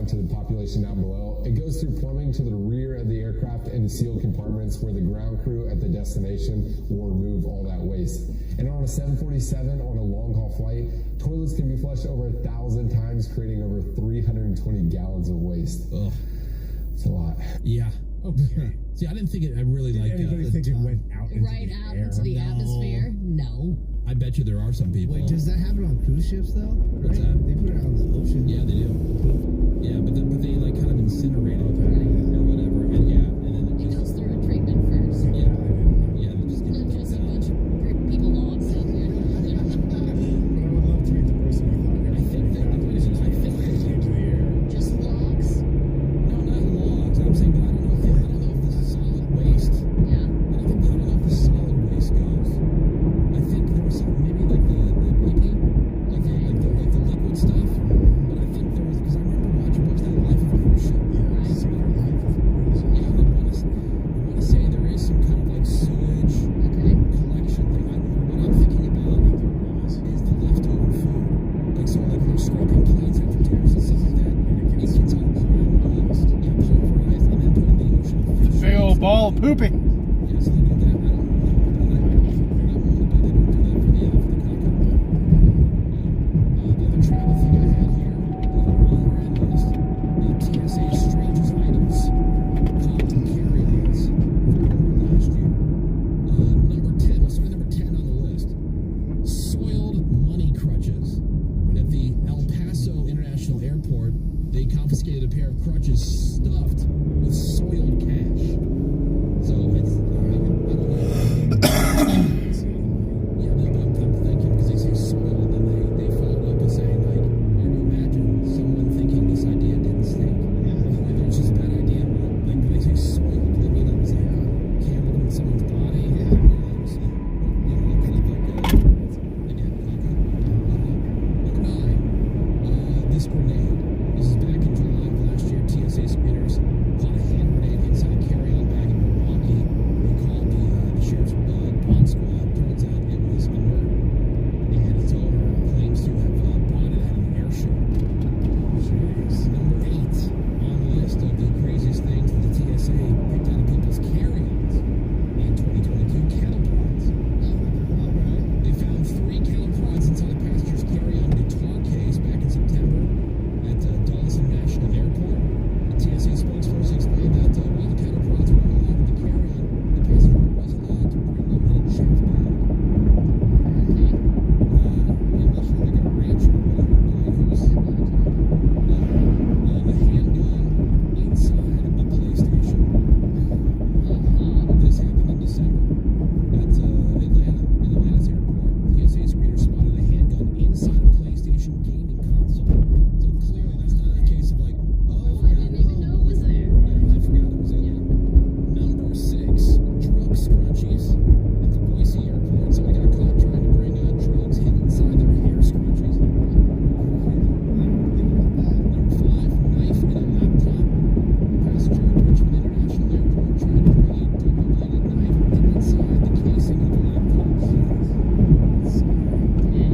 to the population down below. It goes through plumbing to the rear of the aircraft and sealed compartments where the ground crew at the destination will remove all that waste. And on a 747 on a long-haul flight, toilets can be flushed over 1,000 times, creating over 320 gallons of waste. Ugh. It's a lot. Yeah. Okay. See, I didn't think it. I really Did like. anybody think it went out into Right the out air? into the No. atmosphere? No. I bet you there are some people. Wait, does that happen on cruise ships though? What's Right? that? They put it out in the ocean. Yeah, they do. Yeah, but they like kind of incinerate it Right. or whatever, and yeah, and then It it goes just through a treatment first. yeah, yeah, they just get Not it just a out. bunch of people lost in here. But I would love to meet the person who thought I think that the reason I think into the air. Just logs? no, not logs. I'm saying, but I don't know if the solid waste. Yeah. I don't know if the solid waste goes. I think there was some maybe like the pee-pee, like the liquid stuff. But I think there was because I remember watching what was that Life of a Cruise Ship. Yeah, Secret Life of Cruise. Yeah, I want to say there is some kind of like sewage Okay. collection thing. What I'm thinking about is the leftover food. Like so, like we're scraping cans after dinners and stuff like that. It gets all pulverized, and then put in the ocean. Big old ball of pooping. Yeah, so they do that. I don't know. They don't do that for the the other travel thing I had here, on the red list, the TSA strangest items caught in carry-ons for last year. Number 10, what's number 10 on the list? Soiled money crutches. At the El Paso International Airport, they confiscated a pair of crutches stuffed with soiled cash. So it's, I don't know. Yeah, no, but I'm thinking because they say soiled, and they followed up with saying, like, hard to imagine someone thinking this idea didn't stink. Whether it's just a bad idea, like when they say soiled, they mean it was like candle in someone's body. Yeah. Kind of like, again, Number 9, this grenade. This is back in July of last year. TSA screeners caught a hand grenade inside a carry-on bag in Milwaukee. They called the sheriff's bomb squad. Turns out it was inert, and its owner claims to have bought it at an air show. Number 8 on the list of the craziest things that the TSA picked out of people's carry-ons in 2022: cattle prods. They found 3 cattle prods inside a passenger's carry-on guitar case back in September at Dulles International Airport. The TSA spokesperson explained that while the cattle prods were allowed in the carry-on, the passenger was allowed to bring them in a checked bag. I'm not sure, like a rancher or whatever guy who was a handgun inside a PlayStation. This happened in December at Atlanta's airport. TSA screener spotted a handgun inside a PlayStation gaming console. So clearly, that's not a case of like, oh, I didn't even know it was there. I forgot it was in there. Number 6, drug scrunchies. At the Boise airport, somebody got caught trying to bring drugs hidden inside their hair scrunchies. Number 5, knife in a laptop. Passenger at Richmond International Airport tried to bring a double-bladed knife hidden inside the casing of a laptop. Yeah.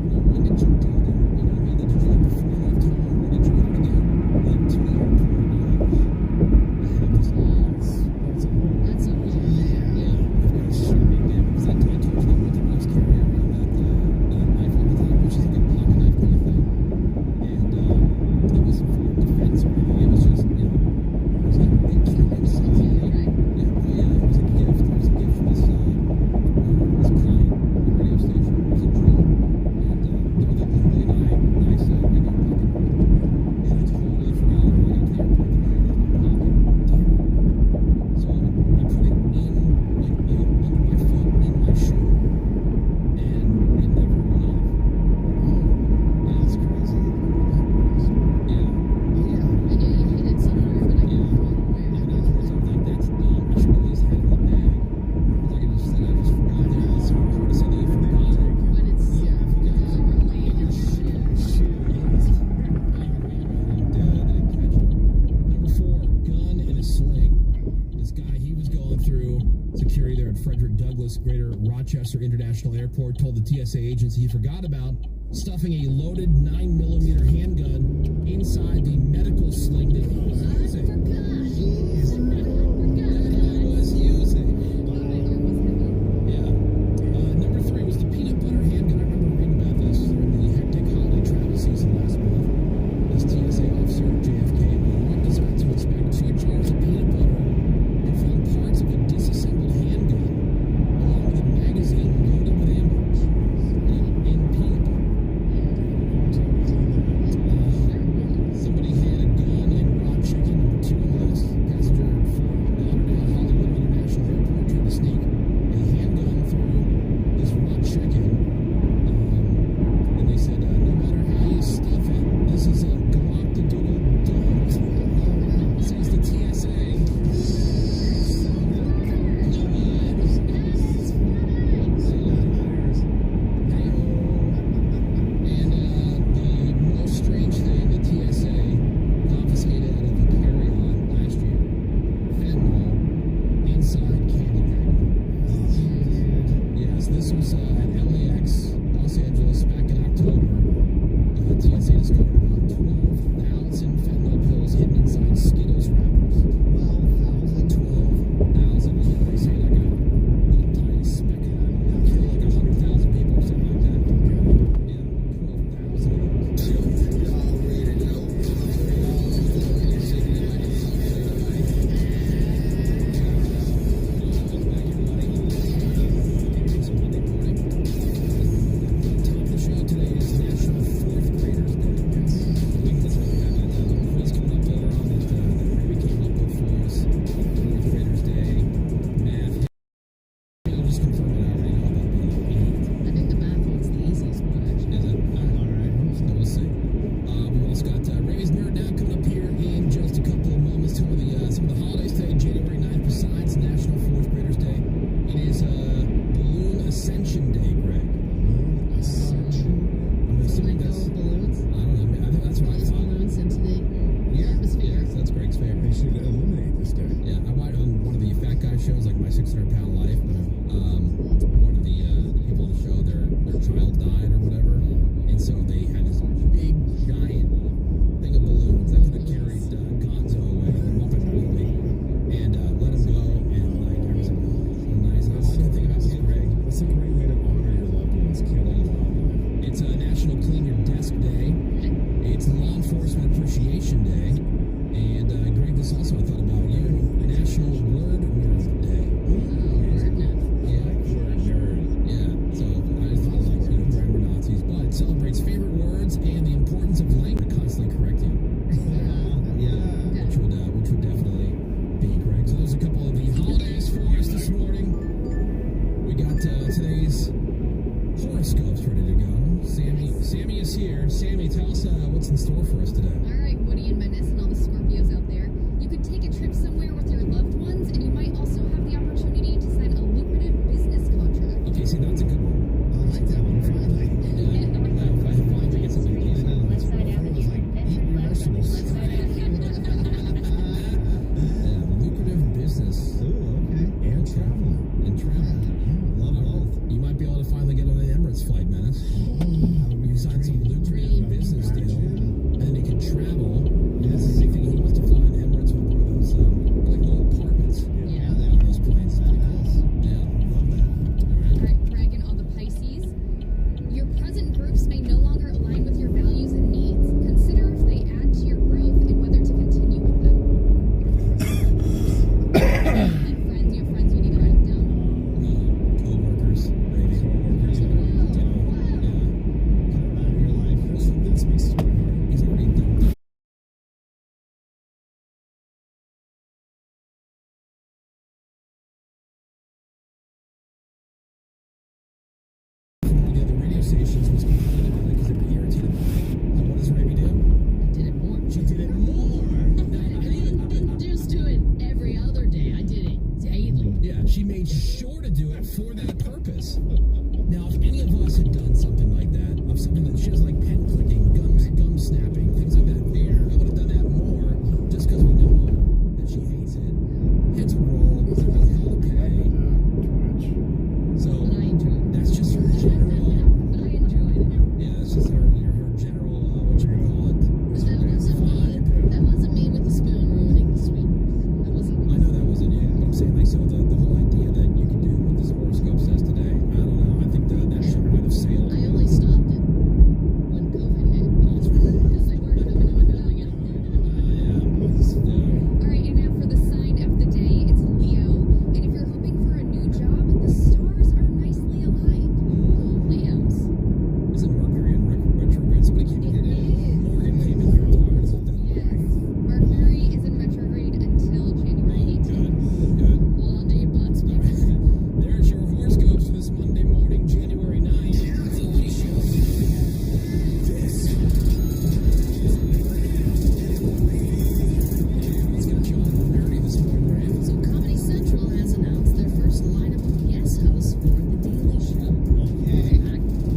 No, when did you do that? You know what I mean? Did you do that before you left home, or did you have to get like to the airport? That's a real Yeah, I've got a shipping there because I told you they went to West carry around that knife all the time, which is like a pocket knife kind of thing. And it wasn't for defense or anything. It was just, you know, it was like they killed something. right? Yeah, well, yeah, it was a gift. It was a gift from this client, the radio station. It was a drill. And they were like, literally, and I said, we got pocket knife. And I totally forgot when I got to the airport that I had it in my pocket. So I put it in, like, under my foot, in my shoe, and it never went off. Yeah, That's crazy. yeah. I knew you hid it somewhere, but I couldn't find Yeah, where. that's what I'm like, that's dumb. I should at least had it in the bag. Like I just said, I just forgot it. It's so hard to say that you forgot it. When it's literally in your shoe. Number 4, gun in a sling. This guy, he was going through security there at Frederick Douglass Greater Rochester International Airport, told the TSA agency he forgot about stuffing a loaded 9mm handgun inside Enforcement Appreciation Day. And Greg, this also I thought about you. National Word Nerd Day. Word nerd. Yeah, word nerd. Yeah, so I thought like grammar Nazis, but it celebrates favorite words and the importance of language to constantly correct you. Yeah. Which would definitely be correct. So there's a couple of the holidays for us this morning. We got today's horoscopes ready to go. Sammy is here. Sammy, tell us what's in store for us today. All right, Woody and Menace and all the Scorpios out there. You could take a trip somewhere with your loved ones, and you might also have the opportunity to sign a lucrative business contract. Okay, see, that's a good one. I like that one, finally. Yeah, I finally get some vacation. I know. It's before it was like, eat your vegetables. Yeah, lucrative business. Ooh, okay. And travel. Love it all. You might be able to finally get on an Emirates flight, Menace. You sign some lucrative business deal, and then you can travel. Yes. The big thing, he wants to fly in Emirates with one of those like little apartments Yeah. on those planes. It's pretty cool. Yeah, Love that. all All right, Greg and all the Pisces. Your present groups may no longer align with your values and needs. Consider if they add to your growth and whether to continue with them. And friends, you have friends you need to write down. Co-workers, maybe. Co-workers. Wow. Yeah. Cut 'em out of your life. That speaks to my heart. He's already done. From all the other radio stations was complaining about it because it irritated me. So what does Raby do? I did it more. She did it more. I didn't just do it every other day. I did it daily. Yeah, she made sure to do it for that purpose. Now, if any of us had done something like that, of something that she does like pen clicking, gum snapping, things like that, we would have done that more just because we know that she hates it. Heads would roll, there'd be hell to pay. So But I enjoyed it. that's just her general. But I enjoyed it. Yeah, that's just her general. What you call it? But that wasn't me. That wasn't me with the spoon ruining the sweet. That wasn't me. I know that wasn't you, but I'm saying like so the whole idea that you can do what this horoscope says today. I don't know. I think that ship might have sailed. I only stopped it when COVID hit. Because they weren't coming to my building anymore. Yeah. All right, and now for the sign of the day, it's Leo. And if you're hoping for a new job, the stars are nicely aligned. Ooh, Leos. Is it Mercury in retrograde? Somebody came in here today. Morgan came in here talking about that. Yes. Mercury is in retrograde until January 18th. Good. Hold on to your butts, All people. right. There's your horoscopes for this Monday morning, January 9th. The Woody Show. He's got you all nerdy this morning, right? So Comedy Central has announced their first lineup of guest hosts for The Daily Show. Okay.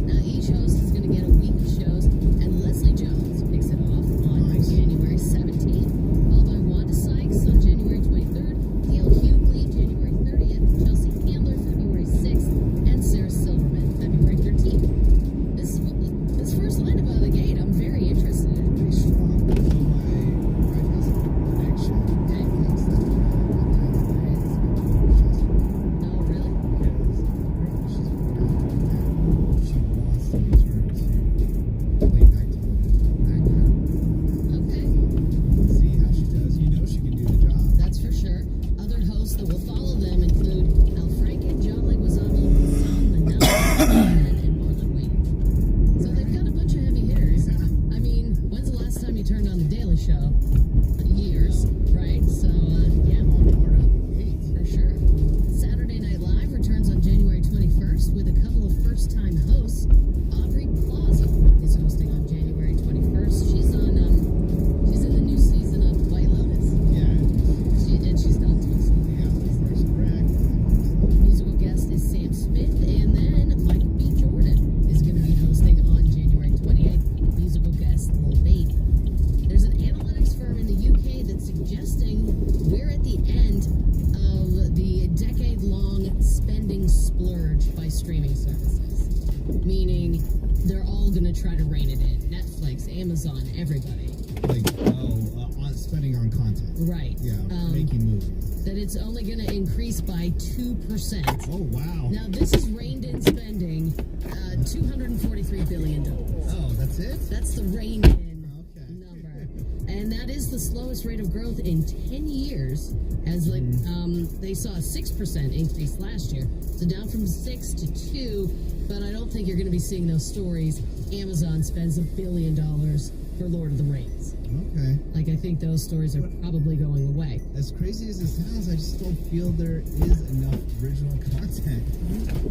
Now each host is going to get a week of shows, and Leslie Jones kicks it off on Nice. January 17th, followed by Wanda Sykes on January 23rd, Gail Hughley January 30th, Chelsea Handler February 6th, and Sarah Silverman February 13th. This first lineup out of the gate, I'm very interested in. Pretty strong. So my wife has a prediction. Okay. Thinks that Oh, really? she's she wants to return to late night television. Okay. See how she does. You know she can do the job. That's for sure. Other hosts that will follow them include Al Franken, John Leguizamo, Sam Manel, and Marlon Wayne. So they've got a bunch of heavy hitters. I mean, when's the last time you turned on The Daily Show? Years, right? So, yeah, On board out the gate. for sure. Saturday Night Live returns on January 21st with a couple of first-time hosts. Aubrey Plaza is hosting on January 21st. She's in the new season of White Lotus. Yeah. She's done too. Yeah. First Greg. Musical guest is Sam Smith, and then Michael B. Jordan is going to be hosting on January 28th. Musical guest Lil Baby. There's an analytics firm in the UK that's suggesting we're at the end of the decade-long spending splurge by streaming services. Meaning they're all going to try to rein it in. Netflix, Amazon, everybody. Like, on spending on content. Right. Yeah. Making movies. That it's only going to increase by 2%. Oh, wow. Now, this is reined in spending, $243 billion. Oh, that's it? That's the reined in Okay. number. is the slowest rate of growth in 10 years. As they saw a 6% increase last year, so down from 6 to 2. But I don't think you're going to be seeing those stories. Amazon spends $1 billion for Lord of the Rings. Okay. Like, I think those stories are probably going away. As crazy as it sounds, I just don't feel there is enough original content.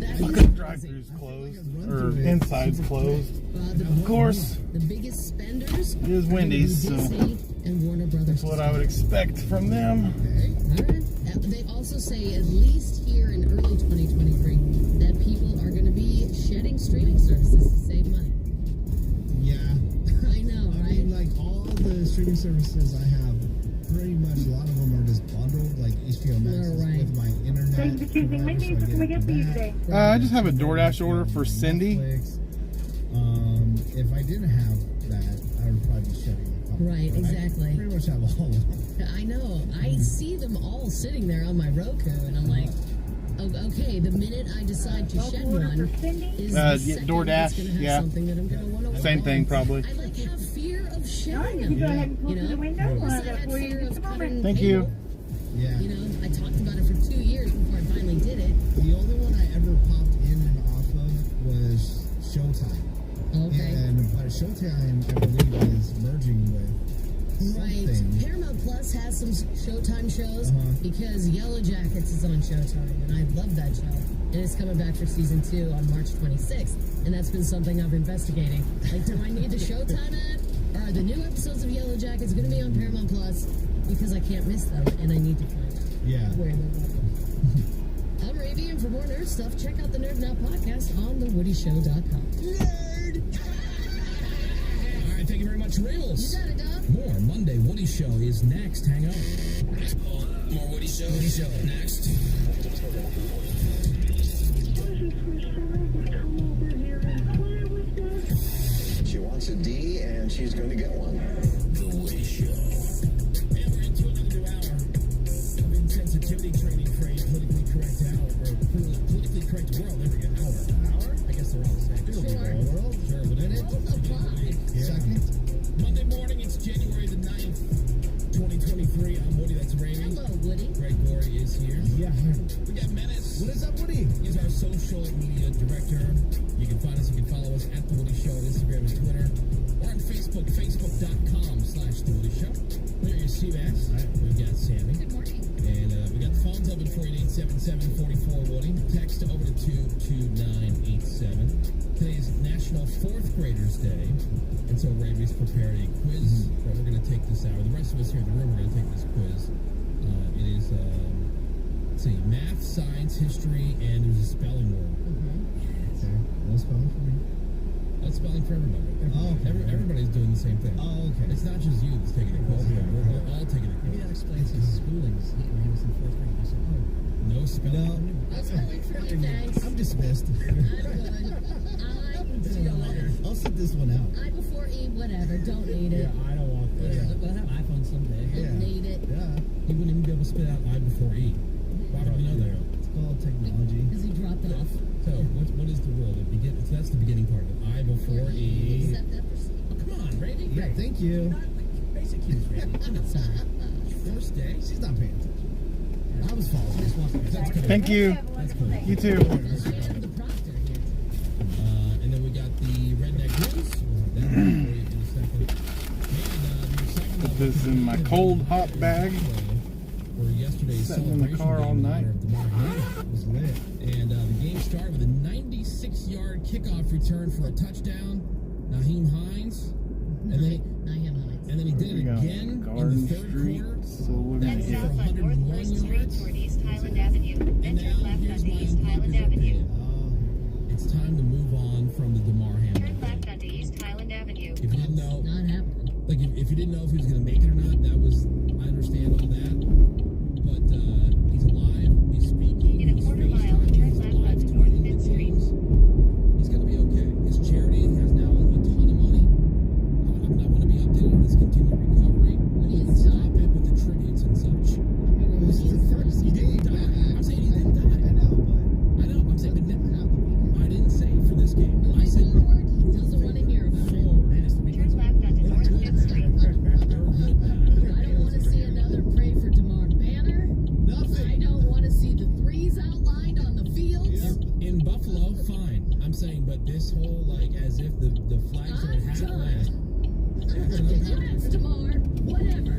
That The is drive-thru's closed, or inside's closed. Of course, the biggest spenders it is Wendy's, so Disney and Warner Brothers. that's what I would expect from them. Okay. All right. They also say, at least here in early 2023, that people are going to be shedding streaming services to save money. Yeah. I know, I right? mean, like, all the streaming services I have, pretty much a lot of them are just bundled, like HBO Max is Right. with my internet. Thank you for choosing provider, Wendy's. so I What can we get get for you that. today? I just have a DoorDash order for Cindy. Netflix. If I didn't have that, I would probably be shutting it off. Right, But exactly. I pretty much have all of them. I know. I see them all sitting there on my Roku, and I'm like, oh, okay, the minute I decide to shed Order one for Cindy. is Yeah, the second DoorDash, it's gonna have yeah. something that I'm going to want to watch. Same thing, probably. I like have fear of All right, shedding you can go them. ahead and pull You to know? the window. Plus, I That had for you fear in of just a cutting moment. Thank you. cable. Yeah. You know, I talked about it for 2 years before I finally did it. The only one I ever popped in and off of was Showtime. Okay. But Showtime, I believe, is merging with Right. something. Paramount Plus has some Showtime shows Uh-huh. because Yellow Jackets is on Showtime, and I love that show. And it's coming back for season 2 on March 26th, and that's been something I've investigating. Like, do I need the Showtime app, or are the new episodes of Yellow Jackets going to be on Paramount Plus? Because I can't miss them, and I need to find out Yeah. where they're going. I'm Ravi, and for more nerd stuff, check out the Nerd Now podcast on thewoodyshow.com. Nerd! All right, thank you very much, Rails. You got it, Doc. More Monday Woody Show is next. Hang on. More Woody Show. Woody Show next. She wants a D, and she's going to get one. The Woody Show. And we're into another new hour of insensitivity training for a politically correct hour, or politically correct world. There we go. Hour? I guess they're all the same. Sure. Sure, whatever. Both apply. Second. Monday morning, it's January the 9th, 2023. I'm Woody, that's Raymond. Hello, Woody. Greg Gorey is here. Yeah. We got Menace. What is up, Woody? He's our social media director. You can find us, you can follow us at The Woody Show on Instagram and Twitter. Or on Facebook, facebook.com/The Woody Show. There you see that. We've got Sammy. Good morning. And we got the phones open for you at 877-44 Woody. Text over to 22987. Today is National Fourth Graders Day. And so Ravi's prepared a quiz that we're going to take this hour. The rest of us here in the room are going to take this quiz. It is, let's see, math, science, history, and there's a spelling word. Okay. No spelling for me. That's spelling for everybody. Oh, okay. Everybody's doing the same thing. Oh, okay. It's not just you that's taking a quiz. Okay. We're all taking a Maybe that quiz. explains his schoolings. When he was in fourth grade, I said, oh, No spelling. No. No spelling for me, thanks. I'm dismissed. I'm good. See you later. I'll sit this one out. I before E, whatever. Don't need it. I don't want this. Yeah. We'll have iPhone someday. Yeah. Don't need it. Yeah. He wouldn't even be able to spit out I before E. Why would we know that? It's called technology. Because he dropped it off. So, what is the rule? So that's the beginning part of it. I before E. Except that for C. Oh, come on, Randy. Yeah, thank you. Not like basic cues, Randy. Come on, sorry. First day. She's not paying attention. I was following. Just walking. That's cool. Thank you. That's cool. You too. I am the proctor here. And then we got the redneck news. We'll have that for you in a second. And the second Put this in my cold, hot bag. For yesterday's Sitting in the celebration car all game in night. honor of DeMar Hamlin. It was lit. And the game started with a 96-yard kickoff return for a touchdown. Naheem Hines. And then he did We it got again in Garden the third Street. quarter. So we're gonna And hit. for south on 101 Northwest Street yards. toward East Highland Avenue. And Then turn now left here's onto my East Highland unpopular Avenue. opinion. It's time to move on from the DeMar Hamlin Turn thing. left onto East Highland Avenue. If you didn't know, Not happening. like if you didn't know if he was going to make it or not, that was, I understand all that. But he's alive, he's speaking, In a he's quarter mile, FaceTiming, turn he's left live onto tweeting North the Fifth Street. games. He's going to be okay. His charity has now a ton of money. I want to be updated on his continued recovery. He is Stop it with the tributes and such. This is the first He didn't game. die. I'm saying he didn't die. I know, I know. I'm saying, but I didn't say for this game. I Moving said forward, he doesn't want to hear about it. forward. Turn left onto North Fifth Street. You're good, man. flags are half done. mast. Congrats, Damar. Whatever.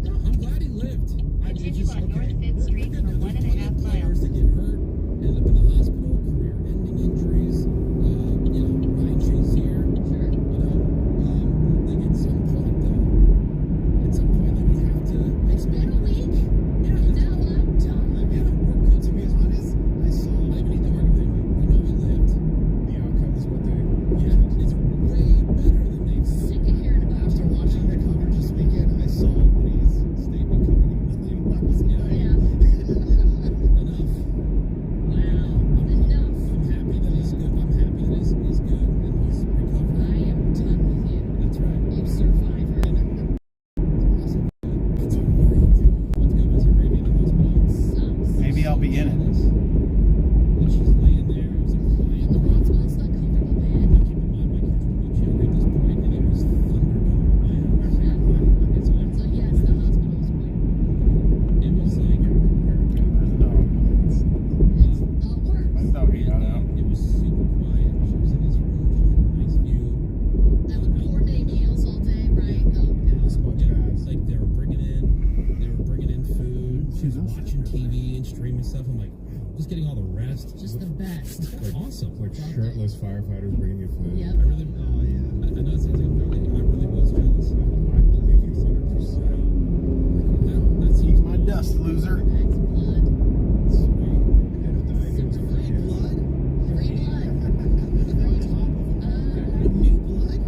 No, I'm glad he lived. Continue on North 5th Street for 1.5 players miles. that get hurt, end up in the hospital, career-ending injuries. Ryan Shazier. Sure. Like at some point, though, like we have to. It's been a week. Yeah, And now I'm done. yeah, we're good. To be honest, I saw I need to argue with him. We know he lived. the outcome is what they. Yeah, it's way better than they said. Sick of hearing about After it. watching the coverage this weekend, I saw Woody's statement coming out of the thing. I was like, Yeah. Enough. Wow. Enough. I'm happy that he's good. I'm happy that he's good and he's recovered. I am done with you. That's right. You survivor. Let's go visit Raby in the hospital. Sucks. Maybe I'll be in it. When she's laying there, it was a quiet. In the hospital's not comfortable, man. Keep in mind, my kids were much younger at this point, and it was thunder going around. And so So yes, the hospital's weird. it was like It's the worst. My dog he got out. it was super quiet. She was in this room. She had a nice view. I would pour me meals all day, right? Oh, God. Yeah, it's like they were bringing in food. She was watching TV and streaming stuff. I'm like, wow, just getting all the rest. Just the best. Awesome. like shirtless firefighters bringing you food. Yep. I really, Oh, yeah. I know it sounds like I'm joking. I really was jealous. I believe you 100%. That seems My dust, loser. That's blood. Sweet. And a diagnosis for Free you. blood? Free blood. New blood?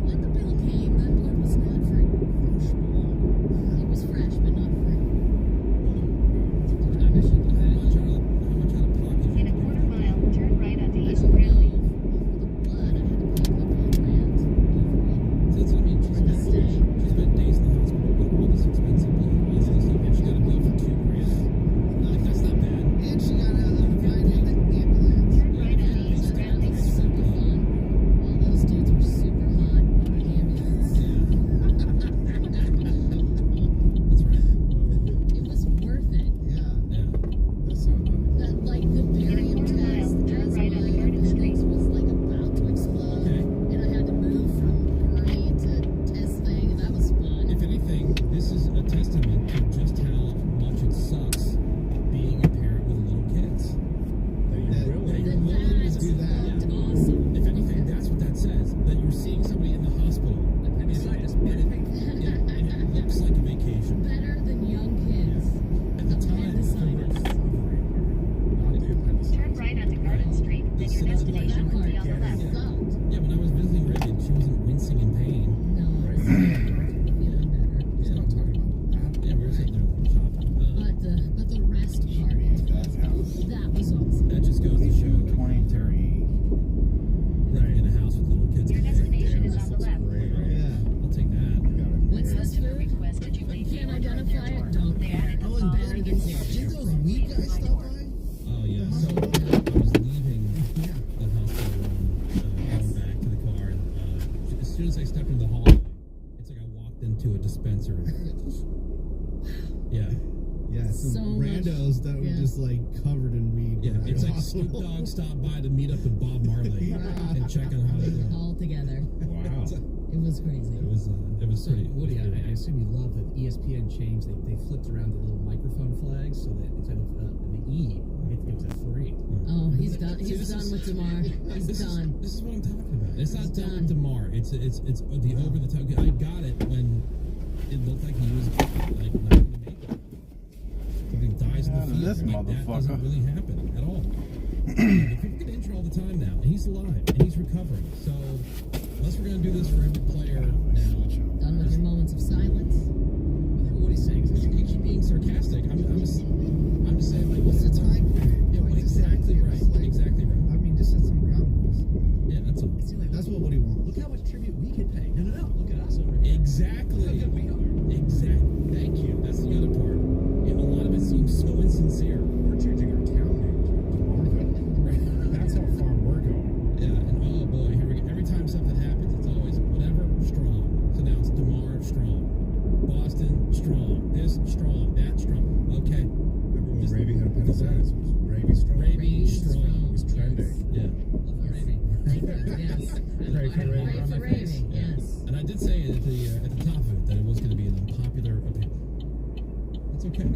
When the bill came, that blood was not free. It was fresh, but not free. I wish it how much had. out of pocket? In a quarter mile, turn right onto I East don't know. Bradley. For the blood, I had to pay a couple of grand overall. That's what I mean. She spent days in the hospital, but all this expensive blood, all this stuff, and she got a bill for $2 grand. Like, that's not bad. And she got out of the ride in the ambulance. Turn right onto Yeah, East that Bradley. was super fun. All those dudes were super hot in the ambulance. That's right. It was worth it. Yeah. Yeah. That sounds nice. Like the barium quarter mile, test, turn as right my onto Garden appendix Street. was like about to explode, Okay. and I had to move from gurney to test thing, and that was fun. If anything, this is a testament to just how much it sucks being a parent with little kids. That you're willing. That you're willing to do that. looked Yeah. awesome. If anything, that's what that says. That you're seeing somebody in the hospital. Appendicitis. And it looks like a vacation. Better than young kids. At the time, Appendicitis. Not the appendicitis. Turn right onto Garden Street, then your destination will be on the left. Sucked. Yeah, when I was visiting Reagan, she wasn't wincing in pain. No, Right. feeling better. He's not talking about that. Yeah, we were sitting there shopping. But the rest part, that was awesome. That just goes to show 23. living in a house with little kids. Your destination is on the left. Great, right? Yeah. I'll take that. What's this food? Request that you leave Can't your order on their identify door. it? Don't They care. added the Oh, and phone Ben, and did service those weed guys by stop door. by? Oh yeah. So I was leaving the hospital room, going back to the car, and as soon as I stepped into the hallway, it's like I walked into a dispensary. Yeah. Yeah, So some much- randos that were yeah. just like covered in weed. Yeah, were it's at like Snoop hospital. Dogg stopped by to meet up with Bob Marley Yeah. and check on how they were. All together. Wow. It was crazy. It was So, pretty. Woody, I assume you love that ESPN changed. They flipped around the little microphone flags so that instead of the E, it was a 3. Oh, he's done. See, He's this done is- with Damar. He's This done. is what I'm talking about. It's not He's done done. with Damar. It's the over the top. I got it when it looked like he was like not going to make it. Something dies in the Yeah, field. this Like, that doesn't motherfucker. really happen at all. The people get injured all the time now, and he's alive and he's recovering. So unless we're going to do this for every player now, Done with your moments of silence. what he's saying is you keep being sarcastic. I'm just saying like What's the time period? Yeah, Like, just exactly set- right. just like- Exactly right. I mean, just set some ground rules. Yeah, that's all. It seemed like, That's what Woody wants. look how much tribute we could pay. No. Look at us over here. Exactly. Look how good we are. Exactly. Thank you. That's the other part. Yeah, a lot of it seems so insincere. We're changing our town name to Martha. That's how far we're going. Yeah, and oh boy, here we go. Every time something happens, it's always whatever strong. So now it's Damar strong, Boston strong, this strong, that strong. Okay, Remember when Just- Ravy had appendicitis? It was Ravy strong. Ravy Ravy strong. strong. It was trending. Yeah. Love our Navy. Yes. Pray for Ravy. Okay.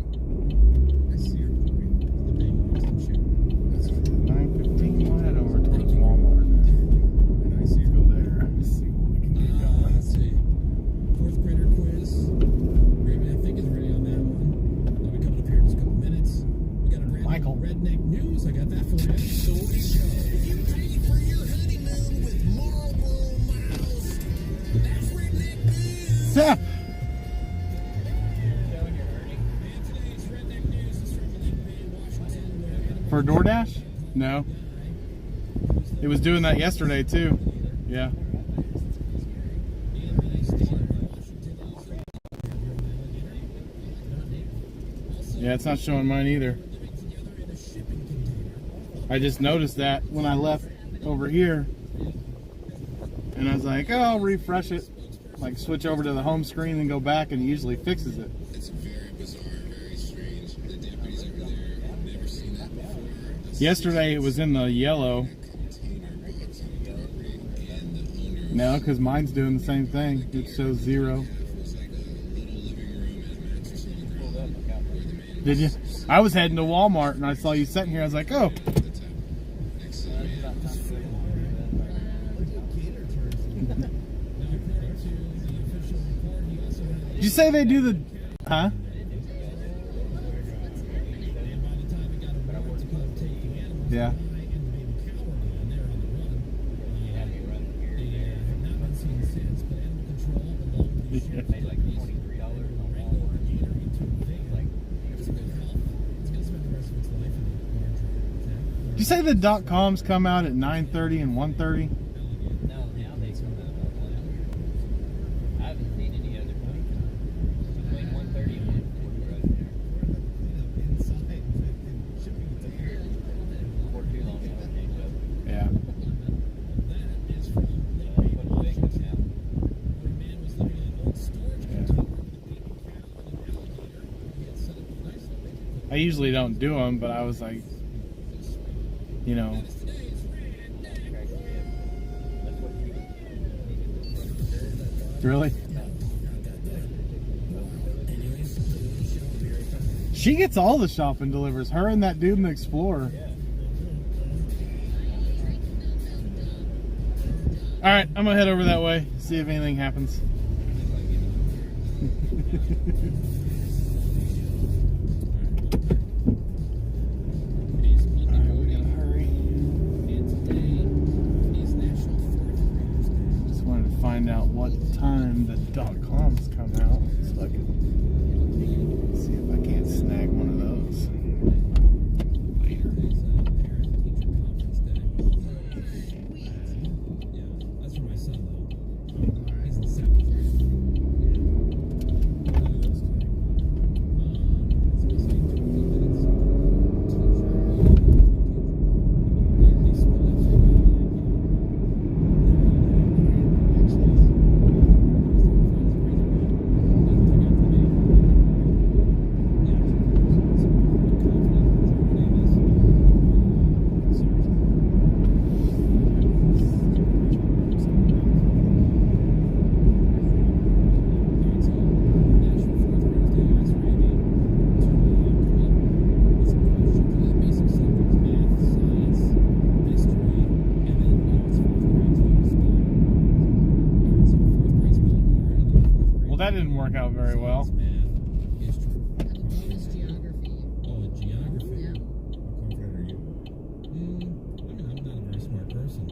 I see your point. The big ones and shit. That's 9:15. We'll head over towards Walmart. And I see Go there. Let's see what we can get going. let's see. Fourth grader quiz. Raven, I think, is ready on that one. I'll be coming up here in just a couple minutes. We got a brand Michael. new redneck news. I got that for you. Story show. If you pay for your honeymoon with Marlboro Miles, that's redneck news. Yeah. And today's redneck news is from Lake Bay, Washington, where animal For DoorDash? No. It was doing that yesterday too. Yeah. Yeah, it's not showing mine either. I just noticed that when I left over here. And I was like, oh, I'll refresh it. Like switch over to the home screen and go back, and it usually fixes it. It's very bizarre, very strange. The deputies over there have never seen that before. Yesterday it was in the yellow. No, because mine's doing the same thing. It shows 0. Did you? I was heading to Walmart and I saw you sitting here. I was like, oh. Did you say they do the... Huh? Yeah. Did you say the .coms come out at 9:30 and 1:30? No, now they come out about 1. I haven't seen any other time. Between 1:30 and 1:40 right there. For too long, it changed up. Yeah. I usually don't do them, but I was like, you know. Really? She gets all the shopping delivers. Her and that dude in the Explorer. Alright, I'm gonna head over that way, see if anything happens. Find out what time the .coms come out so I can see if I can't snag one of those later. Yeah, that's for my son though. He's in 7th grade. That didn't work out very well. History. Bonus geography. Oh, geography. Yeah. How confident are you? I mean, I'm not a very smart person.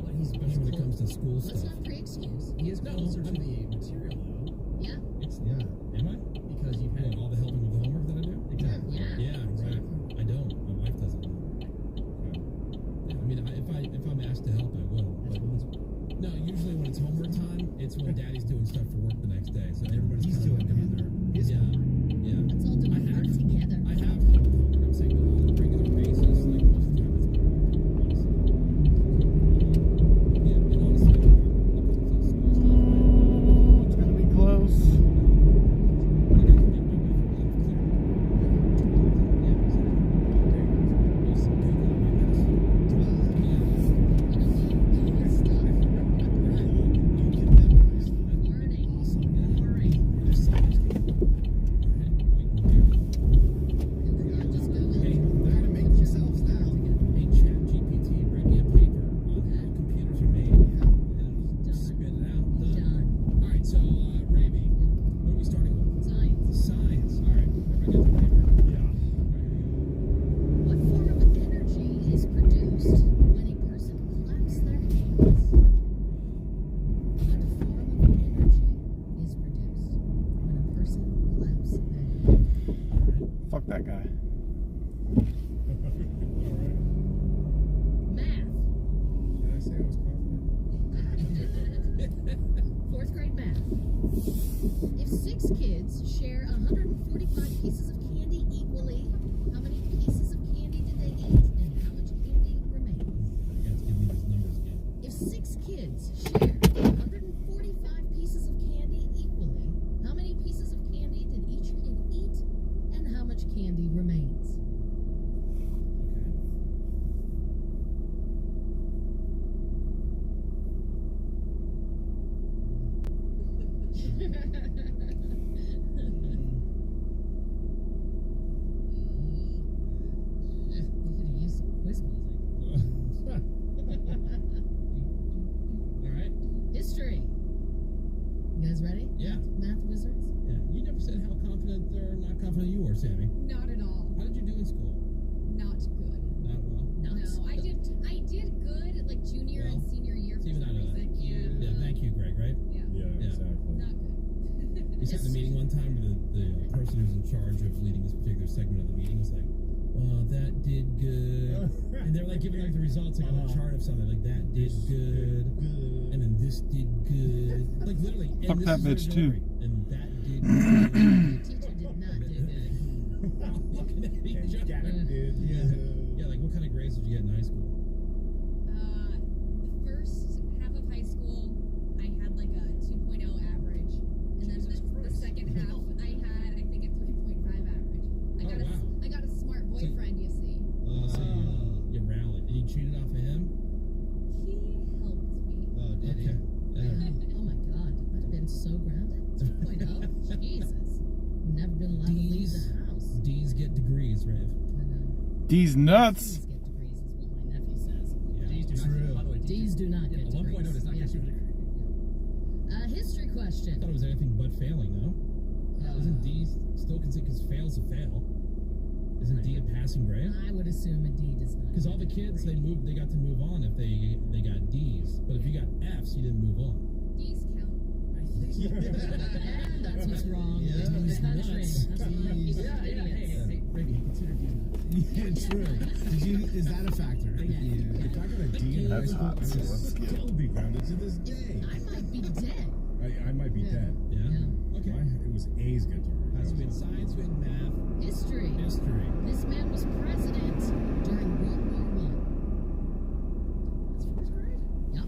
But especially when it comes to school Let's stuff. not pre-excuse. He is closer to the material, though. Yeah. Am I? Because you've had All the helping with the homework that I do? Exactly. Yeah. Yeah, right. I don't. My wife doesn't. Yeah, I mean, if I'm asked to help, I will. But no, usually when it's homework time, it's when Daddy's doing stuff for work the next day. So everybody's kind of working on their. Yeah. Let's all do I it have- together. I have helped with homework. I'm saying, but on a regular basis, like most of the time, it's honestly. Yeah, and honestly, when it comes to school stuff, It's gonna be Fuck that guy. Math. Did I say I was confident? 4th grade math. If 6 kids share 145 pieces of candy equally, how many pieces of candy did they eat and how much candy remains? You have to give me those numbers again. If 6 kids share 145 pieces of candy equally, how many pieces of candy did each kid eat and how much candy remains? You could have used some quiz music. All right. History. You guys ready? Yeah. Math wizards? Yeah. You never said how confident or not confident you were, Sammy. Not at all. How did you do in school? Not good. Not well. No. No, I did good like junior and senior year for Even some I know that. reason. Yeah. Yeah. Thank you, Greg. Right? Yeah. Yeah, exactly. Not good. We sat in a meeting one time where the person who's in charge of leading this particular segment of the meeting was like, "Well, that did good," and they're like giving like the results like on a chart of something like that did good, and then this did good, like literally. And Fuck this that is bitch, their too. delivery, and that did good. The teacher did not do good. Looking at each other. Yeah, like what kind of grades did you get in high school? The first half of high school, I had like a 2.0 average, and then the second half, I had I think a 3.5 average. I got a smart boyfriend, you see. So you rallied, and you cheated off of him. He helped me. Oh, did Okay. Oh my god, I'd have been so grounded. 2.0? Jesus. Never been allowed to leave the house. D's get degrees, Rav. I know. These nuts. D's get degrees is what my nephew says. Yeah. D's do not. By the way, D's do not get a 1.0 degrees. does not get you a degree. History I thought question. it was anything but failing, no? Isn't D still considered, because fail's a fail? Isn't D a passing grade? I would assume a D does not. Because all the kids, they got to move on if they got D's. But if you got F's, you didn't move on. D's count. And that's what's wrong Yeah. with this country. Nuts. That's why he's idiots. Brady, consider D's nuts. Yeah, true. Is that a factor? Yeah. If I got a D in high That's school, hot, I so would let's get still be grounded to this day. I might be dead. I might be dead. Yeah? Yeah. Okay. It was A's get to Alright, so we had science, we had math, History. history. This man was president during World War I. That's 4th grade? Yep.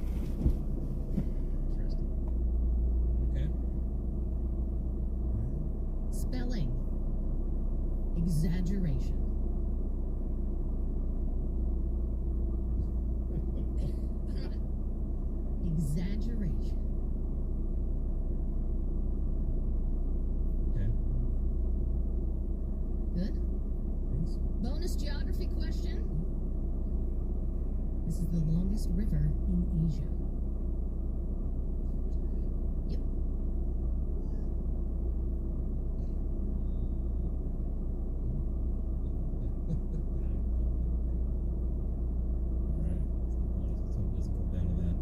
Interesting. Okay. Spelling. Exaggeration. Exaggeration. Okay. Good? Bonus geography question. This is the longest river in Asia. Yep. Let's hope it doesn't come down to that.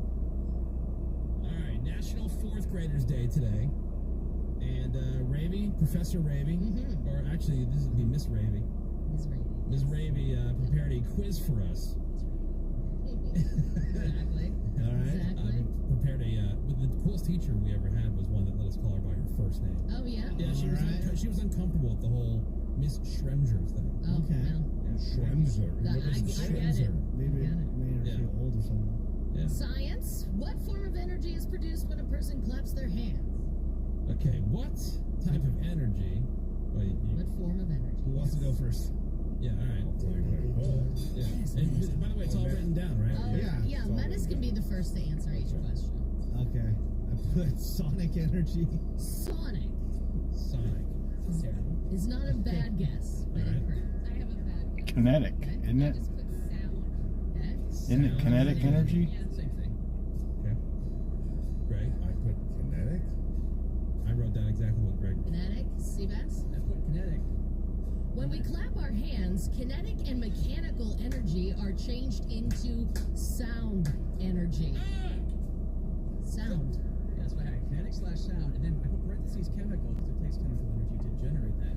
Alright, National 4th Graders Day today. And Ravy, Professor Ravy, or actually this would be Miss Ravy. Miss Ravy. Ms. Ravy prepared a quiz for us. Exactly. All right. Exactly. Prepared the coolest teacher we ever had was one that let us call her by her first name. Oh, yeah? Yeah, she was uncomfortable with the whole Miss Schremger thing. Oh, Okay. well. Schwemser. I What is get it. Maybe I get it it. made her Yeah. feel old or something. Yeah. Science. What form of energy is produced when a person claps their hands? Okay, what type of energy? Wait, What form of energy? Who wants to go first? yeah, all right. I'll tell you what. Yeah. And, by the way, it's all written down, right? Oh, Yeah, yeah. it's all Menace good. can be the first to answer each question. Okay. I put sonic energy. Sonic Sonic. is not a bad guess, but Alright. incorrect. I have a bad guess. Kinetic, isn't I it? just put sound. Okay. Isn't it kinetic energy? Yeah. Same thing. Okay. Greg, I put kinetic. I wrote down exactly what Greg. Kinetic. Seabass. I put kinetic. When we clap our hands, kinetic and mechanical energy are changed into sound energy. Sound. Yeah, that's what I had. Kinetic / sound. And then I put parentheses chemical because it takes chemical energy to generate that.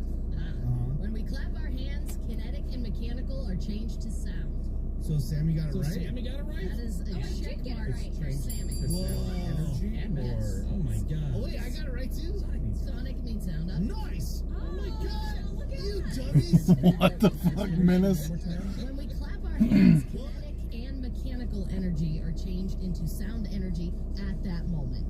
When we clap our hands, kinetic and mechanical are changed to sound. So Sammy got it So right? Sammy got it right? That is a I did check get it mark right. for Sammy. Whoa. And Yes. Oh my god. Oh wait, I got it right too? Sonic means sound up. Nice! Oh my god, look at You that. dummies! What the fuck, Menace? When we clap our hands, kinetic and mechanical energy are changed into sound energy at that moment.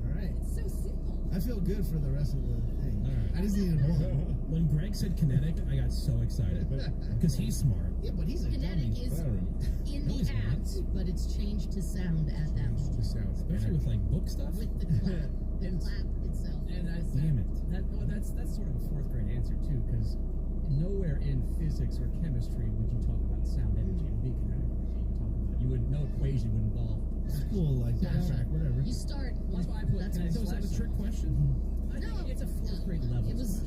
Alright. It's so simple. I feel good for the rest of the thing. Alright. I just needed one. When Greg said kinetic, I got so excited. Because he's smart. Yeah, but he's a Kinetic dummy. is in No, the he's not. act, but it's changed to sound at that moment. Especially with like book stuff. With the clap, the clap itself. And Damn it. that's sort of a fourth grade answer too, because nowhere in physics or chemistry would you talk about sound energy. It would be kinetic energy. You talk about. You would no equation would involve. School, like backtrack, whatever. You start. That's why I put. That's kinetic So is that a slash trick question? I think No. it's a fourth grade level. It was.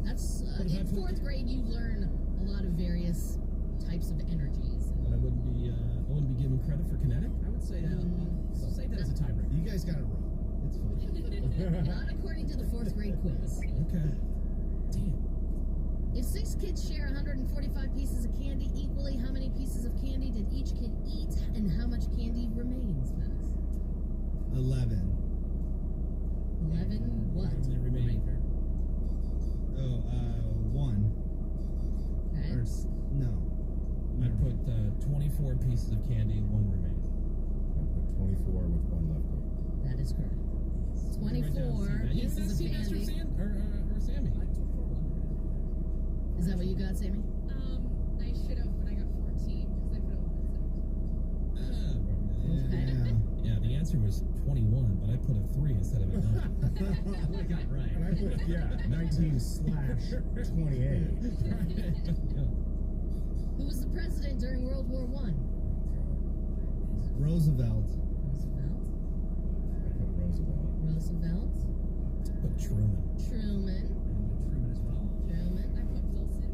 That's What if I in put- fourth grade. You learn a lot of various types of energies. But I wouldn't be given credit for kinetic. I would say I'll say that as a tiebreaker. You guys got it wrong. It's fine. Not according to the fourth grade quiz. Okay. Damn. If 6 kids share 145 pieces of candy equally, how many pieces of candy did each kid eat, and how much candy remains, Menace? 11. 11 what? The remaining. Oh, 1. Okay. Or, no. I put 24 pieces of candy, 1 remaining. I put 24 with 1 left over. That is correct. Write down 24 C- pieces of See, that's candy. or Sammy. Is that what you got, Sammy? I should have, but I got 14 because I put a 1 Okay. Yeah, the answer was 21, but I put a 3 instead of a 9. I would have got it right. And I put, 19/28. Who was the president during World War I? Roosevelt. Roosevelt. I put Roosevelt. Roosevelt. Put Truman. Truman. Truman as well. Truman. I put Wilson.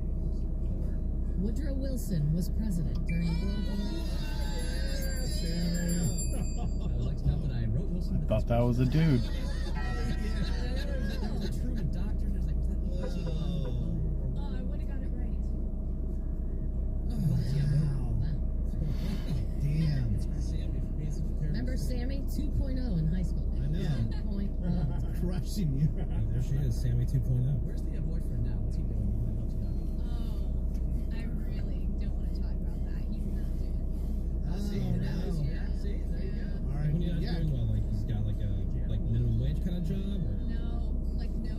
Woodrow Wilson was president during World War I would like to know that I wrote Wilson. I thought that was a dude. There was a Truman doctor, and I was like, was that the Oh, I would have got it right. Wow. Damn. Sammy for being so terrible. Remember Sammy 2.0 in high school? I know. 2.0. Crushing you. There she is, Sammy 2.0. Where's the boyfriend now? What's he doing? I want to know. Oh, I really don't want to talk about that. He's not doing well. See, no. yeah, see, there you go. All right. When you're not Yeah. doing well, like he's got like a minimum wage kind of job or No, like no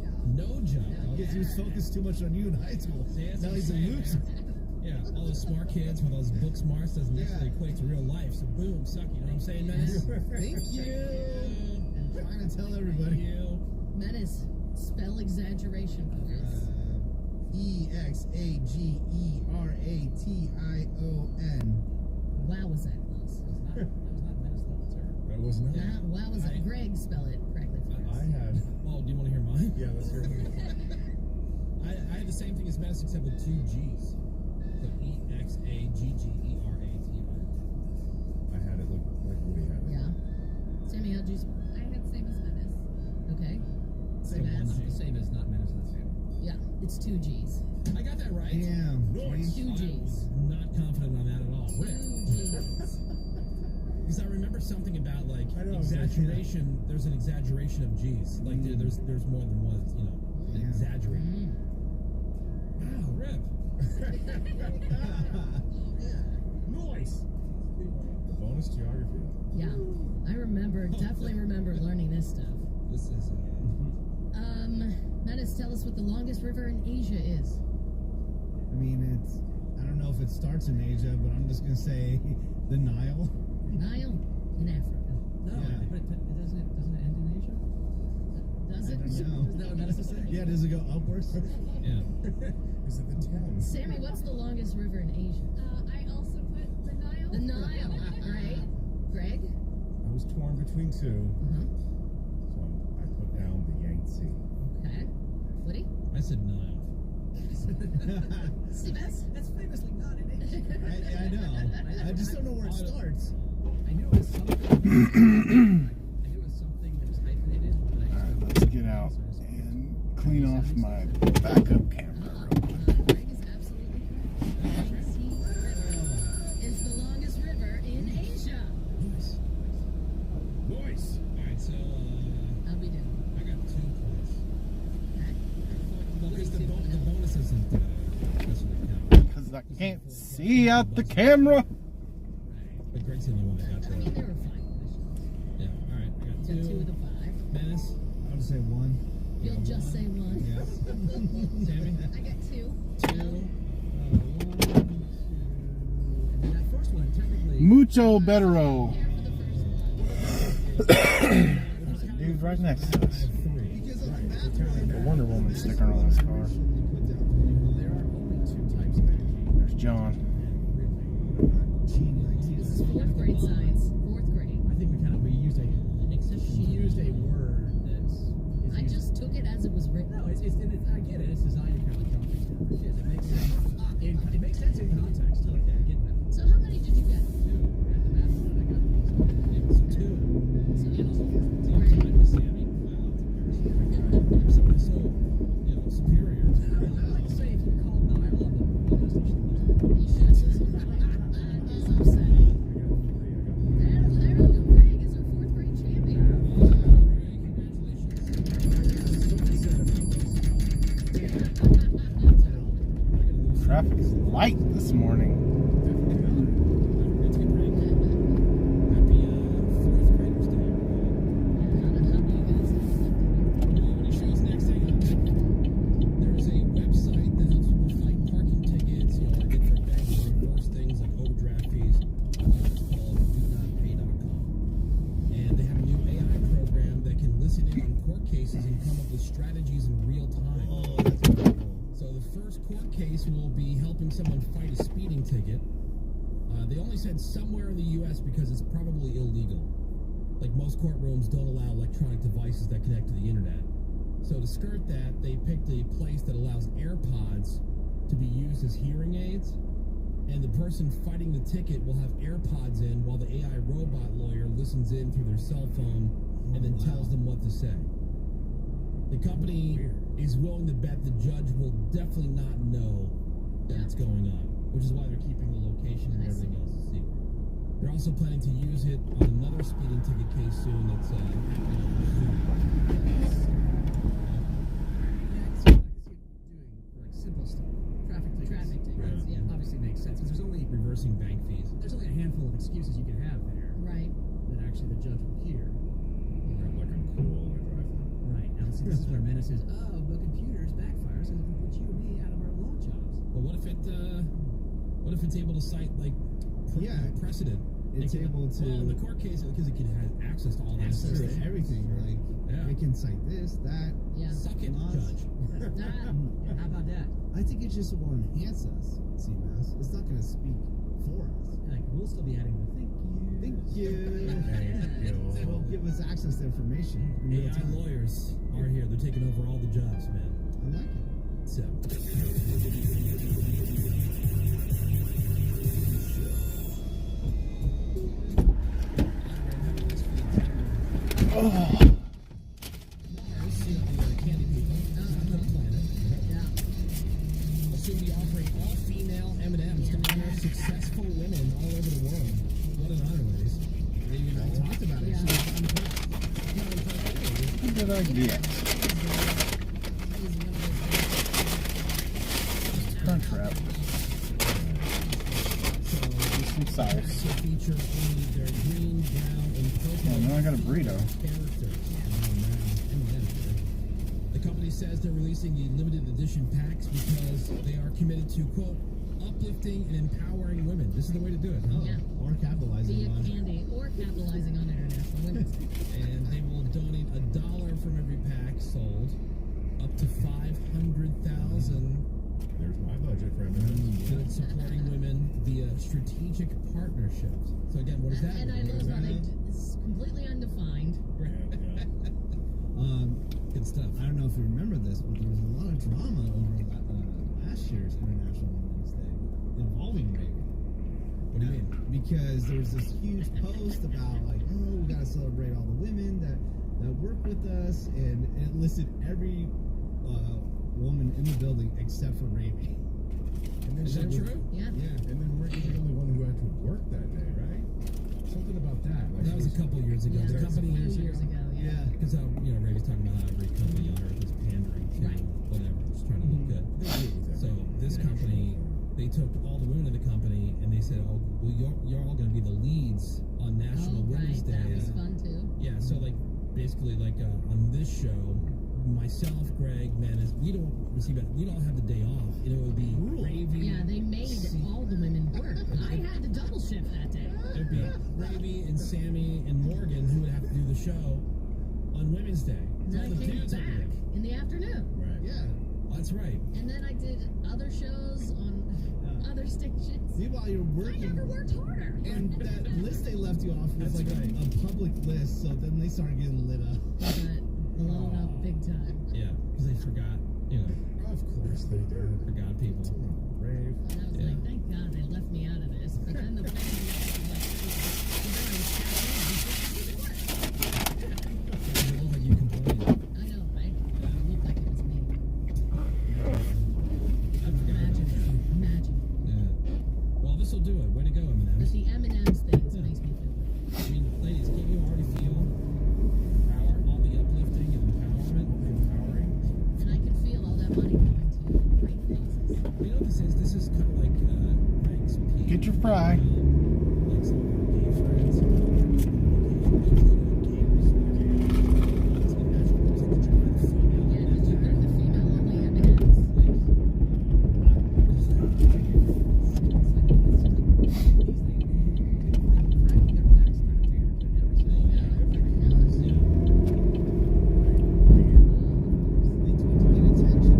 job. no job. Because he was focused too much on you in high school. See, that's Now what he's a I'm saying, loser. Yeah, all those smart kids with those book smarts doesn't necessarily equate to real life. So boom, suck. You know what I'm saying, Menace? Thank you. I'm trying to tell Thank everybody. you. Menace, spell exaggeration for us. EXAGERATION. Wow, was that close? That was not Menace level term. That was not. Wow, was that? Greg, spell it correctly for us. I had. Oh, do you want to hear mine? Yeah, let's hear it. I had the same thing as Menace except with 2 G's. So EXAGGERATION. I had it like Woody had it. Yeah. Sammy, how'd you spell? I had same as Menace. Okay. Same Sebas? as, the same as not Menace in the same. Yeah, it's 2 G's. I got that right. Damn. Nice. 2 I G's. was not confident on that at all. 2 G's. Because I remember something about like I know, exaggeration. There's an exaggeration of G's. Like there's more than one. You know, Yeah. exaggerate. Mm. Wow, rip. Nice. The bonus geography though. Yeah, I definitely remember learning this stuff. This is. Menace, tell us what the longest river in Asia is. I mean, I don't know if it starts in Asia, but I'm just going to say the Nile. Nile in Africa. No, Yeah. but it doesn't it end in Asia? Does it? I don't know. Isn't that what Menace is saying? Yeah, does it go upwards? Yeah. Is it the Thames? Sammy, what's the longest river in Asia? I also put the Nile. The Nile. Great. Greg? I was torn between 2, Uh-huh. so I put down the Yangtze. Okay. Woody? I said Nile. Sebas? That's famously not in Asia. I know. I just don't know where it starts. I knew it was something. I knew it was something that was hyphenated. But I All right, let's get out and clean off my backup camera. Greg is absolutely correct. Yangtze River is the longest river in Asia. Nice. All right, so How'd we do? I got 2 points. Okay. Well, because the bonus isn't necessarily count. Because I can't see out the camera. But Greg's the only one that got I that. mean, there were 5 questions. Yeah. All right, I got So 2 of 2. the 5. Menace. I would say 1. You'll just say 1. Yeah. Sammy. I got 2. 2. And then that first one, technically. Mucho bettero. Here for the first one. Dude right next to us. 3. The Wonder Woman sticker on his car. There are only 2 types of energy. There's John. This is 4th grade science. 4th grade. I think we used a word that's. I just took it as it was written. No, I get it. It's designed to kind of throw things off. It makes sense. It makes sense in context. Okay, I get that. So how many did you get? 2. At the math one, I got 2. So You know, Greg. time with Sammy. Wow, it's embarrassing. So, superior. I like to say if you call Darrel on the bonus, you should lose it. You should. That is upsetting. There we go. Greg is our 4th grade champion. Traffic's light this morning. Happy 4th Graders Day. How do you guys What he shows next, hang on. There's a website that helps people fight parking tickets, or get their banks to reverse things like overdraft fees. It's called donotpay.com. And they have a new AI program that can listen in on court cases and come up with strategies in real time. Oh, that's cool. So the first court case will be helping someone fight a speeding ticket. They only said somewhere in the U.S. because it's probably illegal. Like most courtrooms don't allow electronic devices that connect to the internet. So to skirt that, they picked a place that allows AirPods to be used as hearing aids. And the person fighting the ticket will have AirPods in while the AI robot lawyer listens in through their cell phone and then tells them what to say. The company is willing to bet the judge will definitely not know that's going on, which is why they're keeping the location and everything else secret. They're also planning to use it on another speeding ticket case soon that's, simple stuff. Traffic tickets. Traffic tickets, yeah. Obviously makes sense, because there's only reversing bank fees. There's only a handful of excuses you can have there Right. that actually the judge will hear. Like I'm cool, I drive them. Right. Now, see, this is where Menace says, oh, the computers backfire, so it can put you and me out of our law jobs. Well, what if it's able to cite, like, precedent? It's able to. Well, in the court case, because it can have access to all that Access to stuff. everything. Like, Yeah. it can cite this, that. Yeah. Suck it, Laws. judge. Ah. How about that? I think it just will enhance us, CMAS. It's not going to speak for us. Like, we'll still be adding the thank you. It will give us access to information. in real AI time. lawyers are here. They're taking over all the jobs, man. I like it. So. Oh. Will soon be offering all-female M&Ms to honor successful women all over the world. What an honor, ladies. I talked about it. Yeah. What did I get? Crunch wrap. Some sauce. Feature only their green, brown, and purple. Oh, now I got a burrito. Characters. The company says they're releasing the limited edition packs because they are committed to, quote, uplifting and empowering women. This is the way to do it, huh? Yeah. Or capitalizing Be a on. candy or capitalizing on International Women's Day. And they will donate $1 from every pack sold, up to 500,000 There's my budget for M&M's. to supporting women via strategic partnerships. So again, what is that? And I love how it's completely undefined. Good stuff. I don't know if you remember this, but there was a lot of drama over last year's International Women's Day involving Reagan. What do you mean? Because there was this huge post about like, oh, we gotta celebrate all the women that work with us, and it listed every woman in the building except for Ravi. And then Is that true? Yeah. Yeah, and then Ricky's the only one who had to work that day, right? Something about that. Like That was a couple years ago. Yeah, The company years ago. Yeah. because Ravi's talking about how every company on earth is pandering to Right. whatever, just trying to look good. So this company, they took all the women in the company and they said, "Oh, well, you're all going to be the leads on National Women's Day." That was fun too. Yeah, so like basically like on this show, myself, Greg, Menace, we don't have the day off. It would be Ravi. Yeah, they made all the women work. I had to double shift that day. It'd be Ravi and Sammy and Morgan who would have to do the show on Women's Day. And then I came back in the afternoon. Right. Yeah. That's right. And then I did other shows on other stations. See, while you're I working, never worked harder. and that list they left you off was That's like right. a public list, so then they started getting lit up. But blown up big time. Yeah, because they forgot, Of course they did. forgot people. Brave. And I was Yeah. like, thank God they left me out of this. But then the fact that It looked like you complained. I know, right? It looked like it was me. I forgot. Imagine. Yeah. Well, this will do it. Way to go, But M&M's. the M&M's things makes me feel good. I mean, ladies, can't you already feel all the uplifting and empowering? And I can feel all that money going to great places. You know what this is? This is kind of like Frank's peak. Get your fry. Like some of our gay friends. Yeah, did you learn the female-only M&M's? They took attention.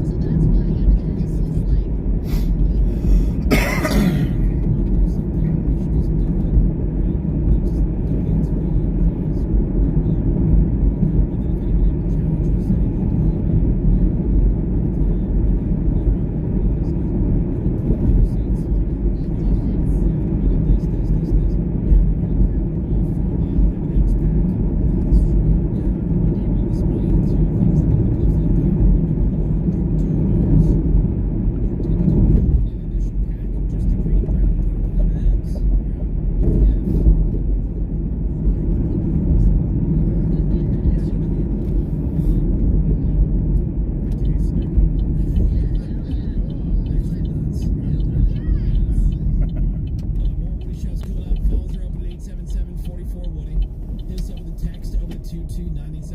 So that's why M&M's is like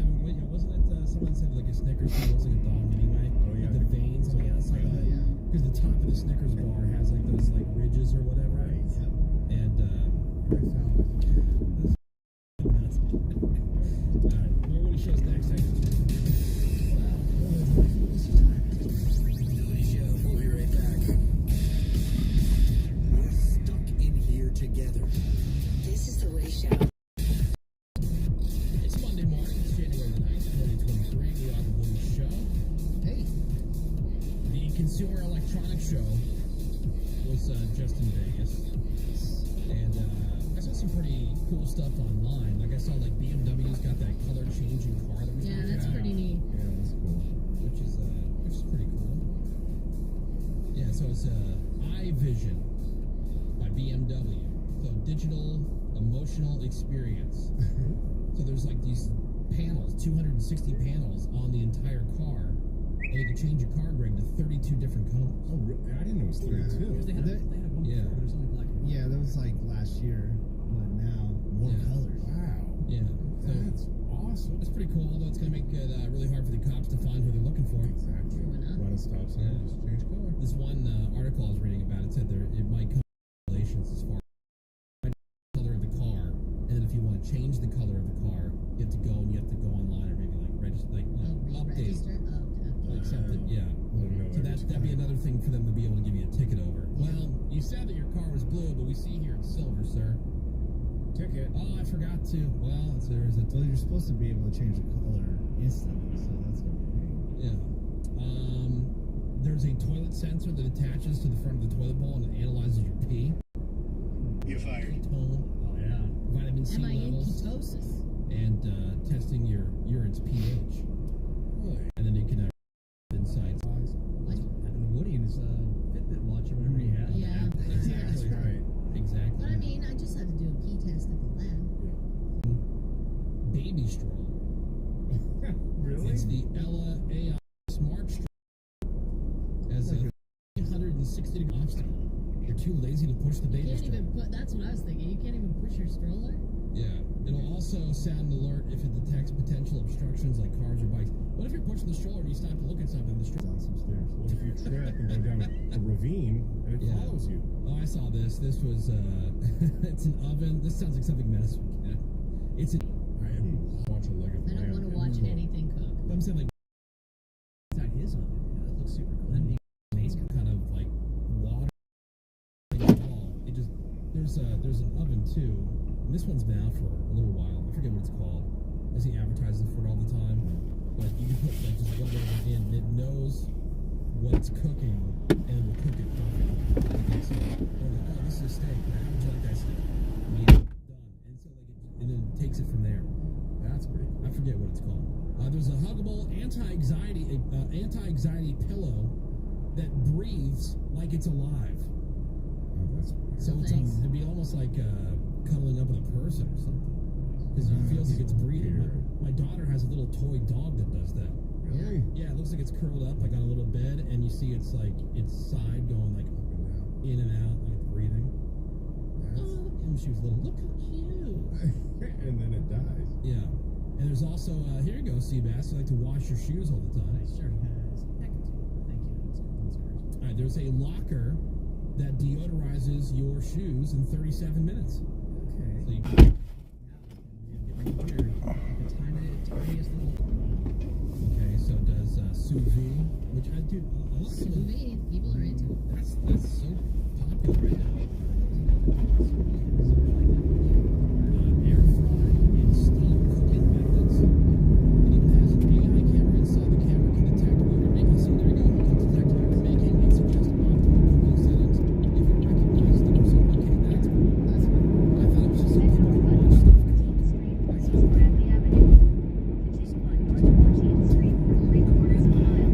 Someone said like a Snickers bar looks like a dog anyway. Oh, yeah. Like the veins on the outside of it. Yeah. Because the top of the Snickers bar has like those like ridges or whatever. Right. And Very solid. nuts. Alright, well, what shows next? We'll be right back. We're stuck in here together. This is the Woody Show. It's Monday morning, it's January 9th, 2023. We are the Woody Show. Hey, The Consumer Electronics Show was just in Vegas. And I saw some pretty cool stuff online. Like I saw like BMW's got that color changing car that we yeah, talked that's about, pretty neat. Yeah, that's cool. which is pretty cool. Yeah, so it's iVision by BMW. So digital emotional experience. So there's like these panels, 260 panels on the entire car, and you can change your car, Greg, to 32 different colors. Oh, I didn't know it was 32. They had one Yeah. before, but it was only black and white. yeah, that was like last year, but now more Yeah. colors. Wow. Yeah, so That's awesome. it's pretty cool. Although it's going to make it really hard for the cops to find who they're looking for. Exactly. Why not? Run a stop sign, Yeah. just change color. This one article I was reading about, it said it might come with regulations as far as the color of the car, and then if you want to change the color of the car, you have to go online or maybe like register, like update, Re-register? Oh, okay. like something. Yeah. So that'd be another thing for them to be able to give you a ticket over. Well, you said that your car was blue, but we see here it's silver, sir. Ticket. Oh, I forgot to. Well, there's a Well, you're supposed to be able to change the color instantly, so that's gonna be neat. yeah. There's a toilet sensor that attaches to the front of the toilet bowl and it analyzes your pee. You're fired. Tone, Oh yeah. vitamin C Am I in levels, ketosis? and testing your urine's pH. It's the Ella AI Smart Strap. As a 360-degree obstacle. You're too lazy to push the You baby can't stroller. even put. That's what I was thinking. You can't even push your stroller. Yeah. It'll also sound an alert if it detects potential obstructions like cars or bikes. What if you're pushing the stroller and you stop to look at something? The stroller Down some stairs. What if you trip and go down a ravine and it follows you? Oh, I saw this. This was it's an oven. This sounds like something Menace would get. It's an. I am watching like a I don't want to watch anything cook. I'm saying like inside his oven. That looks super cool. And he's kind of like water. It just there's an oven too. And this one's been out for a little while. I forget what it's called. As he advertises for it all the time. But you can put like just one oven in, and it knows what it's cooking, and it will cook it perfectly. Okay, so, oh, this is a steak. How would you like that steak? Medium. Done. And so like and then it takes it from there. That's pretty cool. I forget what it's called. There's a huggable anti-anxiety pillow that breathes like it's alive. Oh, that's weird. So it'd be almost like cuddling up with a person or something. Because it feels like it's breathing. My daughter has a little toy dog that does that. Really? Yeah, it looks like it's curled up like on a little bed, and you see it's like its side going like Up and down. in and out, like it's breathing. That's... And she was little. Look how cute. and then it dies. Yeah. And there's also here you go, Seabass. You like to wash your shoes all the time. Sure has. Thank you. That's All right. There's a locker that deodorizes your shoes in 37 minutes. Okay. So you Okay, so does sous vide, which I do. A lot of Sous people, vide, people are into it. that's so popular right now. Air fry, instant cooking methods. It even has an AI camera inside. The camera can detect what you're making. See, there you go. It can detect what you're making and suggest optimal cooking settings. If it recognizes the result, okay, that's cool. I thought it was just something people could watch stuff. Bradley Avenue. Continue on North 14th Street for 3/4 mile.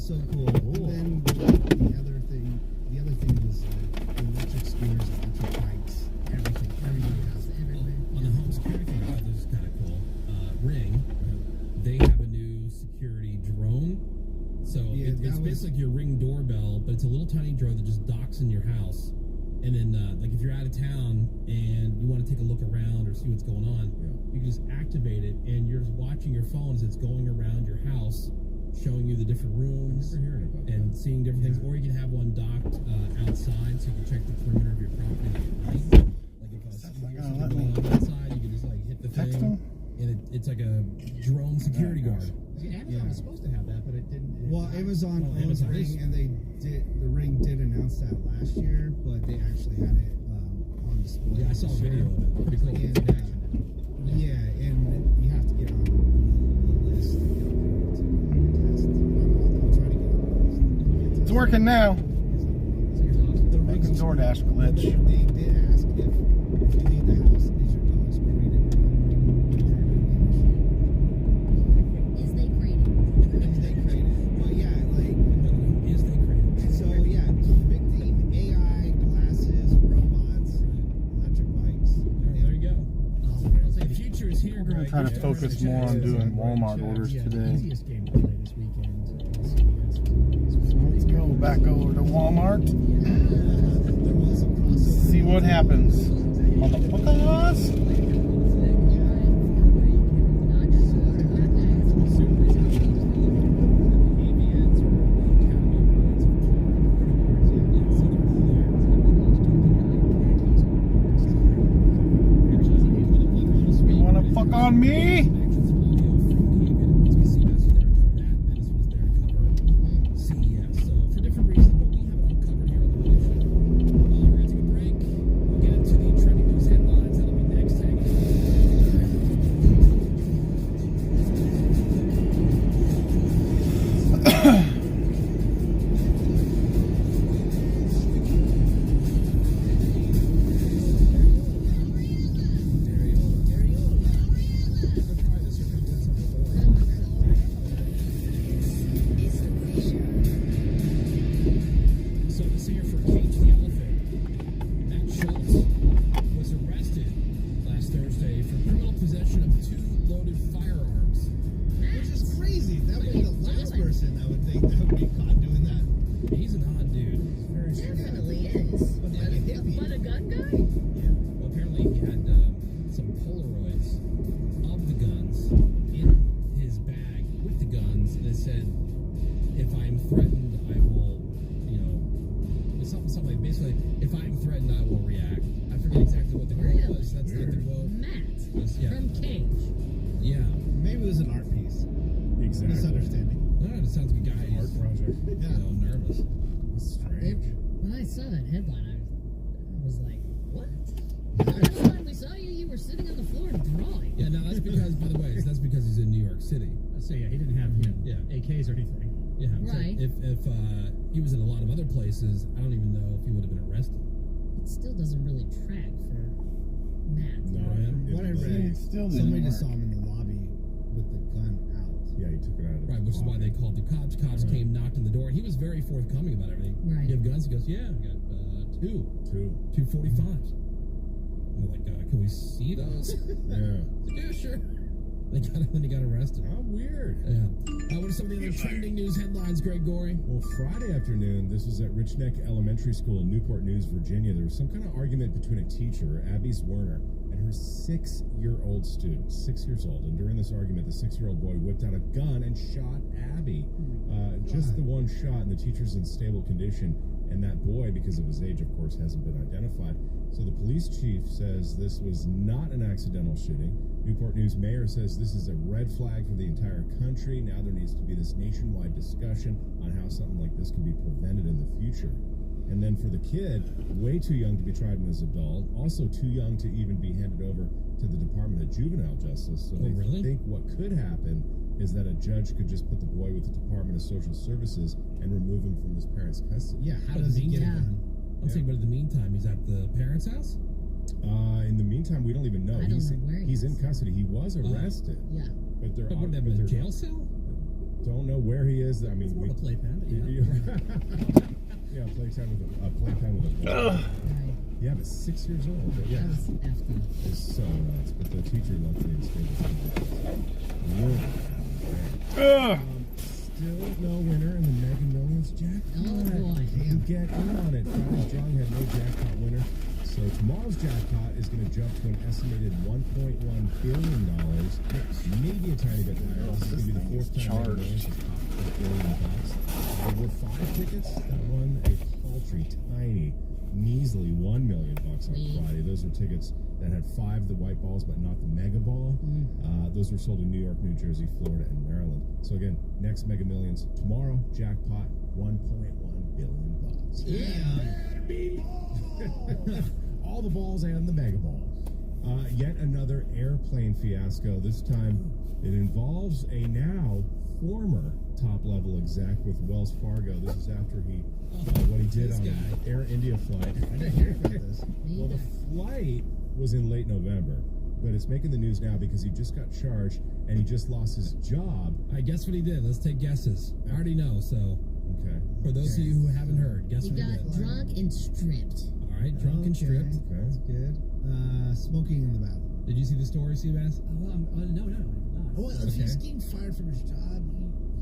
so cool. And then the other thing was electric scooters, electric bikes, everything else, everywhere. On the home security thing, this is kind of cool. Ring, they have a new security drone. So Yeah, it's basically like your Ring doorbell, but it's a little tiny drone that just docks in your house. And then, like if you're out of town and you want to take a look around or see what's going on, you can just activate it, and you're just watching your phone as it's going around your house, showing you the different rooms and seeing different things. Or you can have one docked outside, so you can check the perimeter of your property at night. Like if something going on outside, you can just like hit the thing, and it's like a drone security guard. Amazon was supposed to have that, but it didn't. Well, Amazon owns Ring, and the Ring did announce that last year, but they actually had it on display. Yeah, I saw a video of it. Pretty cool. And, and you have to get on the list to get approved to test. I'll try to get on the list. So working now. The rigs Fucking DoorDash glitch. They did ask if you leave the house, is your dog's crated? Is they crated? Is they crated? Well, yeah, like, Is they crazy? so yeah, big theme, AI, glasses, robots, electric bikes. There you go. The future is here, We're gonna Greg. try to focus more on doing Walmart orders Yeah, the today. easiest game to play this weekend. So let's go back over to Walmart. There was a crossover. See what happens. Motherfuckers! You wanna fuck on me? He was in a lot of other places. I don't even know if he would have been arrested. It still doesn't really track for Matt. No, What I read, somebody just saw him in the lobby with the gun out. Yeah, he took it out of the Right, which is why they called the cops. Cops came, knocked on the door, and he was very forthcoming about everything. Right. You have guns? He goes, yeah, I got two 45s. I'm like, can we see those? Yeah, sure. Then he got arrested. How weird. Yeah. What are some of the other trending news headlines, Greg Gorey? Well, Friday afternoon, this was at Rich Neck Elementary School in Newport News, Virginia. There was some kind of argument between a teacher, Abby Werner, and her 6-year-old student, 6 years old. And during this argument, the 6-year-old boy whipped out a gun and shot Abby. Just the one shot, and the teacher's in stable condition. And that boy, because of his age, of course, hasn't been identified. So the police chief says this was not an accidental shooting. Newport News mayor says this is a red flag for the entire country. Now there needs to be this nationwide discussion on how something like this can be prevented in the future. And then for the kid, way too young to be tried as an adult, also too young to even be handed over to the Department of Juvenile Justice. So they think what could happen is that a judge could just put the boy with the Department of Social Services and remove him from his parents' custody. Yeah, how does he get it done? I'm saying, but in the meantime, he's at the parents' house? In the meantime, we don't even know. I don't know where he's in custody. He was arrested. Yeah. But they're would have been in a jail cell? Don't know where he is. I mean, we play pen. Yeah, playtime with a boy. Yeah, but 6 years old. But yeah, it's so nuts. But the teacher luckily is stable. Still no winner in the Mega Millions jackpot. Oh boy. You get in on it. Friday's drawing had no jackpot winner. So tomorrow's jackpot is going to jump to an estimated $1.1 billion. Maybe a tiny bit higher. This is going to be the fourth time Mega Millions has topped $1 billion. There were 5 tickets that won a paltry, tiny, measly $1 million on Friday. Those are tickets that had 5 of the white balls, but not the mega ball. Those were sold in New York, New Jersey, Florida, and Maryland. So again, next Mega Millions tomorrow. Jackpot $1.1 billion. Yeah. All the balls and the mega ball. Yet another airplane fiasco. This time it involves a now former top-level exec with Wells Fargo. This is after what he did on an Air India flight. I didn't hear about this. Well, the flight was in late November, but it's making the news now because he just got charged and he just lost his job. I guess what he did. Let's take guesses. I already know, so. Okay. For those of you who haven't heard, guess He what he got did. drunk and stripped. All right, drunk and stripped. Okay. That's good. Smoking in the bathroom. Did you see the story, Seabass? No. Oh, well, if he's getting fired from his job,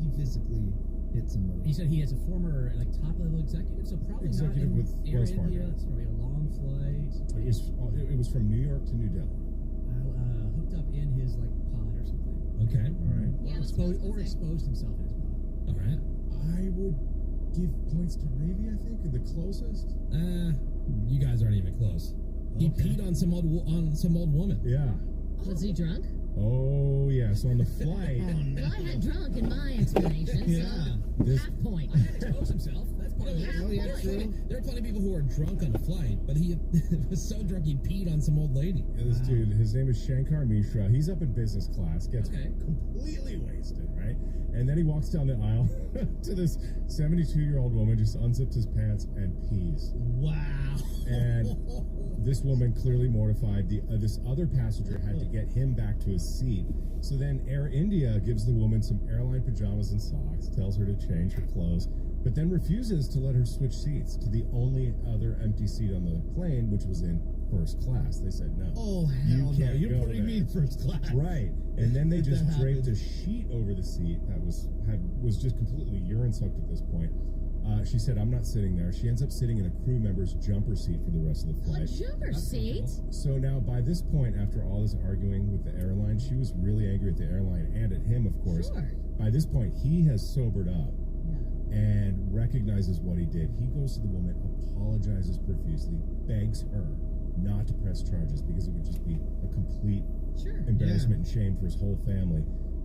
he physically hit somebody. He said he has a former top-level executive, so probably Executive not in with Air Wells Fargo. India. It's probably a long flight. It was from New York to New Delhi. Hooked up in his pod or something. Okay. All right. Yeah, Exposed himself in his pod. All right. I would give points to Ravi, I think, the closest. You guys aren't even close. He peed on some old woman. Yeah. Was he drunk? Oh, yeah. So on the flight. Well, I had drunk in my explanation, so half point. Expose himself. That's part of it. Oh, yeah, true. There are plenty of people who are drunk on a flight, but he was so drunk he peed on some old lady. Yeah, this dude, his name is Shankar Mishra. He's up in business class, gets completely wasted, right? And then he walks down the aisle to this 72-year-old woman, just unzips his pants and pees. Wow. And this woman, clearly mortified, this other passenger had to get him back to his seat. So then Air India gives the woman some airline pajamas and socks, tells her to change her clothes, but then refuses to let her switch seats to the only other empty seat on the plane, which was in first class. They said no. Oh, hell no. can't You're go putting me in there. first class. Right. And then they If just that draped happened. a sheet over the seat that was just completely urine soaked at this point. She said, I'm not sitting there. She ends up sitting in a crew member's jumper seat for the rest of the A flight. jumper seat? So now, by this point, after all this arguing with the airline, she was really angry at the airline and at him, of course. Sure. By this point, he has sobered up Yeah. and recognizes what he did. He goes to the woman, apologizes profusely, begs her not to press charges because it would just be a complete Sure. embarrassment and shame for his whole family.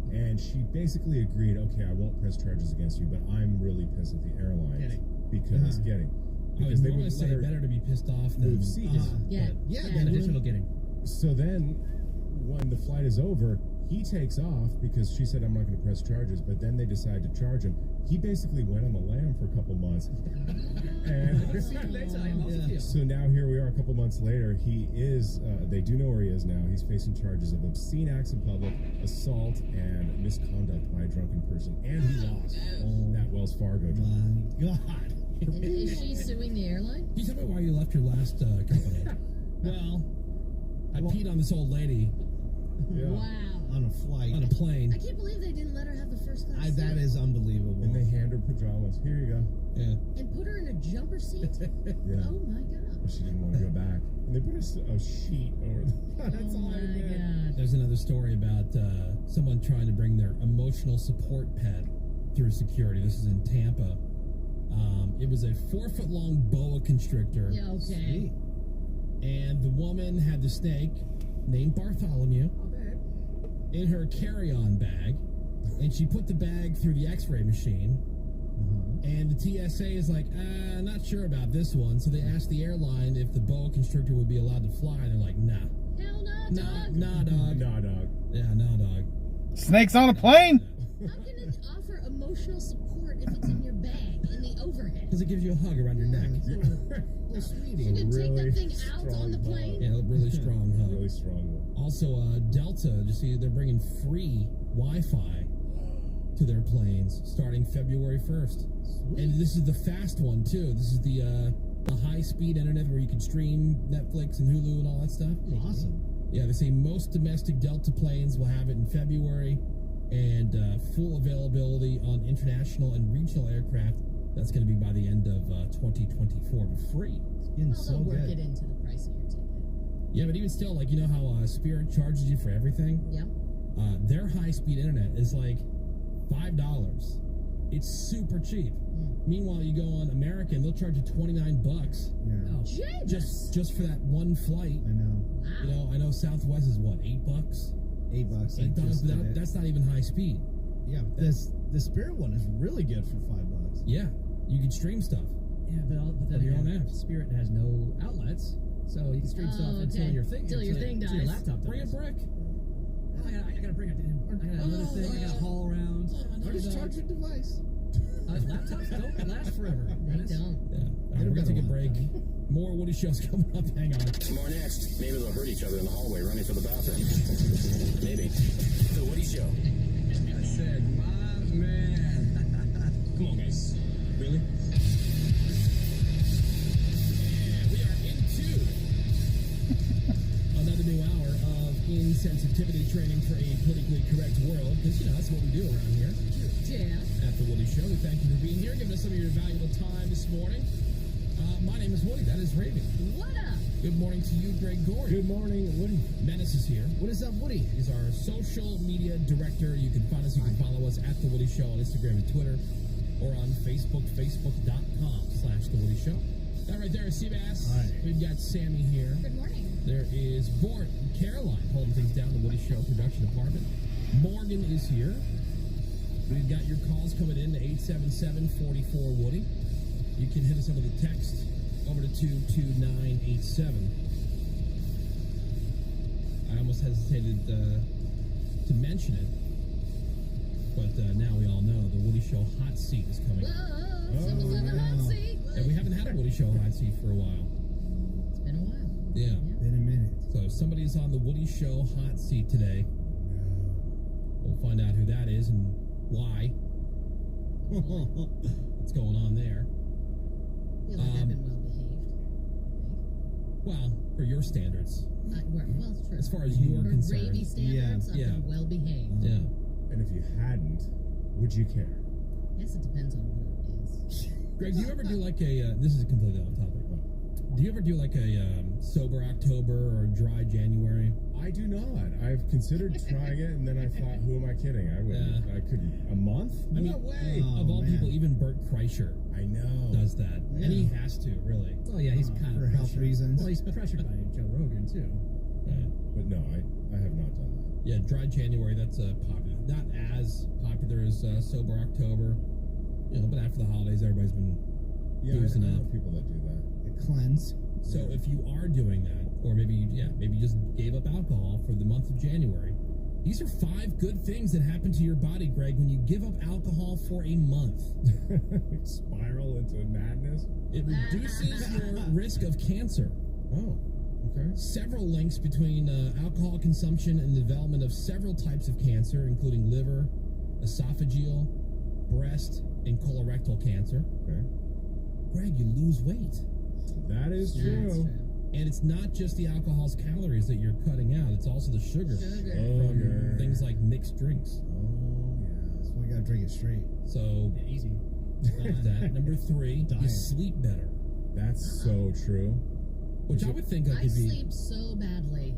And she basically agreed, okay, I won't press charges against you, but I'm really pissed at the airlines because I would normally say better to be pissed off than move seats. Additional getting. So then, when the flight is over, he takes off because she said, I'm not going to press charges, but then they decide to charge him. He basically went on the lam for a couple months. And so now here we are a couple months later. He is, they do know where he is now. He's facing charges of obscene acts in public, assault, and misconduct by a drunken person. And he lost that Wells Fargo job. My God. And is she suing the airline? Can you tell me why you left your last company? Well, I peed on this old lady Yeah. Wow. On a flight. on a plane. I can't believe they didn't let her have the first class seat. That is unbelievable. And they hand her pajamas. Here you go. Yeah. And put her in a jumper seat? Yeah. Oh my God. She didn't want to go back. And they put a sheet over That's Oh all my I did. God. There's another story about someone trying to bring their emotional support pet through security. This is in Tampa. It was a 4-foot-long boa constrictor. Yeah, okay. And the woman had the snake, named Bartholomew, in her carry-on bag. And she put the bag through the x-ray machine. And the TSA is like, not sure about this one. So they asked the airline if the boa constrictor would be allowed to fly. And they're like, nah. Hell no, dog. Nah, dog. Nah, dog. Yeah, nah, dog. Snakes on a plane? How can it offer emotional support if it's in your bag, in the overhead? Because it gives you a hug around your neck. Well, sweetie. You can take really that thing out on the strong plane? Yeah, a really strong hug. Really strong one. Also, Delta, you see, they're bringing free Wi-Fi to their planes starting February 1st. And this is the fast one, too. This is the high-speed internet where you can stream Netflix and Hulu and all that stuff. Awesome. Yeah, they say most domestic Delta planes will have it in February, and full availability on international and regional aircraft. That's going to be by the end of 2024, but free. It's getting Well, so they'll work good. it into the price of your ticket. Yeah, but even still, like, you know how Spirit charges you for everything? Yeah. Their high-speed internet is like $5. It's super cheap. Meanwhile, you go on American, they'll charge you $29 Yeah. just for that one flight. I know. You know, I know Southwest is what, $8? $8. I $8, just but did it. that's not even high speed. Yeah, the Spirit one is really good for $5. Yeah, you can stream stuff. Yeah, but then From your own again, apps. Spirit has no outlets, so you can stream stuff until okay. your thing Until your thing until your dies. laptop Bring a dies. brick. I gotta bring it in. I got another thing. I gotta haul around. Or just charge your device. Laptops don't last forever. They don't. Yeah. We're gonna take a break. More Woody Show's coming up. Hang on. More next. Maybe they'll hurt each other in the hallway running for the bathroom. Maybe. The Woody Show. I said, my man. Come on, guys. Really? And we are into another new hour of insensitivity training for a politically correct world. Because, that's what we do around here. Yeah. At the Woody Show. We thank you for being here, giving us some of your valuable time this morning. My name is Woody. That is Raven. What up? Good morning to you, Greg Gordon. Good morning, Woody. Menace is here. What is up, Woody? He's our social media director. You can find us. You can follow us at The Woody Show on Instagram and Twitter, or on Facebook, facebook.com/The Woody Show. That right there is Seabass. Hi. We've got Sammy here. Good morning. There is Bort and Caroline holding things down, The Woody Show production department. Morgan is here. We've got your calls coming in to 877-44-WOODY. You can hit us up with a text over to 22987. I almost hesitated to mention it, but now we all know the Woody Show hot seat is coming. Whoa, someone's on the hot seat. And we haven't had a Woody Show hot seat for a while. It's been a while. Yeah. Been a minute. So if somebody's on the Woody Show hot seat today, we'll find out who that is and why. What's going on there? I feel like I've been well behaved. Well, for your standards. Well, it's true. As far as you're For concerned. Brady standards, I've been well behaved. Yeah. And if you hadn't, would you care? Yes, it depends on what it is. Greg, do you ever do like a, this is completely off topic, do you ever do like a sober October or dry January? I do not. I've considered trying it, and then I thought, who am I kidding? I wouldn't. I couldn't. A month? I mean, No way. Of all people, even Bert Kreischer I know. does that. Yeah. And he has to, really. Oh, yeah, he's kind For of health reasons. Well, he's pressured by Joe Rogan, too. Right. But no, I have not done that. Yeah, dry January, that's popular. Not as popular as sober October. But after the holidays, everybody's been boozing I know up. people that do that. The cleanse. So if you are doing that, or maybe you just gave up alcohol for the month of January, these are 5 good things that happen to your body, Greg, when you give up alcohol for a month. Spiral into madness? It reduces your risk of cancer. Oh, okay. Several links between alcohol consumption and the development of several types of cancer, including liver, esophageal, breast, and colorectal cancer. Okay. Greg, you lose weight. That is That's true. true. And it's not just the alcohol's calories that you're cutting out, it's also the sugar from things like mixed drinks. Oh, yeah. So we gotta drink it straight. So, Yeah, easy. there's that. Number 3, you Diet. sleep better. That's so true. Which I would think I I could be. sleep so badly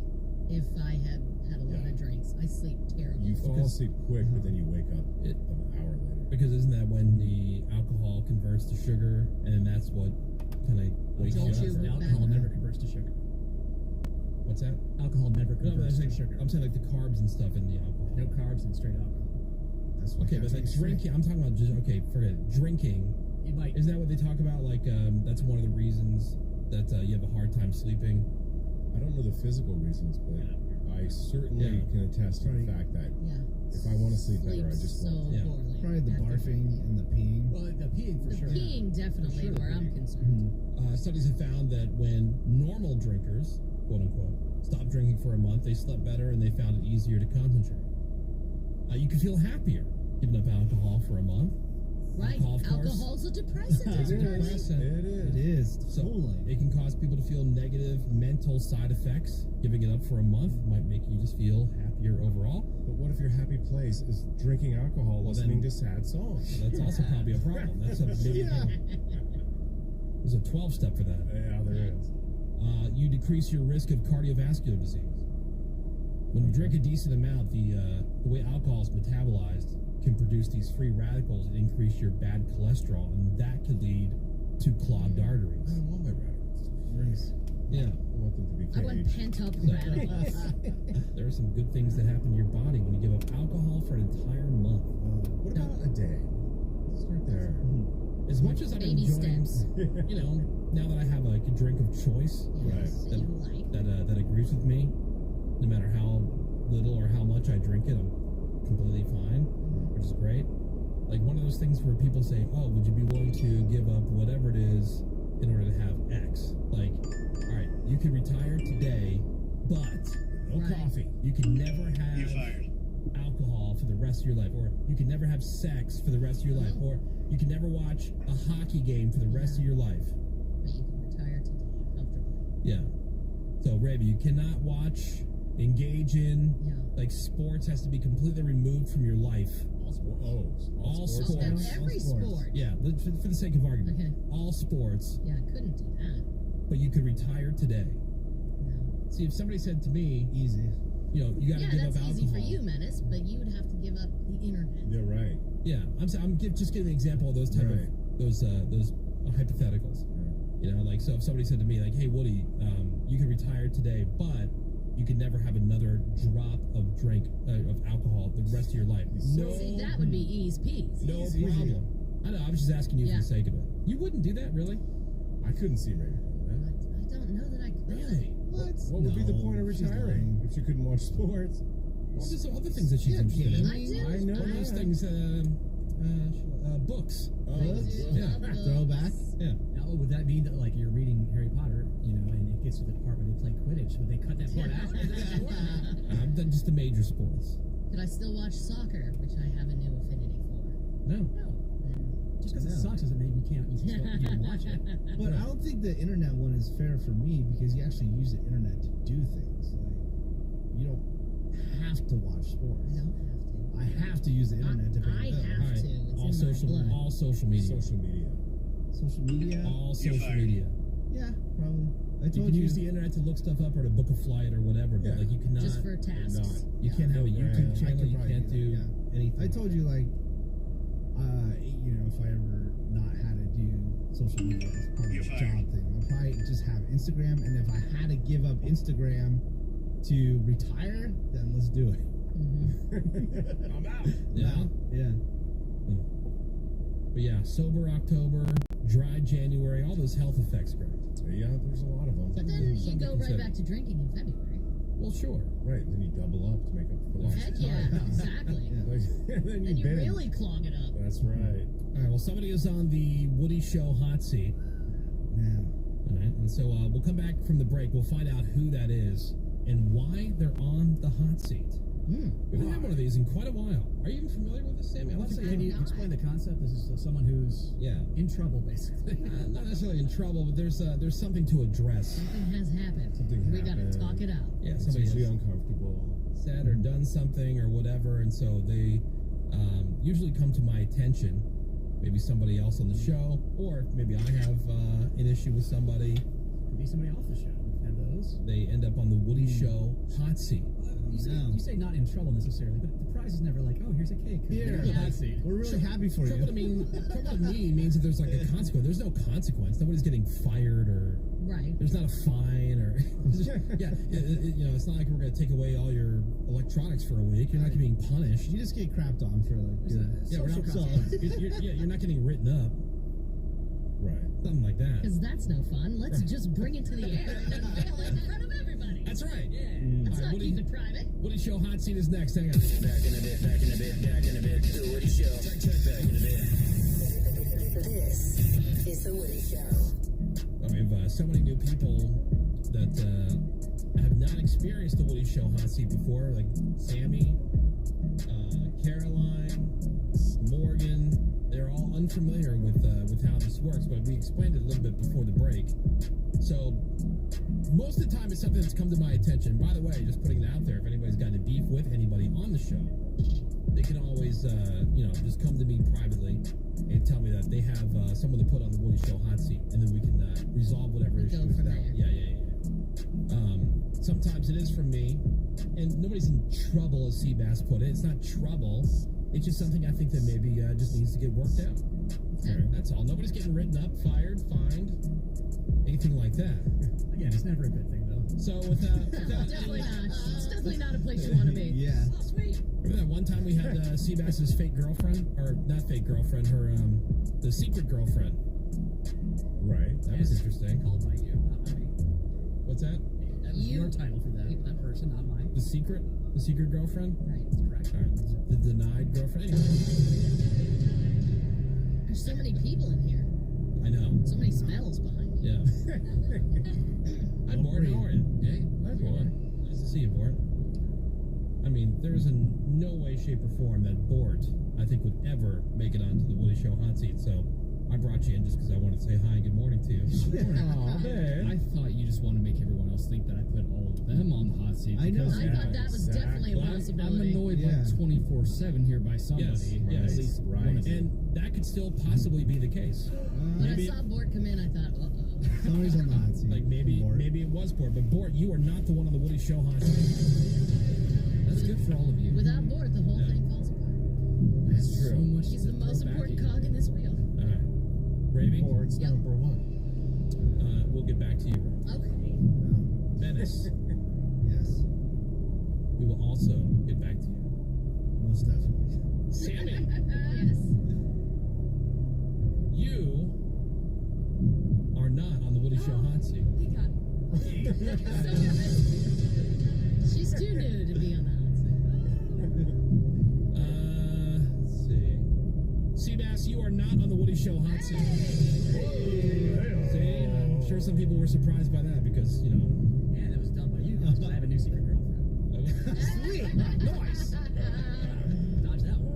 if I had a lot of drinks. I sleep terribly. You fall asleep quick, but then you wake up It- an hour later. Because isn't that when the alcohol converts to sugar, and then that's what kind of wakes you Don't up? you for- Alcohol never converts to sugar. What's that? Alcohol never No, but converts I'm to saying, sugar. I'm saying like the carbs and stuff in the alcohol. No carbs and straight alcohol. That's what Okay, you but gotta like drink straight. drinking, I'm talking about just, okay, forget it. Drinking. You might. Isn't that what they talk about? Like, that's one of the reasons that you have a hard time sleeping. I don't know the physical reasons, but I certainly can attest to the fact that if I want to sleep better, I just so want to. poorly. Probably the barfing and the peeing. Well, the peeing for The sure. peeing definitely For sure, where the I'm peeing. concerned. Studies have found that when normal drinkers, quote unquote, stopped drinking for a month, they slept better and they found it easier to concentrate. You can feel happier giving up alcohol for a month. Right. Alcohol, of course. Alcohol's a depressant. It's a depressant. It is. It is. So Totally. it can cause people to feel negative mental side effects. Giving it up for a month might make you just feel happier overall. But what if your happy place is drinking alcohol, listening to sad songs? That's also probably a problem. That's a maybe there's a 12-step for that. Yeah, there is. You decrease your risk of cardiovascular disease. When you drink a decent amount, the way alcohol is metabolized can produce these free radicals and increase your bad cholesterol, and that could lead to clogged I arteries. don't want my radicals. Yeah. I want them to be I want caged. pent up radicals. There are some good things that happen to your body when you give up alcohol for an entire month. What about a day? Start there. As much as I've been Baby enjoying, steps. Now that I have like a drink of choice Yes, Right. that you like. that agrees with me, no matter how little or how much I drink it, I'm completely fine, which is great. Like one of those things where people say, oh, would you be willing to give up whatever it is in order to have X? Like, all right, you can retire today, but no coffee. You can never have alcohol for the rest of your life, or you can never have sex for the rest of your life, or you can never watch a hockey game for the rest of your life. But you can retire today comfortably. Yeah. So, Ravi, you cannot watch, engage in, like sports has to be completely removed from your life. All sports. Every sport. Yeah, for the sake of argument. Okay. All sports. Yeah, I couldn't do that. But you could retire today. No. See, if somebody said to me, Easy. you know, you got to give up that's alcohol. easy for you, Menace, but you would have to give up the internet. Yeah, right. Yeah, I'm just giving an example of those type of those hypotheticals. You know, like so if somebody said to me like, "Hey, Woody, you can retire today, but you can never have another drop of of alcohol the rest of your life." No, See, that would be ease peas. no problem. I know. I was just asking you for the sake of it. You wouldn't do that, really? I couldn't see Ray doing that. I don't know that I could. Really? What would be the point of retiring if you couldn't watch sports? Well, there's some other things that she's interested in. I do. know. One of those things, books. Yeah. Throwback. Yeah. Now, would that mean that like you're reading Harry Potter, you know, and it gets to the part where they play Quidditch? Would they cut that part out? I've done just the major sports. Could I still watch soccer, which I have a new affinity for? No. Just because it sucks doesn't mean you can't watch it. But I don't think the internet one is fair for me because you actually use the internet to do things. Like, you don't have to watch sports. I don't have to. I have to use the internet to pay I the bill. have to. It's in my blood. All social media. Social media. Social media? All social media. Yeah, probably. I You told can you. use the internet to look stuff up or to book a flight or whatever, but like you cannot. Just for tasks. You can't have a YouTube channel. You can't do anything. I told you, like, you know, if I ever not had to do social media as part of the job thing, I'll probably just have Instagram. And if I had to give up Instagram to retire, then let's do it. I'm out. Yeah. Yeah. But yeah, sober October, dry January, all those health effects, Greg. Yeah, there's a lot of them. But then you go right back to drinking in February. Well, sure. Right, then you double up to make up for lost Heck time. yeah, exactly. And then And you binge. really clog it up. That's right. All right, well, somebody is on the Woody Show hot seat. Yeah. All right, and so we'll come back from the break. We'll find out who that is and why they're on the hot seat. We haven't had one of these in quite a while. Are you even familiar with this, Sammy? I don't Let's think say, can you explain the concept? This is someone who's in trouble, basically. Not necessarily in trouble, but there's something to address. Something has happened. happened. We gotta talk it out. Yeah, It's somebody usually has uncomfortable. said or done something or whatever, and so they usually come to my attention. Maybe somebody else on the show, or maybe I have an issue with somebody. Could be somebody off the show. We've had those. They end up on the Woody Show hot seat. You say not in trouble necessarily, but the prize is never like, oh, here's a cake. Here, Here's a hot seat. we're really happy for you. Trouble to me means that there's like a consequence. There's no consequence. Nobody's getting fired or Right. there's not a fine or you know, it's not like we're going to take away all your electronics for a week. You're not being punished. You just get crapped on for like We're not, you're not getting written up. Right. Something like that. Because that's no fun. Let's just bring it to the air and then fail it in front of everybody. That's right. Yeah. Let's not keep it private. Woody Show hot seat is next. Hang on. Back in a bit, back in a bit, back in a bit. The Woody Show. Back in a bit. This is The Woody Show. We have so many new people that have not experienced the Woody Show hot seat before, like Sammy, Caroline, Morgan. They're all unfamiliar with how this works, but we explained it a little bit before the break. So most of the time it's something that's come to my attention. By the way, just putting it out there, if anybody's got a beef with anybody on the show, they can always just come to me privately and tell me that they have someone to put on the Woody Show hot seat, and then we can resolve whatever issue is that. Yeah. Sometimes it is from me, and nobody's in trouble, as Seabass put it. It's not trouble. It's just something I think that maybe just needs to get worked out. Okay. That's all. Nobody's getting written up, fired, fined, anything like that. Again, it's never a good thing, though. So without Definitely not. It's definitely not a place you want to be. Yeah. Oh, sweet. Remember that one time we had Seabass's fake girlfriend, or not fake girlfriend, her the secret girlfriend. Right. That was interesting. Called by you, not by me. What's that? That was your title for that person, not mine. The secret girlfriend? Right, correct. All right. The denied girlfriend? Anyway. There's so many people in here. I know. So many smells behind you. Yeah. Hi, Bort. How are you? Hey. Hi, Bort. Nice to see you, Bort. I mean, there is in no way, shape, or form that Bort, I think, would ever make it onto the Woody Show hot seat, so I brought you in just because I wanted to say hi and good morning to you. Aw, I thought you just want to make everyone else think that I put all of them on the hot seat. I know. I thought that was definitely a Well, I'm possibility. annoyed like 24/7 here by somebody. Yes, At least right. one of them. And that could still possibly be the case. When I saw Bort come in, I thought, uh-oh. Somebody's on the hot seat. Like maybe it was Bort, but Bort, you are not the one on the Woody Show hot seat. That's good for all of you. Without Bort, the whole thing falls apart. That's So true. much He's to the throw most back important at you. cog in this wheel. All right. Raving? Board's Yep. number one. We'll get back to you. Okay. Menace, Yes, we will also get back to you. most definitely. Sammy, Yes. you are not on the Woody Show hot seat. Thank God. She's too new to be on the hot seat. Let's see. Seabass, you are not on the Woody Show hot seat. See, I'm sure some people were surprised by that because, you know. Yeah, that was done by you guys. I have a new secret girlfriend. Sweet. Nice. Dodge that one.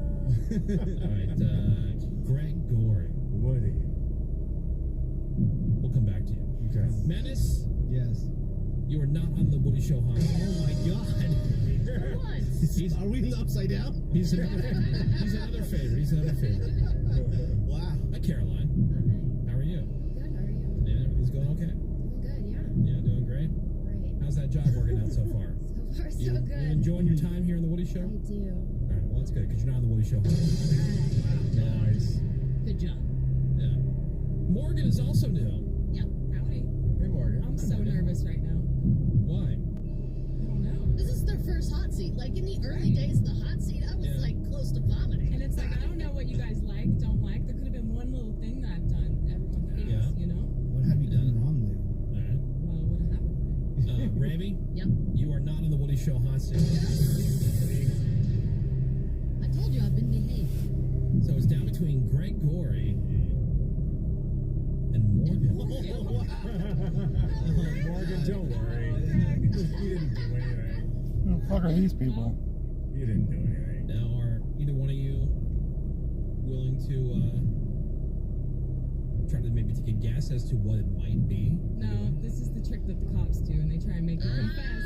All right, Greg Goring. Woody. We'll come back to you. Okay. Menace, Yes. you are not on the Woody Show hot seat. Oh my God. For what? Are we upside down? He's another favorite. Wow. Hi, Caroline. How are you? Good, how are you? Yeah, everything's going okay? Doing good, yeah. Yeah, doing great. Great. How's that job working out so far? So far, so You good. enjoying your time here in the Woody Show? I do. All right, well, that's good because you're not on the Woody Show. Nice. Good job. Yeah. Morgan is also new. Yep. Howdy. Hey, Morgan. I'm so nervous right now. Why? I don't know. This is their first hot seat. Like in the early days of the hot seat, I was Yeah. like close to vomiting. And it's like, I don't know what you guys like, don't like. There could have been one little thing that I've done everyone hates, Yeah. you know? What have you done wrong, Lou? All right. Well, what happened? Ravi, Yep. you are not on the Woody Show hot seat. I told you I've been behaved. So it's down between Greg Gorey and Morgan. Morgan, don't worry. You didn't do anything. Who the fuck are these people? You didn't do anything. Now, are either one of you willing to try to maybe take a guess as to what it might be? No, this is the trick that the cops do, and they try and make you confess.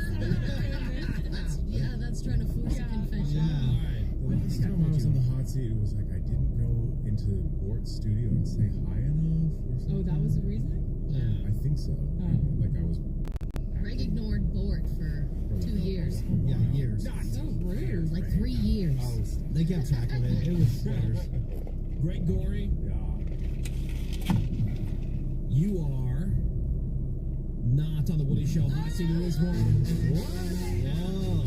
That's trying to force a confession. All right. The last time I was on the hot seat, it was like I didn't go into Bort's studio and say hi enough or something. Oh, that was the reason? Yeah. I think so. Like I was. Greg ignored Bort for 2 years. Yeah, years. So rude. Like 3 years. Oh, they kept track of it. It was years. Greg Gorey, Yeah. you are not on the Woody Show hot seat in this one. Wow.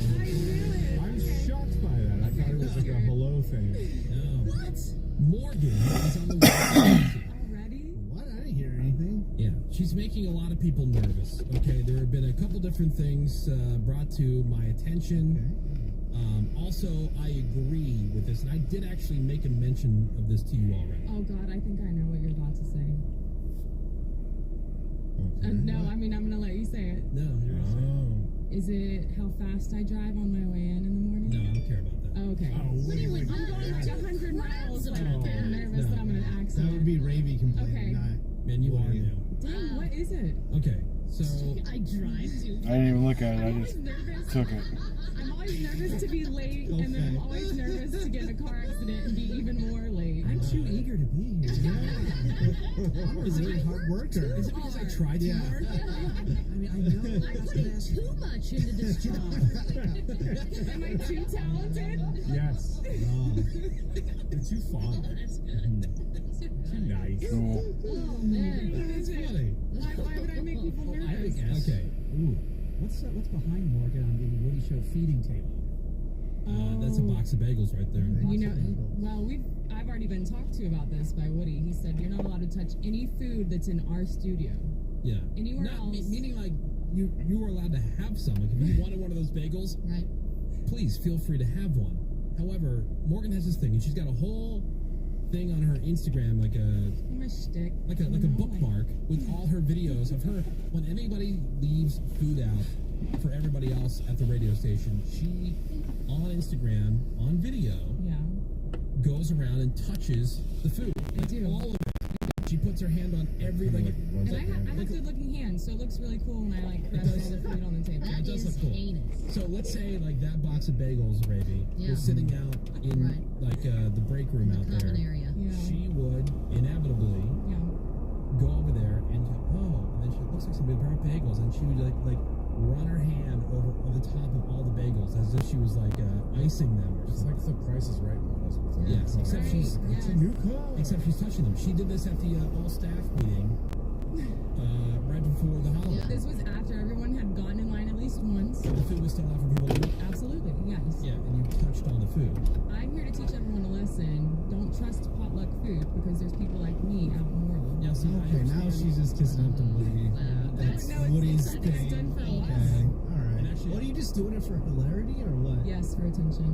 I'm shocked by that. I thought it was like a hello thing. No. What? Morgan is on the Woody Show hot seat. Already? What? I didn't hear anything. Yeah, she's making a lot of people nervous. Okay, there have been a couple different things brought to my attention. Also, I agree with this, and I did actually make a mention of this to you already. Oh, God, I think I know what you're about to say. No, I mean, I'm going to let you say it. No, you're gonna say it. Is it how fast I drive on my way in the morning? No, I don't care about that. Oh, okay. What do you I'm going like 100 miles, like I'm nervous that I'm going to That accident. would be Ravy complaining, Okay. not. Man, you are Woody. new. Dang, what is it? Okay, so I drive too. I didn't even look at it. I I'm just always nervous. took it. I'm always nervous to be late, and then I'm always nervous to get in a car accident and be even more late. I'm too eager to be here. I'm a really hard worker. is it because I tried too hard? I mean, I know. I put too much into this job. Am I too talented? Yes. You're too fun. That's good. Too nice. Cool. Oh, man. It's funny. Why would I make people I have a nervous? guess. Okay, Ooh. What's behind Morgan on the Woody Show feeding table? that's a box of bagels right there. You know, Box of bagels. well, I've already been talked to about this by Woody. He said you're not allowed to touch any food that's in our studio. Yeah. Anywhere Not, else. meaning like you were allowed to have some. Like, if you wanted one of those bagels, Right. please feel free to have one. However, Morgan has this thing, and she's got a whole thing on her Instagram, like My shtick. a bookmark with all her videos of her. When anybody leaves food out for everybody else at the radio station, she on Instagram on video goes around and touches the food. I do. All of it. She puts her hand on every And I have good looking hands, so it looks really cool when I like caress all the food on the table. It does look cool. So let's say like that box of bagels, Ravi, Yeah. was sitting out in like the break room out there. area. Yeah. She would inevitably go over there and go, and then she looks like some big bagels, and she would like run her hand over the top of all the bagels as if she was like icing them. Or It's like the Price is Right models. Yes, except she's It's a new car. except she's touching them. She did this at the all staff meeting right before the holiday. This was after everyone had gotten in line at least once. The food was still out for people to eat. Absolutely, yes. Yeah, and you touched on the food. I'm here to teach everyone a lesson. Don't trust potluck food because there's people like me out in the world. Yeah, so Okay, now she's just kissing up to Woody. That's No, it's- Woody's it's thing. done for a Okay, while. all right. And actually- What are you just doing it for hilarity or what? Yes, for attention.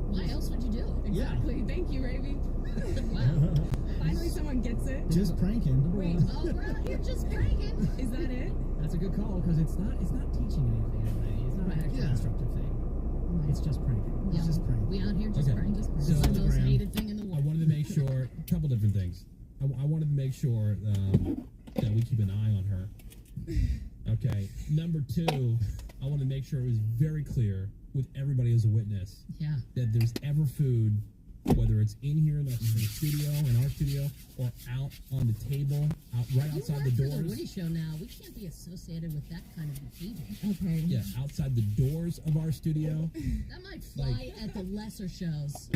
Why else would you do it? Yeah. Exactly. Thank you, Ravi. Wow. Finally, someone gets it. Just pranking. Wait, Oh, we're out here just pranking. is that it? That's a good call because it's not teaching anything. It's not an actual Yeah. instructive thing. It's just pranking. Yeah. It's just pranking. We out here just Okay. pranking. Just So- It's the most Instagram. hated thing in the I world. wanted to make sure a couple different things. I wanted to make sure that we keep an eye on her. Okay. Number two, I want to make sure it was very clear with everybody as a witness Yeah. that there's ever food, whether it's in here in the studio, in our studio, or out on the table, right You outside work the for the doors. Woody Show now. We can't be associated with that kind of behavior. Okay. Yeah, outside the doors of our studio. That might fly at the lesser shows.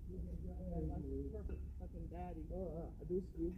Perfect fucking daddy. I do see.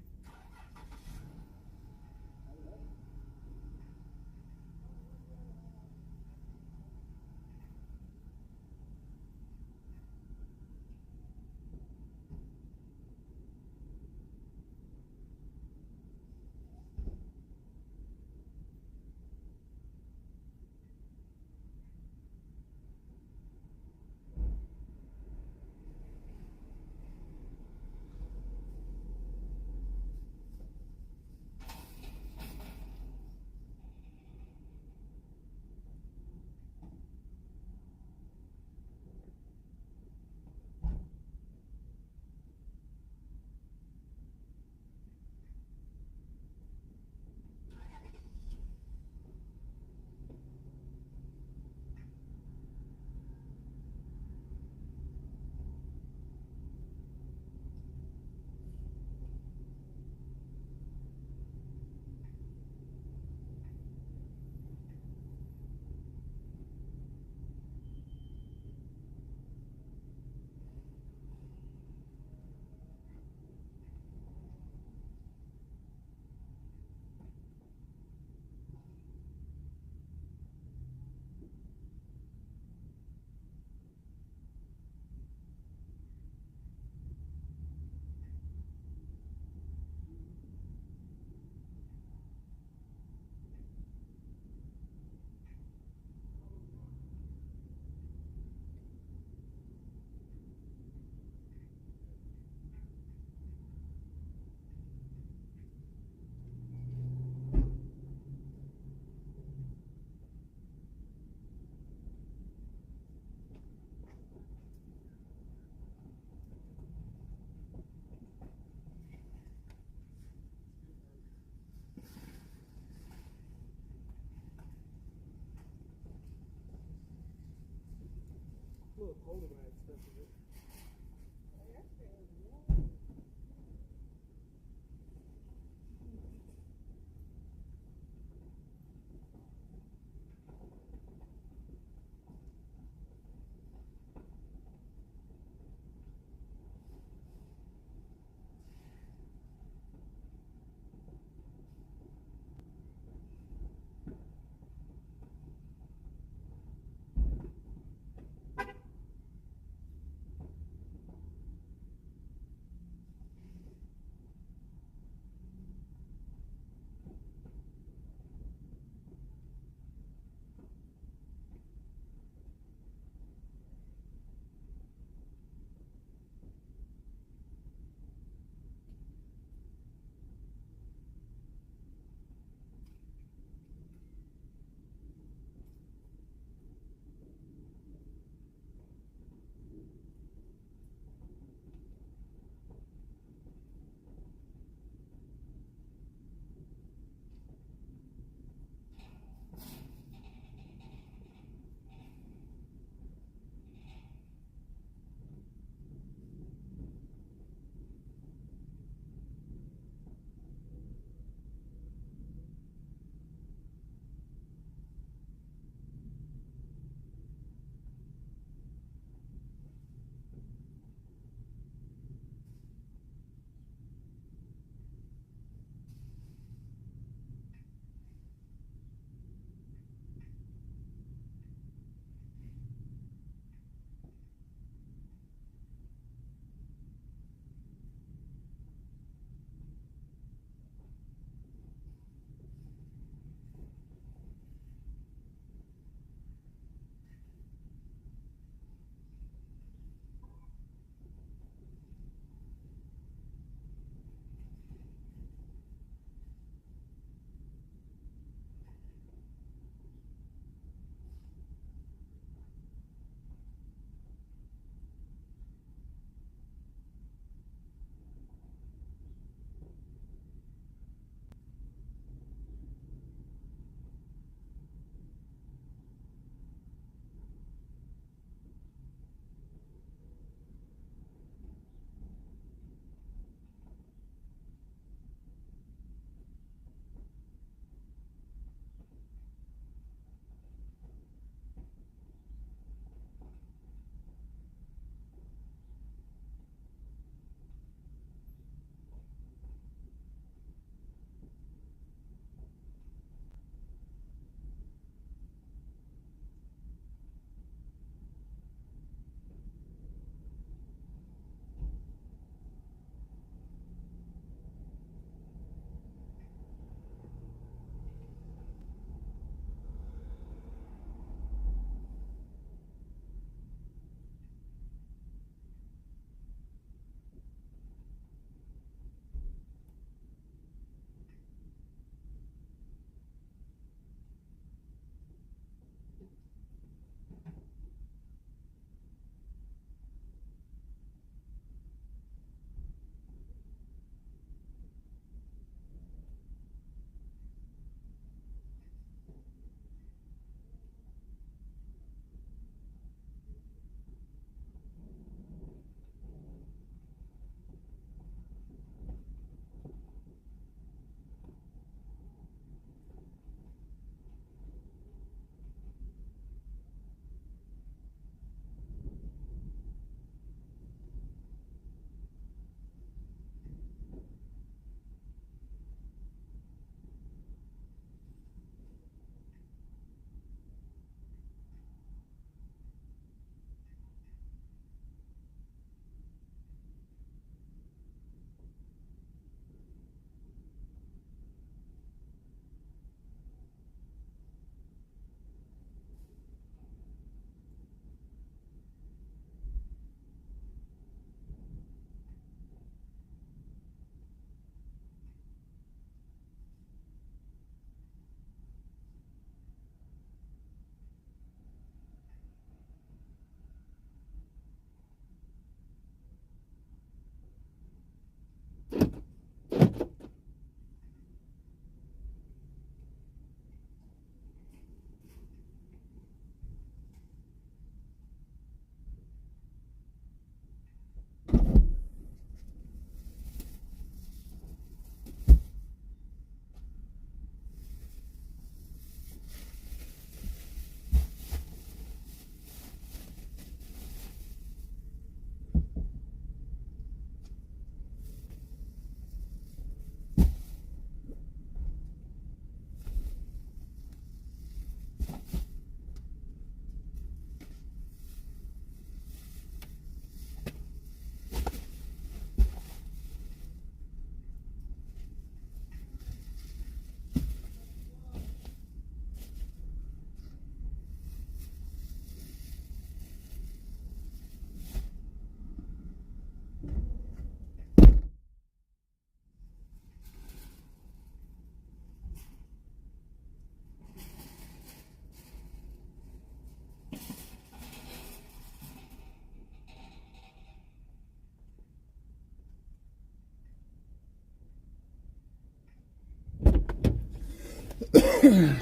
This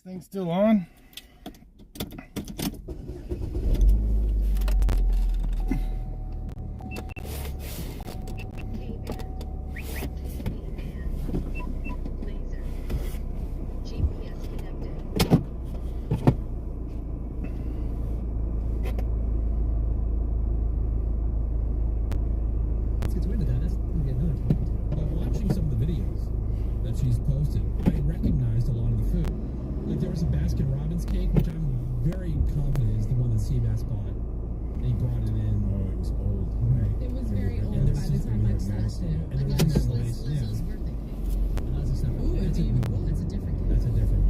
thing's still on. Watching some of the videos that she's posted, I recognized a lot of the food. Like there was a Baskin Robbins cake, which I'm very confident is the one that Seabass bought. And he brought it in. Oh, it was old. Right? It was very old by the time I slapped it. And there was this slice. Lizzo's birthday cake. That's a separate. Ooh, That's even a, cool. That's a different cake. That's a different.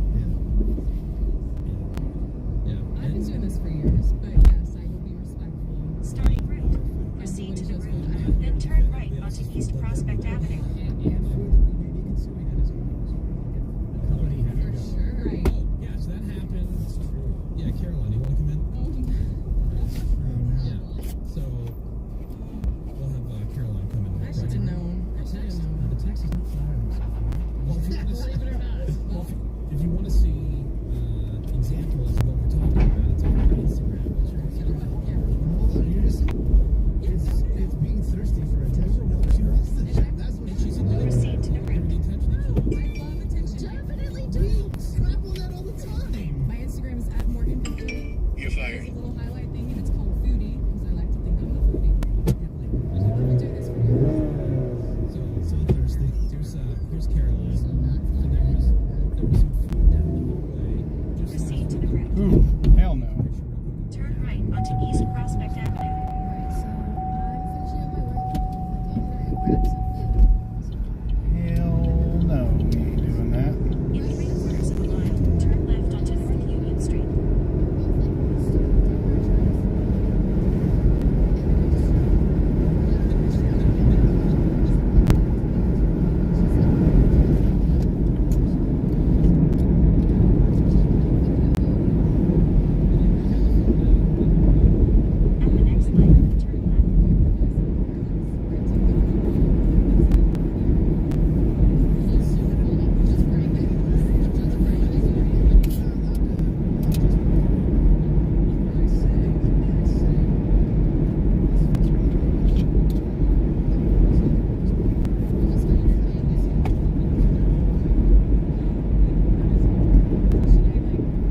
Yeah. I've been doing this for years, but yes, I will be respectful. Starting route. Proceed to the route, then turn right onto East Prospect Avenue. For sure. Right. Oh, yeah, so that happened. Yeah, Caroline, you want to come in? Yeah. So we'll have Caroline come in. I should have known. I should have known. The text is not flattering so far. Well, if you want to see, Believe it or not. well, if you want to see examples of what we're talking about, it's on my Instagram. What's your Instagram? Hold on, you're just. It's being thirsty for attention. She wants the check. That's what she's doing. Proceed to the route. I love attention. Definitely do. Crap on that all the time. My Instagram is @Morgan15. You're There's a little highlight thing, and it's called Foodie, because I like to think I'm a foodie. I've been doing this for years. So thirsty. Here's Caroline. And there was some food down the hallway. Proceed to the route. Ooh, hell no. Turn right onto East Prospect Avenue. Alright, so I'm finishing up my work. I'm gonna grab some food. Hell no, we ain't doing that. In 3/4 of a mile, turn left onto North Union Street. At the next light, turn left.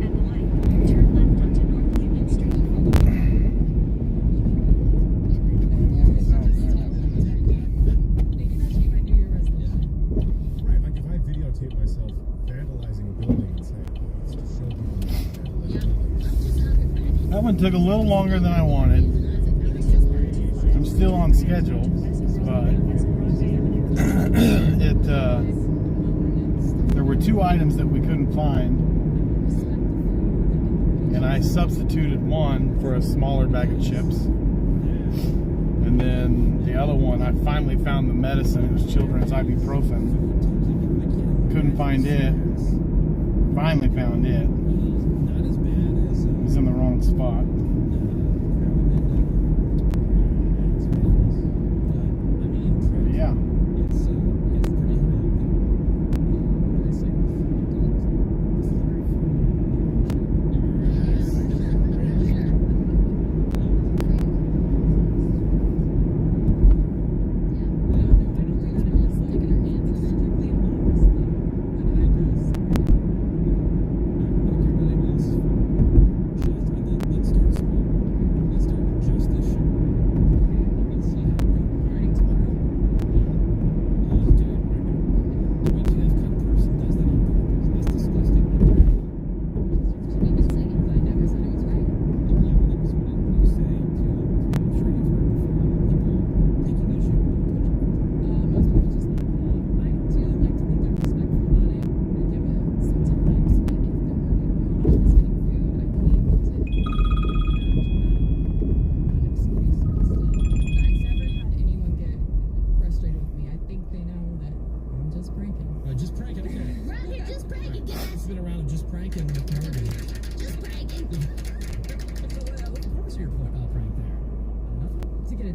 At the light, turn left onto North Union Street. Maybe that should be my New Year resolution. Right, like if I videotape myself vandalizing a building and say, let's just show people That one took a little longer than I wanted. I'm still on schedule, but there were 2 items that we couldn't find, and I substituted one for a smaller bag of chips. And then the other one, I finally found the medicine. It was children's ibuprofen. Couldn't find it. Finally found it. Not as bad as. It was in the wrong spot. Yeah. It's pretty high.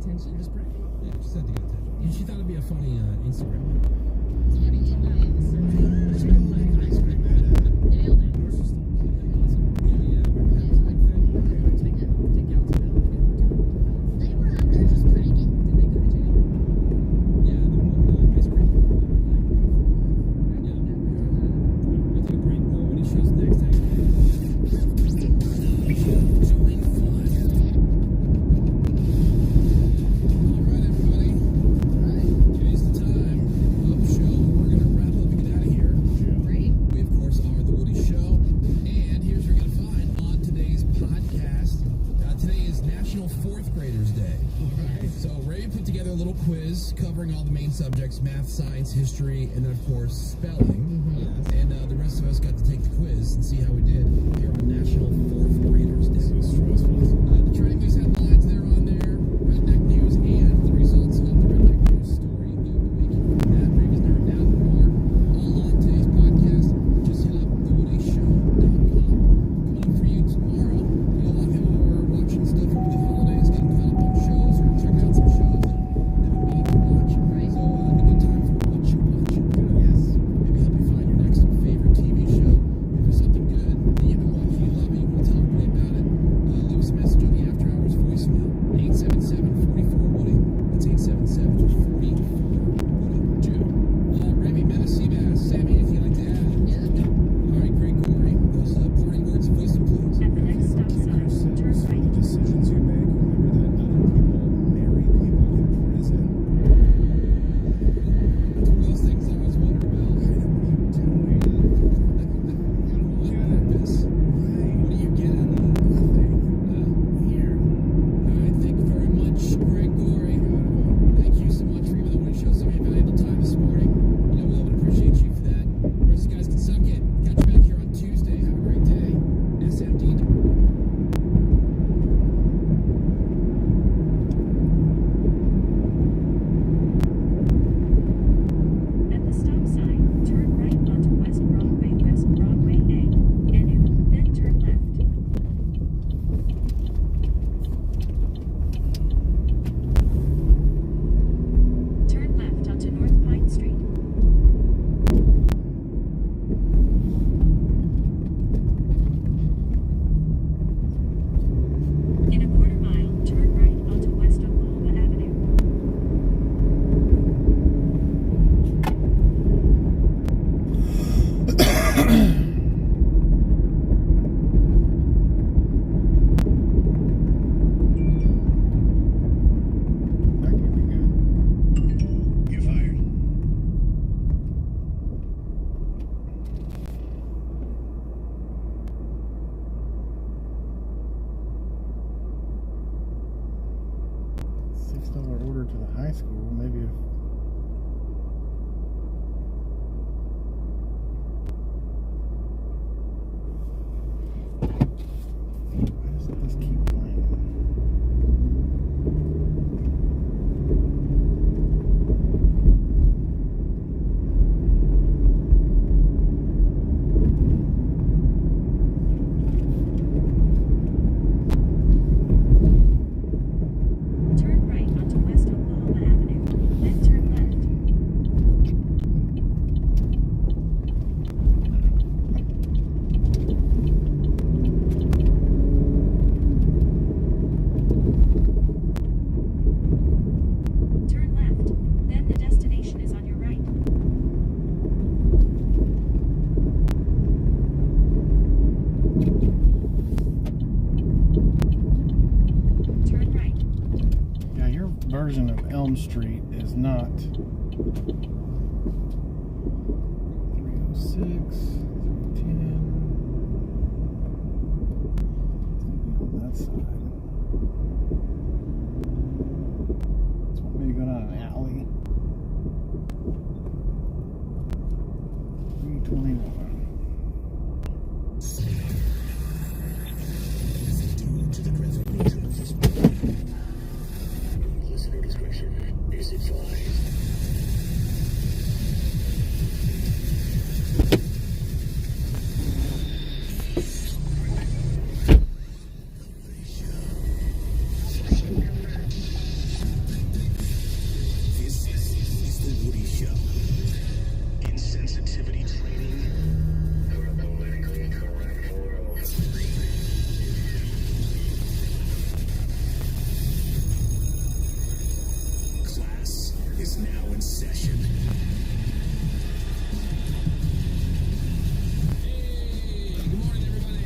attention. Just prank. Yeah, just had to get attention. And she thought it'd be a funny Instagram. It's funny. Subjects, math, science, history, and then of course spelling. And the rest of us got to take the quiz and see how we did here on National Fourth Graders Day. So stressful. The trending news headlines there on there, Redneck News, and the results of the Redneck News story of the week. That Raven's narrowed down more. All on today's podcast. Just hit up thewoodyshow.com. Coming up for you tomorrow. A lot of people who are watching stuff over the holidays, getting caught up on shows or checking out some shows that they've been meaning to watch. So a good time for what you watch. Yes. Maybe help you find your next favorite TV show. If there's something good that you've been watching, you love it, you want to tell everybody about it, leave us a message on the After Hours voicemail. 877-44-WOODY. That's 877-44-WOODY. June. Remy, Menace, Seabass, Sammy, anything you'd like to add? Yeah. All right, great, Corey. Those parting words of wisdom, please. At the next stop sign, turn right. The decisions you make, remember that other people marry people in prison. That's one of those things I always wonder about. What are you doing? What do you get out of it? Nothing. Here. All right, thank you very much, Greg Gorey. Thank you so much for even though we showed some of your valuable time this morning. You know, we love and appreciate you for that. The rest of you guys can suck it. Catch you back here on Tuesday. Have a great day. SMD. At the stop sign, turn right onto West Broadway A, and then turn left. Turn left onto North Pine Street. In a quarter mile, turn right onto West Oklahoma Avenue. That could be good. You're fired. $6 order to the high school. Maybe if why doesn't this keep playing? Turn right onto West Oklahoma Avenue, then turn left. Turn left, then the destination is on your right. Turn right. Yeah, your version of Elm Street is not 306, 310. It's gonna be on that side. It's want me to go down an alley. 321. To the transformation of this movie. Listener discretion is advised. This is the Woody Show. Insensitivity training now in session. Good morning, everybody.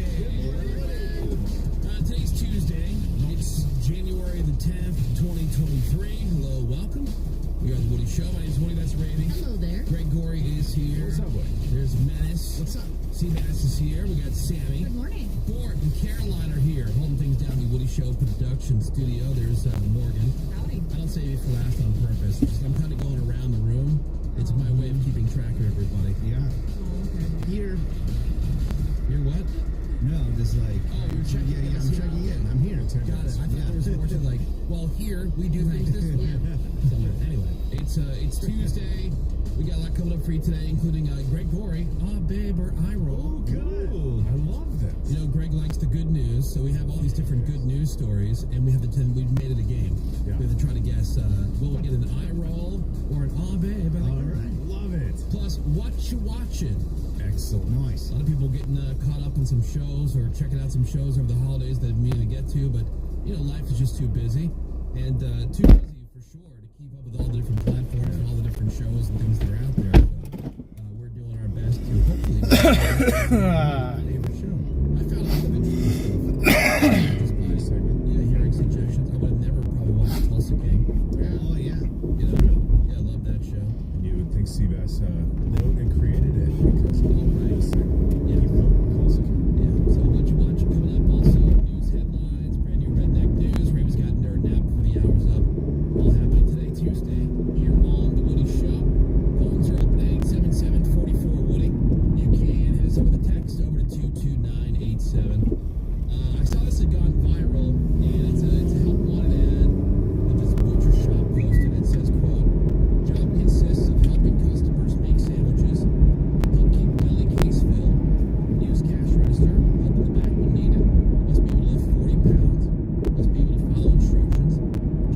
Today's Tuesday. It's January the 10th, 2023. Hello, welcome. We are the Woody Show. My name is Woody. That's Rating. Hello there. Greg Gorey is here. What's up, Woody? There's Menace. What's up? Seabass is here. We got Sammy. Good morning. Bort and Caroline are here, holding things down in the Woody Show production studio. There's Morgan. Howdy. I don't save you for last on purpose. Just, I'm kind of going around the room. It's my way of keeping track of everybody. Yeah. Oh, okay. Here. You're what? No, just like. Oh, you're checking. Yeah, I'm checking in. I'm here. Got it. I thought there was more to like, well, here we do things this way. So, anyway, it's Tuesday. We got a lot coming up for you today, including Greg Gorey. Ah, babe, or eye roll. Oh, good. I love this. You know, Greg likes the good news, so we have all these different good news stories, and we've made it a game. Yeah. We have to try to guess, will we get an eye roll or an ah, babe? All right. Love it. Plus, what you watching? Excellent. Nice. A lot of people getting caught up in some shows or checking out some shows over the holidays that they've meaning to get to, but, you know, life is just too busy. And too busy, for sure, to keep up with all the different platforms and all the different shows and things that are out there. So, we're doing our best to hopefully make it my favorite show. I found a lot of interesting stuff. Just by hearing suggestions. I would have never probably watched Tulsa King. Oh, yeah. You know? Yeah, I love that show. And you would think Seabass wrote and created it because of all right. Yeah. He wrote Tulsa King. Yeah, so what you watching coming up also, news headlines, brand new Redneck News, Raven's got Nerd Nap for the hours up. All happening today, Tuesday, here on The Woody Show. Phones are open at 877-44-WOODY. You can hit us up with a text over to 22987. I saw this had gone viral, and it's a help wanted ad that this butcher shop posted. It says, quote, job consists of helping customers make sandwiches, help keep deli case filled, use cash register, help in the back when needed, must be able to lift 40 pounds, must be able to follow instructions.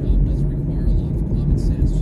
Job doesn't require a lot of common sense,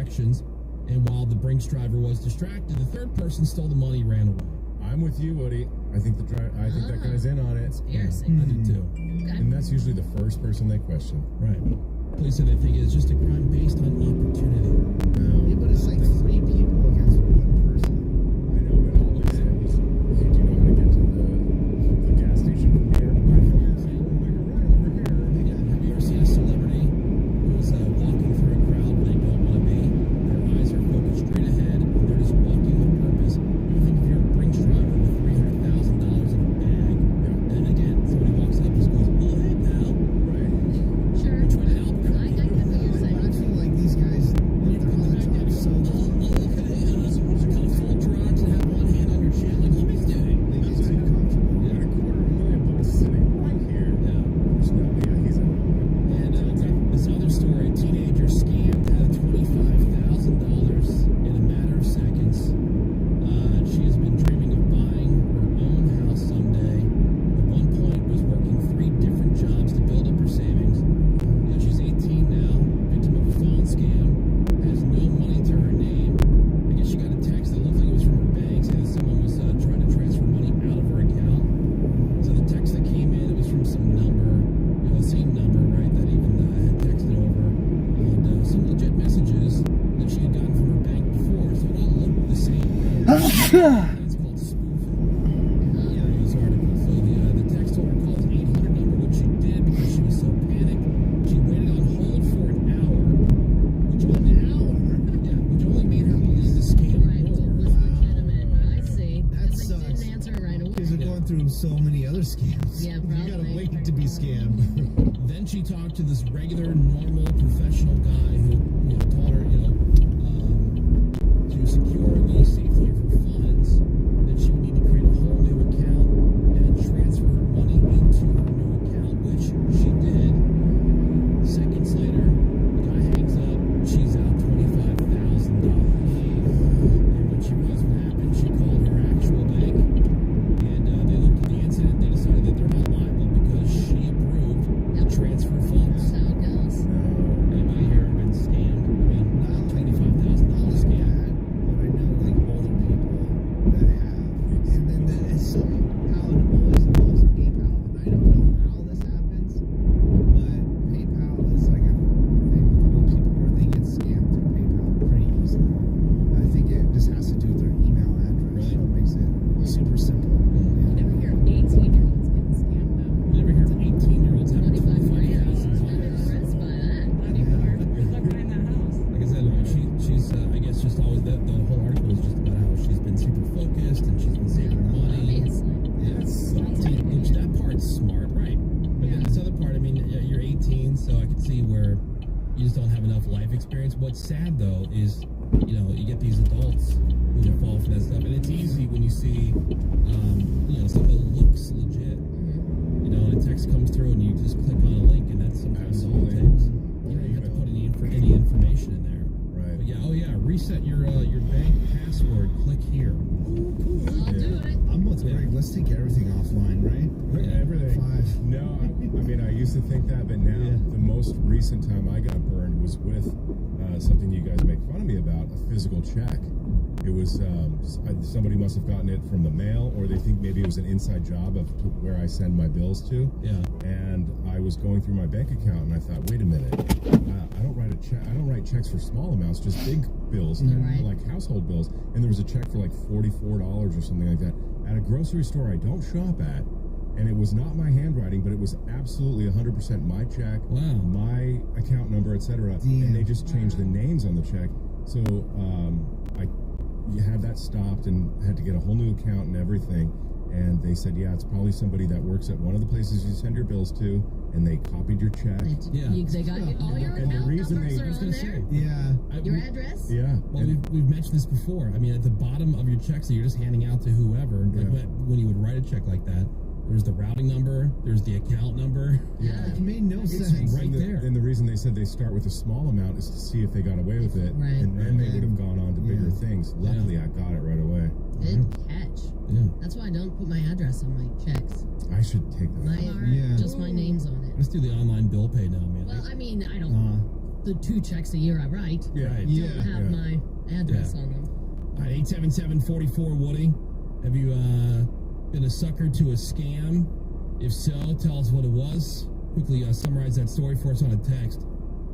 transactions, and while the Brinks driver was distracted, the third person stole the money and ran away. I'm with you, Woody. I think that guy's in on it. Conspiracy. I do too. Okay. And that's usually the first person they question. Right. Police said they think it's just a crime based on opportunity. Yeah, but it's like 3 people against 1 person. I know, but all they said was, hey, do you know how to get to the gas station from here? Right over here. Have you ever seen a celebrity who's walking through a crowd where they don't want to be? Their eyes are focused straight ahead, and they're just walking with purpose. You think if you're a Brinks driver with $300,000 in a bag, and again, somebody walks up and just goes, oh, hey, pal. Right. Sure. You're trying to help. I get what you're saying. I feel like these guys, they're on the job so long. Kind of full drugs and have one hand on your chin like Jimmy's doing. They get too comfortable. We got $250,000 sitting right here. Yeah. There's no, he's in. And this other story, a teenager scammed out of $25,000 in a matter of seconds. She has been dreaming of buying her own house someday. At one point was working 3 different jobs to build up her savings. She's 18 now, victim of a phone scam, has no money to her name. I guess she got a text that looked like it was from her bank saying that someone was trying to transfer money out of her account. So the text that came in, it was from some number, the same number, right, that even had texted over, and some legit messages that she had gotten from her bank before, so it all looked the same. It's called spoofing. News article. So the text told her to call his 800 number, which she did because she was so panicked. She waited on hold for an hour, which only made her believe the scam Right, it more. was legitimate. I see. That Because they sucks. didn't answer it right away. Because they're going through so many other scams. Yeah, You gotta probably. wait to be scammed. Then she talked to this regular, normal, professional guy who taught her, to secure the safety of her funds, that she would need to create a whole new account and transfer her money into her new account, which she did. Seconds later, the guy hangs up. She's out $25,000. And when she realized what happened, she called her actual bank, and they looked at the incident. They decided that they're not liable because she approved the transfer funds. That's how it goes. Anybody here ever been scammed? I mean, not $25,000 scam. But I know like older people that have. And then somehow it always involves PayPal. And I don't know how this happens, but PayPal is like a thing with old people where they get scammed through PayPal pretty easily. I think it just has to do with their email address. So it makes it super simple. You never hear of 18-year-olds getting scammed though. You ever hear of 18-year-olds having 25 grand. I'm $25,000? impressed by that. Not anymore. Good luck buying that house. Like I said, she's I guess just always the whole article is just about how she's been super focused and she's been saving money. Obviously. Which that part's smart, right? But then this other part, I mean, you're 18, so I can see where you just don't have enough life experience. What's sad though is, you get these adults who fall for that stuff, and it's easy when you see, something that looks legit. And a text comes through, and you just click on a link, and that's sometimes all it takes. You don't have to put any information in there. Right. But reset your bank password. Click here. I'll do it. I'm with Greg. Let's take everything offline, right? Everything. 5. No, I mean, I used to think that, but now the most recent time I got burned was with something you guys make fun of me about, a physical check. It was somebody must have gotten it from the mail, or they think maybe it was an inside job of where I send my bills to. Yeah. And I was going through my bank account, and I thought, wait a minute, I don't write a check. I don't write checks for small amounts, just big bills, like household bills. And there was a check for like $44 or something like that at a grocery store I don't shop at. And it was not my handwriting, but it was absolutely 100% my check, my account number, etc. And they just changed the names on the check. So you had that stopped and had to get a whole new account and everything. And they said, yeah, it's probably somebody that works at one of the places you send your bills to, and they copied your check. They got all your And the account reason numbers they- are on there. Yeah. Your address. Yeah. Well, we've mentioned this before. I mean, at the bottom of your checks that you're just handing out to whoever, but when you would write a check like that, there's the routing number, there's the account number. Yeah, it made no sense. Right there. And the reason they said they start with a small amount is to see if they got away with it, and then they would have gone on to bigger things. Luckily, I got it right away. Good catch. Yeah. That's why I don't put my address on my checks. I should take that. Just my name's on it. Let's do the online bill pay now, man. Well, I mean, I don't the 2 checks a year I write don't have my address on them. All right, 877-44 Woody. Have you been a sucker to a scam? If so, tell us what it was. Quickly summarize that story for us on a text.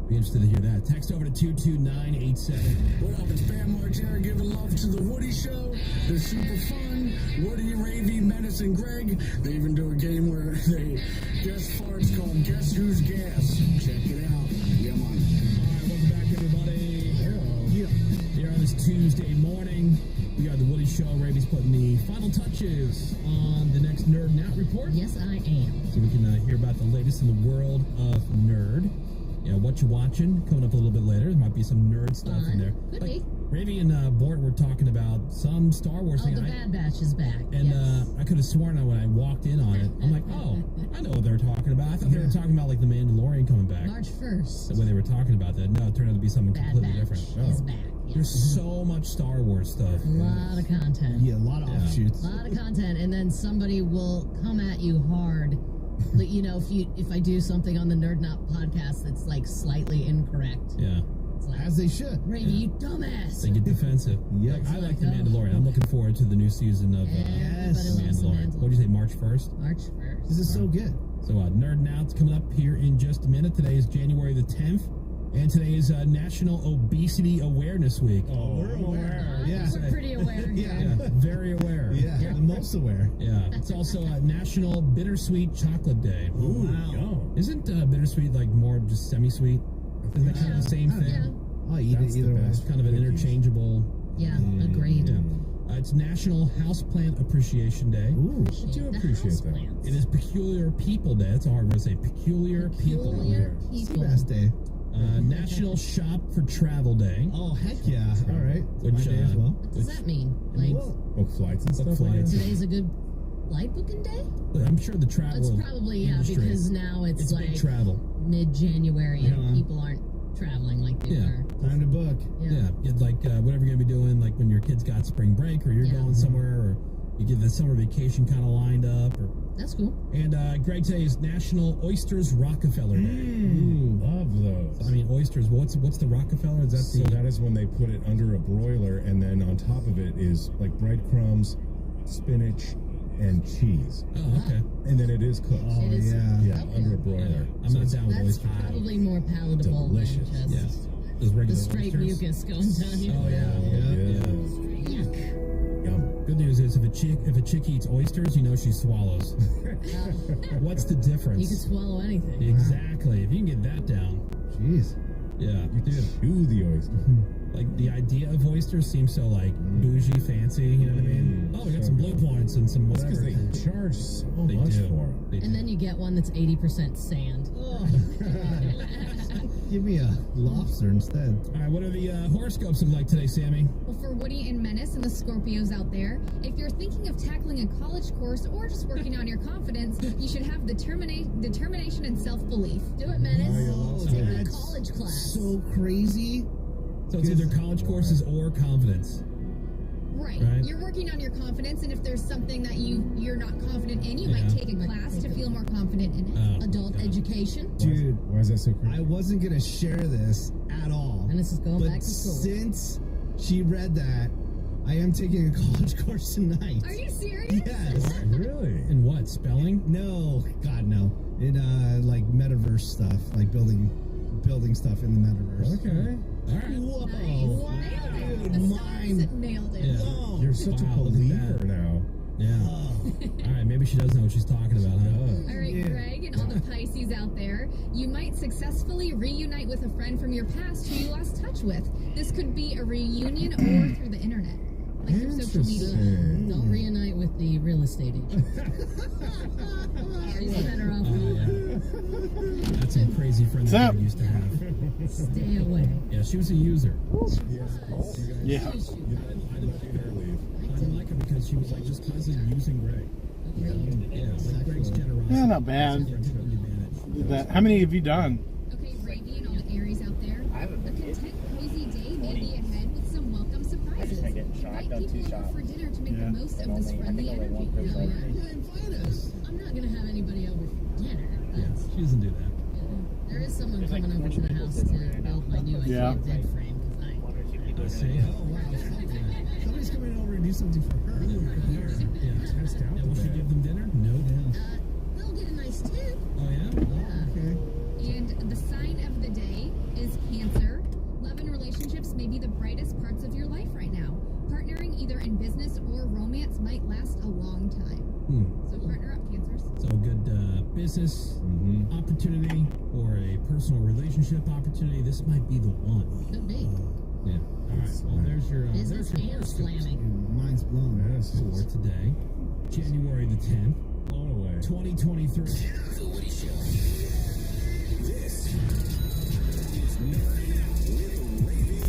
Be interested to hear that. Text over to 22987. What up, it's Bam Margera giving love to the Woody Show. They're super fun. Woody, Ravy, Menace, and Greg. They even do a game where they guess farts called Guess Who's Gas. Check it out. Yeah, man. All right, welcome back, everybody. Here on this Tuesday morning, we got the Woody Show. Ravy's putting the final touches on the next Nerd Out report. Yes, I am. So we can hear about the latest in the world of nerd. What you watching, coming up a little bit later. There might be some nerd stuff in there. Could be. Ravy and Bort were talking about some Star Wars thing. The Bad Batch is back. And I could have sworn that when I walked in on it, I'm like, oh, I know what they're talking about. I thought they were talking about like the Mandalorian coming back. March 1st. The way they were talking about that. No, it turned out to be something completely different. Is back. There's so much Star Wars stuff. A lot of content. Yeah, a lot of offshoots. A lot of content, and then somebody will come at you hard. But, if I do something on the Nerd Not podcast that's like slightly incorrect. Yeah. Like, as they should. Ravy, you dumbass. They get defensive. Yeah, I like the Mandalorian. I'm looking forward to the new season of Mandalorian. What did you say, March 1st? March 1st. This is so good. So Nerd Out's coming up here in just a minute. Today is January the 10th. And today is National Obesity Awareness Week. Oh, we're aware. Yeah. We're pretty aware. Yeah, very aware. Yeah, the most aware. Yeah. It's also National Bittersweet Chocolate Day. Ooh, wow. Isn't bittersweet like more just semi-sweet? Isn't that kind of the same thing? Yeah. I'll eat it either way. It's kind of an interchangeable. Yeah, agreed. Yeah. It's National Houseplant Appreciation Day. Ooh, I do appreciate that. It is Peculiar People Day. That's a hard word to say. Peculiar People. It's the best day. National Shop for Travel Day. Oh, heck yeah. All right. Which, my day as well. What does that mean? Like, book flights and stuff. Today's a good flight booking day? I'm sure the travel It's probably, industry, because now it's like big travel. Mid-January and people aren't traveling like they were. Time to book. Yeah. Like whatever you're going to be doing, like when your kids got spring break or you're going somewhere or you get the summer vacation kind of lined up. That's cool. And Greg, today is National Oysters Rockefeller Day. Ooh, love those. I mean, oysters. What's the Rockefeller? Is that that is when they put it under a broiler, and then on top of it is like breadcrumbs, spinach, and cheese. Oh, okay. And then it is cooked. Oh, yeah, under a broiler. I'm not down with That's oysters. probably more palatable Delicious. than just Those regular the straight oysters. mucus going down your Oh yeah. Yuck. Yum. Good news is if a chick eats oysters, you know she swallows. What's the difference? You can swallow anything. Exactly. If you can get that down. Jeez. Yeah. You chew the oyster. Like the idea of oysters seems so like bougie, fancy. You know what I mean? Oh, we got some blue points and some That's whatever. because they charge so They much do. for them. They do. And then you get one that's 80% sand. Give me a lobster instead. All right, what are the horoscopes look like today, Sammy? Well, for Woody and Menace and the Scorpios out there, if you're thinking of tackling a college course or just working on your confidence, you should have determination and self-belief. Do it, Menace. Oh, Take a that's college class. so crazy. So it's either college courses or confidence. Right. Right. You're working on your confidence, and if there's something that you're not confident in, you might take a class to feel more confident in it. Oh, Adult education. Dude, Why is that so crazy? I wasn't going to share this at all. And this is going but back to school. Since she read that, I am taking a college course tonight. Are you serious? Yes. Really? In what? Spelling? No, God, no. In like metaverse stuff, like building stuff in the metaverse. Okay. All right. Whoa. Nailed it. Dude, The mine. stars nailed it. Yeah. Whoa. You're such a Wow, look at believer that. now. Yeah. All right, maybe she does know what she's talking about, huh? All right, Yeah. Greg, and all the Pisces out there, you might successfully reunite with a friend from your past who you lost touch with. This could be a reunion or through the internet, like through social media. Interesting. Don't reunite with the real estate agent. She's better off. That's a crazy friend that Greg used to have. Stay away. Yeah, she was a user. Yeah. I didn't like her because she was like just constantly using Greg. Yeah, like Greg's generosity. Yeah, not bad. How many have you done? Okay, Ravy and all the Aries out there, a content, cozy day may be ahead with some welcome surprises. Invite people over for dinner to make the most of this friendly energy. I'm not going to have anybody over for dinner. Yeah, she doesn't do that. There is someone coming over to the house to build my new Yeah. dead frame. Somebody's coming over and do something for her. Test out Will she the give them dinner? No. They'll get a nice tip. Oh, yeah? Okay. And the sign of the day is Cancer. Love and relationships may be the brightest parts of your life right now. Partnering either in business or romance might last a long time. So partner up, Cancers. So a good business opportunity or a personal relationship opportunity. This might be the one. Could be. Yeah. All right. Well, there's your Business there's your and horoscope slamming. Mine's blown. Yes. for today, January the 10th, Blown away. 2023. The Woody Show. This is Nerding Out with Ravy.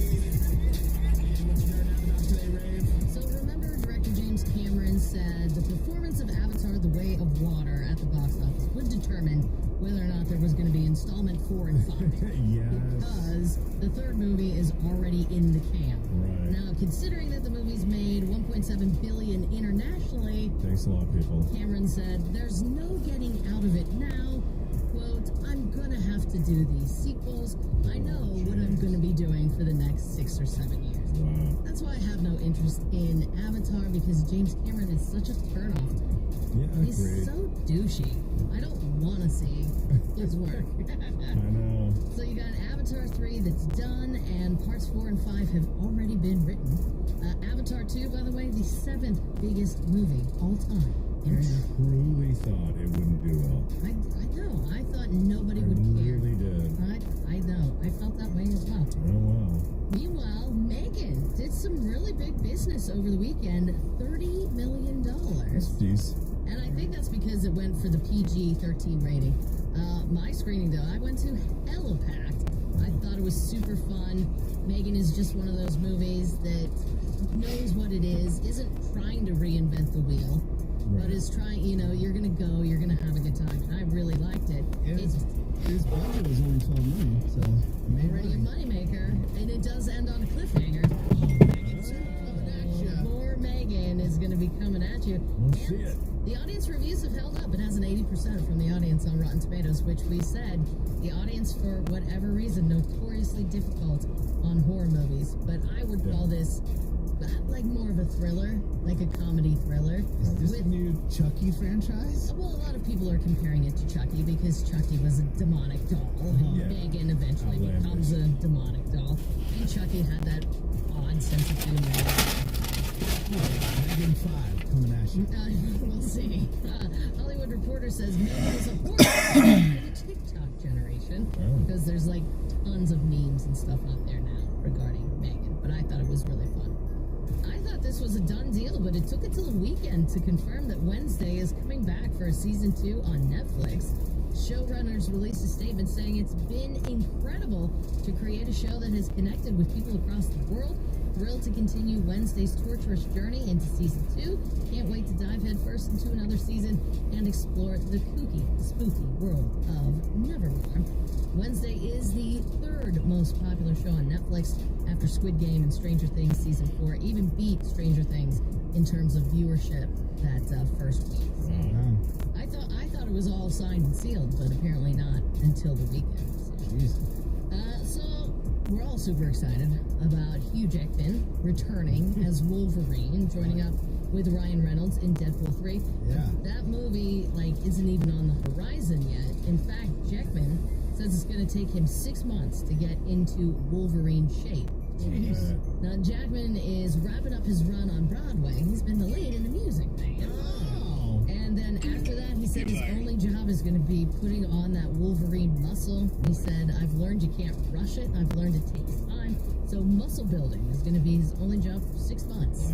What's your nerd out about today, Rave? So remember, director James Cameron said the performance of Avatar: The Way of Water at the box office would determine whether or not there was going to be installment 4 and 5. Yes. Because the third movie is already in the can. Right. Now, considering that the movie's made $1.7 billion internationally, Thanks a lot, people. Cameron said, "There's no getting out of it now. Quote, I'm gonna have to do these sequels. I know what I'm gonna be doing for the next 6 or 7 years." Wow. That's why I have no interest in Avatar, because James Cameron is such a turnoff. Yeah, He's agreed. so douchey. I don't want to see his work. I know. So you got Avatar 3 that's done, and parts 4 and 5 have already been written. Avatar 2, by the way, the 7th biggest movie all time. I truly thought it wouldn't do well. I know. I thought nobody I would care. really did. I know. I felt that way as well. Oh, wow. Meanwhile, Megan did some really big business over the weekend. $30 million. Jeez. And I think that's because it went for the PG-13 rating. My screening, though, I went to hella packed. I thought it was super fun. Megan is just one of those movies that knows what it is, isn't trying to reinvent the wheel, but is trying, you're going to go, you're going to have a good time. And I really liked it. His budget was only $12 million, so already a moneymaker, and it does end on a cliffhanger. More Megan is going to be coming at you. We'll see it. The audience reviews have held up. It has an 80% from the audience on Rotten Tomatoes, which we said the audience, for whatever reason, notoriously difficult on horror movies. But I would call this like more of a thriller, like a comedy thriller. Is this the new Chucky franchise? Well, a lot of people are comparing it to Chucky because Chucky was a demonic doll, and Megan eventually becomes a demonic doll, and Chucky had that odd sense of humor. Megan 5 coming at you. We'll see. Hollywood Reporter says Megan is a horror for the TikTok generation, because there's like tons of memes and stuff out there now regarding Megan, but I thought it was really fun. I thought this was a done deal, but it took until the weekend to confirm that Wednesday is coming back for a season 2 on Netflix. Showrunners released a statement saying it's been incredible to create a show that has connected with people across the world. Thrilled to continue Wednesday's torturous journey into season 2. Can't wait to dive headfirst into another season and explore the kooky, spooky world of Nevermore. Wednesday is the 3rd most popular show on Netflix after Squid Game and Stranger Things season 4. Even beat Stranger Things in terms of viewership that first week. I thought it was all signed and sealed, but apparently not until the weekend. So we're all super excited about Hugh Jackman returning as Wolverine, joining up with Ryan Reynolds in Deadpool 3. Yeah. That movie, isn't even on the horizon yet. In fact, Jackman says it's going to take him 6 months to get into Wolverine shape. Jeez. Now, Jackman is wrapping up his run on Broadway. He's been the lead in the music thing. And then after that, he said his only job is going to be putting on that Wolverine muscle. He said, I've learned you can't rush it. I've learned it takes time. So muscle building is going to be his only job for 6 months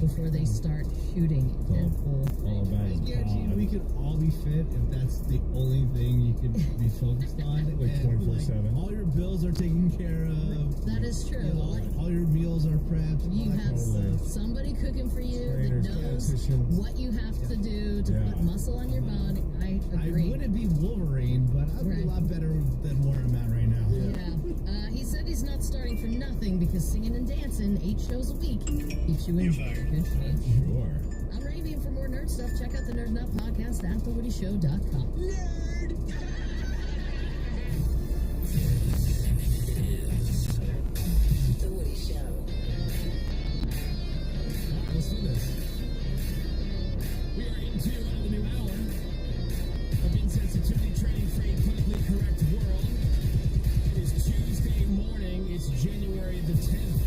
before they start shooting Deadpool. I guarantee we could all be fit if that's the only thing you could be focused on. Like 24/7. All your bills are taken care of. That is true. All your meals are prepped. You have somebody cooking for you Trainers, that knows dietitians. what you have to do to put muscle on your body. I agree. I wouldn't be Wolverine, but I'd be a lot better than where I'm at right now. Yeah. He said he's not starting for nothing because singing and dancing 8 shows a week keeps you in good shape. Sure. I'm Ravy, and for more nerd stuff, check out the Nerd Up podcast at thewoodyshow.com. Nerd! The Woody Show. Alright, let's do this. We are into the new hour of insensitivity training for a politically correct world. It is Tuesday morning. It's January the 10th.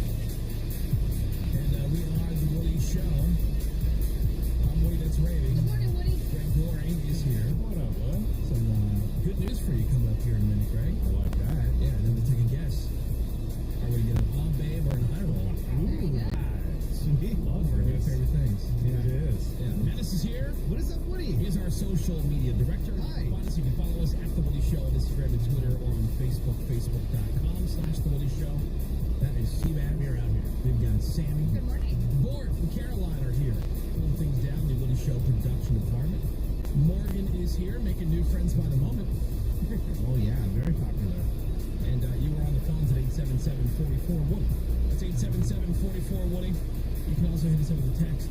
And we are the Woody Show. I'm Woody, that's raving. Good morning, Woody. Greg Goring is here. What up, bud? Some good news for you coming up here in a minute, Greg. I like that. Yeah, and then we'll take a guess. Are we going to an aw babe or an eye roll? Ooh. Sweet. Love one of your favorite things. It is. Yeah. Menace is here. What is up, Woody? He is our social media director. Hi. Find us, you can follow us at The Woody Show on Instagram and Twitter or on Facebook, facebook.com/The Woody Show. That is Seabat. We're out here. We've got Sammy. Good morning. Bort and Caroline are here. Pulling things down, the Woody Show production department. Morgan is here, making new friends by the moment. Oh, yeah, very popular. And you were on the phones at 877-44-WOODY. That's 877-44-WOODY. You can also hit us up with a text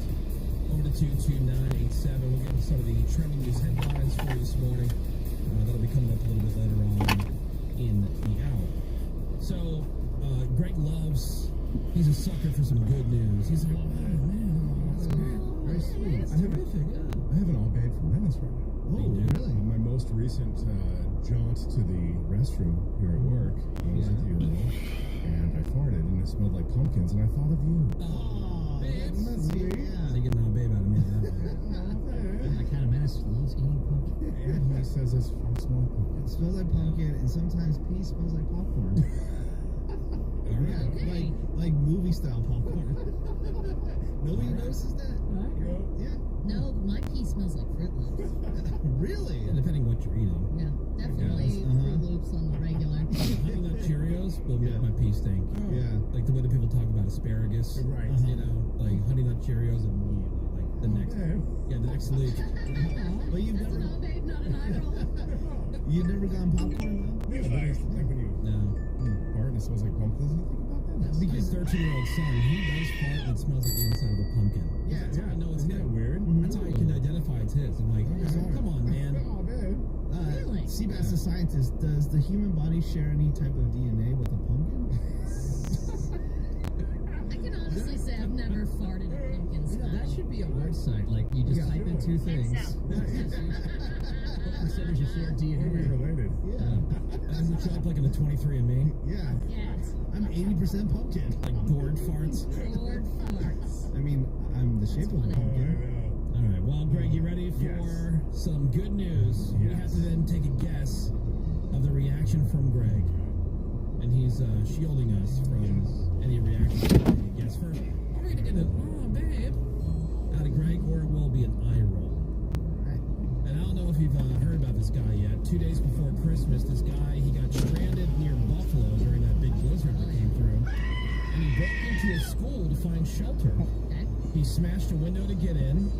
over to 22987. We'll get into some of the trending news headlines for you this morning. That'll be coming up a little bit later on in the hour. So, Greg loves, he's a sucker for some good news. He's like, oh, man, that's great. Very sweet. I have an all babe from Menace right now. Oh, really? On my most recent jaunt to the restroom here at work, I was at the urinal, and I farted, and it smelled like pumpkins, and I thought of you. Oh, That's sweet. Yeah. They get an all babe out of me. That kind of menace loves eating pumpkin. And he says it smells like It pumpkins. smells like pumpkin, and sometimes pee smells like popcorn. Alright. Like movie style popcorn. Nobody notices that? Yeah. No, my pee smells like Fruit Loops. Really? Yeah, depending what you're eating. Yeah, definitely Fruit Loops on the regular. Honey Nut Cheerios will make my pee stink. Yeah. Like the way that people talk about asparagus. Right. You know, like Honey Nut Cheerios immediately. Like the next, the next leak. But you've That's never, an all babe, not an eye roll. you've never gone popcorn though? Yeah, but it's like when you No. fart and it smells like pumpkins, you think about that? Because 13-year-old son, he does fart and it smells like the inside of a pumpkin. Yeah. That's how I know it's Isn't that him. weird? That's how I can identify it's his. I'm like, come on, man. Oh, man. Really? Seabass the scientist, does the human body share any type of DNA with a pumpkin? I can honestly say I've never farted a pumpkin You know, smell. that should be a website. Like, you just type in two things. What percentage of shared We're DNA? related. That doesn't show up like in the 23andMe. Yeah. Yes. I'm 80% pumpkin. Like gourd farts. Lord farts. I mean, I'm the shape of a Oh, I pumpkin. know. All right. Well, Greg, you ready for Yes. some good news? We have to then take a guess of the reaction from Greg. And he's shielding us from any reaction. Guess first. Are we going to get an, oh, babe, out of Greg, or it will be an eye roll? And I don't know if you've heard about this guy yet. 2 days before Christmas, this guy, he got stranded near Buffalo during that big blizzard that came through. And he broke into a school to find shelter. Okay. He smashed a window to get in,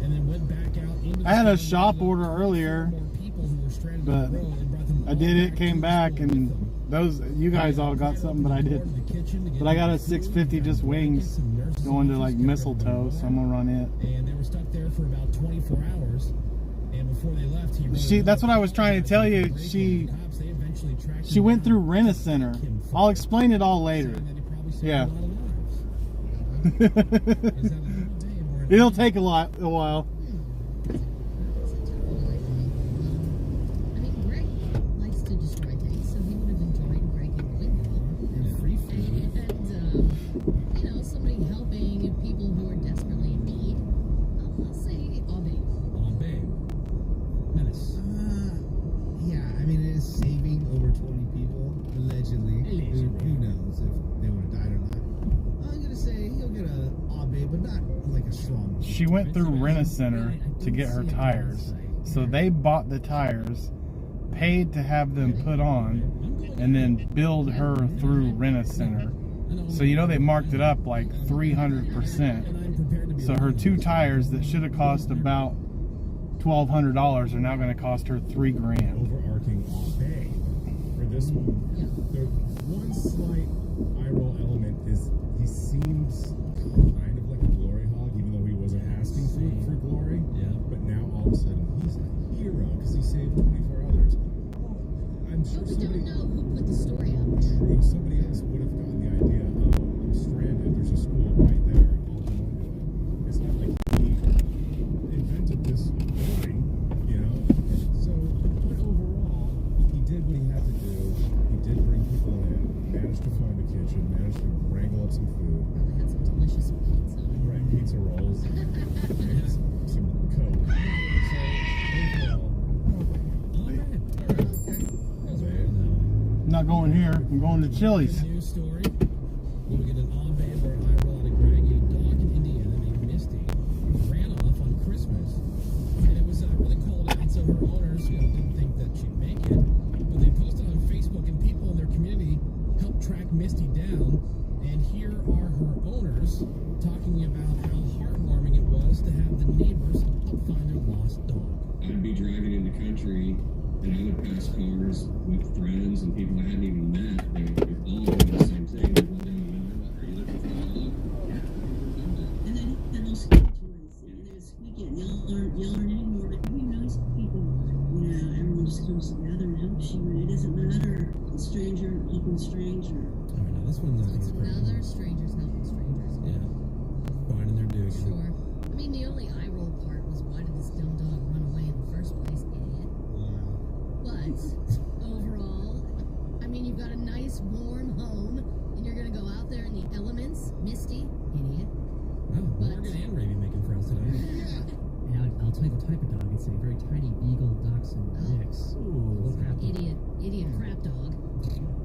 and then went back out into the I had a school shop and order found earlier, more people who were stranded but on the road and brought them I all did it, back came to the back, school with and them. those you guys all got something, but I didn't. But I got a 650 just wings going to like mistletoe, so I'm gonna run it. And they were stuck there for about 24 hours. And before they left, That's what I was trying to tell you. She went through Rent-A-Center. I'll explain it all later. Yeah. It'll take a while. I mean, Greg likes to destroy things, so he would have enjoyed breaking the window. And free food. And, you know, somebody helping people who are desperately in need. I'll say all babe. Oh, babe. Menace. Yeah, I mean, it is saving over 20 people, allegedly. Who knows if they would have died or not. I'm going to say he'll get a aw babe, but not like a strong one. She went through Rent-A-Center to get her tires. So they bought the tires, paid to have them put on, and then billed her through Rent-A-Center. So you know they marked it up like 300%. So her 2 tires that should have cost about $1,200 are now going to cost her $3,000. Overarching all day for this one. The one slight eye roll element is he seems kind of like a glory hog, even though he wasn't asking for glory. Yeah. But now all of a sudden he's a hero because he saved 24 others. I I'm sure But we somebody. don't know who put the story out. True, somebody else would have gotten the idea. I'm stranded. There's a school right there. I'll go into it. It's not like he invented this building, you know. So, but overall, he did what he had to do. He did bring people in, managed to find the kitchen, managed to wrangle up some food. Probably had some delicious pizza. Right, pizza rolls, and some Coke. So overall, I'm not going here. I'm going to Chili's. News story. We get an odd babe or eye roll out of Greg. A dog in Indiana named Misty ran off on Christmas. And it was really cold out, so her owners didn't think that she'd make it. But they posted on Facebook, and people in their community helped track Misty down. And here are her owners talking about how heartwarming it was to have the neighbors help find their lost dog. I'd be driving in the country and I would pass cars with friends and people I hadn't even met. They were all doing the same thing. Well, they don't know, are you looking for a dog? And then those toys, they were squeaking. Y'all aren't anymore, but you nice people. You know, everyone just comes together and helps you. And it doesn't matter. A stranger helping stranger. All right, now this one's It's another strangers helping strangers. Yeah. Finding their dude. Sure. I mean, the only eye roll part was why did this dumb dog run away in the first place, idiot? But overall, I mean, you've got a nice warm home, and you're gonna go out there in the elements, Misty, idiot. Wow, Morgan and Ravy making friends today. Yeah, I'll tell you the type of dog. It's a very tiny beagle dachshund mix. Ooh, crap dog. Idiot crap dog.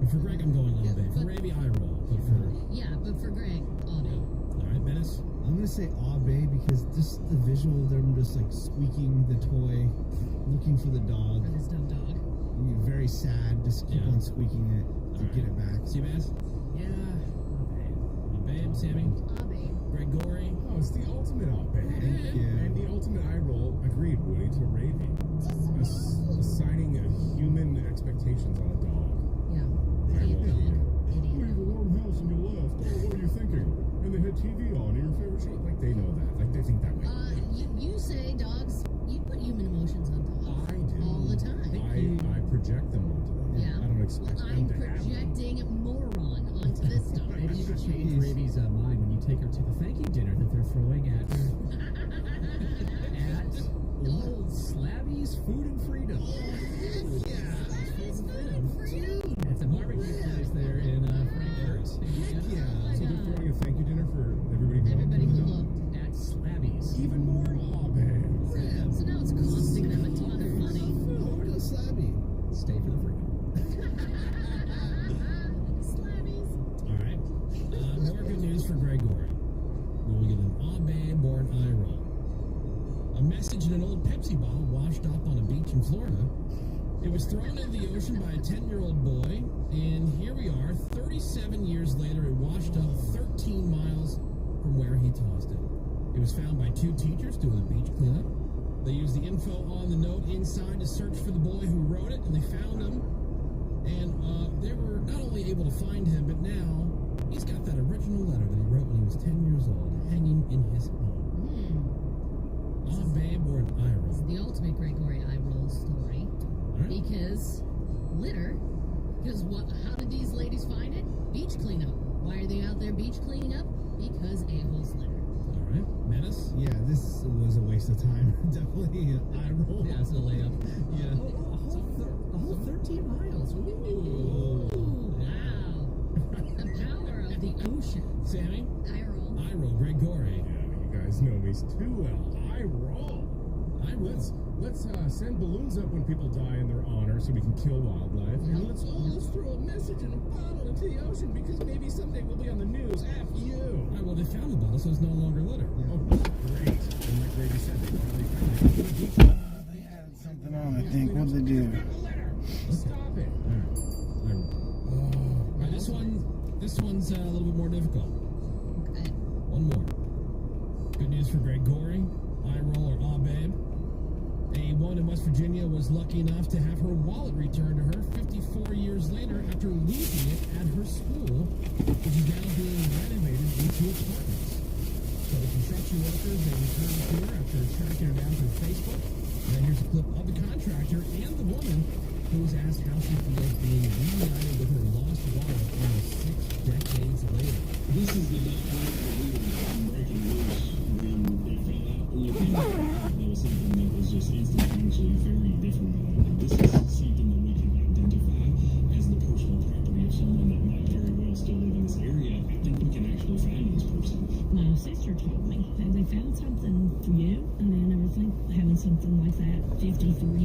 But for Greg, I'm going all day. For Ravy, eye roll. But for Yeah, but for Greg, Audie. all right, Menace. I'm gonna say Abe because just the visual of them just like squeaking the toy, looking for the dog. For this dumb dog. Very sad. Just keep on squeaking it to get it back. Seabass? Yeah. Babe, Sammy? Abe. Gregory? Oh, it's the ultimate op babe. Yeah. And the ultimate eye roll, agreed, Woody, to Ravy. Assigning human expectations on a dog. Yeah. Eye roll here. Idiot. We have a warm house and you left. Oh, what are you thinking? And they had TV on in your favorite show. Like, they know that. Like, they think that way. You say dogs, you put human emotions on dogs. I do. All the time. I project them onto them. Yeah. I don't expect Well, them I'm to have them. projecting moron onto this dog. Maybe you could change Ravy's mind when you take her to the thank you dinner that they're throwing at Slabby's Food and Freedom. It's a barbecue place there in Frankfurt. Yeah. So they're throwing a thank you dinner for everybody who Everybody who looked. looked. At Slabby's. Even more awe, babe. So now it's costing them a ton of money. Go Slabby. Stay for the freedom. Slabbies. All right. More good news for Gregory. We'll get an Abe or an eye roll. A message in an old Pepsi bottle washed up on a beach in Florida. It was thrown into the ocean by a 10-year-old boy, and here we are, 37 years later, it washed up 13 miles from where he tossed it. It was found by 2 teachers doing a beach cleanup. They used the info on the note inside to search for the boy who wrote it, and they found him. And they were not only able to find him, but now he's got that original letter that he wrote when he was 10 years old, hanging in his home. Babe or an eye roll? It's the ultimate Gregory eye roll story. Right. Because litter. Because how did these ladies find it? Beach cleanup. Why are they out there beach cleaning up? Because a-holes litter. All right. Menace? Yeah, this was a waste of time. Definitely an eye roll. Yeah, it's a layup. Yeah. A whole 13 miles. Ooh, wow. The power of the ocean. Sammy? Eye roll. Eye roll. Gregory? Yeah, you guys know me too well. I roll. Let's send balloons up when people die in their honor so we can kill wildlife. And let's throw a message in a bottle into the ocean because maybe someday we'll be on the news. F you. All right, well, they found the bottle, so it's no longer litter. Oh, great. And like Brady said, they finally found it. They had something on, I think. What'd they do? Stop it. All right, this one's a little bit more difficult. Okay. One more. Good news for Gregory. Eye roll or babe. A woman in West Virginia was lucky enough to have her wallet returned to her 54 years later after losing it at her school, which is now being renovated into apartments. So the construction workers, they returned it to her after tracking her down through Facebook. And then here's a clip of the contractor and the woman who was asked how she feels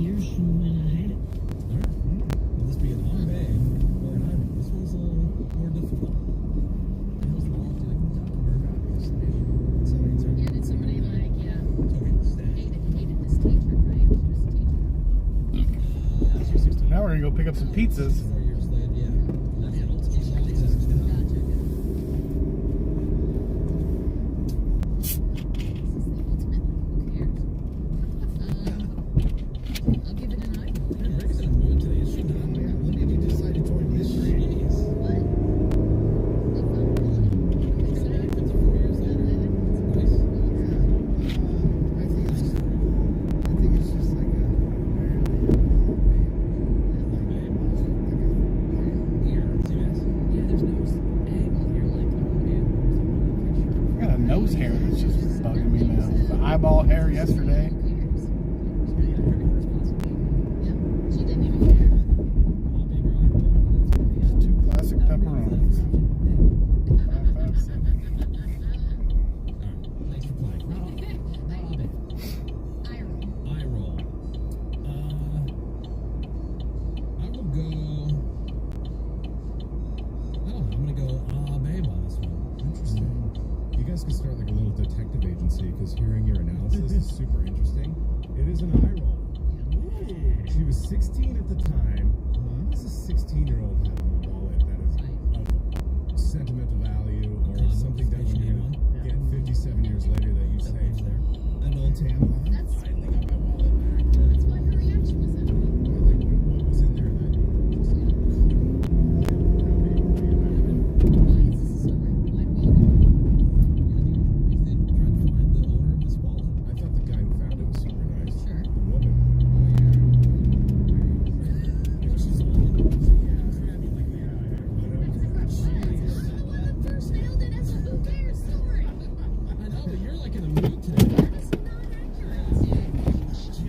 years and hate it. All right. Will this be an on bay or an iron? This one's a little more difficult. What the hell's the law doing? Yeah, did somebody like, yeah, Okay, stay. hated this teacher, right? She was a teacher. Now we're gonna go pick up some pizzas. 4 years later, yeah. That's it. Gotcha. This is the ultimate, who cares? I'll give it an eye. Man, Rick's in a mood today. Is she not? When did you decide to join history? What? They found one. 54 years later. Nice. I think it's just like a Here, see this? Yeah, there's no angle here, like, oh man. I got a nose hair that's just bugging me now. The eyeball hair yesterday. She didn't even care. Two classic pepperonis. 557. Thanks for playing. Eye roll. I will go. I don't know. I'm gonna go babe on this one. Interesting. You guys can start like a little detective agency because hearing your analysis is super interesting. It is an eye roll. She was 16 at the time. What does a 16-year-old have in a wallet that is of sentimental value or something that when you get 57 years later that you saved there? an old tampon. That's I think I got my wallet back. that's why her reaction was that way. Like, what was in there that Why is this a story? Why do we even Trying to find the owner of this wallet. I thought the guy who found it was super nice. Sure. The woman. She's all in. Crabby like that. Whoever first nailed it as a who cares story. I know, but you're like in a mood today. That is not accurate. Just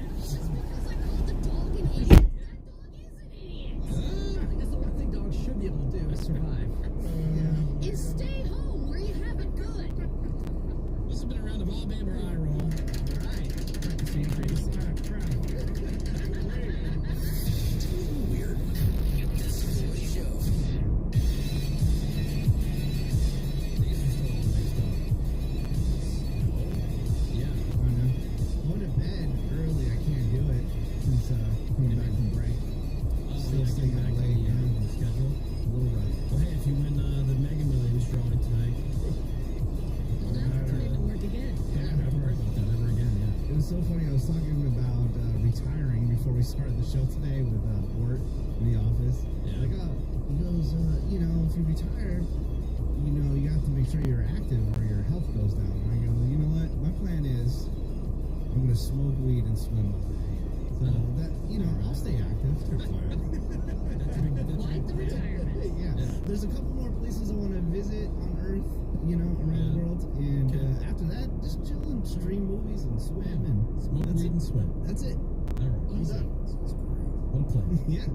because I called the dog an idiot, that dog is an idiot. That's the one thing dogs should be able to do is survive. Is stay home where you have it good. This has been a round of all babe or eye roll. All right. Practicing great side crowd. Weird. This is the Woody Show. These are still all mixed up. Yeah. I know. Going to bed early, I can't do it since coming back from break. Still staying back late, on yeah. the schedule. A little rough. Well, hey, if you win the Mega Millions drawing tonight, Well, now I don't even work again. yeah, never worry about that ever again. Yeah. It was so funny. I was talking about retiring before we started the show today with Bort in the office. Yeah. Like, he goes, you know, if you retire, you know, you have to make sure you're active or your health goes down. And I go, you know what? My plan is I'm going to smoke weed and swim all day. So that, you know, I'll stay active. Like the retirement. Yeah. There's a couple more places I want to visit on Earth, you know, around the world. And after that, just chill and stream movies and swim and Smoke that's weed it. and swim. That's it. All right. I'm done. What a plan. Yeah.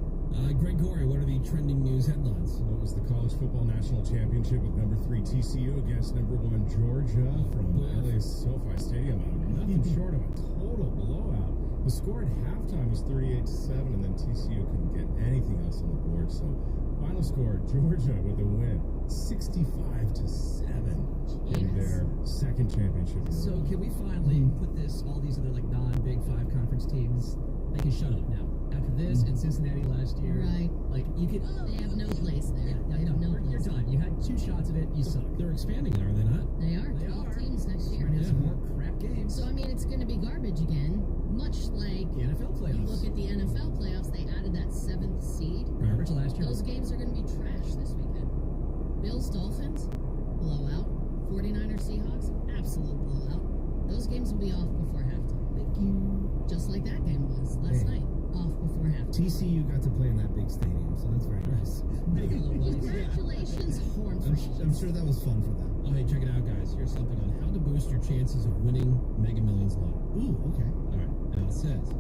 Greg Gorey, what are the trending news headlines? Well, it was the College Football National Championship with number 3 TCU against number 1 Georgia from LA's SoFi Stadium. Nothing short of a total blowout. The score at halftime was 38-7, and then TCU couldn't get anything else on the board. So, final score: Georgia with a win, 65-7, in their second championship. in a So row. can we finally put this, all these other like non-Big Five conference teams, they can shut up now. After this and Cincinnati last year, Right. like you could, They have no place there. They have no you're place. done. You had 2 shots at it, you suck. They're expanding it, are they not? They are They 12 are. teams next year. Trying to have some more crap games. So I mean, it's going to be garbage again. Much like The NFL you playoffs. look at the NFL playoffs, they added that 7th seed. Garbage last year. Those games are going to be trash this weekend. Bills Dolphins, blowout. 49ers Seahawks, absolute blowout. Those games will be off before halftime. Thank you. Just like that game was last Hey. night, off before halftime. TCU got to play in that big stadium, so that's very nice. Congratulations, Horn I'm sure that was fun for them. Oh, hey, check it out, guys. Here's something on how to boost your chances of winning Mega Millions Lotto. Ooh, okay. All right, now it says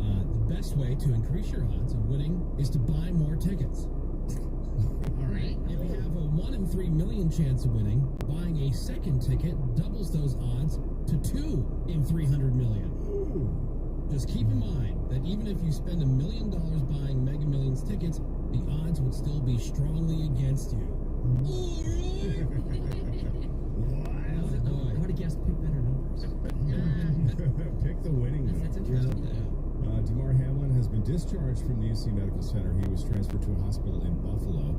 the best way to increase your odds of winning is to buy more tickets. All right. If you have a 1 in 3 million chance of winning, buying a second ticket doubles those odds to 2 in 300 million. Just keep in mind that even if you spend $1 million buying Mega Millions tickets, the odds would still be strongly against you. I would have guessed pick better numbers. Pick the winning number. That's interesting. Damar Hamlin has been discharged from the UC Medical Center. He was transferred to a hospital in Buffalo.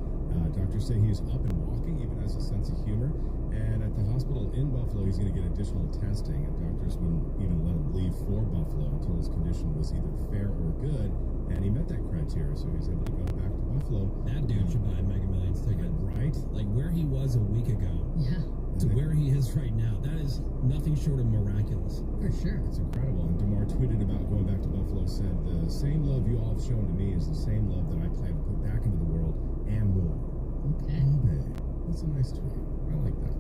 Doctors say he is up and walking, even has a sense of humor. And at the hospital in Buffalo, he's going to get additional testing. And doctors wouldn't even let him leave for Buffalo until his condition was either fair or good. And he met that criteria, so he was able to go back to Buffalo. That dude should buy a Mega Millions ticket. Right? Like where he was a week ago to where he is right now. That is nothing short of miraculous. For sure. It's incredible. And Damar tweeted about going back to Buffalo, said, "The same love you all have shown to me is the same love that I plan to put back into the world and more." Okay. That's a nice tweet. I like that.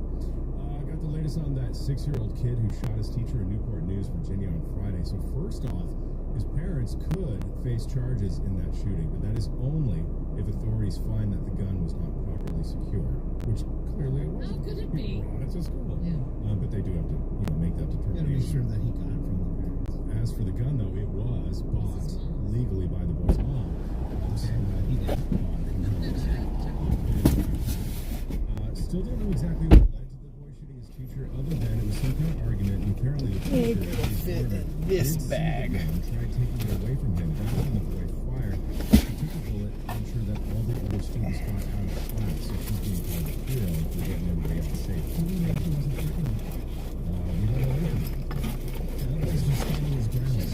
Got the latest on that 6-year-old kid who shot his teacher in Newport News, Virginia on Friday. So first off, his parents could face charges in that shooting, but that is only if authorities find that the gun was not properly secure, which clearly it wasn't. How could it be? Brought it to school. Yeah. But they do have to, make that You gotta determination. make sure that he got it from the parents. As for the gun, though, it was bought legally by the boy's mom. He did. Still don't know exactly what led to the boy shooting his teacher, other than it was some kind of argument. And apparently, the teacher did see the gun, tried taking it away from him. That's when the boy fired. He took a bullet to ensure that all the other students got out of the class, so keeping it kind of hero for getting everybody else safe. We don't know anything. He's just standing his ground.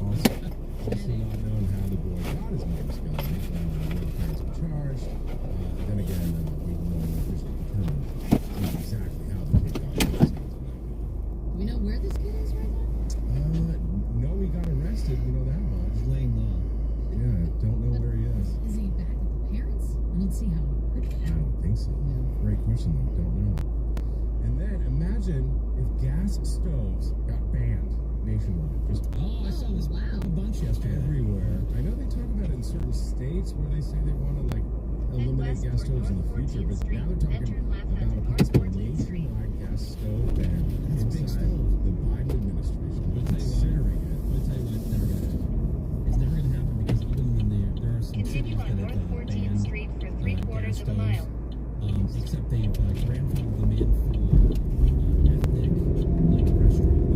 Also not known how the boy got his mother's gun. No parents were charged. Then again, we will know officially determine exactly how the kid got his gun. Do we know where this kid is right now? No, he got arrested. We know that much. Laying low. Yeah, don't know where he is. Is he back with the parents? I don't see how he could be. I don't think so. Great question, though. Don't know. And then imagine if gas stoves got banned nationwide. Just I saw this a bunch yesterday. everywhere. I know they talk about it in certain states where they say they want to eliminate gas stoves in the future, but now they're talking about a possible nationwide gas stove ban inside the Biden administration. They're considering it. I'll tell you what, it's never going to happen. It's never going to happen because even when there are some cities that have banned gas stoves, except they've grandfathered them in for ethnic, restaurants.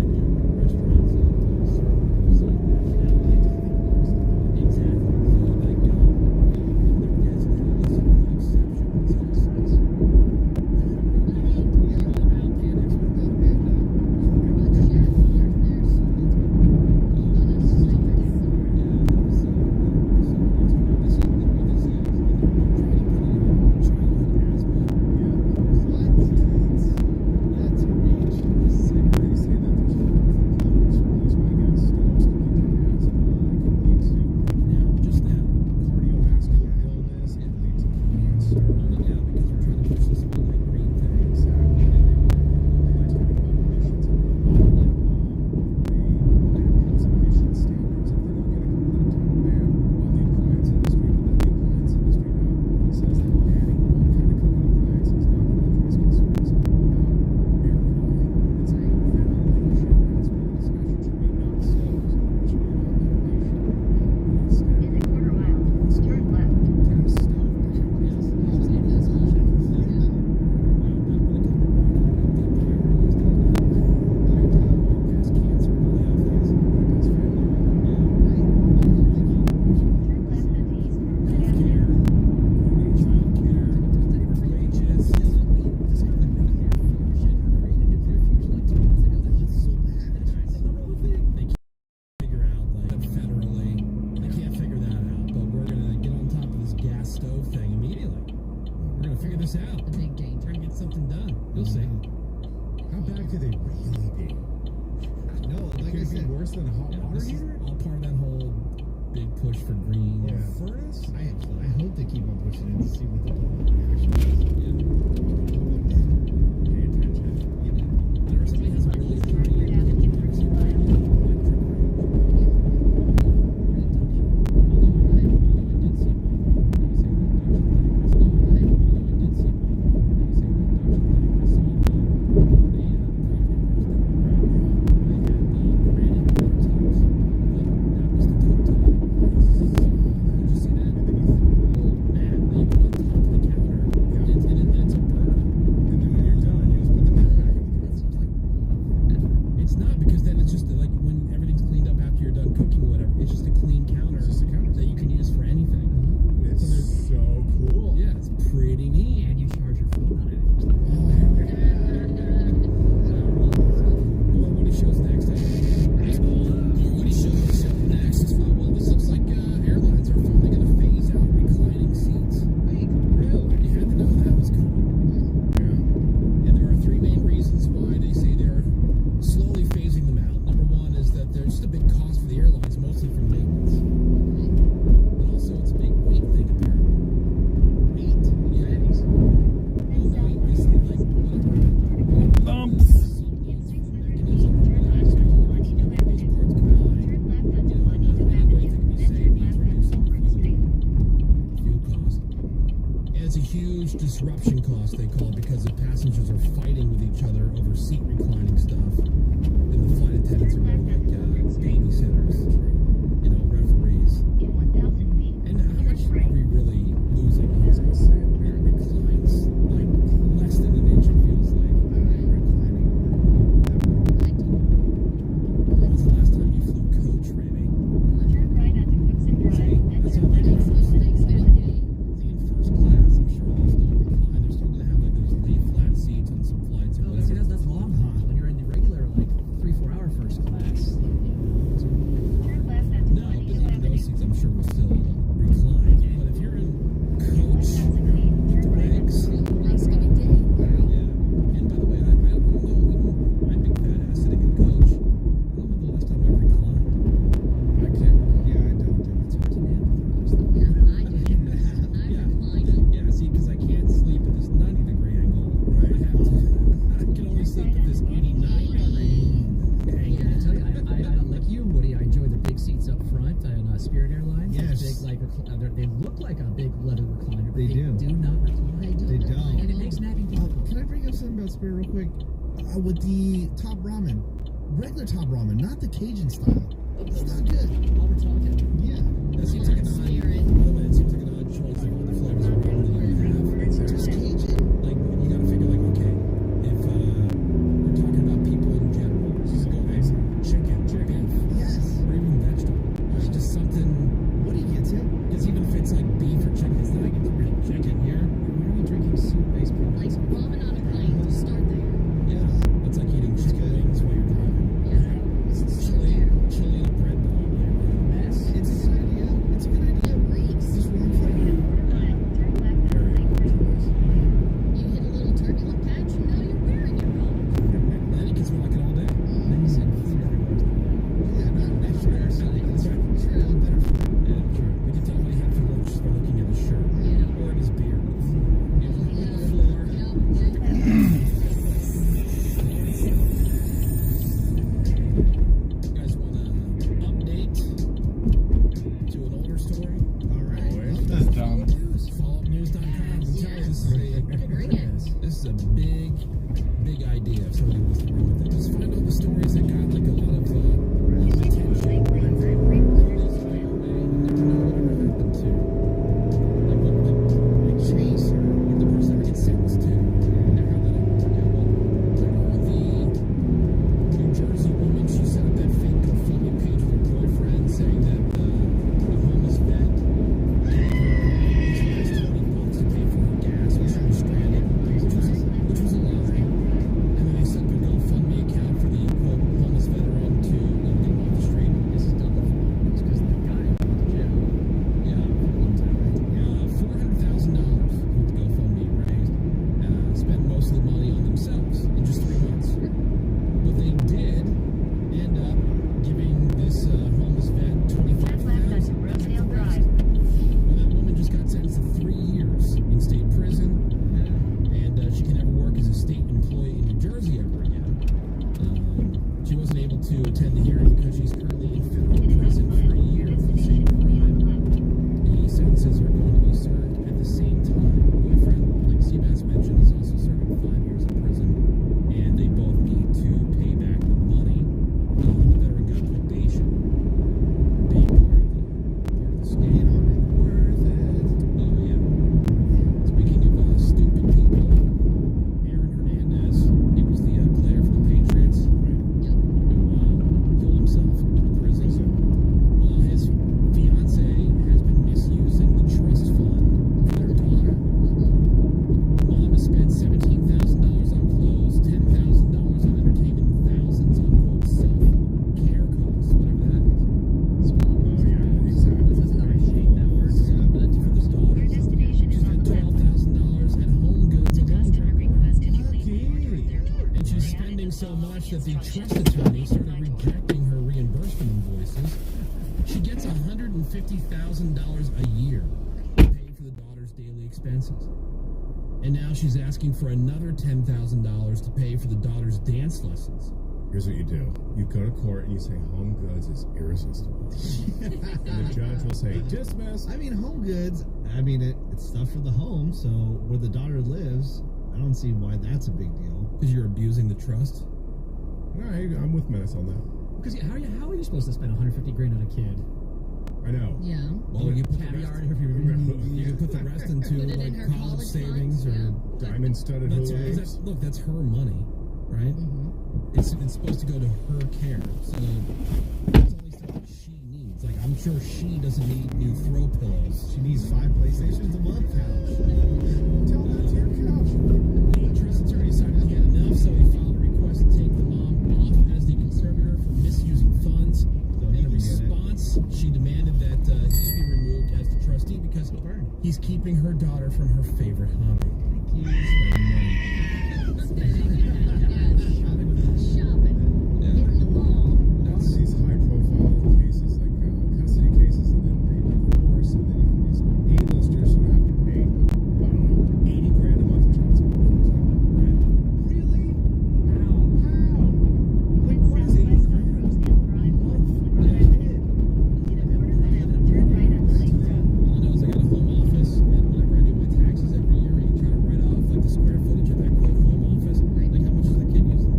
huge disruption cost, they call it, because the passengers are fighting with each other over seat reclining stuff. And the flight attendants are more like babysitters, you know, referees. And how much are we really losing here? It reclines like less than an inch, it feels like. When was the last time you flew coach, Raby? See, that's how they do it. In first class, I'm sure they'll still recline. They're still going to have like those lay flat seats on some flights or See, whatever. that's long haul. When you're in the regular, like 3-4 hour first class. No, but even those seats, I'm sure will still recline. But if you're in coach regs, yeah. And by the way, I don't know, even my big fat ass sitting in coach, I don't know the last time I reclined. I can't remember. Yeah, I don't do it. It's hard to nap with the rest of them. Yeah, see, because I can't sleep at this 90-degree angle. Right. I can only sleep at this 89-degree angle. I tell you, I like you, Woody. I enjoy the big seats up front on Spirit Airlines. Yes. Big, like, they look like a big leather recliner. But They do. do not recline. They don't. And it makes napping difficult. Can I bring up something about Spirit real quick? With the top ramen, regular top ramen, not the Cajun style. It's not good. While we're talking. Yeah. That seems like an odd, by the way, it seems like an odd choice of all the flavors of ramen that you have. Just Cajun. Like, you gotta figure, like, okay, if we're talking about people in general, you go, hey, chicken, Yes. or even vegetable. It's just something, What do you get to? because even if it's like beef or chicken, it's not like it's real chicken here. Why are we drinking soup-based products? Like ramen on a plane, just start there. Yeah, it's like eating chicken wings while you're driving. Chili and a bread dog while you're driving. Mess. It's a good idea. It's a good idea. It reeks. Just wrong flavor. Very odd choice. You hit a little turbulent patch and now you're wearing your ramen. And then you can smell like it all day. They said food everywhere. Yeah, not next year. That's right. True. Better for you. Yeah, true. We can tell what he had for lunch just by looking at his shirt. Yeah. Or at his beard. The floor. You guys want an update to an older story? All right. That's dumb. Fallupnews.com. I'm telling you, this is a big idea if somebody wants to run with it. Just find all the stories that got like a lot of attention. Never know whatever happened to. Like what Chase or what the person ever gets sentenced to. Never had that up. Yeah, well, remember the New Jersey woman, she set up that fake GoFundMe page with her boyfriend saying that the homeless vet gave her his last $20 to pay for her gas when she was stranded, which was a lie. And then they set up a GoFundMe account for the quote homeless veteran to get him off the street. This is done before. It's because the guy went to jail. Yeah. One time, right? $400,000 with the GoFundMe raised. Spent most of the money on themselves in just 3 months. But they did end up giving this homeless vet $25,000. Rosedale Drive. Well, that woman just got sentenced to 3 years in state prison, and she can never work as a state employee in New Jersey ever again. She wasn't able to attend the hearing because she's currently in federal prison for a year for the same crime. The sentences are going to be served at the same time. Boyfriend, like Seabass mentioned, is also serving 5 years in prison, and they both need to pay back the money. The veteran got probation. Being part of the scam. Worth it. Oh yeah. Speaking of stupid people, Aaron Hernandez, he was the player for the Patriots, who killed himself in prison. Well, his fiance has been misusing the trust fund for their daughter. The mom has spent $17,000 on clothes, $10,000 on entertainment, and thousands on quote self-care costs, whatever that is. Oh, yeah, exactly. This is how I hate that word. But for this daughter, Your destination she is on spent the left. $12,000 at Home Goods alone. Customer requested you leave the order of their tour. And she's spending so much that the trust attorney started rejecting her reimbursement invoices. She gets $150,000 a year to pay for the daughter's daily expenses. And now she's asking for another $10,000 to pay for the daughter's dance lessons. Here's what you do. You go to court and you say Home Goods is irresistible. And the judge will say, dismiss. I mean, Home Goods, I mean, it's stuff for the home, so where the daughter lives, I don't see why that's a big deal. Because you're abusing the trust? No, I'm with Menace on that. Because how are you supposed to spend $150,000 on a kid? I know. Yeah. Well, you put caviar in you can put the rest into Put it like in her college college savings funds, or diamond studded hoops. Look, that's her money, right? Mm-hmm. It's supposed to go to her care. So it's only stuff that she needs. Like I'm sure she doesn't need new throw pillows. She needs 5 PlayStations a month. Tell that to your couch. The trust attorney decided he had enough, so he filed a request to take the mom off as the conservator for misusing funds. In response, she demanded that he be removed as the trustee because he's keeping her daughter from her favorite hobby. Shopping. Hitting the mall. That's these high-profile cases, like custody cases, and then they divorce, and then you have these A-listers who have to pay, I don't know, $80,000 a month of child support, for example. Right? Really? How? Like, what is $80,000 a month? All I know is I got a home office, and whenever I do my taxes every year, you try to write off like the square footage of that quote home office. Like how much is the kid using?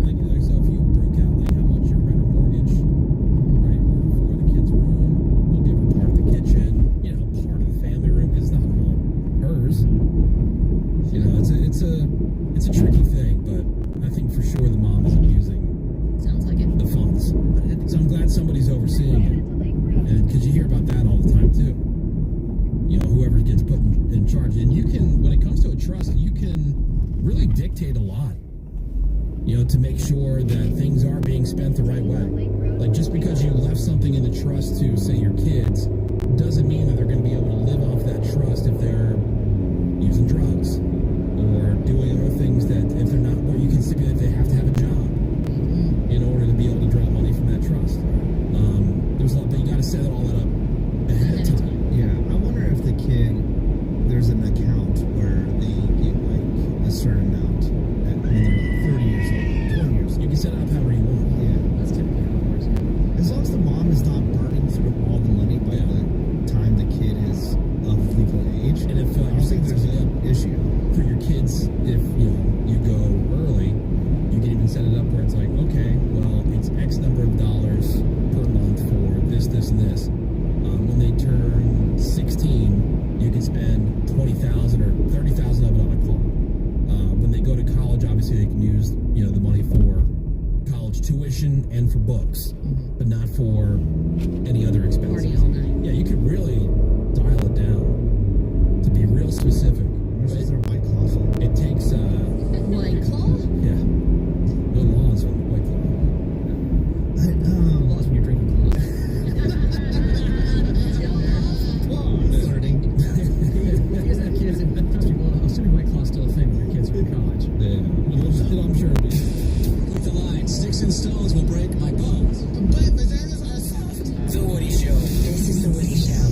Like, so if you broke out like how much your rent or mortgage, right, for the kid's room, we'll give her part of the kitchen, you know, part of the family room because it's not all hers. You know, it's a tricky thing, but I think for sure the mom is abusing. Sounds like it. The funds. So I'm glad somebody's overseeing it. And because you hear about that all the time too. You know, whoever gets put in charge. And you can, when it comes to a trust, you can really dictate a lot. You know, to make sure that things are being spent the right way. Like just because you left something in the trust to, say, your kids, doesn't mean that they're going to be able to live off that trust if they're using drugs or doing other things that if they're not, where you can stipulate they have to have a job in order to be able to draw money from that trust. There's a lot, but you got to set all that up ahead of time. Yeah, I wonder if the kid, there's an account where they get like a certain amount when they're like 30 years old, 20 years old. You can set it up however you want. Yeah. That's typically how it works. As long as the mom is not burning through all the money by the time the kid is of legal age, And if I don't think there's an issue. for your kids, if you go early, you can even set it up where it's like, okay, well, it's X number of dollars per month for this, and this. When they turn 16, you can spend $20,000 or $30,000 of it on a car. When they go to college, obviously they can use the money for college tuition and for books, but not for any other expenses. Party all night. Yeah, you could really dial it down to be real specific. This is their White Claw phone. It takes White Claw? yeah, no laws on White Claw. Laws when you're drinking claws. Flirting. If you guys have kids, and assuming White Claw's still a thing when your kids are in college. Yeah, well, I'm sure it'll be. With the line, sticks and stones will break my bones. But bananas are soft. The Woody Show. This is The Woody Show.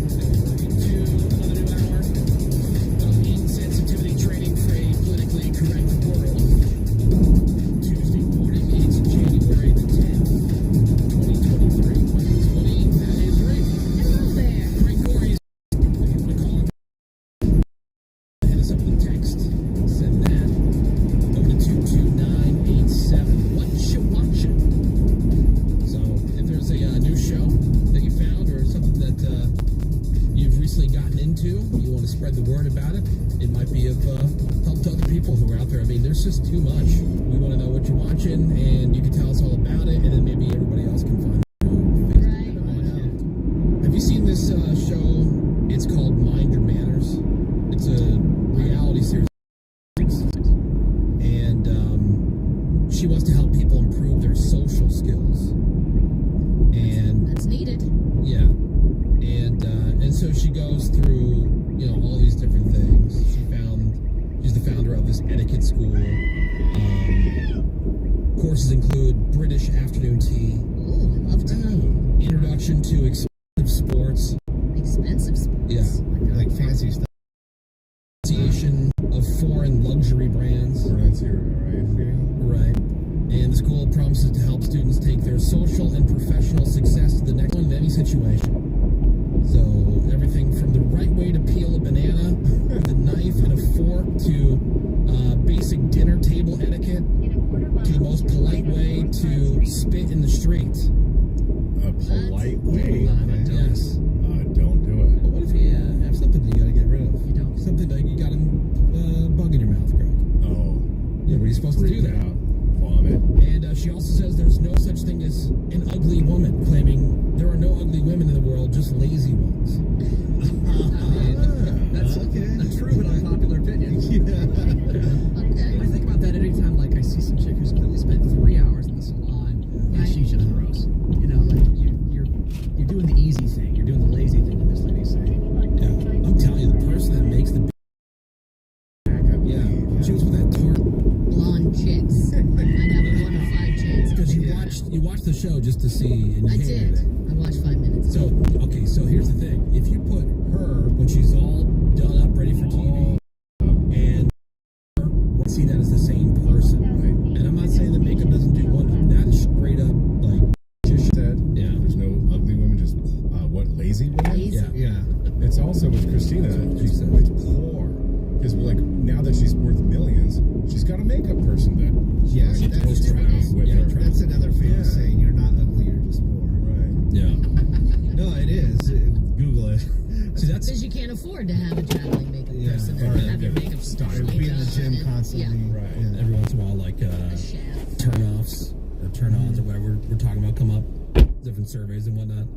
Another new hour of insensitivity training for a politically correct world. Tuesday morning, it's January the 10th, 2023. That is Rick. Hello there. Rick Corey. If you want to call him, hit us up with a text. Send that over to 22987. What you watching? So, if there's a new show that you found or something that you've recently gotten into, you want to spread the word about it, it might be of help to other people who are out there. I mean, there's just too much. We want to know what you're watching, and you can tell us all about it, and then maybe everybody else can find it. Right. Have you seen this show? It's called Mind Your Manners. It's a reality series. And she wants to help people improve their social skills. And That's needed. yeah. And so she goes through, all these different things. She's the founder of this etiquette school. Courses include British afternoon tea, Ooh, I love tea. introduction to expensive sports, Expensive sports. yeah, Like fancy stuff. association of foreign luxury brands. Right. And the school promises to help students take their social and professional success to the next one in any situation. So everything from the right way to peel a banana with a knife and a fork to basic dinner table etiquette to the most polite way to spit in the street. A polite way? Yes. Don't do it. But what if you have something that you gotta get rid of? You don't. Something that you got a bug in your mouth, Greg. Oh. Yeah, were you supposed to do that? Vomit. And she also says there's no such thing as an ugly woman, claiming there are no ugly women in the world, just lazy ones. That's a true but unpopular opinion. I think about that anytime, like, I see some chick who's clearly spent 3 hours in the salon, and she's just gross. You know, like, you're doing the easy thing. You're doing the lazy thing that this lady's saying. Yeah, I'm telling you, the person that makes the she was with that tart blonde chicks. I have 1 of 5 chicks. Because you watched the show just to see, and you I hated did. it. I watched 5 minutes. So okay, so here's the thing: if you put her when she's all done up, ready for TV, and see that as the same person, right? And I'm not saying that makeup doesn't do wonders. That is straight up like Just said. Yeah. There's no ugly women. Just what lazy women? Lazy. Yeah. It's also with Christina. She's poor because we're like now that she's worth millions, she's got a makeup person that she goes around with her. That's another famous saying. You're not ugly. You're just poor. Right. Yeah. No, it is. Google it. See, that's Because you can't afford to have a traveling makeup person Or and have your makeup style. be in the gym constantly. right. Every once in a while, like turn-offs or turn-ons or whatever we're talking about come up, different surveys and whatnot.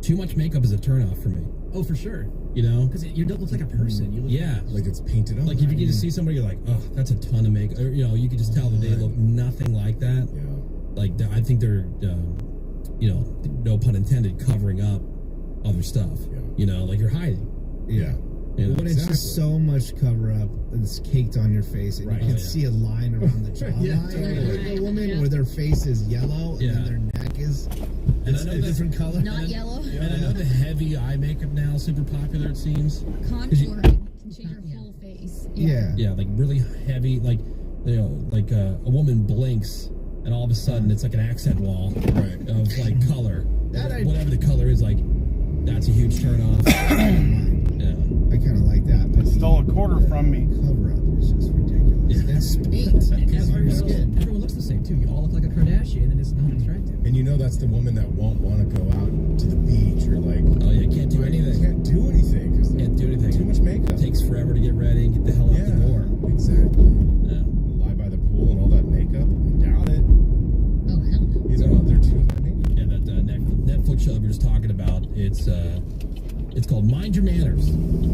Too much makeup is a turn-off for me. Oh, for sure. You know? Because you don't look like a person. You look like it's painted on. Like if you get to see somebody, you're like, oh, that's a ton of makeup. Or, you know, you can just tell that they look nothing like that. Yeah. Like I think they're, you know, no pun intended, covering up other stuff. Yeah. You know, like you're hiding. Yeah. You know? But it's just so much cover up that's caked on your face, and Right. you can Oh, yeah. see a line around the jawline. Yeah, totally. Like a woman where their face is yellow and then their neck is And it's I know a different color. Not yellow. And I know the heavy eye makeup now is super popular, it seems. Contouring can change your whole face. Yeah. Yeah, like really heavy, like, you know, like a woman blinks and all of a sudden it's like an accent wall of like color. Whatever the color is, like, that's a huge turn off. Yeah. I kind of like that. But Stole a quarter from me. Cover up is just ridiculous. It's paint. It's on your skin. Everyone looks the same, too. You all look like a Kardashian, and it's not attractive. And you know that's the woman that won't want to go out to the beach or like. Oh yeah, can't do anything. Can't do anything because Can't do anything. too much makeup. Takes forever to get ready and get the hell out the door. Exactly. Yeah. Lie by the pool and all that makeup. I doubt it. Oh, hell no. You know, they're too high makeup. Yeah, that Netflix show that we were just talking about, it's called Mind Your Manners.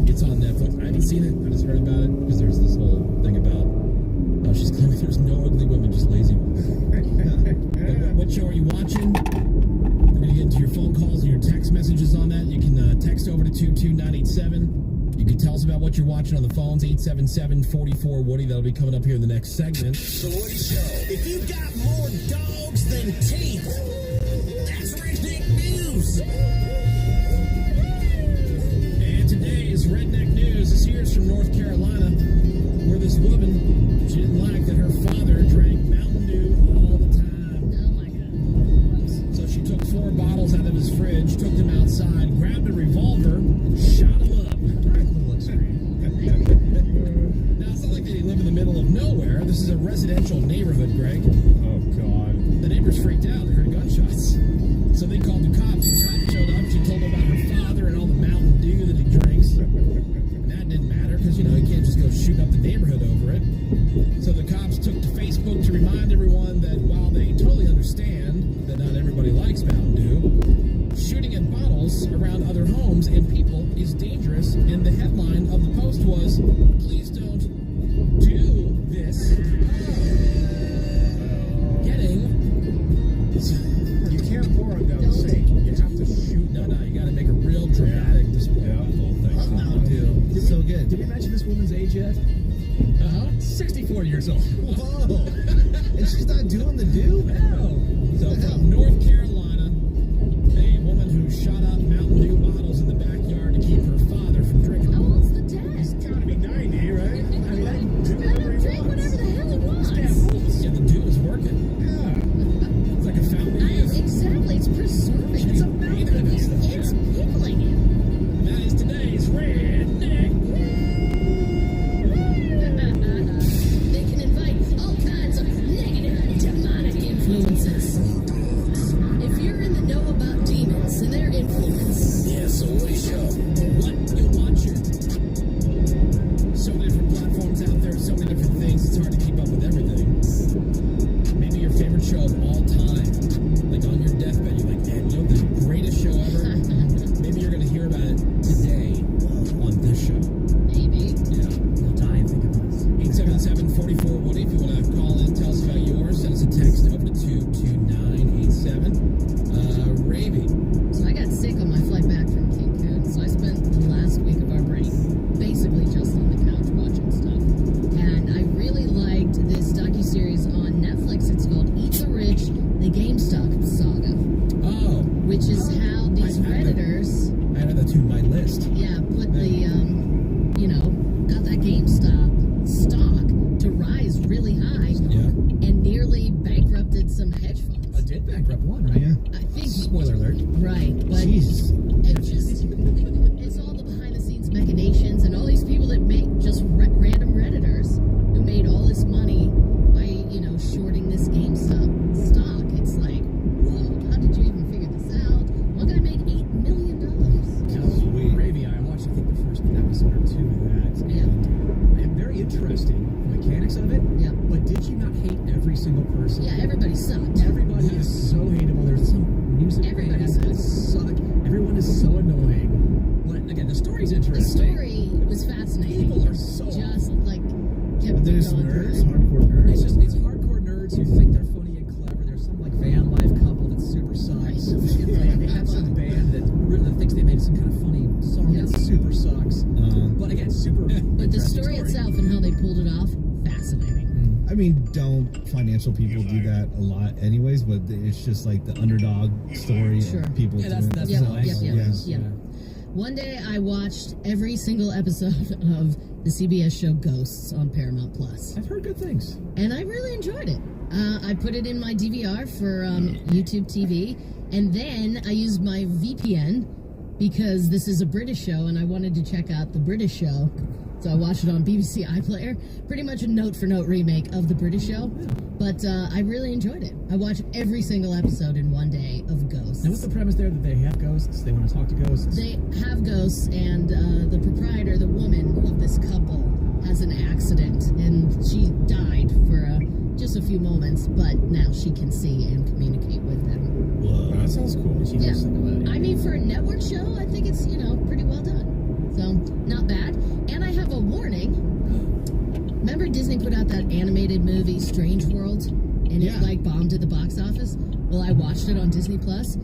It's on Netflix. I haven't seen it. I just heard about it because there's this whole thing about how she's claiming there's no ugly women, just lazy ones. What show are you watching? We're going to get into your phone calls and your text messages on that. You can text over to 22987. You can tell us about what you're watching on the phones, 877-44-WOODY. That'll be coming up here in the next segment. The Woody Show. If you got more dogs than teeth, that's Redneck News. And today's Redneck News is here from North Carolina, where this woman, she didn't like that her father drank Mountain Dew all the time. Oh my god. So she took 4 bottles out of his fridge, took them outside, grabbed a revolver, and shot him up. Now, it's not like they live in the middle of nowhere. This is a residential neighborhood, Greg. Oh, God. The neighbors freaked out. They heard gunshots. So they called the cops. The cops showed up. She told them about her father and all the Mountain Dew that he drinks. And that didn't matter because, you know, you can't just go shoot up the neighborhood over it. So the cops took to Facebook to remind everyone that while they totally understand that not everybody likes Mountain Dew, shooting at bottles around other homes and people is dangerous. And the headline of the post was, "Please don't do this." You can't pour them down the sink. You have to shoot. No, you got to make a real dramatic display of the whole thing. Mountain Dew. So good. Did we mention this woman's age yet? 64 years old. Whoa. And she's not doing the dew? No. So from North Carolina, a woman who shot up Mountain Dew bottles in the backyard to keep her father from drinking. How old's the dad? He's got to be 90, right? I mean, Let him drink whatever the hell he wants. Yeah, the dew is working. Yeah. It's like a fountain of youth. Exactly. It's preserving. It's a Mountain Dew. It's pickle to my list. Yeah, put the, got that GameStop stock to rise really high. Yeah. And nearly bankrupted some hedge funds. I did bankrupt one, right? Yeah. I think. Spoiler alert. Right, but Jesus. it's all the behind the scenes machinations and all these people that make just random Redditors who made all this money by, shorting this GameStop stock. It's like, whoa, how did you even figure this out? One guy made $8 million. Gravy, I watched, I think, the first episode or two of that. And very interesting, the mechanics of it. Yeah. But did you not hate every single person? Yeah, everybody sucked. Everybody is so hateable. There's some music Everybody bands that suck. Everyone is so annoying. But again, the story's The interesting. story was fascinating. People are so just like kept There's going. nerds, hardcore nerds. It's hardcore nerds who think they're funny and clever. There's some like van life couple that super sucks. They have some band that really thinks they made some kind of funny song that super sucks. But again, super. But the story itself and how they pulled it off, fascinating. I mean, don't financial people do that a lot anyways, but it's just like the underdog story Sure. and people Yeah, doing that's it. nice. Yep. One day I watched every single episode of the CBS show Ghosts on Paramount Plus. I've heard good things. And I really enjoyed it. I put it in my DVR for YouTube TV, and then I used my VPN because this is a British show and I wanted to check out the British show. So I watched it on BBC iPlayer. Pretty much a note-for-note remake of the British show. But I really enjoyed it. I watched every single episode in one day of Ghosts. Now, what's the premise there? That they have ghosts? They want to talk to ghosts? They have ghosts, and the proprietor, the woman of this couple, has an accident, and she died for just a few moments, but now she can see and communicate with them. Whoa, that sounds cool. Yeah. I mean, for a network show, I think it's, pretty well done. So, not bad. And I have a warning. Remember Disney put out that animated movie, Strange World? And it, bombed at the box office? Well, I watched it on Disney Plus.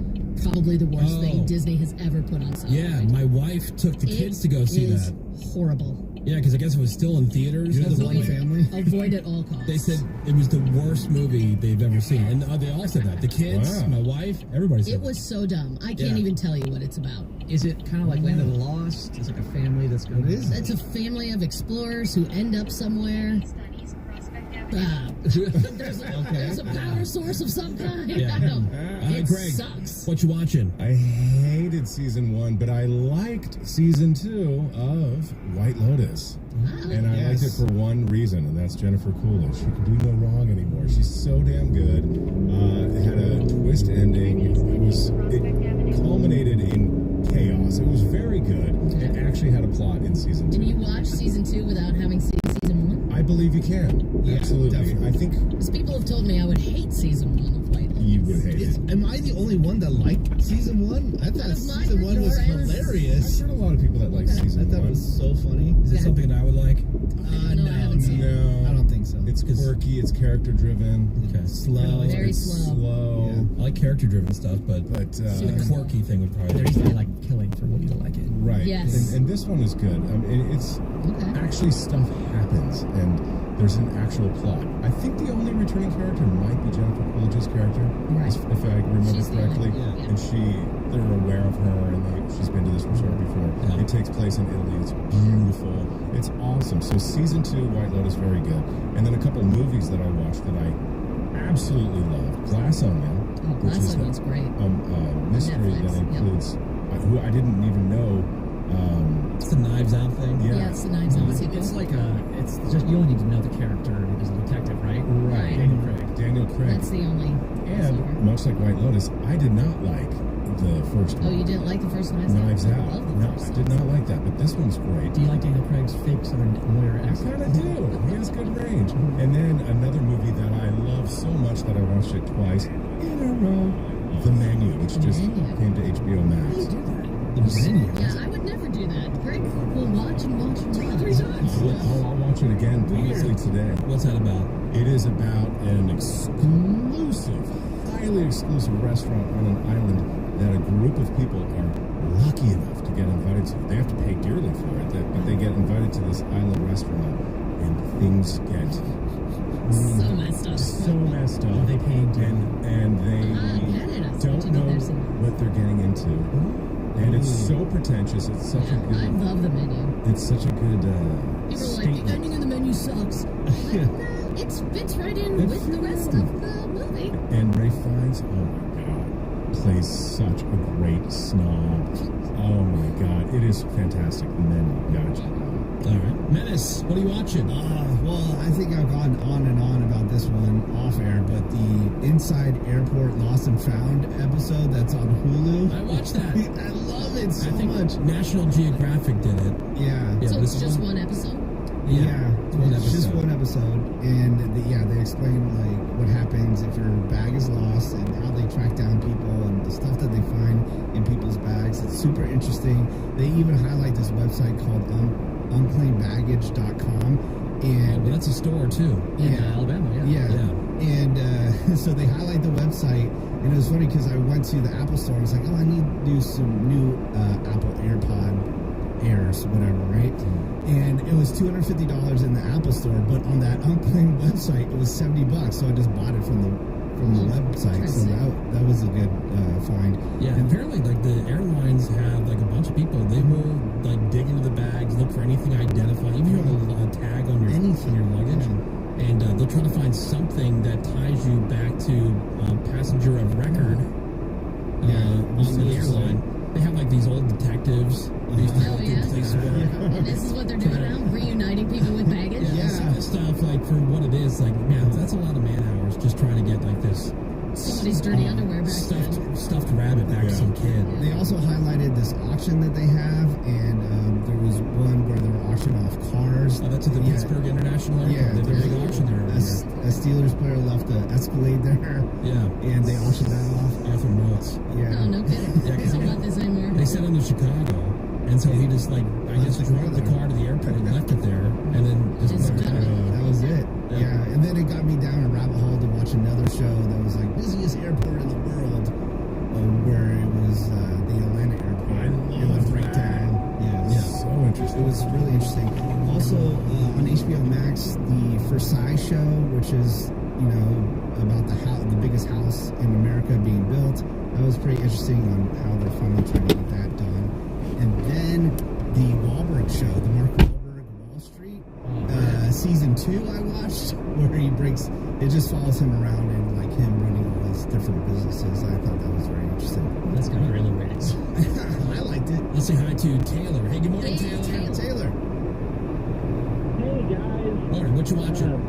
Probably the worst thing Disney has ever put on something. Yeah, my wife took the kids to go see that. Horrible. Yeah, because I guess it was still in theaters. Avoid at all costs. They said it was the worst movie they've ever seen. And they all said that. The kids, my wife, everybody said It was so dumb. I can't even tell you what it's about. Is it kind of like Land of the Lost? It's like a family that's going to... It's a family of explorers who end up somewhere. There's a power source of some kind. Yeah. I don't. It Greg, sucks. What you watching? I hated season 1, but I liked season 2 of White Lotus. And I liked it for one reason, and that's Jennifer Coolidge. She can do no wrong anymore. She's so damn good. It had a twist ending. It culminated in chaos. It was very good. It actually had a plot in season 2. Can you watch season 2 without having seen season 1? I believe you can. Yeah, absolutely. definitely. I think Because people have told me I would hate season 1 of White Lotus. you would hate it. Am I the only one that liked season 1? I thought season 1 was hilarious. I've heard a lot of people that like season 1. I thought it was so funny. Is it something that I would like? No, I haven't seen it. No, I don't think so. It's quirky. It's character driven. Okay. Slow. Very It's slow. I like character driven stuff, but Super the quirky thing would probably There's they like killing for Woody to like it. Right. Yes. And this one is good. It's actually stuff happens, and there's an actual plot. I think the only returning character might be Jennifer Coolidge's character, if I remember She's the correctly. only- And they're aware of her, and she's been to this resort before. Yeah. It takes place in Italy. It's beautiful. It's awesome. So season 2, White Lotus, very good. And then a couple movies that I watched that I absolutely loved. Glass Onion. Oh, Glass Onion's great. A mystery Netflix, that yep. includes who I didn't even know. It's the Knives Out thing. Yeah, it's the Knives Out sequel. It's like it's just, you only need to know the character as a detective, right? Right. Daniel Craig. That's the only. And much like White Lotus, I did not like the first one. Oh, you didn't like the first Knives Out? Knives I Out. love the No, first I did not like that, but this one's great. Do you like Daniel Craig's fake Southern lawyer I accent? kind of do. He has good range. And then another movie that I love so much that I watched it twice in a row, The Menu, which just came to HBO Max. Yeah, I would never do that. Greg will watch and watch and watch. 3 times. I'll watch it again probably today. What's that about? It is about an exclusive, highly exclusive restaurant on an island that a group of people are lucky enough to get invited to. They have to pay dearly for it, but they get invited to this island restaurant, and things get So messed up. so messed up. They paying and they I get it. I don't thought you know did there somewhere. what they're getting into. And it's so pretentious. It's such a good. I love the menu. It's such a good People are like, the statement. ending of the menu sucks. Like, no, it fits right in with the rest of the movie. And Ray Fiennes, oh my god, plays such a great snob. Oh my god, it is fantastic. The menu, you gotta check it out. All right, Menace, what are you watching? Well, I think I've gone on and on about this one off air, but the Inside Airport Lost and Found episode that's on Hulu. I watched that. I love it so I think much. National Geographic did it. Yeah. So it's just one episode? Yeah, one it's just one episode, and they explain like what happens if your bag is lost and how they track down people and the stuff that they find in people's bags. It's super interesting. They even highlight this website called unclaimed.baggage.com, and well, that's a store too in Alabama. Yeah. And so they highlight the website, and it was funny because I went to the Apple store and was like, oh, I need to do some new Apple AirPod Airs, whatever, right? And it was $250 in the Apple store, but on that unclaimed website, it was $70. So I just bought it from the website. So that was a good find. Yeah, and apparently, like the airlines have like a bunch of people. They will like dig into the bags, look for anything identifying. Even if you have a tag on your luggage, and they'll try to find something that ties you back to passenger of record on the airline. They have like these old detectives. These places where And this is what they're doing now, reuniting people with baggage? some of the stuff, like for what it is, like man, that's a lot of man hours just trying to get like this Somebody's dirty underwear back stuffed rabbit back to some kid. They also highlighted this auction that they have, and there was one where they were auctioning off cars. Oh, that's at the Pittsburgh International Airport. Yeah, they have a big auction there. A Steelers player left an Escalade there. Yeah. And they auctioned that off. Arthur Moulds. Yeah. Oh, no kidding. Yeah, They don't want this anymore. They sent him to Chicago, and so he just like I guess drove the car to the airport and left it there, and then just that was it. Yeah, and then it got me down a rabbit hole to watch another show that was like busiest airport in the world, where it was the Atlanta airport. It was breakdown. Yeah, so interesting. It was really interesting. Also on HBO Max, the Versailles show, which is about the biggest house in America being built. That was pretty interesting on how they're finally trying to get that done. And then the Wahlberg show, the Mark Wahlberg Wall Street, season 2 I watched, where it just follows him around and like him running all his different businesses. I thought that was very interesting. That's got really ratings. I liked it. Let's say hi to Taylor. Hey, good morning, Taylor. Taylor. Hey guys. Morning. What you watching?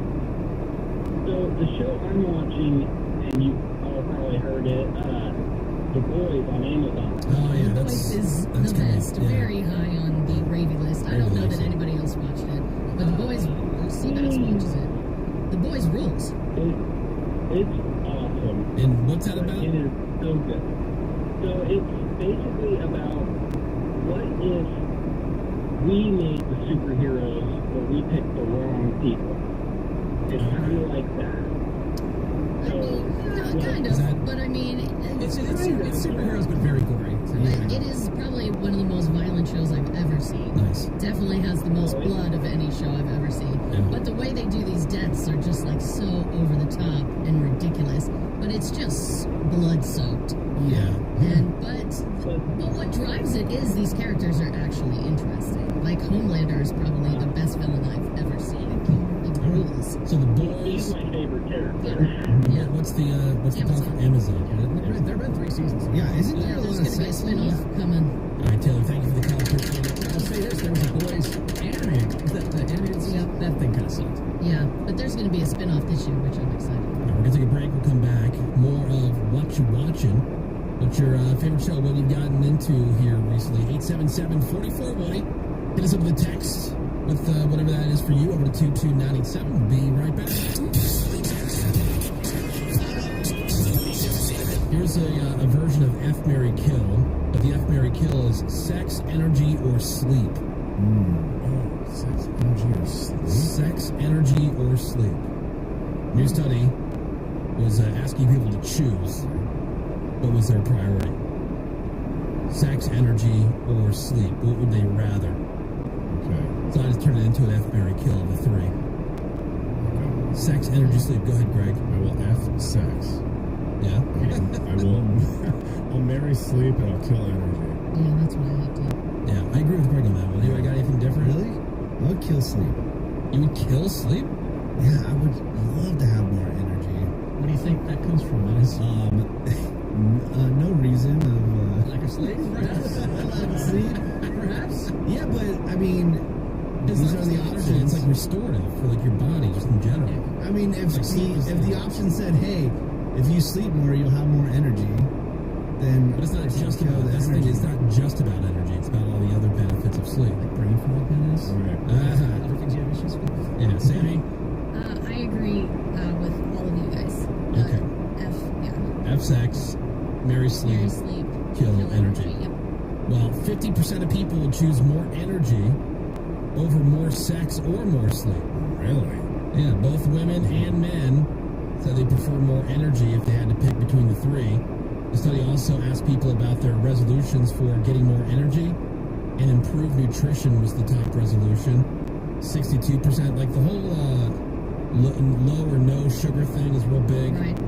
So the show I'm watching, and you all probably heard it, The Boys on Amazon. Oh yeah, The Voice is the best. Very high on the gravy list. I don't know that anybody else watched it, but The Boys, Seabass watches it. The Boys rules. It's awesome. And what's that about? It is so good. So it's basically about what if we made the superheroes, but we picked the wrong people. It's kind of like that. Kind of, but I mean, It's superheroes, but very gory. It is probably one of the most violent shows I've ever seen. Nice. Definitely has the most blood of any show I've ever seen. Yeah. But the way they do these deaths are just like so over the top and ridiculous. But it's just blood soaked. Yeah. But what drives it is these characters are actually interesting. Like Homelander is probably the best villain I've ever seen. It rules. So The Boys. He's my favorite character. Yeah. What's the call for Amazon? There have been 3 seasons. Yeah, isn't there a There's lot of going to be a sex spin-off coming. All right, Taylor. Thank you for the call. Appreciate it. I'll say this: there was a Boys animated. The animated that thing kind of sucked. Yeah, but there's going to be a spin-off this year, which I'm excited All right, we're gonna take a break. We'll come back. More of what you watching. What's your favorite show? What you've gotten into here recently? 877-44-Woody. Hit us up with a text with whatever that is for you over to 22987. We'll be right back. Here's a version of F, Marry, Kill. But the F, Marry, Kill is sex, energy, or sleep. Oh, sex, energy, or sleep? Sex, energy, or sleep. New study was asking people to choose what was their priority. Sex, energy, or sleep. What would they rather? Okay. So I just turned it into an F, Marry, Kill of the 3. Okay. Sex, energy, sleep. Go ahead, Greg. I will F sex. Yeah? I will. I'll marry marry sleep and I'll kill energy. Yeah, that's what I have to. Yeah, I agree with Greg on that one. Anybody got anything different? Really? I would kill sleep. You would kill sleep? Yeah, I would love to have more energy. What do you think that comes from? Menace? No reason of Lack of sleep, perhaps? lack of sleep. Perhaps? Yeah, but I mean, It's these not are the just energy, options. it's like restorative for like your body, just in general. I mean, if Like sleep is if the option said, "Hey, if you sleep more, you'll have more energy," then But it's not just kill about the that's the thing, energy. it's not just about energy, it's about all the other benefits of sleep. Like brain fog, Menace? Uh-huh. Other things you have issues with? Yeah, Sammy? I agree with all of you guys. Okay. F, F sex, marry sleep, Marry sleep, kill energy. Yep. Well, 50% of people would choose more energy over more sex or more sleep. Really? Yeah, both women and men said they prefer more energy if they had to pick between the three. The study also asked people about their resolutions for getting more energy, and improved nutrition was the top resolution. 62%, like the whole low or no sugar thing is real big. Right.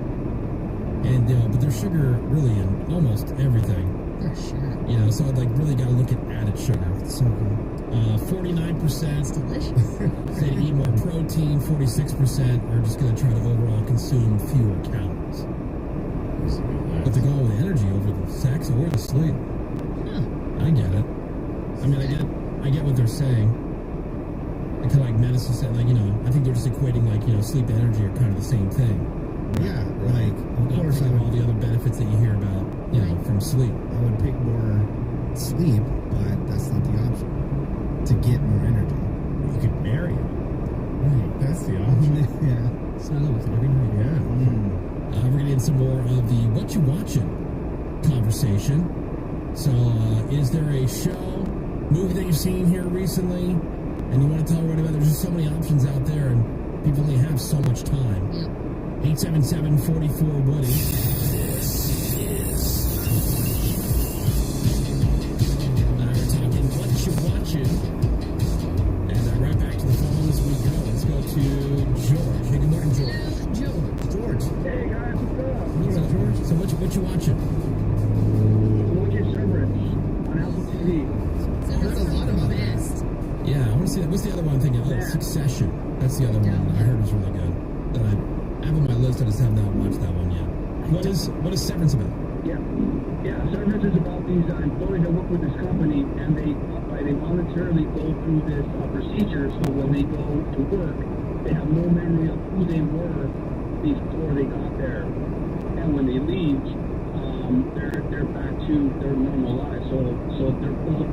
And but there's sugar really in almost everything. For sure. You know, so like really got to look at added sugar. It's so good. 49% Delicious. say to eat more protein. 46% are just going to try to overall consume fewer calories. But they're going with energy over the sex or the sleep. I get it. I mean, I get what they're saying. And kind of like medicine said, like, you know, I think they're just equating like, you know, sleep and energy are kind of the same thing. Yeah, like of course I all would, the other benefits that you hear about, you know, from sleep. I would pick more sleep, but that's not the option. To get more energy, You could marry him. Right, that's the option. yeah. Snuggle with it every night. Yeah. We're getting into some more of the what you watching conversation. So, is there a show, movie that you've seen here recently, and you want to tell everybody about? There's just so many options out there, and people only have so much time. Yep. 877-44-WOODY. This is We're talking what you watching, and right back to the phones we go. Let's go to George. Hey, good morning, George. George. Hey guys, what's up? What's up, George? So what you watching? Look at Severance on Apple TV. That's a lot of best. Yeah, I want to see that. What's the other one I'm thinking? Oh, Succession. That's the other one I heard was really good. That I have on my list. I just have not watched that one yet. What is Severance about? Yeah, Severance is about these employees that work with this company, and they voluntarily go through this procedure. So when they go to work, they have no memory of who they were before they got there, and when they leave, they're back to their normal lives. So they're both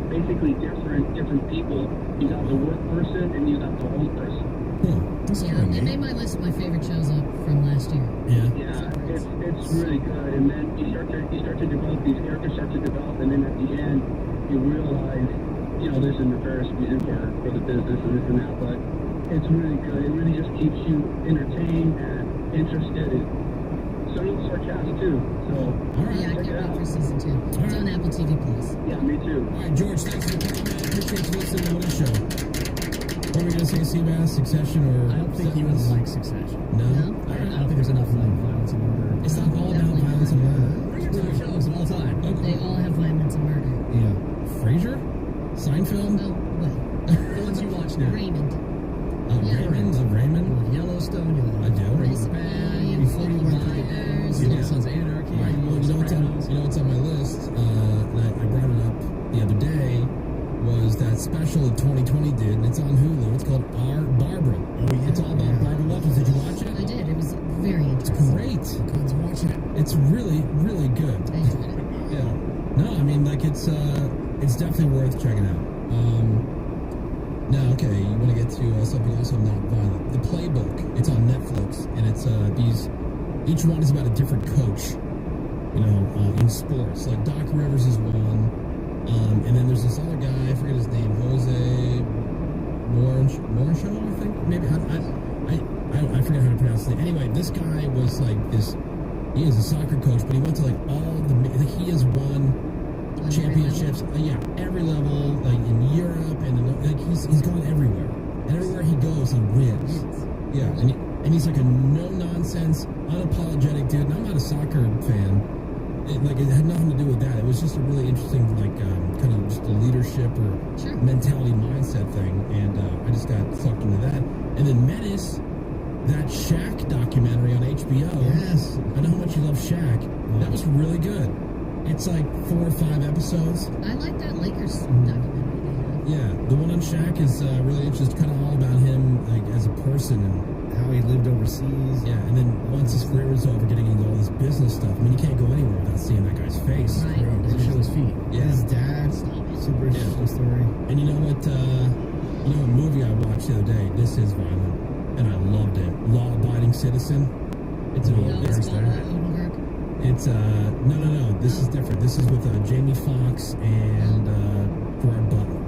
basically different people. You got the work person and you got the home person. Yeah, they made my list of my favorite shows up from last year. Yeah, it's really good. And then you start to develop, these characters start to develop, and then at the end you realize, you know, there's a nefarious reason for the business and this and that, but it's really good. It really just keeps you entertained and interested. It's a little sarcastic too. So Yeah, I can't wait for season 2. It's on Apple TV Plus. Yeah, me too. All right, George, thanks for coming, man. Appreciate you listening to the show. What were we going to say, Seabass, Succession, or... I don't think you would like Succession. No? I don't think there's enough like violence and murder. It's not all about violence and murder. What are your two shows of all time? They all have violence and murder. Yeah. Frasier? Seinfeld? Oh, well. The ones you watch now. Raymond. Raymond? Raymond? You like Yellowstone, you like I do. Breaking Bad, Before you went through Little Sons of Anarchy, Right. Well, you know what's on my list? And I brought it up the other day. Was that special that 2020 did, and it's on Hulu. It's called Barbara. Oh, yeah. It's all about Barbara Walters. Did you watch it? I did. It was very interesting. It's great. God's watching it. It's really, really good. I enjoyed it. Yeah. No, I mean, like, it's definitely worth checking out. Now, okay, you want to get to something also not violent. The Playbook. It's on Netflix, and it's each one is about a different coach, you know, in sports. Like Doc Rivers is one. And then there's this other guy, I forget his name, Jose Mourinho, I think? Maybe, I forget how to pronounce his name. Anyway, this guy was like this, he is a soccer coach, but he went to like he has won championships, every level, like in Europe, and like he's gone everywhere. And everywhere he goes, he wins. Yeah, and he's like a no-nonsense, unapologetic dude. And I'm not a soccer fan, it had nothing to do with that. It was just a really interesting, like, kind of just a leadership or mentality mindset thing, and I just got sucked into that. And then Menace, that Shaq documentary on HBO. Yes. I know how much you love Shaq. That was really good. It's like 4 or 5 episodes. I like that Lakers documentary. Yeah, the one on Shaq is really interesting. Kind of all about him, like, as a person and how he lived overseas. Yeah, and then once his career was over, getting into all this business stuff. I mean, you can't go anywhere without seeing that guy's face. Right. Doesn't show his feet. Yeah. His dad, super interesting story. And you know what? You know a movie I watched the other day. This is violent, and I loved it. Law Abiding Citizen. It's an old. It's no. This is different. This is with Jamie Foxx and Gerard Butler.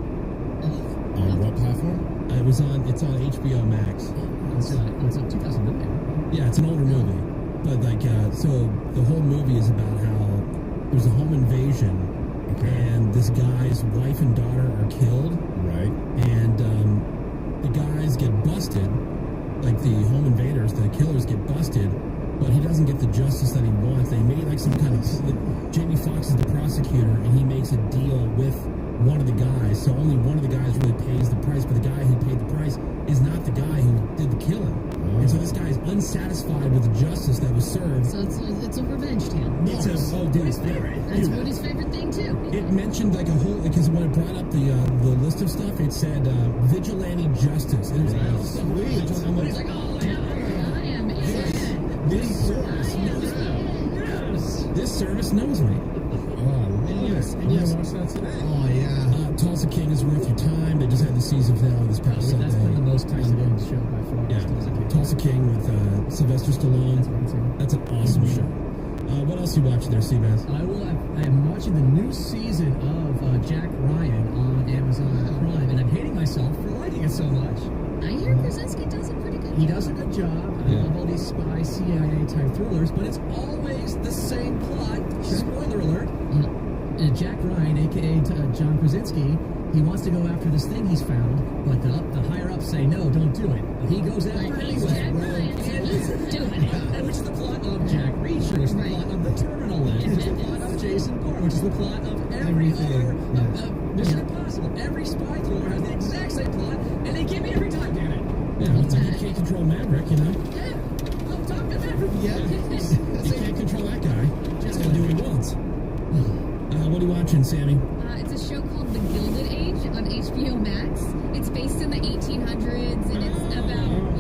On what platform? It's on HBO Max. It's like 2009. Yeah, it's an older movie, but like so the whole movie is about how there's a home invasion, and this guy's wife and daughter are killed. Right. And the guys get busted, like the home invaders, the killers get busted, but he doesn't get the justice that he wants. They made like some kind of Jamie Foxx is the prosecutor, and he makes a deal with one of the guys, so only one of the guys really pays the price, but the guy who paid the price is not the guy who did the killing. And so this guy is unsatisfied with the justice that was served. So it's a revenge tale. It's Woody's favorite. That's Woody's favorite thing too. It mentioned like a whole, because when it brought up the list of stuff, it said vigilante justice. And it was like, stuff. I'm like, I am in. This service knows me. This service knows me. Yes. I'm going to watch that today. Oh, yeah. Tulsa King is worth your time. They just had the season finale this past Sunday. That's probably the most time in the show by far. Yeah. Tulsa King with Sylvester Stallone. That's an awesome show. What else you watching there, Seabass? I am watching the new season of Jack Ryan on Amazon Prime, and I'm hating myself for liking it so much. I hear Krasinski does a pretty good job. He does a good job. I love all these spy CIA type thrillers, but it's always the same plot. Spoiler alert. Jack Ryan, a.k.a. John Krasinski, he wants to go after this thing he's found, but the higher-ups say, no, don't do it. But he goes after it anyway. Jack Ryan, he's doing it. Which is the plot of Jack Reacher, which is the plot of The Terminal List, which is the plot of Jason Bourne, which is the plot of every other Mission Impossible. Every spy thriller has the exact same plot, and they give me every time, damn it. Yeah, it's like you can't control Maverick, you know? Yeah, I'm talking to Maverick. Yeah. You can't control that guy. Just gotta do what he wants. What are you watching, Sammy? It's a show called The Gilded Age on HBO Max. It's based in the 1800s, and it's about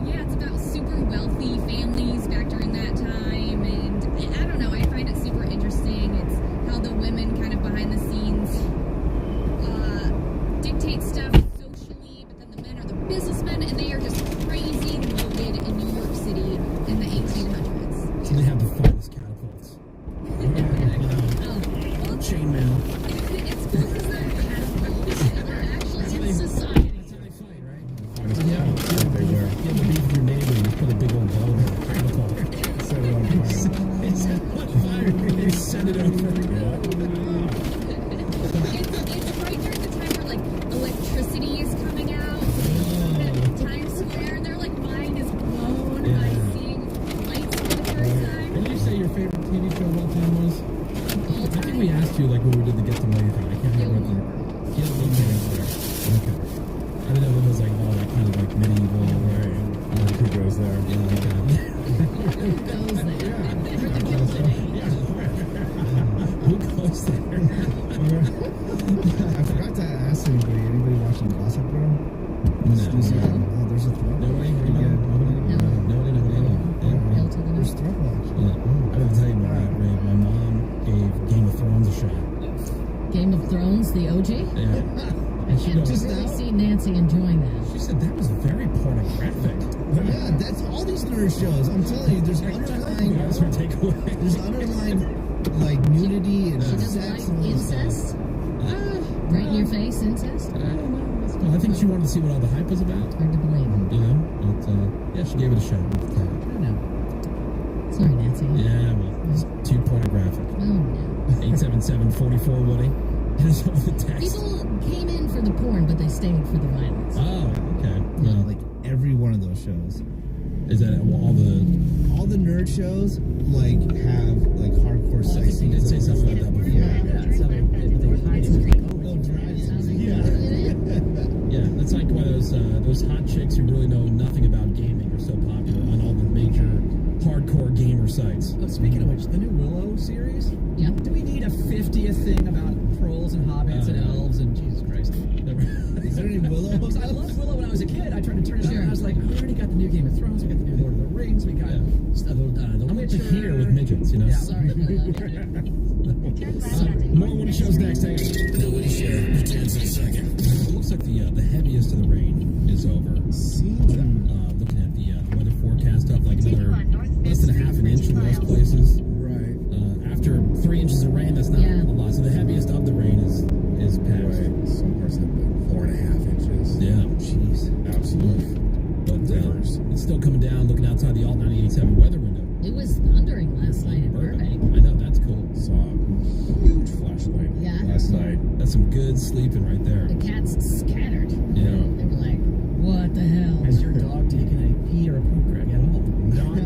it's about super wealthy families back during that time, and I don't know, I find it super interesting. It's how the women kind of behind the scenes dictate stuff socially, but then the men are the businessmen, and they are just crazy loaded in New York City in the 1800s. So they have the finest catapults. Chainmail. It's because they're catapults. They're actually in society. That's how they fight, right? You have a beef with your neighbor, you put a big old ball in a catapult. Set it on fire. It's on fire. You send it over. It's right during the time where like electricity is coming out. Times Square, their like mind is blown by seeing lights for the first time. What did you say your favorite TV show of all time was? I think we asked you like when we did the Get to Know You thing. I can't remember what the Okay. I don't know what it was like all that kind of like medieval, right? Like who goes there? Yeah, like that. Who goes there? Who goes there? I forgot to ask anybody watching Gossip Girl? No. There's a throw. Nobody? There's throw watch. I gotta tell you, my mom gave Game of Thrones a shot. Game of Thrones, the OG? Yeah. And she I goes, really see Nancy enjoying that. she said that was very pornographic. Yeah, that's all these nerd shows. I'm telling you, there's underlying. That's her takeaway. There's underlying like nudity and She doesn't sex like and all this incest? stuff. Right in your face, incest? I don't know. Well, I think she wanted to see what all the hype was about. Hard to believe. You know? But, yeah, she gave it a shot. I know. Sorry, Nancy. Yeah, well, it's too pornographic. Oh, no. 877-44 Woody. Hit us up with the text. People came in for the porn, but they stayed for the violence. Oh, okay. Yeah, like every one of those shows. Is that all the nerd shows like have like hardcore I sex think you did scenes? say something about that before. Yeah. So they hide Yeah, that's like why those hot chicks who really know nothing about gaming are so popular on all the major hardcore gamer sites. Oh, speaking of which, the new Willow series. Yep. Do we need a 50th thing about trolls and hobbits and elves and Jesus Christ? Is there any Willows? I loved Willow when I was a kid. I tried to turn it on. And I was like, we already got the new Game of Thrones. We got the new Lord of the Rings. We got the I'm up to Witcher. here with midgets, you know. Yeah. Sorry for that. More Woody shows next. Hang on. The Woody Show returns in a second. It looks like the heaviest of the rain is over. Looking at the weather forecast up, like another less than a half an inch in most places. Right. After 3 inches of rain, that's not a lot. So the heaviest of the rain is past. Right. Some parts have been 4.5 inches. Yeah. Jeez. Absolutely. But it's still coming down. Looking outside the Alt 98.7 weather window. It was thundering last night in Burbank. I know, that's cool. Saw a huge flashlight last night. That's some good sleeping right there. The cats scattered. Yeah. They were like, what the hell? Has your dog taken a pee or a poop, Greg, at all? Not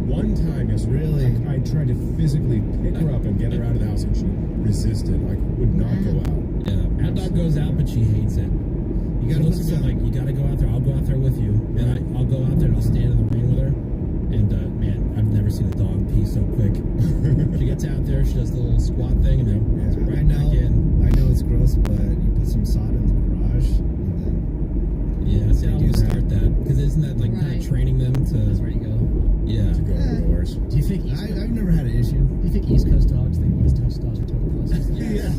one time yesterday. Really? I tried to physically pick her up and get her out of the house, and she resisted. Like, would not go out. Yeah. Our dog goes out, but she hates it. You gotta listen to like, you gotta go out there. I'll go out there with you, and I'll go out there and I'll stand in the rain with her. And man, I've never seen a dog pee so quick. She gets out there, she does the little squat thing, and then right back in. I know it's gross, but you put some sod in the garage, and then Yeah, see, I want to start that because isn't that like kind of training them to? That's where you go. Yeah. To go indoors. Do you think I've never had an issue. Do you think East Coast dogs think West Coast dogs are total pussies? Yeah.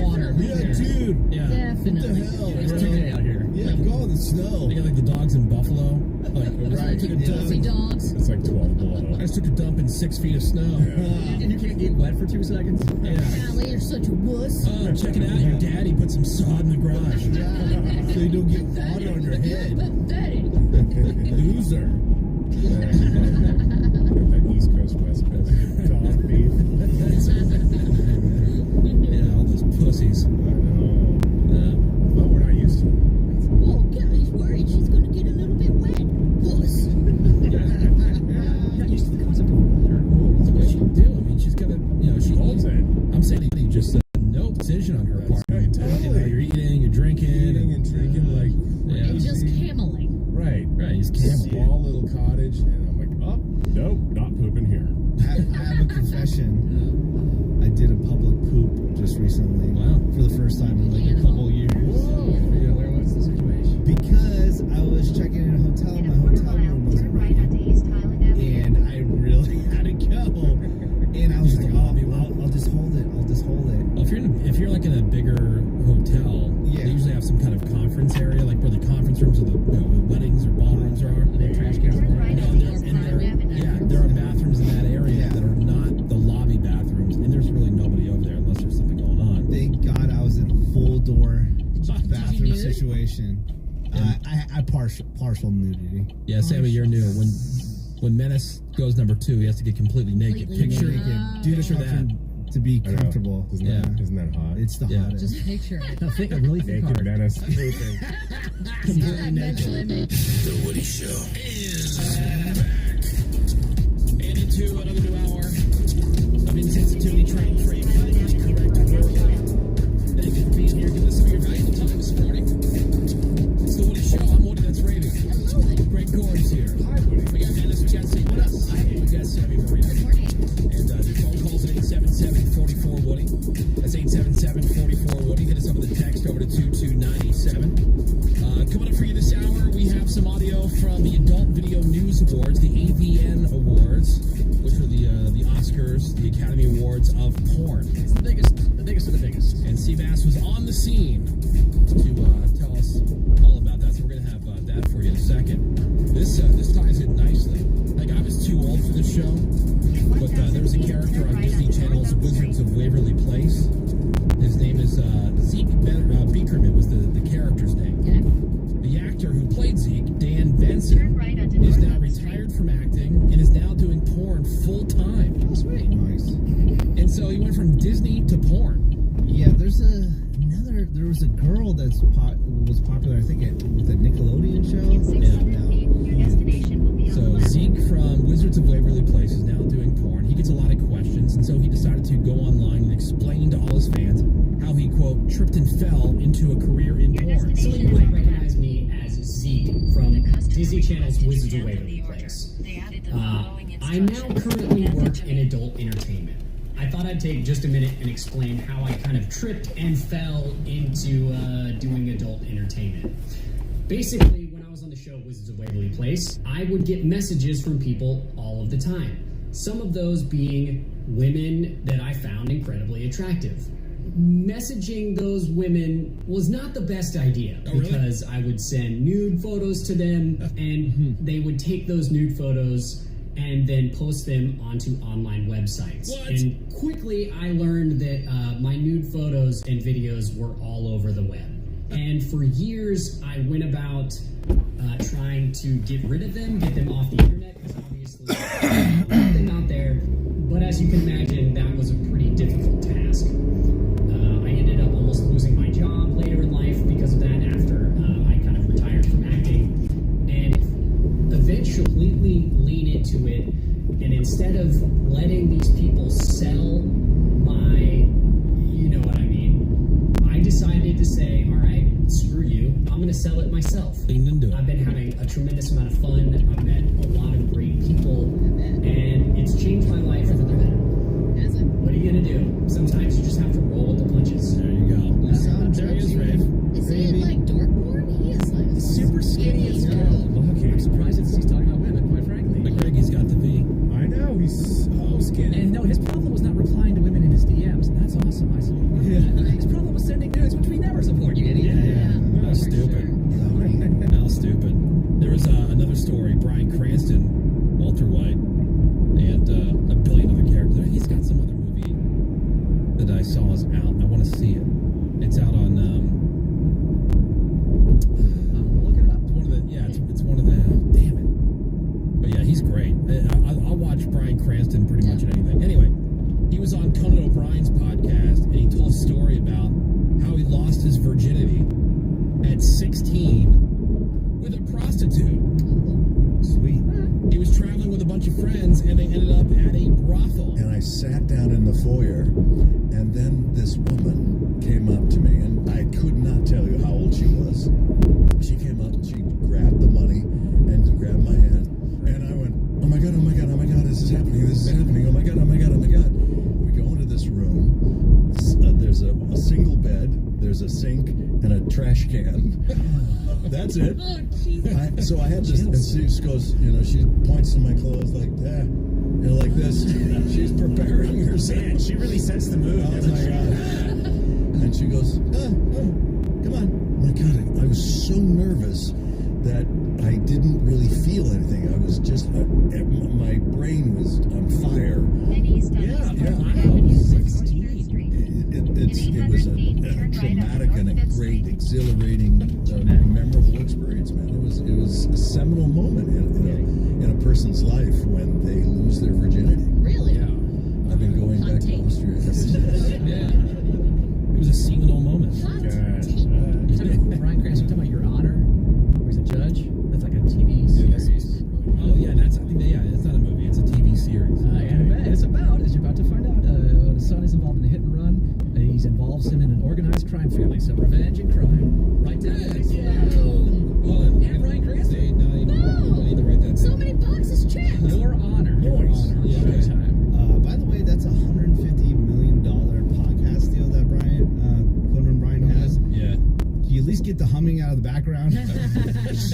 Water. Yeah, dude. Yeah. Definitely. What the hell? It's too out here. Yeah, go in the snow. They got like the dogs in Buffalo. Like, Right. Pussy dogs. It's like 12 below. I just took a dump in 6 feet of snow. And you can't get wet for 2 seconds? Yeah. Golly, you're such a wuss. Oh, check it out. Your daddy put some sod in the garage. So you don't get water on your head. Daddy. Loser. That East Coast, West Coast dog beef. Yeah, all those pussies. I know. Well, we're not used to it. Oh, Kelly's worried she's going to get a little bit wet. Wuss. Not used to the concept of water. That's what she'll do. I mean, she's gonna, she holds it. I'm saying he just no decision on her part. Right, You know, you're eating, you're drinking, and drinking like And just cameling. right. He's camping. Small little cottage, and I'm like, oh, nope, not pooping here. I have a confession. I did a public poop just recently. Wow. For the first time in like a couple years. Yeah, where was the situation? Because I was checking in a hotel, my hotel room wasn't ready. And I really had to go. And I was like, I'll just hold it. I'll just hold it. Well, if you're like in a bigger hotel, they usually have some kind of conference area, like where the conference rooms or the weddings or ballrooms are. They have trash cans. There are bathrooms in that area that are not the lobby bathrooms, and there's really nobody over there unless there's something going on. Thank God I was in a full door Did bathroom you nude? situation. I partial nudity. Yeah, Sammy, you're new. When Menace goes number 2, he has to get completely naked. Picture that. To be I know. comfortable. Isn't that hot? It's the hottest. Just picture it. I think I really think Naked hard. Menace pooping. Completely naked. The Woody Show is back. And into another new hour of insensitivity training for you. Correct. Thank you for being here. Give us some of your valuable time this morning. It's the Woody Show. I'm Woody. That's Raven. Greg Gordon's here. Hi, Woody. We got Dennis Jesse. What up? We got Sammy Marino. And your phone calls at 877-44-WOODY. That's 877-44-WOODY. Hit us up with a text over to 22987. Coming up for you this hour, we have some audio from the Adult Video News Awards, the AVN Awards, which are the Oscars, the Academy Awards of porn. It's the biggest of the biggest. And Seabass was on the scene to tell us all about that. So we're going to have that for you in a second. This ties in nicely. Like, I was too old for this show, but there was a character on Disney Channel's Wizards of Waverly Place. His name is Zeke Beakerman was the character's name. Yeah. The actor who played Zeke, Dan Benson, is now retired from acting and is now doing porn full time. That's right. Nice. And so he went from Disney to porn. Yeah, there was a girl was popular, I think, with the Nickelodeon show. So Zeke fans, and so he decided to go online and explain to all his fans how he, quote, tripped and fell into a career in porn. Some of you might recognize me as Zeke from Disney Channel's Wizards of Waverly Place. I now currently work in adult entertainment. I thought I'd take just a minute and explain how I kind of tripped and fell into doing adult entertainment. Basically, when I was on the show Wizards of Waverly Place, I would get messages from people all of the time. Some of those being women that I found incredibly attractive. Messaging those women was not the best idea because I would send nude photos to them and they would take those nude photos and then post them onto online websites. What? And quickly I learned that my nude photos and videos were all over the web. And for years I went about trying to get rid of them, get them off the internet, because obviously them out there. But as you can imagine, that was a pretty difficult task. I ended up almost losing my job later in life because of that after I kind of retired from acting. And eventually completely lean into it, and instead of letting these people sell my, you know what I mean, I decided to say, all right, screw you, I'm going to sell it myself. I've been having a tremendous amount of fun. I've met a lot of great people, and it's changed my life for the better. What are you going to do? Sometimes you just have to roll with the punches. There you go. There he is, Rafe. Is he like dork porn? He is like super skinny as well. Okay. I'm surprised he's talking about women, quite frankly. But Greggy's got the V. I know, he's so skinny. And no, his problem was not replying to women in his DMs. That's awesome. I support that. His problem was sending nudes, which we never support, you idiot. How stupid. How stupid. There was another story, Bryan Cranston, Walter White, and a billion other characters. He's got some other movie that I saw is out. I want to see it. It's out on look it up. It's one of the damn it. But yeah, he's great. I'll watch Bryan Cranston pretty much in anything. Anyway, he was on Conan O'Brien's podcast and he told a story about how he lost his virginity at 16 with a prostitute. Sweet. He was traveling with a bunch of friends and they ended up at a brothel. And I sat down in the foyer, and then this woman came up to me, and I could not tell you how old she was. She came up and she grabbed the money and grabbed my hand, and I went, oh my God, oh my God, oh my God, this is happening, oh my God, oh my God, oh my God. We go into this room, there's a single bed, there's a sink, and a trash can. That's it. So I had this, and she goes, she points to my clothes like that, like this. She's preparing herself. Man, she really sets the mood. Oh my God. And she goes, come on. Oh my God, I was so nervous that I didn't really feel anything. I was just, my brain was on fire. It was a traumatic and a great, exhilarating, memorable experience, man. It was a seminal moment in a person's life when they lose their virginity. Really? Yeah. I've been going back to Austria ever since. Yeah. It was a seminal moment. Bryan Cranston, talking about Your Honor, where he's a judge. That's like a TV series. Oh yeah, it's not a movie. It's a TV series. It's about, as you're about to find out, his son is involved in a hit and run. He involves him in an organized crime family. So revenge and crime. Right down. Yeah, Bryan Cranston. No, you need to write that. So many boxes checked. Your Honor. Yeah. By the way, that's a $150 million podcast deal that Conan O'Brien has. Yeah. Can you at least get the humming out of the background?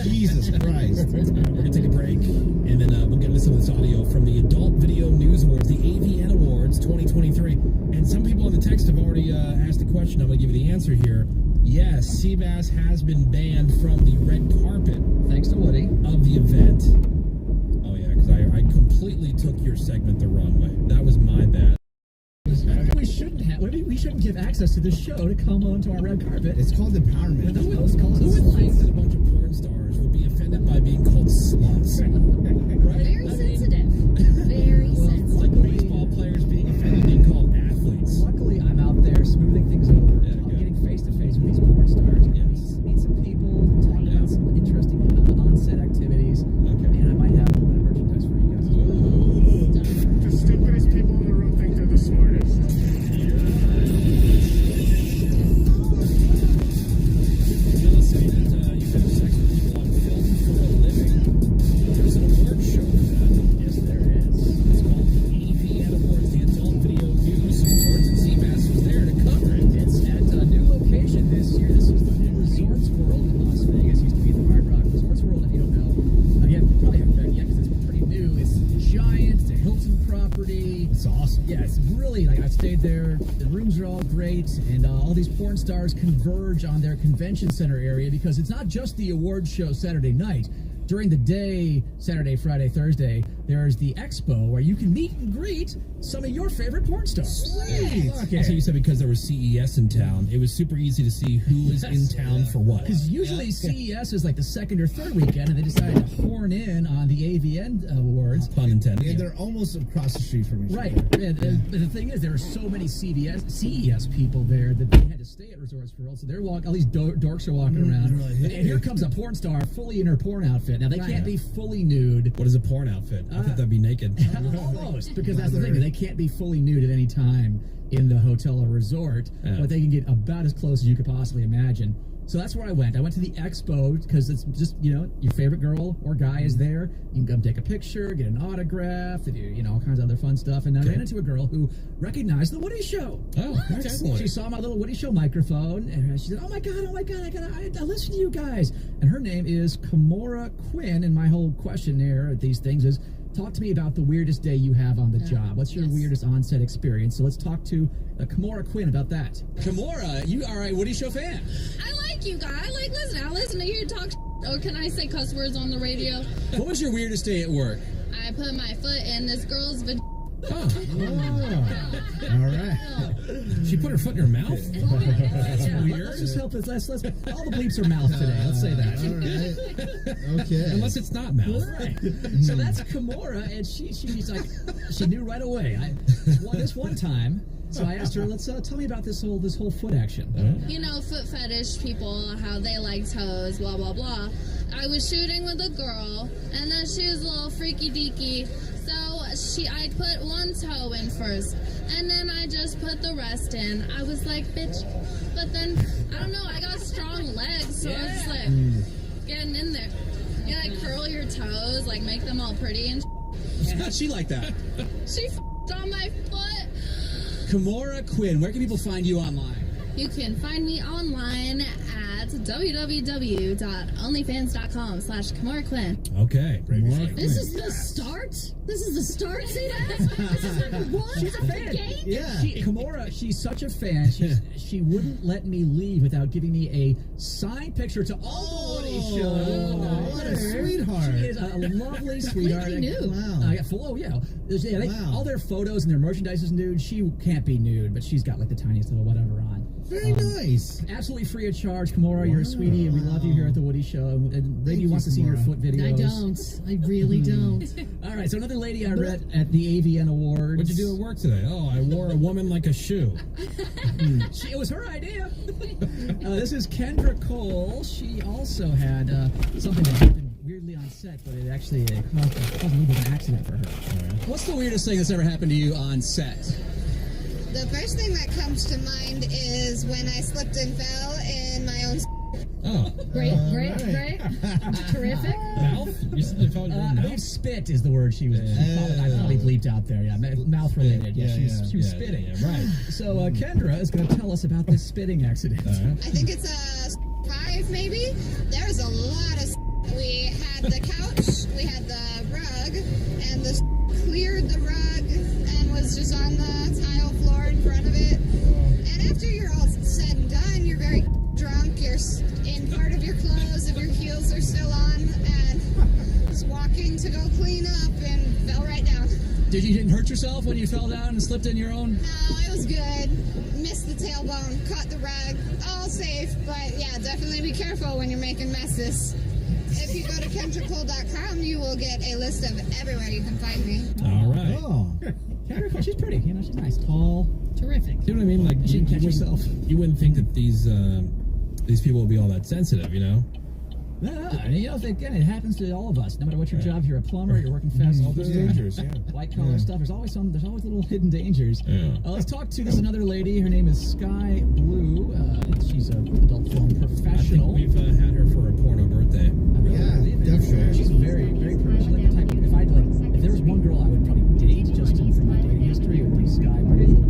Jesus Christ. We're going to take a break, and then we'll get into some of this audio from the Adult Video News Awards, the AVN Awards 2023. And some people in the text have already asked a question. I'm going to give you the answer here. Yes, Seabass has been banned from the red carpet. Thanks to Woody. Of the event. Oh, yeah, because I completely took your segment the wrong way. That was my bad. We shouldn't give access to this show to come onto our red carpet. It's called empowerment. Who would think that a bunch of porn stars would be offended by being called sloths? Right? Very sensitive. Very sensitive. Like baseball players being offended being called athletes. Luckily, I'm out there smoothing things over, getting face to face with these porn stars. Meet some people, talk about some interesting on-set activities, and I might have a little bit of merchandise for you guys as well. The stupidest people in the room think they're the awesome. Yeah, it's really like I stayed there. The rooms are all great, and all these porn stars converge on their convention center area because it's not just the award show Saturday night. During the day, Saturday, Friday, Thursday, there's the expo where you can meet and greet some of your favorite porn stars. Sweet. Okay. So you said because there was CES in town, it was super easy to see who was in town for what. Because usually CES is like the second or third weekend, and they decided to horn in on the AVN awards. Pun intended. Yeah, they're almost across the street from each other. Right. But the thing is, there are so many CES people there that they had to stay at Resorts World, so they're walking. All these dorks are walking around, like, and here comes a porn star fully in her porn outfit. Now they can't be fully nude. What is a porn outfit? I thought that'd be naked. Almost, because that's the thing. They can't be fully nude at any time in the hotel or resort, but they can get about as close as you could possibly imagine. So that's where I went. I went to the expo because it's just, your favorite girl or guy is there. You can come take a picture, get an autograph, do, all kinds of other fun stuff. And I ran into a girl who recognized the Woody Show. Oh, excellent. She saw my little Woody Show microphone, and she said, oh my God, I listen to you guys. And her name is Kimora Quinn, and my whole questionnaire at these things is, talk to me about the weirdest day you have on the job. What's your weirdest on-set experience? So let's talk to Kimora Quinn about that. Kimora, you are a Woody Show fan. I like you guys. I listen to you talk. Or can I say cuss words on the radio? What was your weirdest day at work? I put my foot in this girl's vagina. All right. She put her foot in her mouth? That's weird. Let's just help us. Let's all the bleeps are mouth today. Let's say that. All right. Okay. Unless it's not mouth. Right. So that's Kimora, and she's like, she knew right away. This one time. So I asked her, let's tell me about this whole foot action. Foot fetish people, how they like toes, blah, blah, blah. I was shooting with a girl, and then she was a little freaky deaky. So I put one toe in first, and then I just put the rest in. I was like, bitch. But then, I don't know, I got strong legs, so I was just like, getting in there. You like curl your toes, like make them all pretty and How'd she like that? She f***ed on my foot. Kimora Quinn, where can people find you online? You can find me online at www.onlyfans.com/Kimora Quinn. Okay. This is the start? This is the start, see that? This is number one? She's a fan. Game? Yeah. Kimora, she's such a fan. She wouldn't let me leave without giving me a signed picture to all the Woody Show. What a sweetheart. She is a lovely sweetheart. Completely nude. Wow. All their photos and their merchandise is nude. She can't be nude, but she's got like the tiniest little whatever on. Very nice. Absolutely free of charge, Kimora. You're a sweetie, and we love you here at the Woody Show. And Brady wants to see your foot videos. I don't. I really don't. All right, so another lady I read at the AVN Awards. What'd you do at work today? Oh, I wore a woman like a shoe. It was her idea. This is Kendra Cole. She also had something that happened weirdly on set, but it actually caused a little bit of an accident for her. What's the weirdest thing that's ever happened to you on set? The first thing that comes to mind is when I slipped and fell in my own. Oh. Great. Terrific. Mouth? You felt your own I believe spit is the word she was. I probably bleeped out there. Yeah, mouth related. Yeah, she was spitting. Yeah, right. So Kendra is going to tell us about this spitting accident. I think it's a 5, maybe. There's a lot of. We had the couch, we had the rug, and the cleared the rug and was just on the tile floor in front of it. And after you're all said and done, you're very drunk. You're in part of your clothes if your heels are still on, and just walking to go clean up and fell right down. You didn't hurt yourself when you fell down and slipped in your own? No, it was good. Missed the tailbone, caught the rug, all safe. But yeah, definitely be careful when you're making messes. If you go to KendraCole.com, you will get a list of everywhere you can find me. All right. Oh. Kendra, she's pretty. She's nice, tall, terrific. You know what I mean? Like she can catch herself. You wouldn't think that these people would be all that sensitive, you know? No. Again, it happens to all of us. No matter what your job, you're a plumber, you're working fast, all those dangers, white collar stuff. There's always little hidden dangers. Yeah. Let's talk to this another lady. Her name is Sky Blue. She's an adult film professional. I think we've had her for a porno birthday. Definitely. She's very, very pretty. She's like the type. If there was one girl I would probably date just from my dating history, it would be Sky Blue.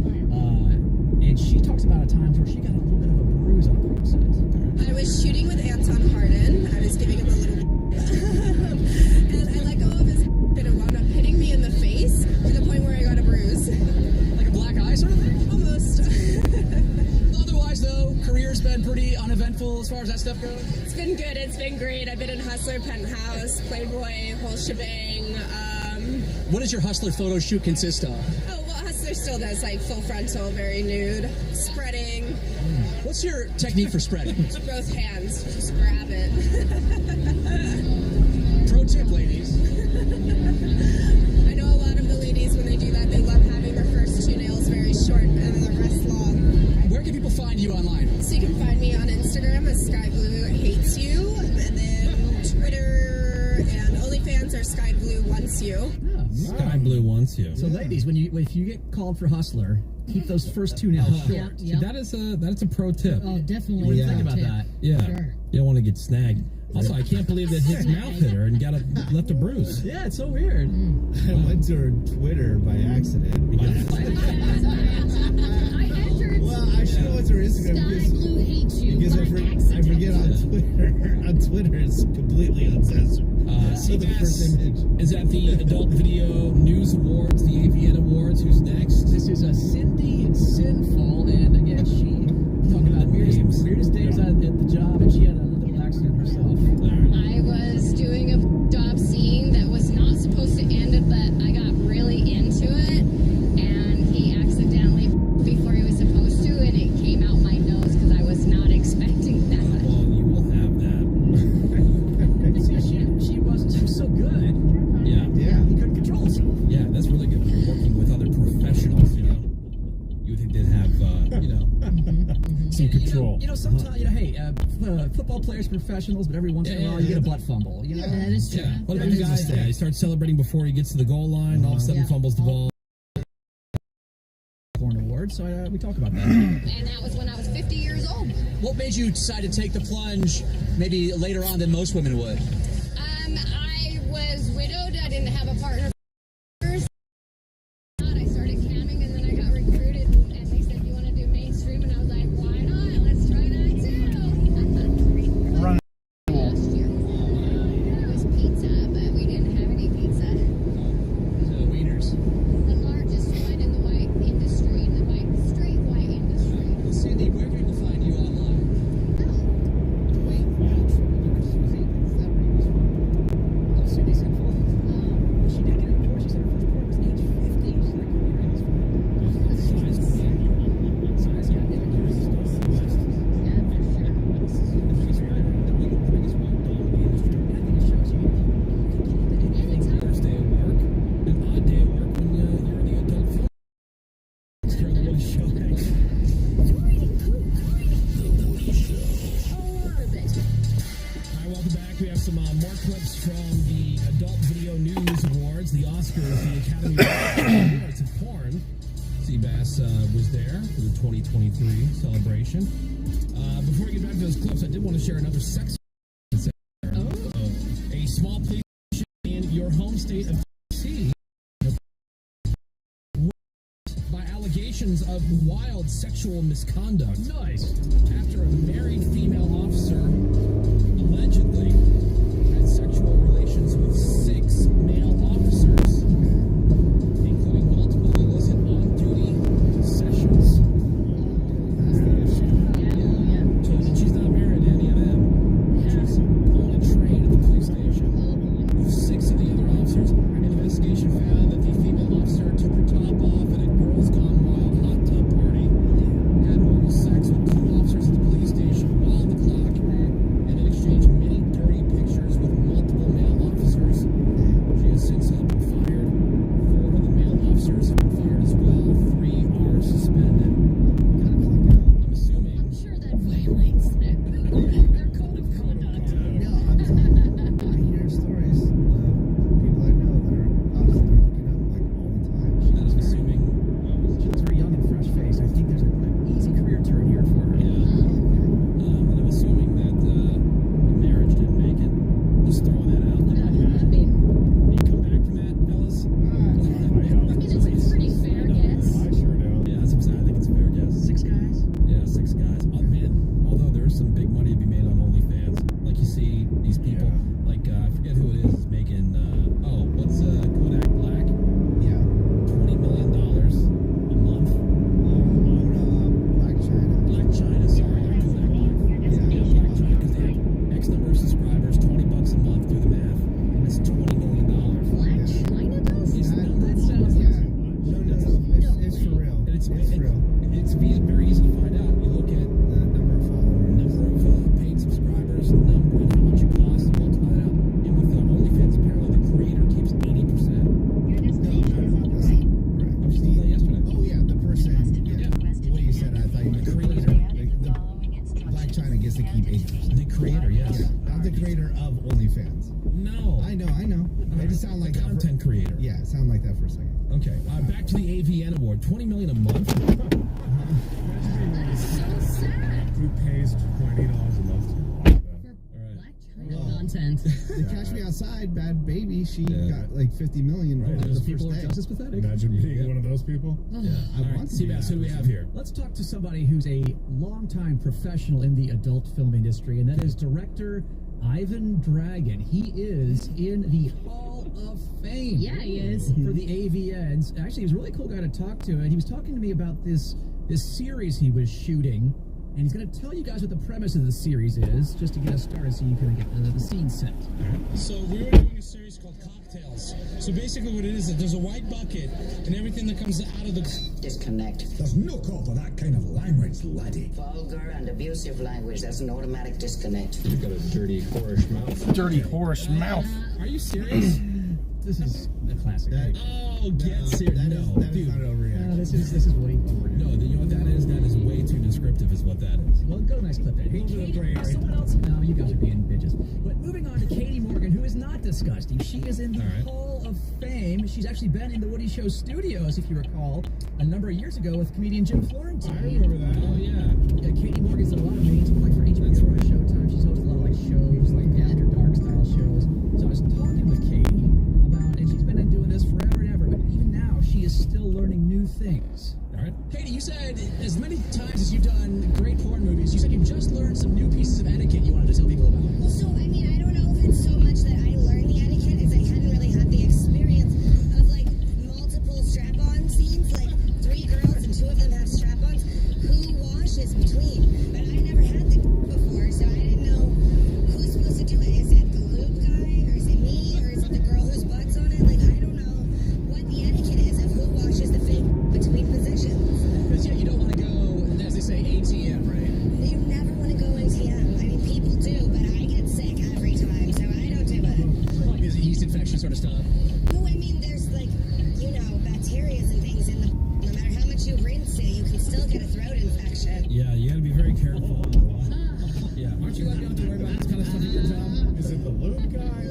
And she talks about a time where she got a little bit of a bruise on the set. I was shooting with Anton Harden. I was giving him a little and I let go of his and it wound up hitting me in the face to the point where I got a bruise. pretty uneventful as far as that stuff goes? It's been good. It's been great. I've been in Hustler, Penthouse, Playboy, whole shebang. What does your Hustler photo shoot consist of? Oh, well, Hustler still does like full frontal, very nude, spreading. What's your technique for spreading? Both hands, just grab it. Pro tip, ladies. I know a lot of the ladies, when they do that, they love having their first two nails very short and then the rest long. Where can people find you online? So you can find me on Instagram as SkyBlueHatesYou, and then Twitter and OnlyFans are SkyBlueWantsYou. Sky Blue wants you. So, ladies, if you get called for Hustler, keep those first two nails short. See, that's a pro tip. Oh, definitely. You wouldn't think about that. Yeah. Sure. You don't want to get snagged. Also, I can't believe that his mouth hit her and left a bruise. Yeah, it's so weird. I went to her Twitter by accident. Well, I should have went to her Instagram because I forget on Twitter it's completely uncensored. So the first image is at the Adult Video News Awards, the AVN Awards. Who's next? This is a Cindy Sinful, and again, she talking about weirdest days at the job, and she had a little accident herself. I was doing a job scene that was not supposed to end, but I got really into it, and he accidentally before he was supposed to, and it came out my nose because I was not expecting that. Well, you will have that. See, she was so good. Yeah. He couldn't control himself. Yeah, that's really good. Working with other professionals, you know. You would think they'd have, some control. Sometimes, hey, football players, professionals, but every once in a while you get a butt fumble. You know? That is true. Yeah. What about the guy? He starts celebrating before he gets to the goal line, and all of a sudden fumbles the ball. Award, so we talk about that. And that was when I was 50 years old. What made you decide to take the plunge maybe later on than most women would? I was widowed. I didn't have a partner. I started camming, and then I got recruited, and they said, "You want to do mainstream?" And I was like, "Why not? Let's try that too." Run. Last year, it was pizza, but we didn't have any pizza. So wieners. The largest one in the white industry, in the straight white industry. Cindy, where can people find you online? Cindy Sinful. She did get a report. She said her first report was age 50. She's like, size, yeah. First day of work, an odd day of work when you're in the adult film. It's the Woody Show. Hi, welcome back. We have some more clips from the Adult Video News Awards, the Oscars, the Academy Awards of Porn. Seabass was there for the 2023 celebration. Before we get back to those clips, I did want to share another sex. A small police station in your home state of Tennessee by allegations of wild sexual misconduct. Nice. After a married female officer allegedly had sexual relations with 6 male officers, including multiple illicit on-duty sessions. So she's not married to any of them. She's only trained at the police station. With 6 of the other officers, an investigation found that the female officer took her top off at a Girls Gone Wild hot tub party, had oral sex with 2 officers at the police station while on the clock, and It's real. It's very easy to find out. You look at The number of followers. number of paid subscribers, number and how much it costs, and multiply it out. And with OnlyFans, apparently the creator keeps 80%. I was told that yesterday. Oh yeah, the person. Yeah. The way you said it, I thought you meant the creator. Like, the Black China gets to keep 80%. The creator, yes. Yeah, not the creator of OnlyFans. No. I know. They just sound like the content creator. Yeah, sound like that for a second. Okay, back to the AVN award. $20 million a month. That is so sad. Who pays $20 a month to Content. The Catch Me Outside, Bad Baby, she got like 50 million Right, on those the first people are day. just as pathetic. Imagine being one of those people. Yeah. I All right, want to be Seabass, that who do we person. have here? Let's talk to somebody who's a longtime professional in the adult film industry, and that is director Ivan Dragon. He is in the Hall of Fame. Yeah, he is. For the AVNs. Actually, he was a really cool guy to talk to, and he was talking to me about this series he was shooting, and he's going to tell you guys what the premise of the series is, just to get us started so you can get the scene set. So we were doing a series called Cocktails. So basically what it is there's a white bucket, and everything that comes out of the... Disconnect. There's no call for that kind of language, laddie. Vulgar and abusive language, that's an automatic disconnect. You've got a dirty, whorish mouth. Dirty horse mouth. Are you serious? This is a classic. Oh, get serious. That No, is dude. not an overreaction. This is what he No, you know what that is? That is way too descriptive is what that is. Well, go to the next clip there. Hey, Katie, someone else? No, you guys are being bitches. But moving on to Katie Morgan, who is not disgusting. She is in the Hall of Fame. She's actually been in the Woody Show studios, if you recall, a number of years ago with comedian Jim Florentine. I remember that. Oh, yeah. Katie Morgan's done a lot of meetings, like for HBO or Showtime. She's hosted a lot of like shows, like After Dark style shows. So I was talking with Katie about, and she's been doing this forever and ever, but even now she is still learning new things. All right. Katie, you said as many times as you've done great porn movies, you said you've just learned some new pieces of etiquette you wanted to tell people about. Well, so, I mean, I don't know if it's so much that I learned the etiquette as I hadn't really had the experience of, like, multiple strap-on scenes, like 3 girls and 2 of them have strap-ons. Who washes between? But I never had the before, so I didn't know who's supposed to do it. Is it the lube guy, or is it me, or is it the girl whose butt's on it? Like, I don't know what the etiquette is of who washes the fake between positions. Because, yeah, you don't want to go, as they say, ATM, right? You never want to go ATM. I mean, people do, but I get sick every time, so I don't do it. Is it yeast infection sort of stuff? No, I mean, there's like, you know, bacteria and things in the. No matter how much you rinse it, you can still get a throat infection. Yeah, you gotta be very careful. Yeah, aren't you glad you don't have to worry about this kind of stuff at your job? Is it the lube guy?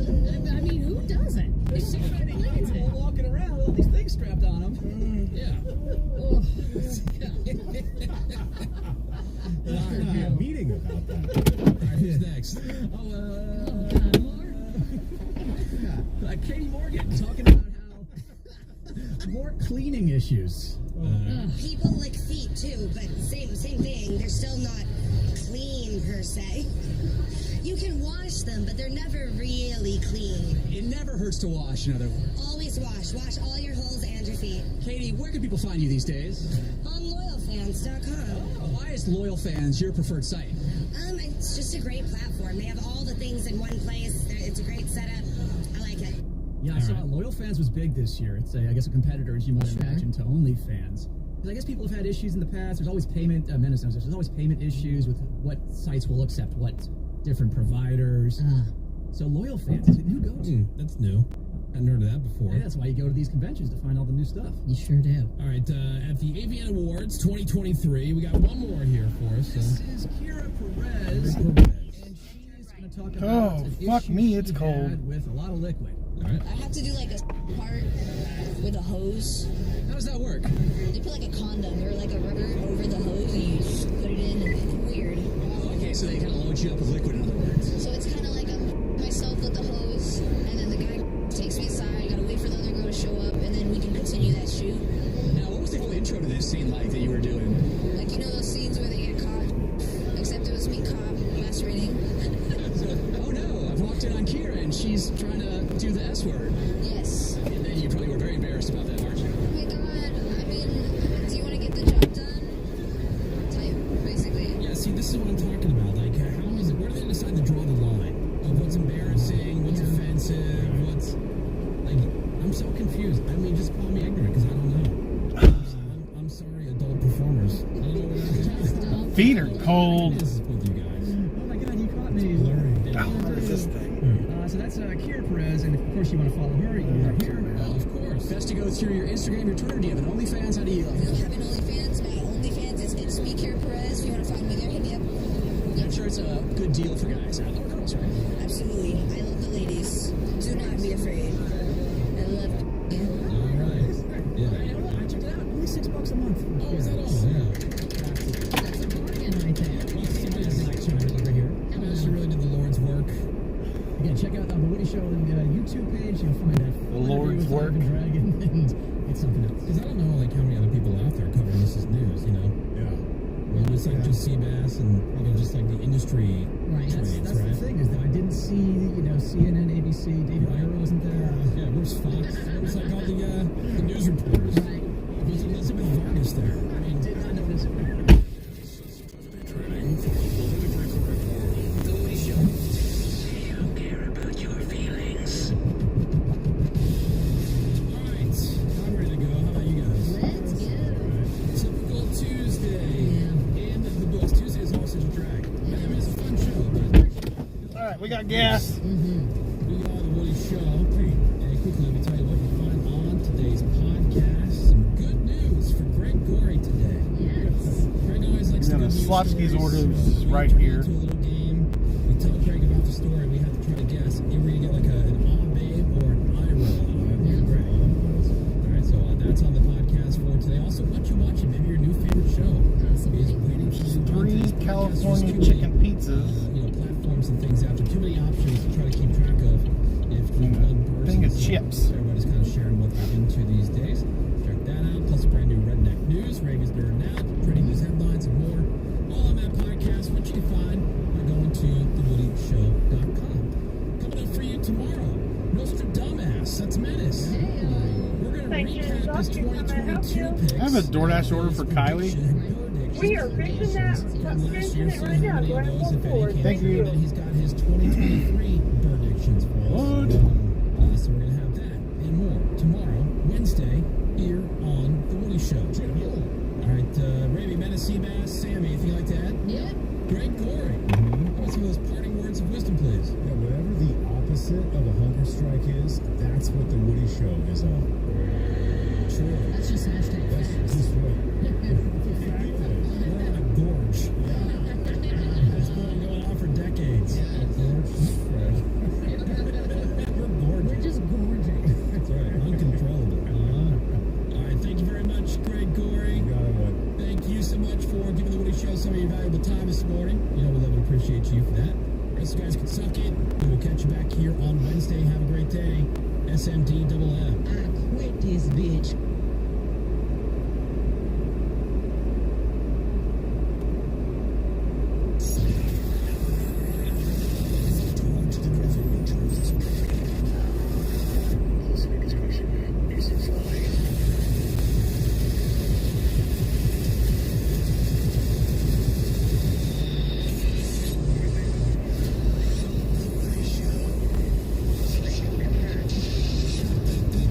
I mean, who doesn't? There's so many people walking around with all these things strapped on them. Yeah. There should be a meeting about that. All right, who's next? Katie Morgan talking about how more cleaning issues. People lick feet too, but same thing. They're still not clean per se. You can wash them, but they're never really clean. It never hurts to wash, in other words. Always wash. Wash all your holes and your feet. Katie, where can people find you these days? On loyalfans.com. Why is Loyal Fans your preferred site? It's just a great platform. They have all the things in one place. It's a great setup. I like it. Yeah, I saw Loyal Fans was big this year. It's, I guess, a competitor, as you might imagine, to OnlyFans. Because I guess people have had issues in the past. There's always payment, there's always payment issues with what sites will accept what different providers. So Loyal Fans is a new go-to. That's new. I hadn't heard of that before. Yeah, that's why you go to these conventions to find all the new stuff. You sure do. All right, at the AVN Awards 2023, we got one more here for us. This is Kira Perez, and she's going to talk about fuck me, it's cold. With a lot of liquid. All right. I have to do like a part with a hose. How does that work? They put like a condom or like a rubber over the hose and you just put it in and it's weird. Oh, okay, so they kind of load you up with liquid, in other words. So it's kind of like I'm myself with the hose and then the guy takes me aside, you gotta wait for the other girl to show up and then we can continue that shoot. Now, what was the whole intro to this scene like that you were doing? Like, you know those scenes where they get caught? Except it was me caught masturbating. Oh no, I've walked in on Kira and she's trying to do the S word. Yes. And then you probably were very embarrassed about that, aren't you? Oh my god, I mean, do you want to get the job done? Type, basically. Yeah, see, this is what I'm talking about. Like, how is it, where do they decide to draw the line of what's embarrassing, what's offensive, what's, like, I'm so confused. I mean, just call me ignorant because I don't know. I'm sorry, adult feet are cold. Oh my God, you caught me. What is this thing? So that's Kira Perez, and of course you want to follow her. You are here. Well, of course. Best to go through your Instagram, your Twitter. Do you have an OnlyFans? How do you? I have an OnlyFans. OnlyFans is it's me, Kira Perez. If you want to find me there, hit me up. I'm sure it's a good deal for guys or girls, right? Absolutely. I love the ladies. Do not be afraid. I love it. All right. Yeah. I checked it out. Only $6 a month. Oh, is that all? Yeah. That's a bargain right there. Well, somebody's like chiming over here. She really did the Lord's work. Again, check out the Woody Show on the YouTube page. You'll find that The Lord's work. Dragon, and it's something else. Because I don't know like how many other people out there covering this as news, you know? Yeah. I mean, it's like just Seabass and just like the industry trades, That's right? the thing is that I didn't see CNN, ABC, David Ira wasn't there. Yeah, where's Fox? Where's like all the news reporters? Right. Was Elizabeth Vargas there? I mean, did not notice it. The Woody Show. They don't care about your feelings. Alright, I'm ready to go. How about you guys? Let's go. Typical Tuesday. And the books. Tuesday is always such a drag. I mean, it's a fun show, but Alright, we got gas. we are the Woody Show. And quickly, let me tell you what you find on today's podcast. Some good news for Greg Gorey today. Yes. Greg always likes to And go the news Slotsky's stories. orders We right turn here. into a little game. We tell Greg about the story. We have to try to guess. Either we get like an ah babe or an eye roll. Greg. All right, so that's on the podcast for today. Also, what you watching? Maybe your new favorite show is waiting for you. 3 California chicken pizzas. Platforms and things out there. Too many options to try to keep track of. If the one person, Thing of chips. everybody's kind of sharing what they're into these days. Check that out. Plus brand new Redneck News, Reagan's Nerd Out, Pretty News Headlines, and more. All on that podcast, which you can find by going to thewoodyshow.com. Coming up for you tomorrow, Nostradamus. That's Menace. We're going to recap his 2022 picks. I have a DoorDash order for Kylie. We are fixing that. Fixing it right now. Go ahead and move forward. Thank you. And he's got his 2023 predictions for us. What? So we're going to have that and more tomorrow, Wednesday, here on The Woody Show. All right, Ravi, Menace, Seabass, Sammy, anything like that? Yeah. Greg Gorey. How about some of those parting words of wisdom, please? Yeah, whatever the opposite of a hunger strike is, that's what the Woody Show is on. True. That's just hashtag That's facts. just right. We're on a gorge. It's been going on for decades. We're gorging. We're just gorging. That's right. Uncontrollable. All right. Thank you very much, Greg Gorey. Thank you so much for giving the Woody Show some of your valuable time this morning. You know we love and appreciate you for that. The rest of you guys can suck it. We will catch you back here on Wednesday. Have a great day. SMD-double-M. I quit this bitch. Listening discretion is advised.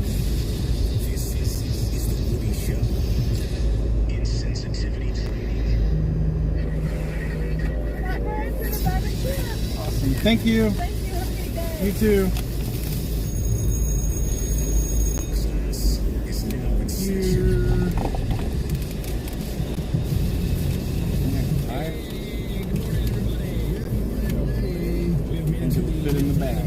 This is the Woody Show. Insensitivity training. Awesome. Thank you. Thank you. Have a great day. You too. Class is now in session. Fit in the bag.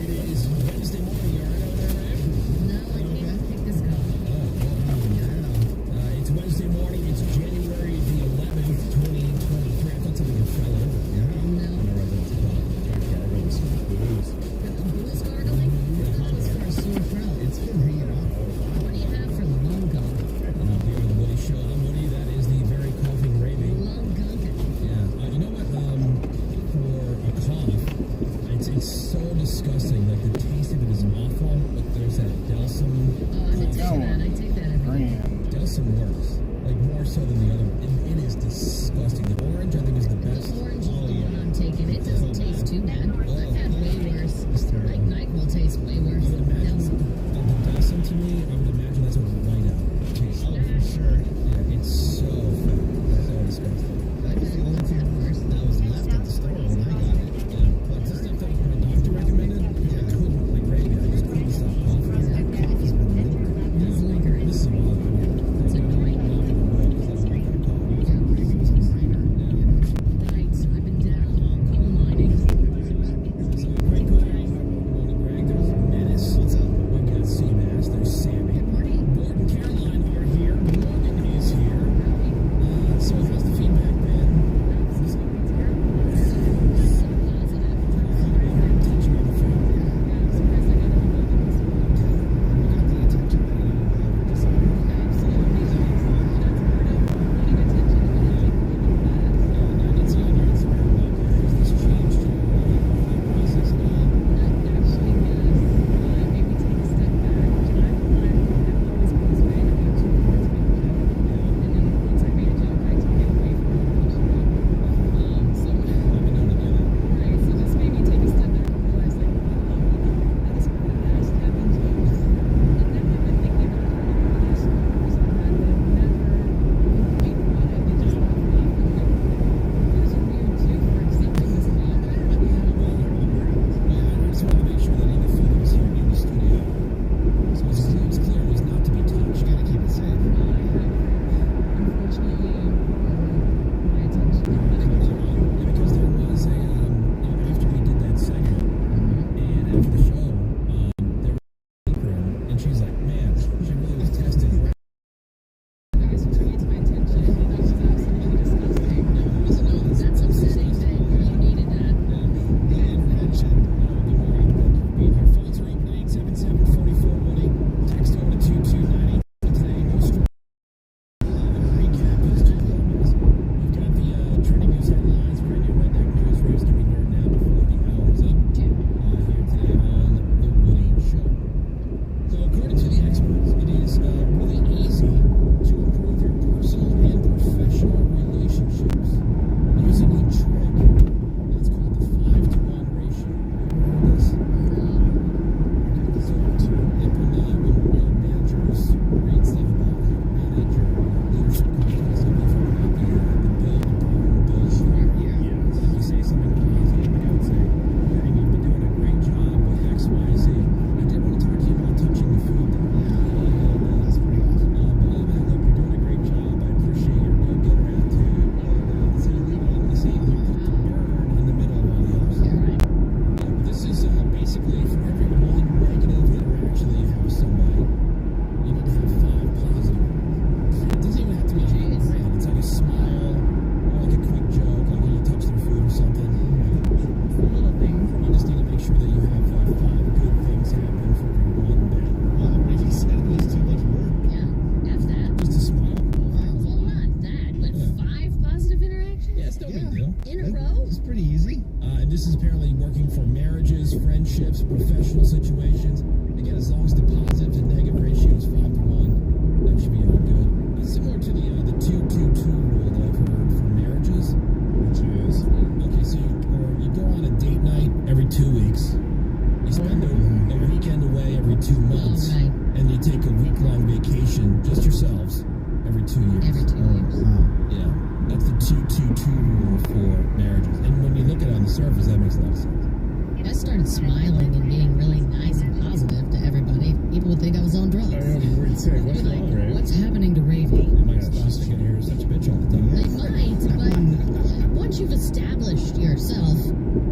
It is Wednesday morning. You all right over there, Ray? No, I can't pick this up. It's Wednesday morning. It's January the 11th, 2023. I thought something fell over. No. Gargle with some booze. relationships, professional situations. Again, as long as the positive to negative ratio is 5-to-1, that should be all good. Similar to the 2-2-2 rule that I've heard for marriages. Which is? Okay, so you go on a date night every 2 weeks. You spend a weekend away every 2 months. Right. And you take a week-long vacation, just yourselves, every 2 years. Every 2 years. Yeah. That's the 2-2-2 rule for marriages. And when you look at it on the surface, that makes a lot of sense. If I started smiling and being really nice and positive to everybody, people would think I was on drugs. I know, we'd say, what's Like, wrong, right? what's happening to Ravy? They might stop thinking you're such a bitch all the time. They might, but once you've established yourself,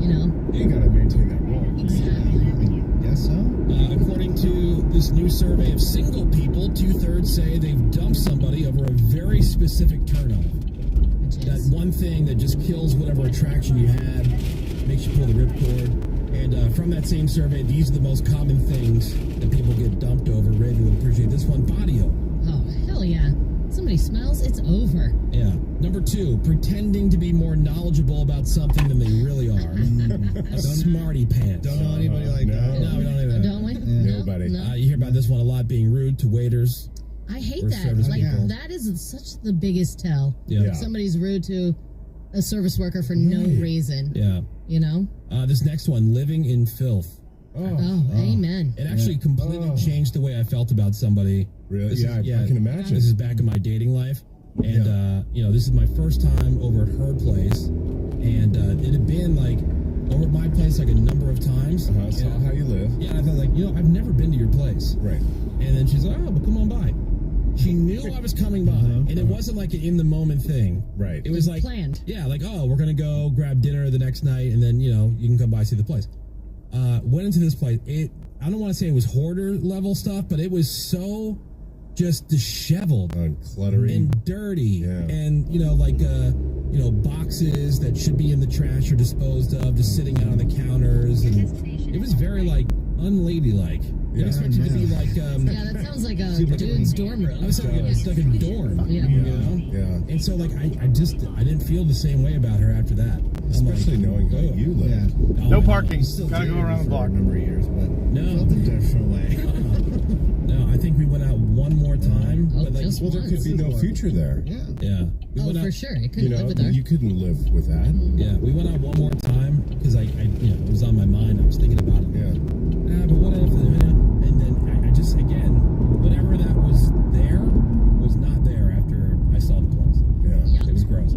you know. You gotta maintain that role. Exactly. Guess so. According to this new survey of single people, 2/3 say they've dumped somebody over a very specific turn-on. That one thing that just kills whatever attraction you had, makes you pull the ripcord. And from that same survey, these are the most common things that people get dumped over. Raven would appreciate this one: body odor. Oh, hell yeah. Somebody smells, it's over. Yeah. Number 2, pretending to be more knowledgeable about something than they really are. A smarty pants. Don't know anybody like that. No, we don't even. Don't we? Nobody. No. You hear about this one a lot: being rude to waiters. I hate Or that. service Like, people. that is such the biggest tell. Yeah. If somebody's rude to a service worker for no reason. Yeah. You know? This next one: living in filth. Oh, amen. It actually completely changed the way I felt about somebody. Really? This Yeah, is- I can imagine. This is back in my dating life. And, this is my first time over at her place. And it had been, like, over at my place, like, a number of times. Saw how you live. Yeah, and I thought, like, I've never been to your place. Right. And then she's like, oh, but come on by. She knew I was coming by. And it wasn't like an in-the-moment thing. Right. It was like... planned. Yeah, like, oh, we're going to go grab dinner the next night, and then, you can come by and see the place. Went into this place. I don't want to say it was hoarder level stuff, but it was so just disheveled and cluttery and dirty, and boxes that should be in the trash or disposed of, just sitting out on the counters, and it was very like unladylike. I expected it to be like yeah, that sounds like a dude's dorm room. I was thinking it's like a dorm, Yeah. And so like I didn't feel the same way about her after that. Especially knowing how you live. Yeah. No parking. Still Gotta go dated around the for block. a number of years, but No. felt a different way. No, I think we went out one more time. Oh, but like, just Well, there could be no future there. Yeah. yeah. We Oh, went for out, sure. You couldn't live with her. You couldn't live with that. Yeah, we went out one more time because it was on my mind. I was thinking about it. Yeah. But what if? And then I just again, whatever that was there was not there after I saw the place. Yeah. It was gross.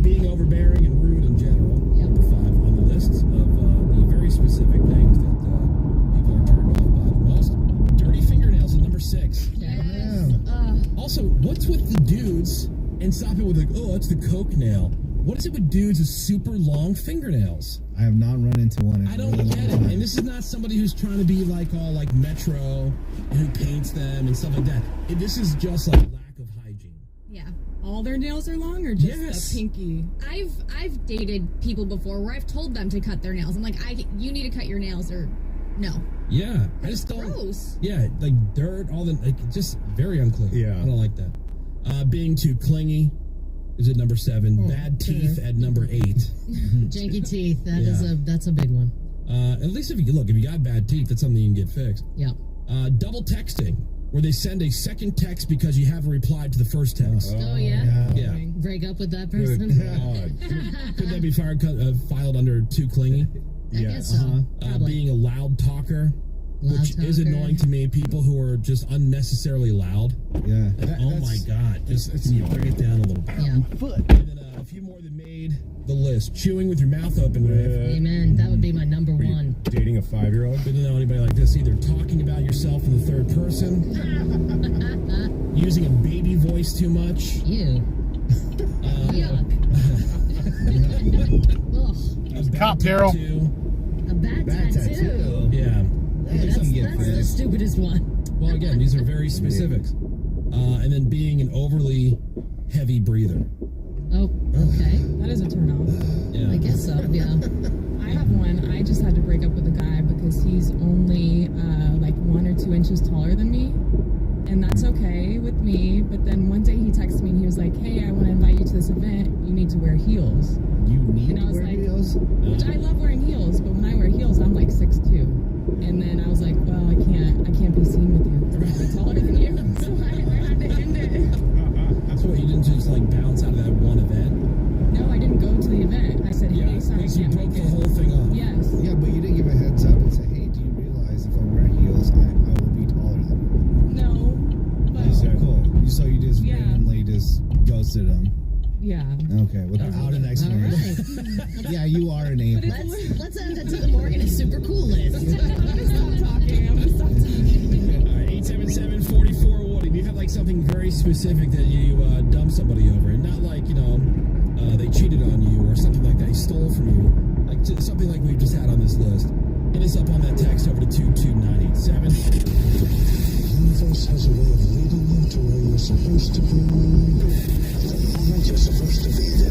Being overbearing and rude in general. Number 5 on the list of the very specific things that people are turned off by the most. Dirty fingernails at number 6. Also, what's with the dudes? And stop it with like, oh, it's the coke nail. What is it with dudes with super long fingernails? I have not run into one. I don't get it. And this is not somebody who's trying to be like all like Metro and who paints them and stuff like that. This is just like lack of hygiene. Yeah. All their nails are long or just Yes. the pinky? I've dated people before where I've told them to cut their nails. I'm like, you need to cut your nails or no. Yeah, I just don't. Gross. Yeah, like dirt, all the like, just very unclean. Yeah. I don't like that. Being too clingy is at number 7. Bad teeth at number 8. Janky teeth. That's a big one. At least if you got bad teeth, that's something you can get fixed. Yeah. Double texting, where they send a second text because you haven't replied to the first text. Oh, yeah? Yeah. Break up with that Good person? God. Could that be filed under too clingy? I guess so. Probably. Being a loud talker, Loud which is talker. annoying to me. People who are just unnecessarily loud. Yeah. Oh my God! Just can you bring it down a little bit? Yeah. And then a few more that made the list. Chewing with your mouth open, Riv. Amen. That would be my number Were you 1. dating a 5-year-old? Didn't know anybody like this either. Talking about yourself in the third person. Using a baby voice too much. Ew. Yuck. Ugh. Cop, Darrel. A bad tattoo. Yeah. That's the stupidest one. Well, again, these are very specifics. And then being an overly heavy breather. Oh, okay. That is a turn off. Yeah. I guess so, yeah. I have one. I just had to break up with a guy because he's only like 1 or 2 inches taller than me. And that's okay with me. But then one day he texted me and he was like, hey, I want to invite you to this event. You need to wear heels. You need And I to was wear like, heels? which I love wearing heels, but when I wear heels, I'm like 6'2". like bounce out of that one event? No, I didn't go to the event. I said, hey, sorry, I you can't broke make the it. whole thing off. Yes. Yeah, but you didn't give a heads up and say, hey, do you realize if I wear heels, I will be taller than you? No. But, Cool. So you just randomly just ghosted him. yeah. Okay, without an explanation. Yeah, you are an ape. Let's add that to the Morgan is super cool list. I'm gonna stop talking. I'm gonna stop talking. All right, 877-44-Woody. Do you have like something very specific that you dumped somebody over? And not like, they cheated on you or something like that. They stole from you. Like something like we've just had on this list. Hit us up on that text over to 22987. The universe has a way of leading you to where you're supposed to be at the moment you're supposed to be there.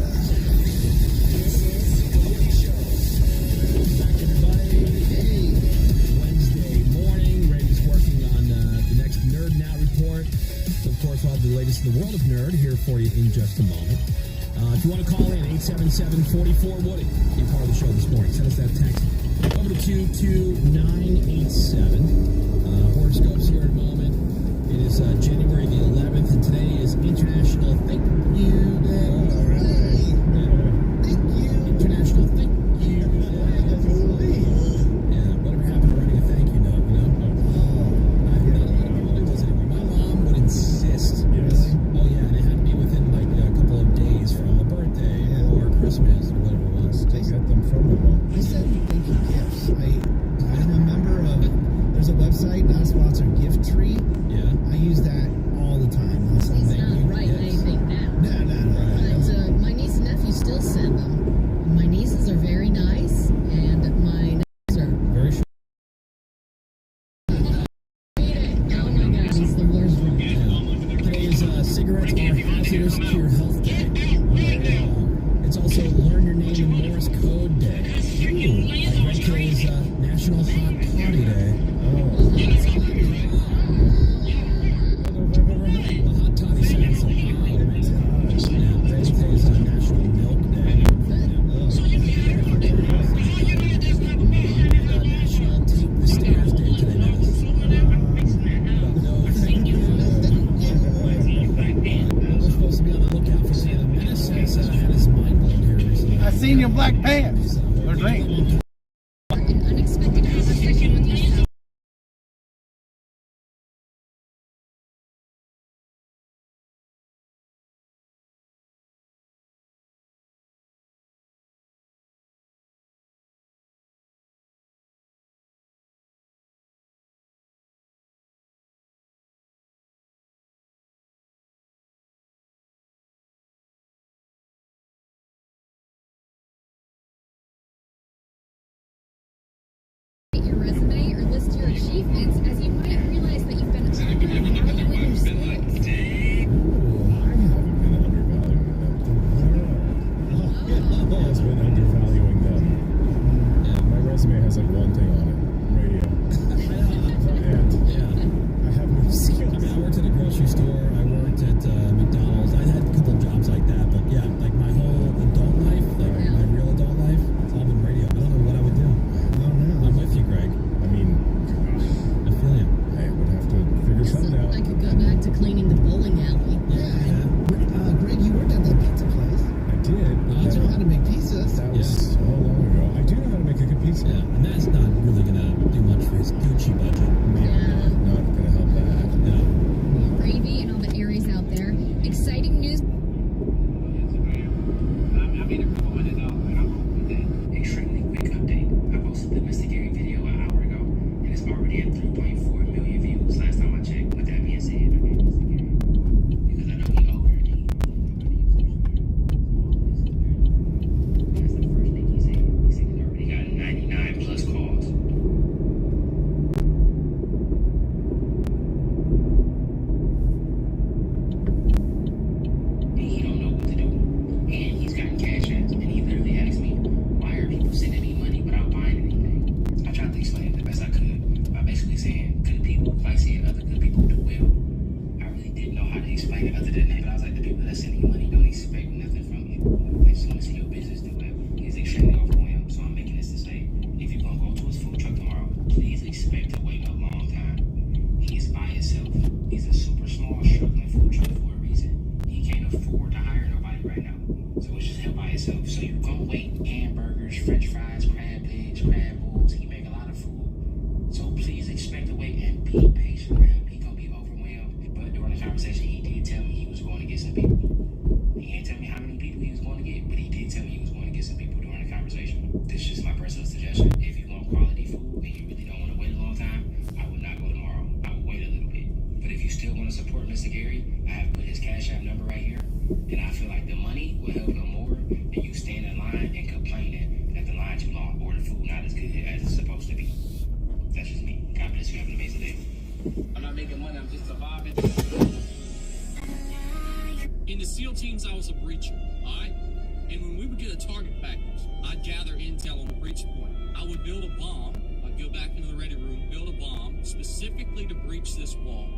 Back, everybody. Hey. Wednesday morning. Randy's working on the next Nerd Now report. So, of course, we'll have the latest in the world of nerd here for you in just a moment. If you want to call in, 877-44-Woody. Be part of the show this morning. Send us that text over to 22987. Horoscopes here in a moment. It is January the 11th, and today is International Thank You Day. All right. Thank you. International Thank You Day. Yeah, whatever happened to writing a thank you note, Not a lot of people do those anymore. My mom would insist. Really? Oh, yeah, and it had to be within like a couple of days from a birthday or Christmas or whatever it was. Take them from my mom. I said thank you gifts. I'm a member of, there's a website, not a sponsor, Gift Tree. Yeah. I use that all the time. I'll send He's thank not you writing gifts. anything now. No. But my niece and nephew still send them. My nieces are very nice, and my nephews are very sure. Oh my God, he's the worst. Today is Cigarettes Are Hazardous to Your Health Day. It's also Learn Your Name in Morse Code Day. Today is National Hot Potty Day. The hot toddy sounds so hot. Today is National Milk Day. And National Take the Stairs Day today, Dennis. No, thank you. We're supposed to be on the lookout for Santa Menace has had his mind blown here recently. I seen your black pants. They're green. An unexpected conversation with yourself. Your resume or list your achievements, as you might realize that you've been undervaluing your skills. I haven't been undervaluing them. Has been undervaluing them. Yeah, my resume has like one thing on it. Radio. And I have no skills. I mean, I worked at a grocery store. I worked at McDonald's. I had a couple of jobs like that, but yeah, like my whole adult life, like my real adult life, it's all been radio. I don't know what I would do. I'm with you, Greg. I mean, I feel you. I would have to figure something out. I could go back to cleaning the bowling alley. Greg, you worked at that pizza place. I did. You know how to make pizzas. That was so long ago. I do know how to make a good pizza. Yeah, and that's not really going to do much for his Gucci budget. Not going to help that. No. Gravy and all the Aries out there. Exciting news. Extremely quick update. I posted the Mr. Gary video an hour ago, and it's already at 3.4 million views last time I checked. With that being said, I gave Mr. Gary because I know he older and he that's the first thing he said. He said he's already got 99 plus calls. And he don't know what to do. And he's got cash apps, and he literally asked me, why are people sending me money without buying anything? I tried to explain it the best I could by basically saying good people, like seeing other good people do well. I really didn't know how to explain it other than that, but I was like, the people that send you money don't expect nothing from you. They just want to see your business do well. He's extremely overwhelmed, so I'm making this to say, if you're going to go to his food truck tomorrow, please expect to wait a long time. He is by himself. He's a super small, struggling food truck for a reason. He can't afford to hire himself. So you go wait hamburgers, french fries, crab legs, crab balls. He make a lot of food. So please expect to wait and be patient with him. He gonna be overwhelmed. But during the conversation, he did tell me he was going to get some people. He ain't tell me how many people he was going to get, but he did tell me he was going to get some people during the conversation. This is just my personal suggestion. If you want quality food and you really don't want to wait a long time, I would not go tomorrow. I would wait a little bit. But if you still want to support Mr. Gary, I have put his Cash App number right here. And I feel like the money will help him more than you stand in line and complaining that the line too long or the food not as good as it's supposed to be. That's just me. God bless you. Have an amazing day. I'm not making money. I'm just surviving. In the SEAL teams, I was a breacher, all right? And when we would get a target package, I'd gather intel on the breach point. I would build a bomb. I'd go back into the ready room, build a bomb specifically to breach this wall.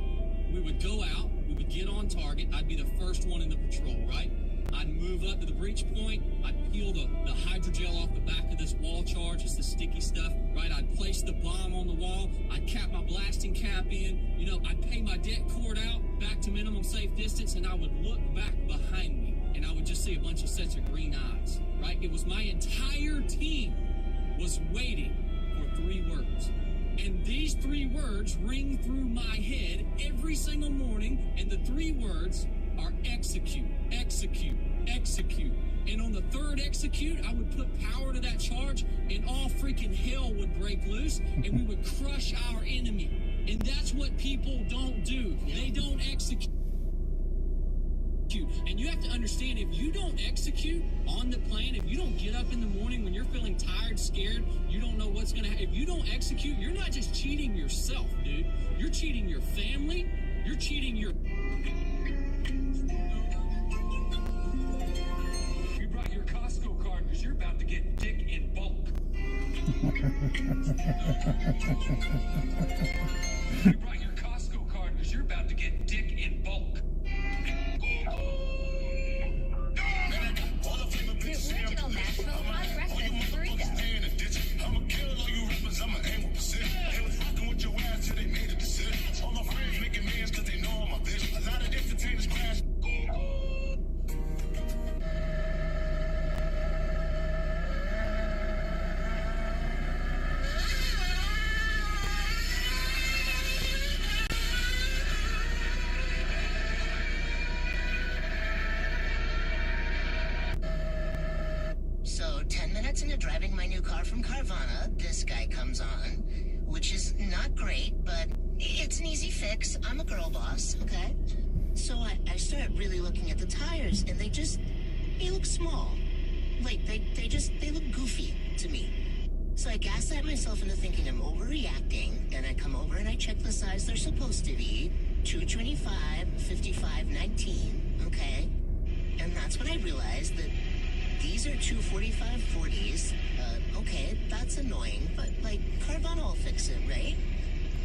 We would go out. We would get on target. I'd be the first one in the patrol, right? I'd move up to the breach point. I'd peel the hydrogel off the back of this wall charge. It's the sticky stuff, right? I'd place the bomb on the wall. I'd cap my blasting cap in. You know, I'd pay my det cord out back to minimum safe distance, and I would look back behind me, and I would just see a bunch of sets of green eyes, right? It was my entire team was waiting for 3 words. And these 3 words ring through my head every single morning, and the 3 words are execute, execute, execute. And on the 3rd execute, I would put power to that charge, and all freaking hell would break loose, and we would crush our enemy. And that's what people don't do. They don't execute. And you have to understand, if you don't execute on the plan, if you don't get up in the morning when you're feeling tired, scared, you don't know what's going to happen. If you don't execute, you're not just cheating yourself, dude. You're cheating your family. You're cheating your... You brought your Costco card because you're about to get dick in bulk. You brought your Costco card because you're about to get dick in bulk. The original Nashville hot breakfast burrito. I'ma kill all you rappers, I'ma aim with precision. They was rocking with your ass till they made a decision. All my friends making millions cause they know I'm a vision. A lot of entertainers crash. So 10 minutes into driving my new car from Carvana, this guy comes on, which is not great, but it's an easy fix. I'm a girl boss, okay? So I start really looking at the tires, and they look small. Like, they look goofy to me. So I gaslight myself into thinking I'm overreacting, and I come over and I check the size they're supposed to be, 225, 55, 19, okay? And that's when I realized that these are 245 40s. Okay, that's annoying, but like Carvana will fix it, right?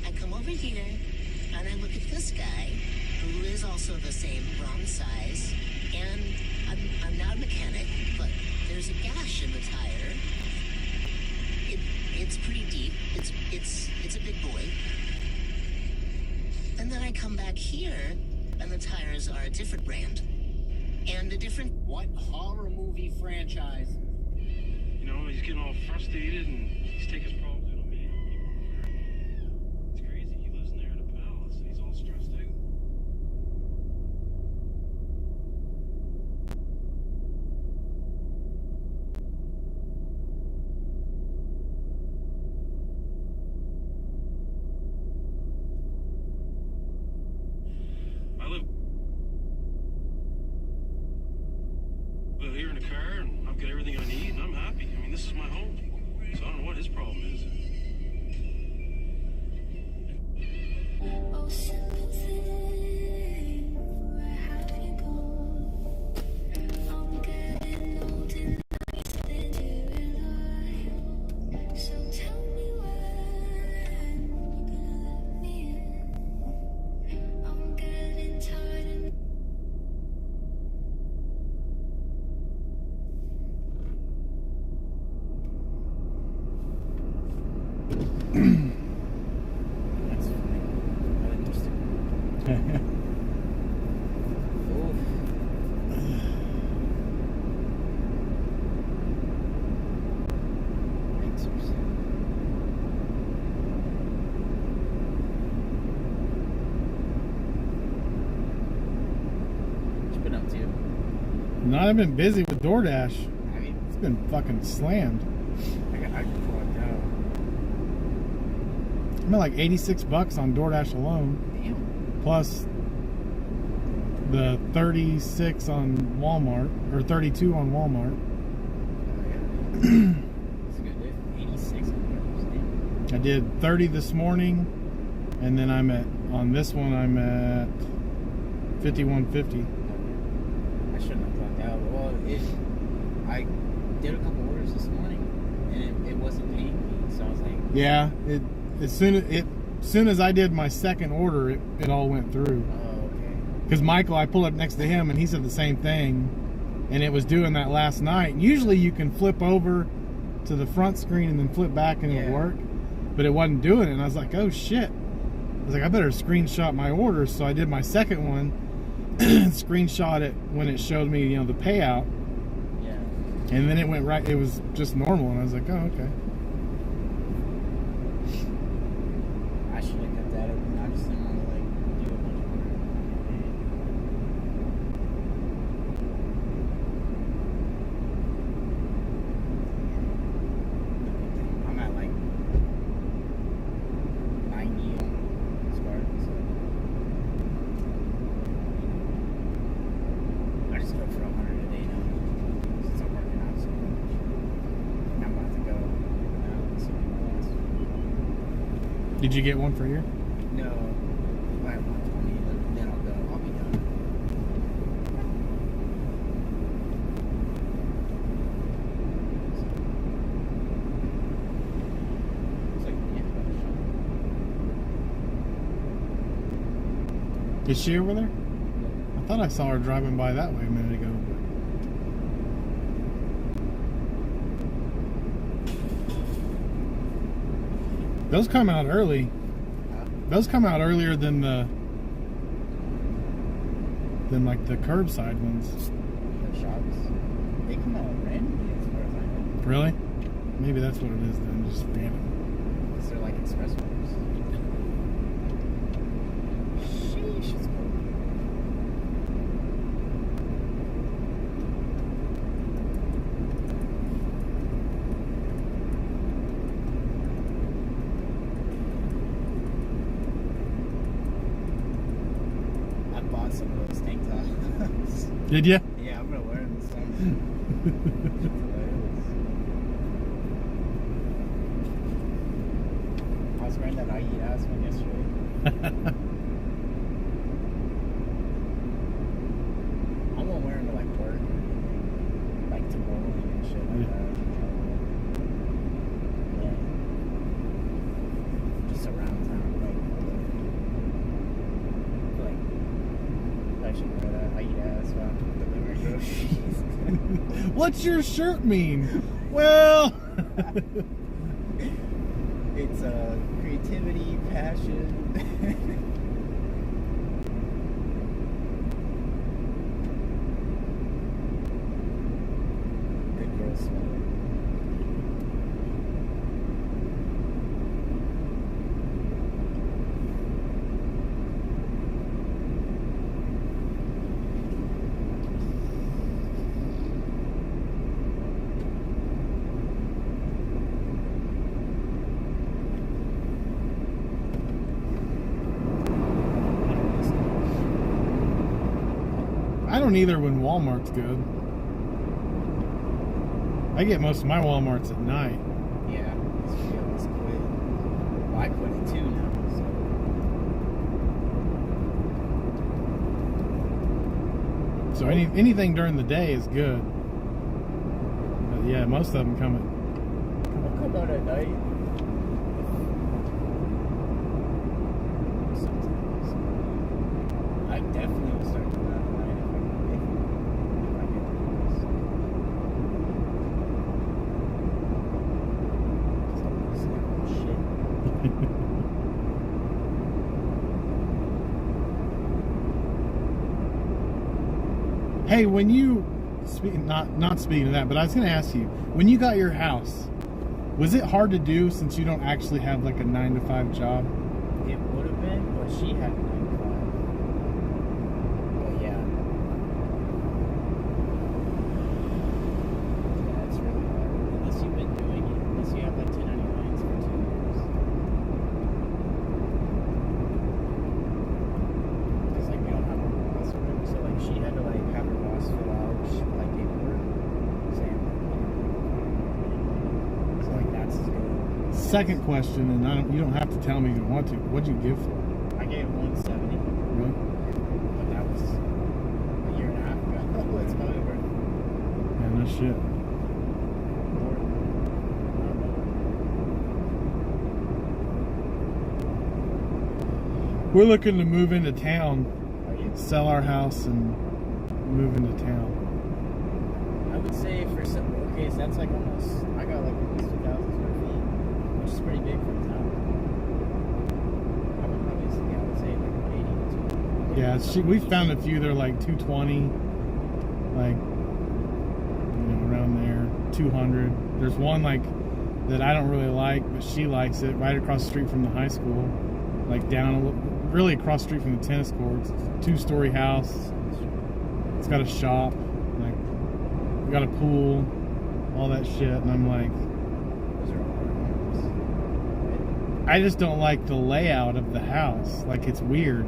I come over here and I look at this guy who is also the same wrong size, and I'm not a mechanic, but there's a gash in the tire. It's pretty deep. It's a big boy. And then I come back here and the tires are a different brand. And a different... What horror movie franchise? You know, he's getting all frustrated and he's taking his problems out on me. It's crazy. He lives in there in a palace and he's all stressed out. I live here in a car, and I've got everything I need, and I'm happy. I mean, this is my home. So I don't know what his problem is. Oh, simple thing, where have you gone? I'm getting old and nicer than you rely. So tell me when you're gonna let me in. I'm getting tired and No, I've been busy with DoorDash. It's been fucking slammed. I just walked out. I'm at like $86 on DoorDash alone. Damn. Plus the 36 on Walmart, or 32 on Walmart. That's a good day. 86. I did 30 this morning, and then on this one I'm at 51.50. I shouldn't have clocked out. Well, I did a couple orders this morning, and it wasn't paying me, so I was like... Yeah, as soon as I did my second order, it all went through. Oh, okay. Because Michael, I pulled up next to him, and he said the same thing, and it was doing that last night. And usually you can flip over to the front screen and then flip back and it'll work, but it wasn't doing it, and I was like, oh shit. I was like, I better screenshot my orders. So I did my second one, screenshot it when it showed me, the payout. Yeah. And then it went right, it was just normal, and I was like, oh, okay. I should have kept at it. I just didn't want to, do a bunch of orders. I'm at, 90 on Spartan, so... I just go for 100 a day now, since I'm working out so much. I'm about to go now and see my last. Did you get one for here? No, I have 120, then I'll go. I'll be done. It's like, yeah, Is she over there? I thought I saw her driving by that way a minute ago. Those come out early. Those come out earlier than the curbside ones. The shops, they come out randomly as far as I know. Really? Maybe that's what it is then, just random. Because they're like express orders. Sheesh, it's cold. I bought some of those tank tops. Did you? Yeah, I'm gonna wear them this time. I was wearing that I eat ass one yesterday. I won't wear them to work or anything. To bowling and shit like that. Yeah. Just around town, I should wear that. I eat ass while I'm delivering groceries. What's your shirt mean? Well, it's creativity, passion. Good girl smell. I don't either when Walmart's good. I get most of my Walmarts at night. Yeah, this video is quit. Well, I quit it too now, so. So anything during the day is good. But yeah, most of them come I'll come out at night. Sometimes. I definitely will start doing that at night if I get this. Shit. Hey, when you not speaking of that, but I was going to ask you, when you got your house, was it hard to do since you don't actually have like a 9-to-5 job? It would have been, but she had a 9-to-5. But yeah. second question, and you don't have to tell me if you want to. What'd you give for it? I gave 170. Really? But that was a year and a half ago. It's probably worth Yeah, no shit. We're looking to move into town, sell our house, and move into town. I would say for some, okay, so that's like almost, I got like at least 2,000 square feet, which is pretty big for a town. I would probably say, I would say like 180 to 200. Yeah, we found a few. They're like 220, like around there, 200. There's one like that I don't really like, but she likes it. Right across the street from the high school, like really across the street from the tennis courts. It's a 2-story house. It's got a shop, like we got a pool, all that shit, and I'm like, I just don't like the layout of the house. Like it's weird.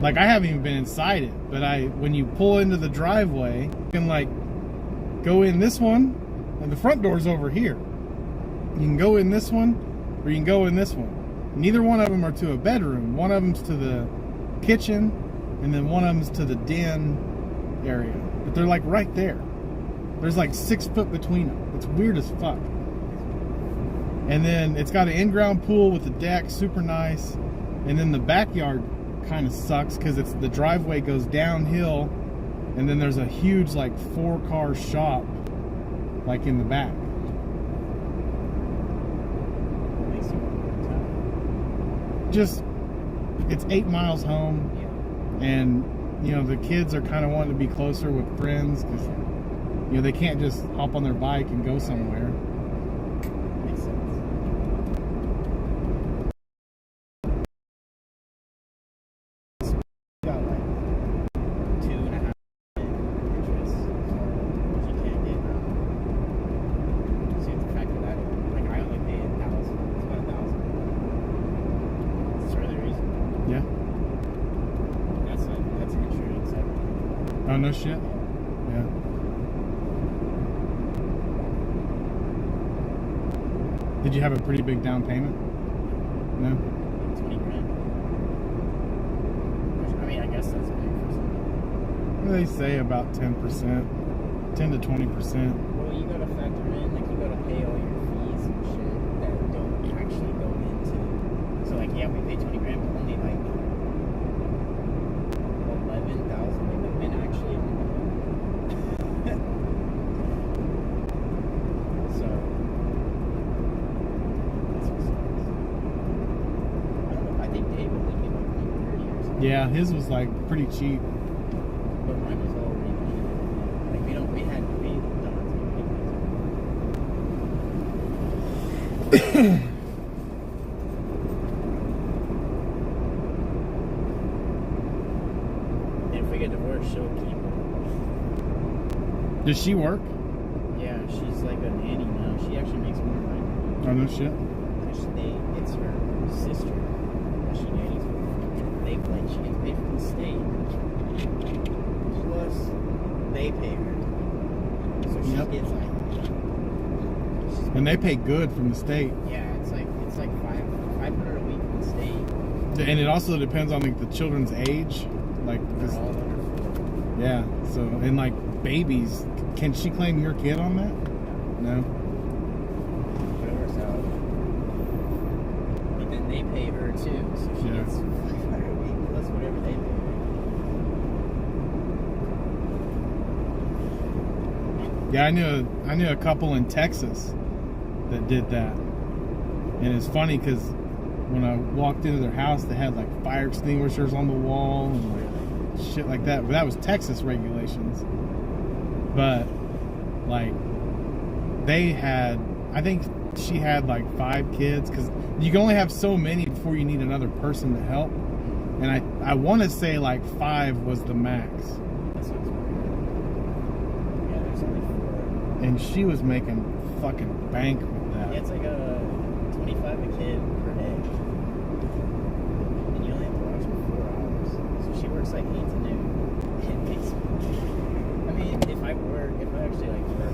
Like I haven't even been inside it, but when you pull into the driveway, you can like go in this one, and the front door's over here. You can go in this one, or you can go in this one. Neither one of them are to a bedroom. One of them's to the kitchen, and then one of them's to the den area. But they're like right there. There's like 6 foot between them. It's weird as fuck. And then it's got an in-ground pool with a deck, super nice. And then the backyard kind of sucks because the driveway goes downhill, and then there's a huge like 4-car shop like in the back. Just, it's 8 miles home, and the kids are kind of wanting to be closer with friends because they can't just hop on their bike and go somewhere. Makes sense. Got like 2.5 interest, which you can't get now. So you have to factor that in. Like I only pay 1,000. It's about 1,000. It's really reasonable. Yeah. That's insurance. Oh no shit. Yeah. Did you have a pretty big down payment? No. 20 grand. Which, I mean, I guess that's big for something. They say about 10%, 10 to 20%. Well, you gotta factor in, like, you gotta pay all your fees and shit that don't actually go into. So, like, yeah, we pay 20 grand, but only like 11,000 have been actually on the home. So, that's what sucks. I don't know. I think Dave only came up like 30 or something. Yeah, his was like pretty cheap. But mine was all repaid. Like we had paid and if we get divorced, she'll keep her. Does she work? Yeah, she's like a nanny now. She actually makes more money. Oh no shit. It's her sister that she nannies for. She gets paid from the state. Plus, they pay her. So she gets like. And they pay good from the state. Yeah, it's like $500 a week from the state. And it also depends on like the children's age, like They're all under 4. yeah. So and like babies, can she claim your kid on that? No. But it works out. But then they pay her too, so she gets $500 a week plus whatever they pay. Yeah, I knew a couple in Texas that did that, and it's funny because when I walked into their house, they had like fire extinguishers on the wall and like shit like that. But that was Texas regulations. But like they had, I think she had like 5 kids because you can only have so many before you need another person to help. And I want to say like 5 was the max. That sounds weird. Yeah, there's only 4. And she was making fucking bank with that. Yeah, it's like a 25 a kid per day. And you only have to watch for 4 hours. So she works like 8 to noon. It makes, I mean, if I actually like work,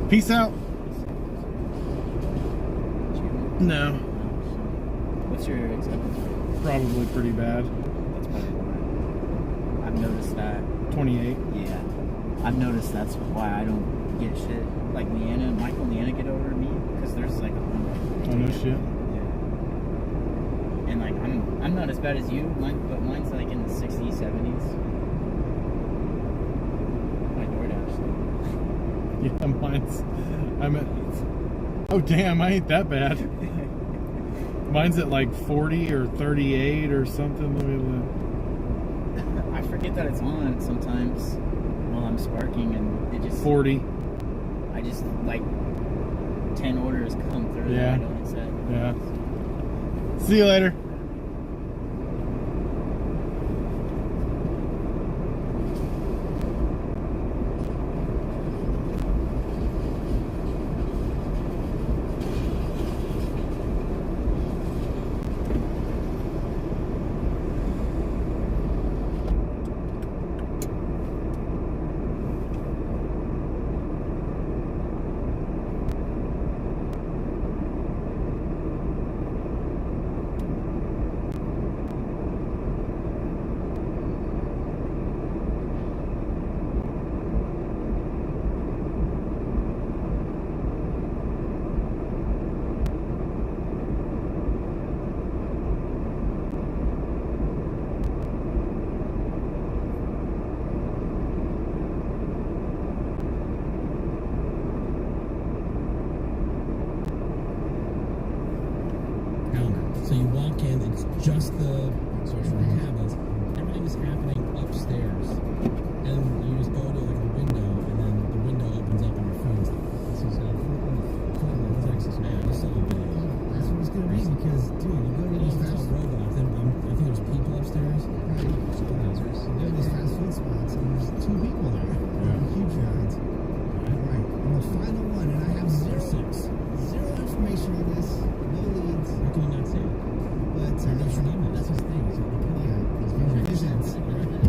Peace out. No. What's your acceptance rate? Probably pretty bad. That's probably why. I've noticed that. 28. Yeah. I've noticed that's why I don't get shit. Like Michael and Leanna get over me because there's like a Oh no shit. Yeah. And like I'm not as bad as you, but mine's like in the 60s, 70s. My DoorDash. Yeah, mine's. I'm at. Oh damn, I ain't that bad. Mine's at like 40 or 38 or something. Look at that. I forget that it's on sometimes while I'm sparking, and it just 40. I just like 10 orders come through that I don't accept. Yeah. See you later. So you walk in, it's just the cabins. Everything is happening upstairs. And you just go to like a window, and then the window opens up on your phone. This is Texas, man. This is a video. That's what it's gonna be because, dude, you go to these It's all robots. I think there's people upstairs. Right. You go to these fast food spots, and there's 2 people there. Huge rides. Right. And the final one, and I have zero information on this. No leads. How can you not see it? But that's his thing. So he's visions. I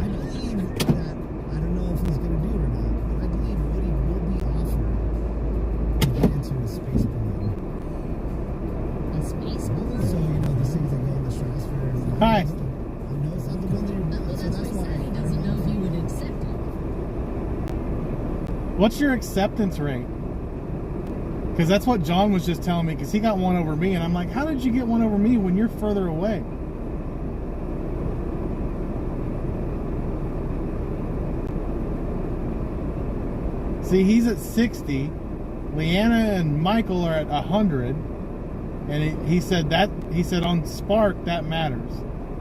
believe that I don't know if he's gonna do it or not, but I believe Woody will be offered to get into a space balloon. A space balloon? So you know these things that go in the stratosphere. Hi. I know it's not the one that you're. Well, So that's why he doesn't know if you would accept it. What's your acceptance rate? Because that's what John was just telling me, because he got one over me, and I'm like, how did you get one over me when you're further away? See, he's at 60. Leanna and Michael are at 100. And he said on Spark, that matters.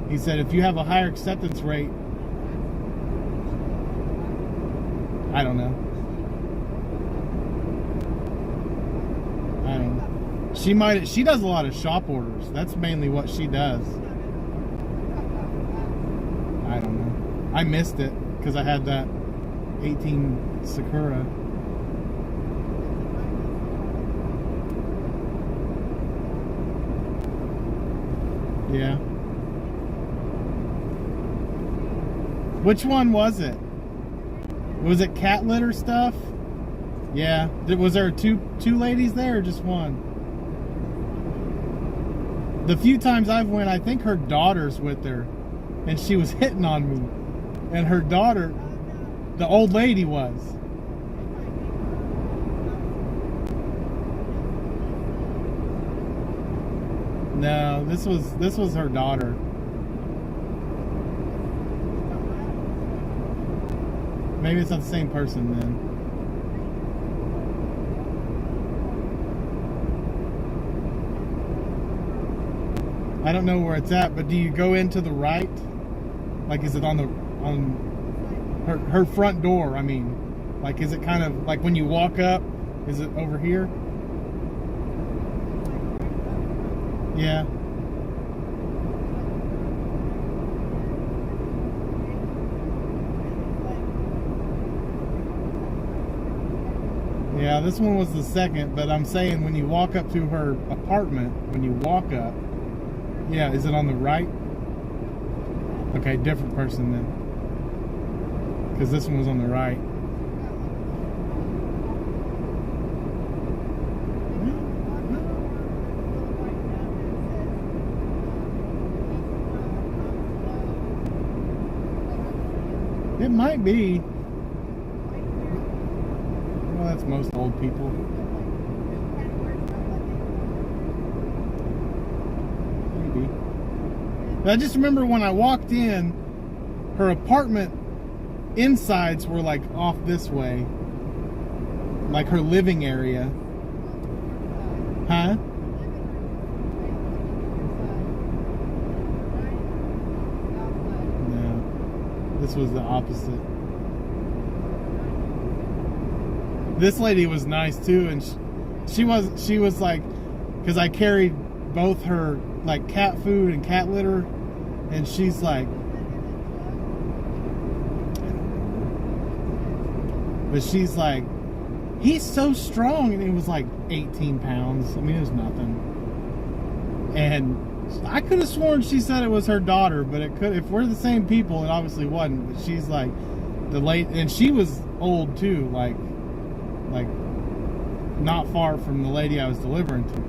He said if you have a higher acceptance rate, I don't know. She does a lot of shop orders. That's mainly what she does. I don't know. I missed it because I had that 18 Sakura. Yeah. Which one was it? Was it cat litter stuff? Yeah. Was there two ladies there or just one? The few times I've went, I think her daughter's with her, and she was hitting on me. And her daughter, the old lady was. No, this was her daughter. Maybe it's not the same person then. I don't know where it's at, but do you go into the right? Like, is it on her front door? I mean, like, is it kind of like when you walk up? Is it over here? Yeah. Yeah, this one was the second, but I'm saying when you walk up to her apartment, when you walk up, yeah, is it on the right? Okay, different person then. Because this one was on the right. might be. Well, that's most old people. Maybe. But I just remember when I walked in, her apartment insides were like off this way. Like her living area. Huh? No. This was the opposite. This lady was nice too, and she was like, because I carried both her like cat food and cat litter, and she's like, but she's like, he's so strong, and it was like 18 pounds. I mean, it was nothing. And I could have sworn she said it was her daughter, but it could, if we're the same people, it obviously wasn't. But she's like the late, and she was old too, like not far from the lady I was delivering to.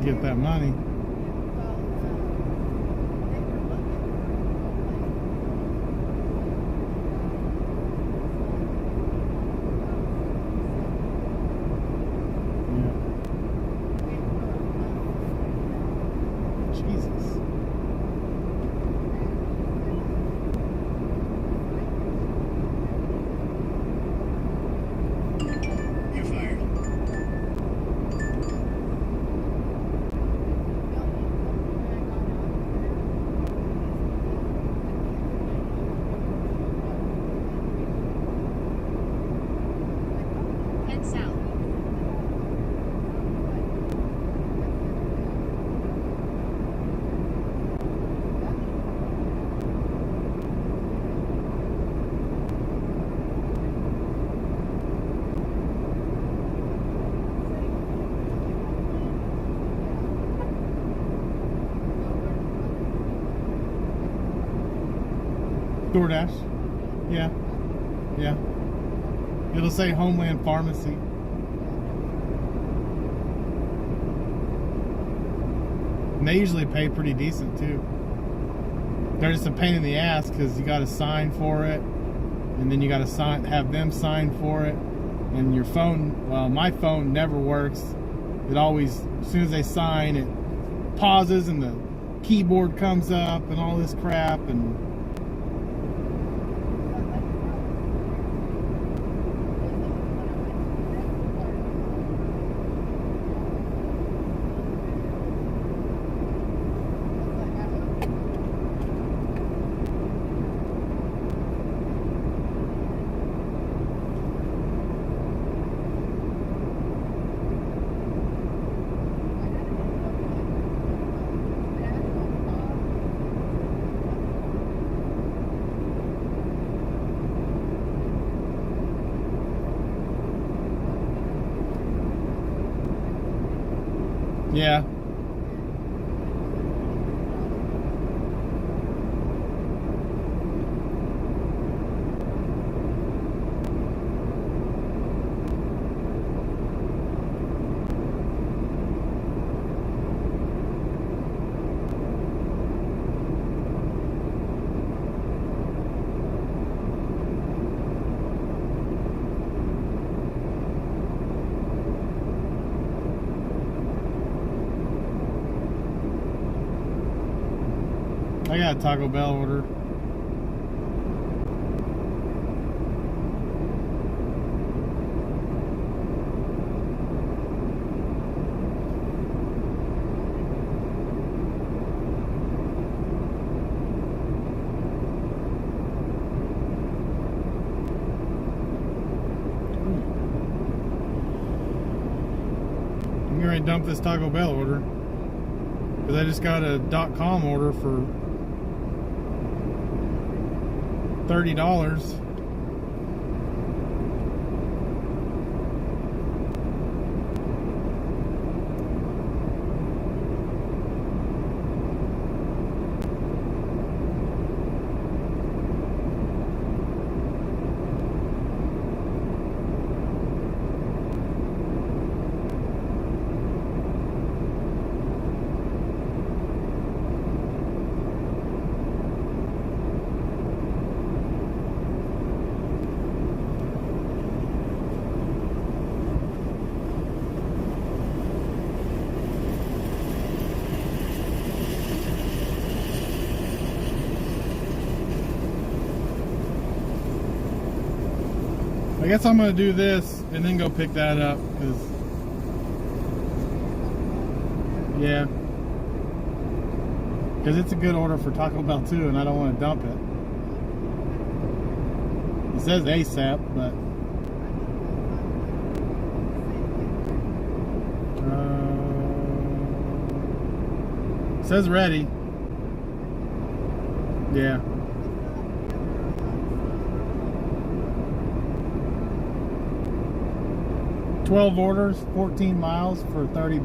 Get that money. Head south. DoorDash. Yeah. Yeah. It'll say Homeland Pharmacy. And they usually pay pretty decent too. They're just a pain in the ass because you got to sign for it, and then you got to have them sign for it. And your phone, well, my phone never works. It always, as soon as they sign, it pauses and the keyboard comes up and all this crap. And yeah. I got a Taco Bell order. I'm going to dump this Taco Bell order because I just got a .com order for $30. I guess I'm gonna do this and then go pick that up, because yeah, because it's a good order for Taco Bell too, and I don't want to dump it. It says ASAP, but it says ready. Yeah. $12 orders, 14 miles for $30.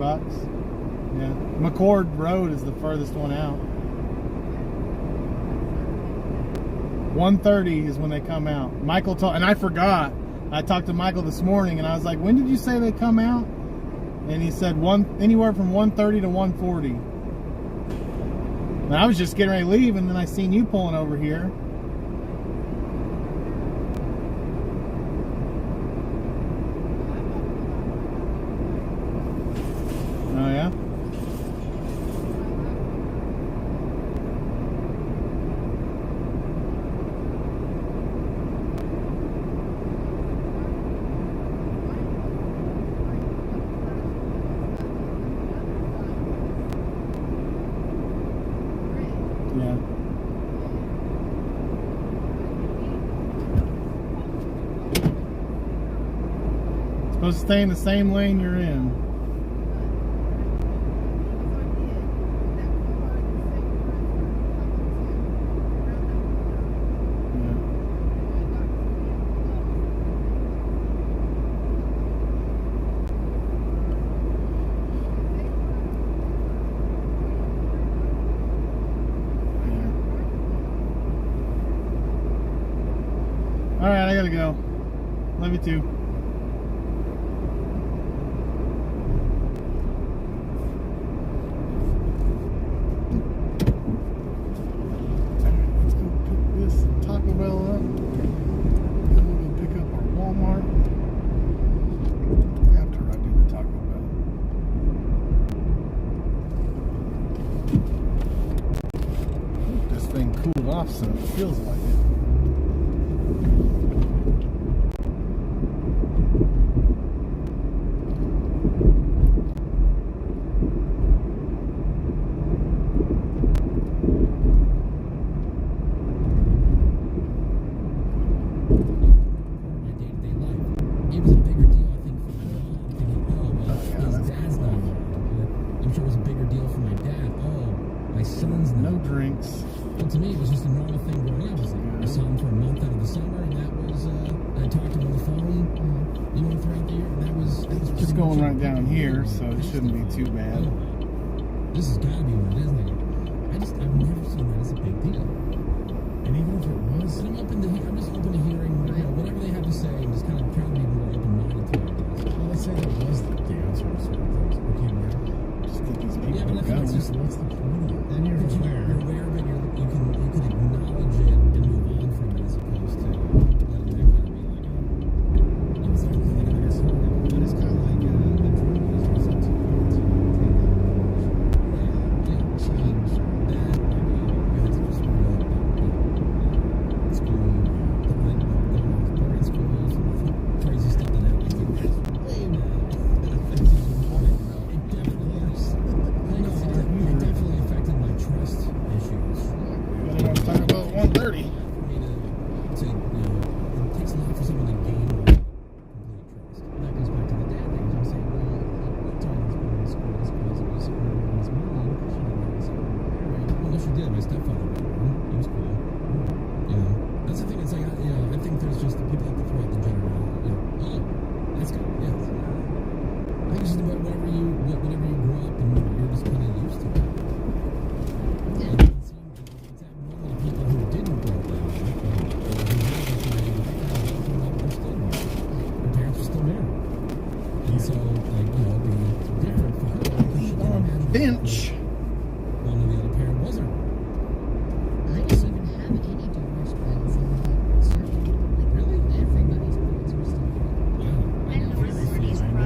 Yeah. McCord Road is the furthest one out. 1:30 is when they come out. Michael told, and I forgot. I talked to Michael this morning, and I was like, "When did you say they come out?" And he said anywhere from 1:30 to 1:40. And I was just getting ready to leave, and then I seen you pulling over here. Oh yeah? Yeah. Supposed to stay in the same lane you're in. Alright, I gotta go. Love you too. Let's go pick this Taco Bell up. Then we'll go pick up our Walmart after I do the Taco Bell. Hope this thing cooled off so it feels like it. No drinks. Well, to me, it was just a normal thing growing up. I saw him for a month out of the summer, and that was, I talked to him on the phone, throughout the year, and that was just going right down here, so it shouldn't be too bad. This has got to be what it is now. I've never seen that as a big deal. And even if it was, I'm just open to hearing, whatever they have to say, and just kind of trying to be more open-minded to it. Well, let's say there was the answer to certain things. Okay, now, just get these people yeah, but I think it's just, what's the point of it? Then you're aware. You're aware of it, you can acknowledge it and move on from it, as opposed to letting that kind of be like it's everything that I guess. But it's kind of like the drug users to take change that. You have to just real school, going to boarding schools, crazy stuff that happens. It definitely affected my trust issues. I was talking about 1:30. For me to it takes a lot for someone to gain complete trust. And that goes back to the dad thing. I was saying, well, what time was boarding school as opposed to supporting his mom because she didn't have a support married. Well, she did. My stepfather did. He was cool. That's the thing. It's like, I think there's just the people have to throw out the generality. Oh, that's good. Yeah. I think it's just about whatever you grow up and you're just kind of used to it. Yeah. It's abnormal to people who didn't grow up that way. Their parents are still married. And so, it'd be different for her. She's on a bench. Well, no, the other parent wasn't. I don't even have any divorce plans in the circle. Really? Everybody's parents are still married. Wow. I know very few. My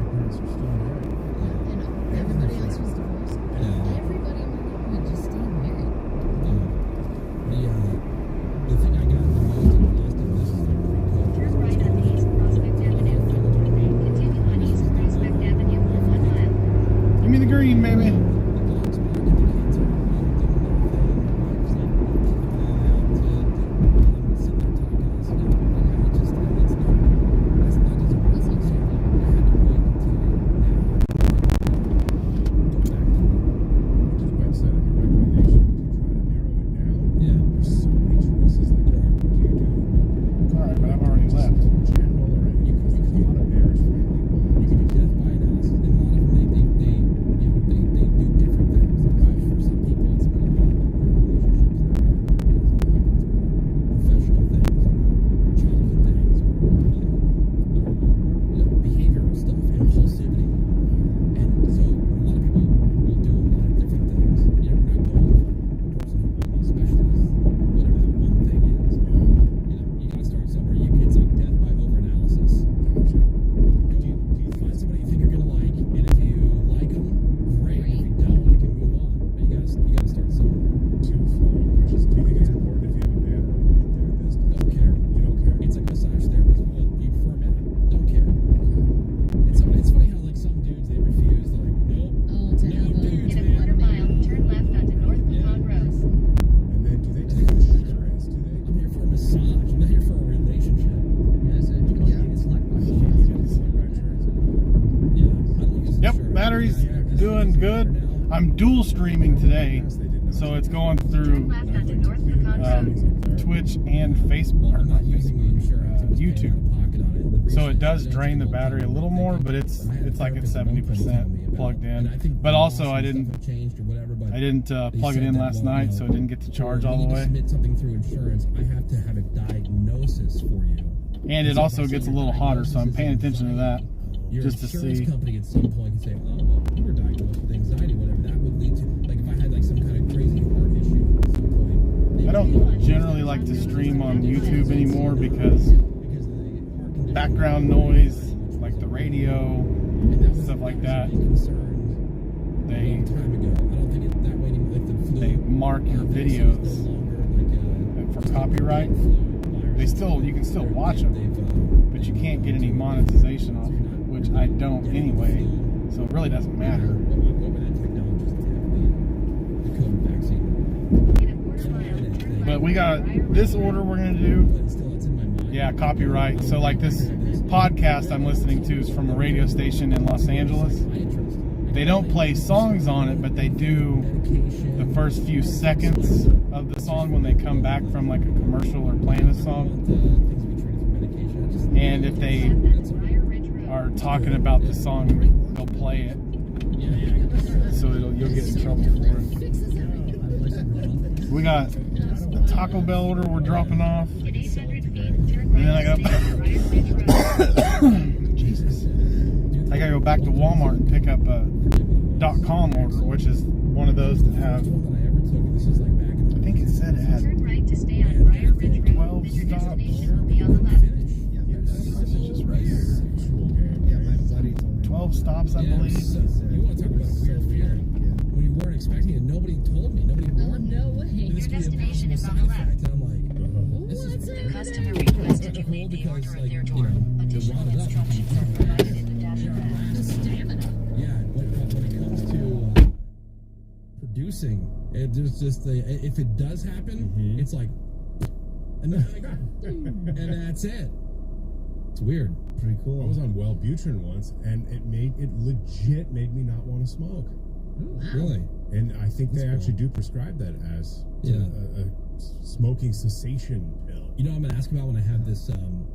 parents are still married. And everybody else was divorced. Yeah. Everybody in my neighborhood just stayed married. The thing I got the most in the last of this is I'm dual streaming today, so it's going through Twitch and Facebook, or not Facebook, YouTube. So it does drain the battery a little more, but it's like it's 70% plugged in. But also I didn't plug it in last night, so it didn't get to charge all the way. Submit something through insurance. I have to have a diagnosis for you. And it also gets a little hotter, so I'm paying attention to that just to insurance see. company at some point can say, oh, well, you were diagnosed with anxiety, whatever. That would lead to, like, if I had like some kind of crazy heart issue at some point. I don't generally like to stream on YouTube anymore because background noise, like the radio, stuff like that, they mark your videos for copyright. You can still watch them, but you can't get any monetization off of it, which I don't anyway, so it really doesn't matter. But we got this order we're going to do. Yeah, copyright. So like this podcast I'm listening to is from a radio station in Los Angeles. They don't play songs on it, but they do the first few seconds of the song when they come back from like a commercial or playing a song. And if they are talking about the song, they'll play it. So you'll get in trouble for it. We got the Taco Bell order we're dropping off. And then I got Jesus. I gotta go back to Walmart and pick up a .com order, which is one of those that have, I think it said it had 12 stops. This is just right here. 12 stops, I believe. You want to talk about a weird fear? When you weren't expecting it, nobody told me. Nobody warned me. No way. This could be a possible side effect. And I'm like, this is weird. Customer requested to cool because, like, you know, you're wadded up. Yeah, when it comes to producing, there's just if it does happen, it's like, and then and that's it. It's weird. Pretty cool. I was on Wellbutrin once, and it legit made me not want to smoke. Really? And I think they actually do prescribe that as a smoking cessation pill. You know what I'm going to ask about when I have this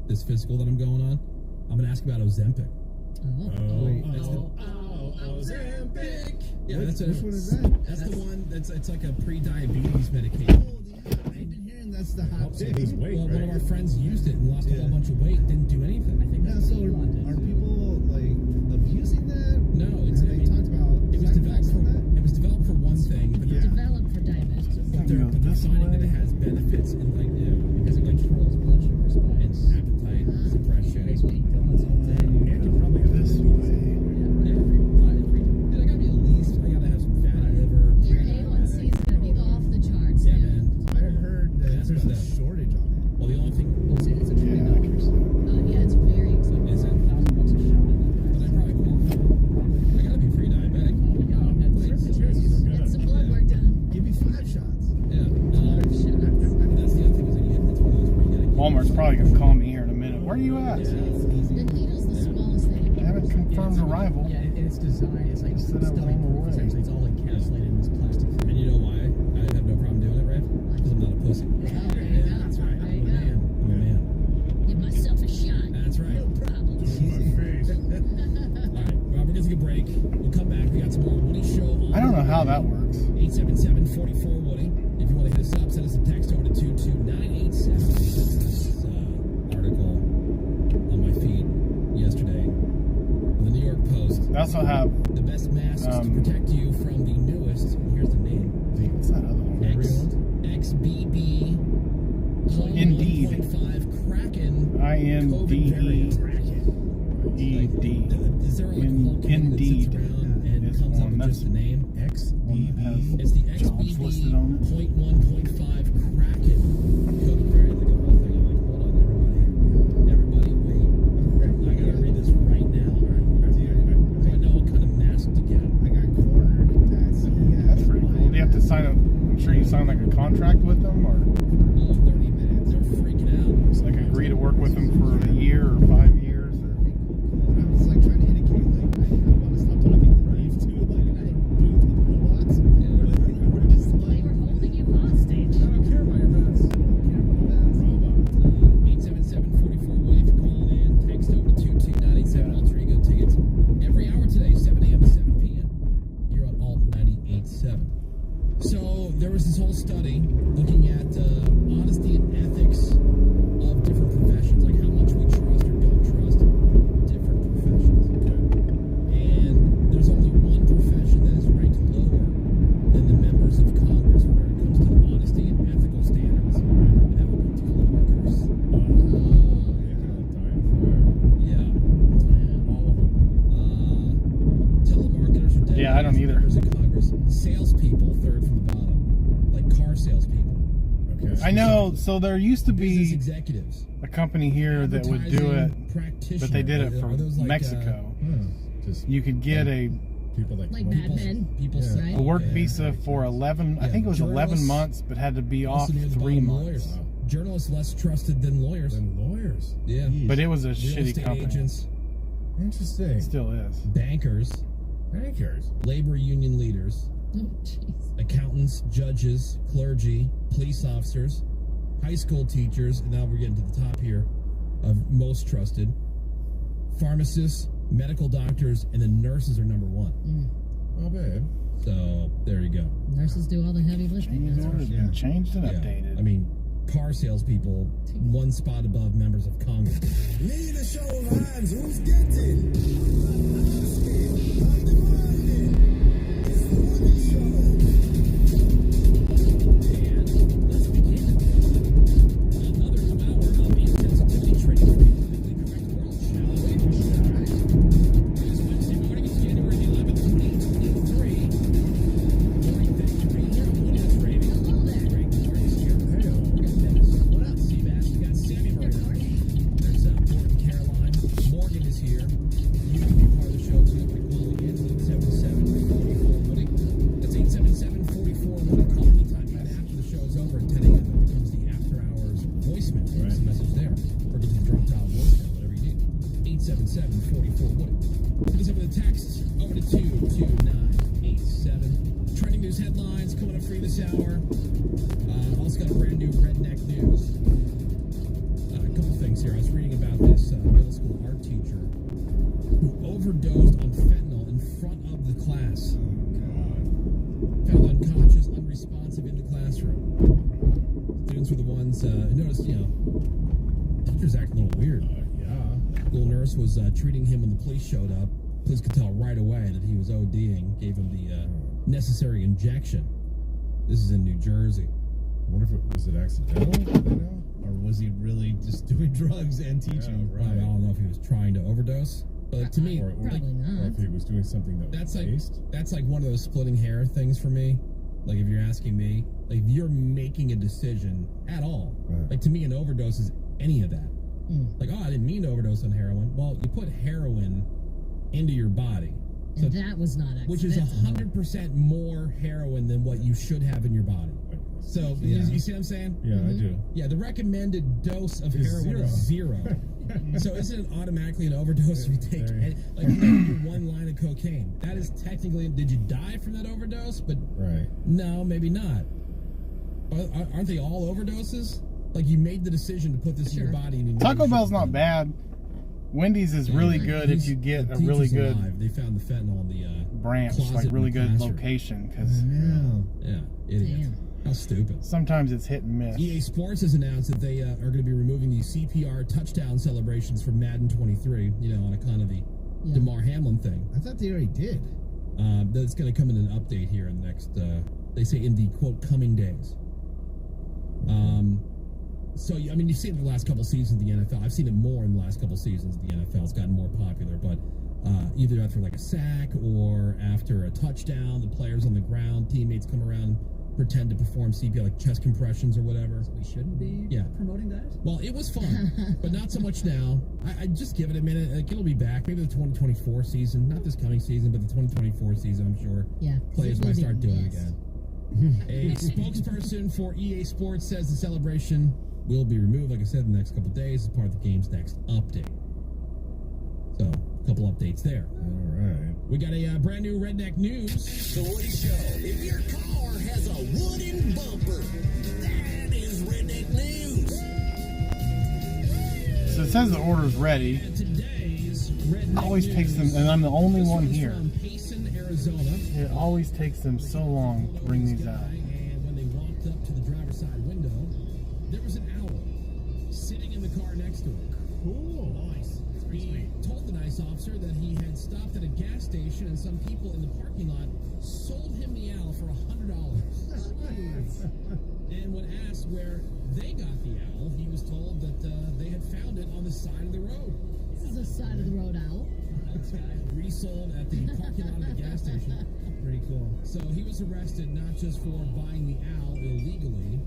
this physical that I'm going on? I'm going to ask about Ozempic. Ozempic. Yeah, Which one is that? That's the one it's like a pre-diabetes medication. I've been hearing that's the hot thing. Well, one of our friends used it and lost a whole bunch of weight. Didn't do anything. I think. Yeah, so are people like abusing that? No, it's. They talked about. It was developed for one thing, but Developed for diabetes. But they're finding that it has benefits in like because it controls blood sugar spikes, appetite suppression. And you probably have this way. I gotta be at least. I gotta have some fatty liver. Your A1C is gonna be off the charts. Yeah, man. I heard that there's a shortage on it. Well, the only thing. It's a $20. Oh yeah, it's very expensive. Is it $1,000 a shot? But I probably qualify. I gotta be pre-diabetic. Get some blood work done. Give me 5 shots. Yeah. 5 shots. That's the other thing is that it's one of those where you gotta. Walmart's probably going to call me here in a minute. Where are you at? The needle's the smallest thing. I haven't confirmed arrival. Yeah, and it's designed, it's like Said I was study on the way. essentially. It's all encapsulated in this plastic. And you know why I have no problem doing it, right? Because I'm not a pussy. Yeah, That's right. There you I'm a man. Give myself a shot. That's right. No problem. All right, well, we're going to take a break. We'll come back. We got some more Woody Show on. I don't know how that works. 877-44-Woody. If you want to hit us up, send us a text over to 22987. This article on my feed yesterday in the New York Post. They also have The best masks to protect you from the newest. Here's the name. what's that other one? XBB. Indeed. 1.5 Kraken. INDEED. Is there like a whole company that sits around and comes up with That's just the name? XBB. It's the Jobs listed on it. XBB 0.1.5 Kraken. COVID variant. Like a whole thing. I'm like, hold on, everybody wait. I gotta read this right now. So I know what kind of mask to get. I got cornered in that. That's pretty cool. Do you have to sign up? I'm sure you sign like a contract with them, or 30 minutes. They're freaking out. just like agree to work with them for a year or 5 years. Or... I was like trying to indicate like I want to stop talking and leave too. Like and I boot with the robot. So there used to business be executives, a company here that would do it, but they did it Are from those like, Mexico. Just You could get a people that Like Mad Men. people Yeah. say a work visa for 11. I think it was 11 journalists months, but had to be off also near the 3 bottom, months. lawyers. Journalists less trusted than lawyers. Yeah, But it was a real shitty estate company. agents, Interesting. It still is. bankers, labor union leaders, Oh, jeez. accountants, judges, clergy, police officers, high school teachers, and now we're getting to the top here of most trusted, pharmacists, medical doctors, and then nurses are number one. Not bad. So there you go. Nurses do all the heavy lifting. Change That's order's for been sure. changed and Yeah. updated. I mean, car salespeople, one spot above members of Congress. Need a show of hands. Who's getting? Morgan is here. You can be part of the show too by calling in 877-44-WOODY. That's 877-44-WOODY. Call anytime, even after the show is over at 10 a.m. It becomes the after hours voicemail. There's a message there. Or get the drunk dial voicemail, whatever you need. 877-44-WOODY. Hit us over the text over to 22987. Trending news headlines coming up for you this hour. Also got a brand new Redneck News. A couple things here. I was reading about this middle school art teacher who overdosed on fentanyl in front of the class. Found unconscious, unresponsive in the classroom. Students were the ones who noticed, teacher's acting a little weird. School nurse was treating him when the police showed up. Police could tell right away that he was ODing, gave him the necessary injection. This is in New Jersey. I wonder if it was accidental. Or was he really just doing drugs and teaching? I don't know if he was trying to overdose, but to me, Or if he was doing something that was that's like one of those splitting hair things for me. Like if you're asking me, like if you're making a decision at all, like to me an overdose is any of that. Like, oh, I didn't mean to overdose on heroin. Well, you put heroin into your body. So, And that was not accidental. which is 100% more heroin than what you should have in your body. So, you see what I'm saying? Yeah, I do. Yeah, the recommended dose of Is heroin is 0. So isn't it automatically an overdose if you take like one line of cocaine? That is technically, did you die from that overdose? But no, maybe not. Aren't they all overdoses? Like you made the decision to put this in your body. And you Taco Bell's not bad. Wendy's is really good if you get a really good alive. They found the fentanyl in the branch, closet like in really the good classroom. location. Because Yeah, idiot. How stupid. Sometimes it's hit and miss. EA Sports has announced that they are going to be removing the CPR touchdown celebrations from Madden 23, on account of the DeMar Hamlin thing. I thought they already did. That's going to come in an update here in the next, they say in the, quote, coming days. So, I mean, you've seen it in the last couple seasons of the NFL. I've seen it more in the last couple seasons of the NFL. It's gotten more popular, but either after like a sack or after a touchdown, the players on the ground, teammates come around, pretend to perform CPR, like chest compressions or whatever. So we shouldn't be promoting that? Well, it was fun, but not so much now. I just give it a minute. Like, it'll be back. Maybe the 2024 season, not this coming season, but the 2024 season, I'm sure. Yeah. Players might start doing it again. A spokesperson for EA Sports says the celebration will be removed, like I said, in the next couple of days as part of the game's next update. So, a couple updates there. All right. We got a brand new Redneck News. The Woody Show. If your car has a wooden bumper, that is Redneck News. So it says the order's ready. Today's Redneck Always takes them, and I'm the only one here. from Payson, Arizona. It always takes them so long to bring these out. And when they walked up to the driver's side window, there was an owl sitting in the car next to him. Cool. Nice. He told the nice officer that he had stopped at a gas station and some people in the parking lot sold him the owl for $100. And when asked where they got the owl, he was told that they had found it on the side of the road. This is a side of the road owl. Resold at the parking lot of the gas station. Pretty cool. So he was arrested not just for buying the owl illegally,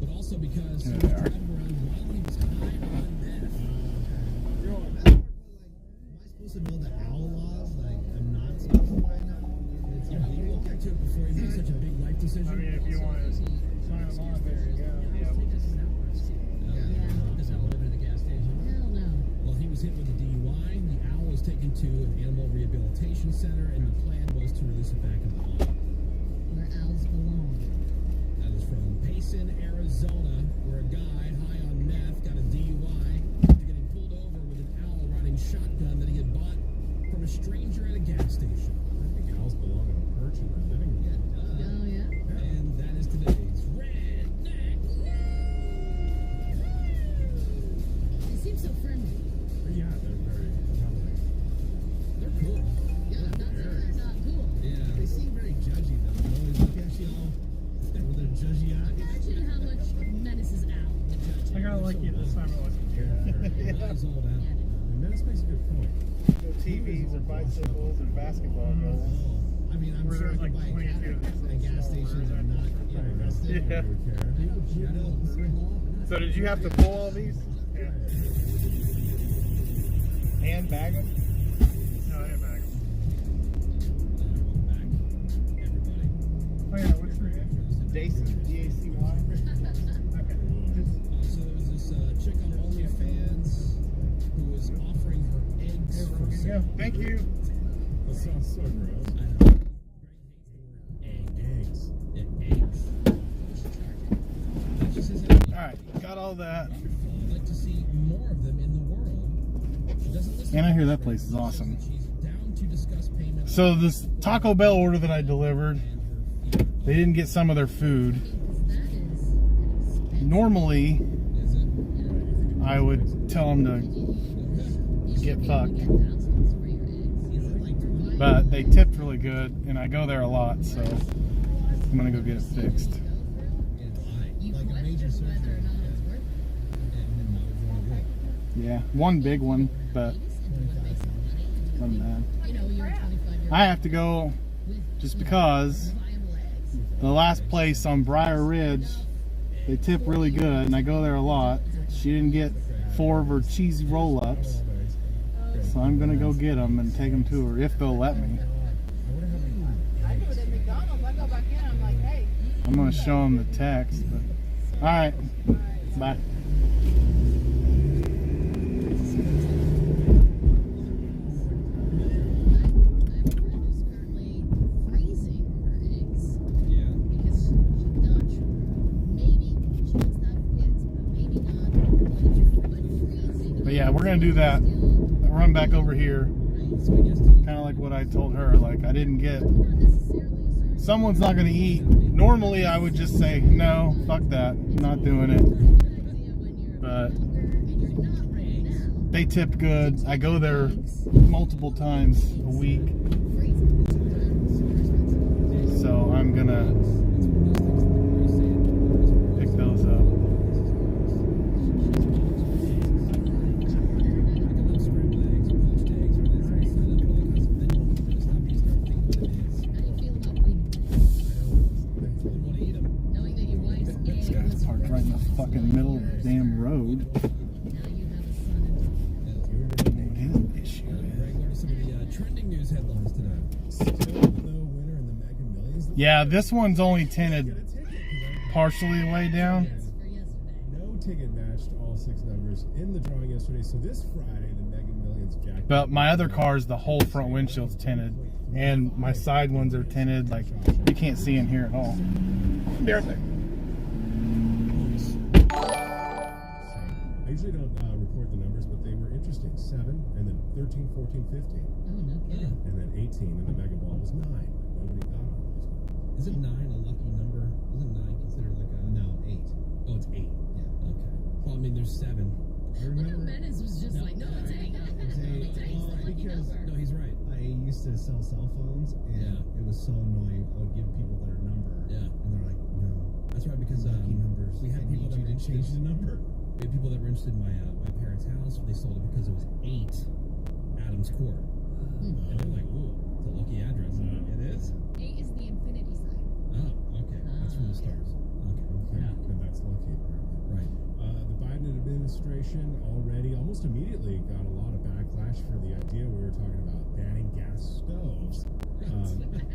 but also because Here he they was are. driving around while he was high on meth. Am I supposed to know the owl laws? Like, I'm not supposed to find out. It's You know, you looked into it before you made such a big life decision. I mean, if you want to sign them on, there you go. This owl living in the gas station. Hell no. Well, he was hit with a DUI. The owl was taken to an animal rehabilitation center, and the plan was to release it back in the wild. Where owls belong. That is from Payson, Arizona, where a guy high on meth got a DUI after getting pulled over with an owl-riding shotgun that he had bought from a stranger at a gas station. I think owls belong in a perch in their living room. Oh, yeah? And that is today's Redneck. They seem so friendly. Yeah, they're very lovely. They're cool. Yeah, I'm not saying they're not cool. Yeah. They seem very judgy, though. They always look at you all with their judgy eyes. Imagine how much menaces owl. I gotta like you this time. It wasn't Eyes all out. And Dennis makes a good point. TVs or bicycles or basketball goals. I mean, I'm Where sure there's I could like buy a 22 of these at gas stations are not interested. Yeah. So did you have to pull all these? Yeah. Hand bag them? No, I didn't bag them. Oh yeah, what's your name? Jason, D-A-C-Y? Okay. So there was this chick on OnlyFans who was offering her eggs for Yeah, sale. thank you. That sounds so gross. I know. Eggs. Yeah, eggs. She says, Alright, got all that. I'd like to see more of them in the world. She doesn't listen. And I hear that place is awesome. She's down to discuss payment. So this Taco Bell order that I delivered, they didn't get some of their food. Normally, I would tell them to get fucked. But they tipped really good, and I go there a lot, so I'm gonna go get it fixed. Like a major surgery. Yeah, one big one, but not bad. I have to go just because the last place on Briar Ridge, they tip really good, and I go there a lot. She didn't get 4 of her cheesy roll-ups, so I'm gonna go get them and take them to her if they'll let me. I do it at McDonald's. I go back in. I'm like, hey. I'm gonna show them the text, but all right, bye. But yeah, we're gonna do that. Run back over here. Kind of like what I told her. Like, I didn't get. Someone's not gonna eat. Normally, I would just say no, fuck that, not doing it. But they tipped good. I go there multiple times a week, so I'm gonna pick those up. This guy's parked right in the fucking middle of the damn road. His issue is. Trending news headlines today. Still no winner in the Mega Millions. Yeah, this one's only tinted partially way down. No ticket matched all 6 numbers in the drawing yesterday. So this Friday, the Mega Millions jackpot. But my other car's the whole front windshield's tinted, and my side ones are tinted. Like, you can't see in here at all. There. I usually don't report the numbers, but they were interesting. 7, and then 13, 14, 15. And then 18, and the Mega Ball was 9. Nobody got all those. Isn't 9 a lucky number? Isn't 9 considered like a... No, 8. Oh, it's 8. Yeah. Okay. Well, I mean, there's 7. I remember. Menace was just like, no, it's 8. Because No, he's right. I used to sell cell phones, and it was so annoying. I would give people their number, and they're like, "No, that's right." Because lucky numbers. we had people that you were to change the number. We had people that were interested in my parents' house. They sold it because it was 8 Adams Court, and they're like, "Ooh, it's a lucky address." It is. 8 is the infinity sign. Oh, okay. That's from the stars. Okay. And it's lucky, apparently. Right. The Biden administration already, almost immediately, got a lot of backlash for the idea we were talking about banning gas stoves.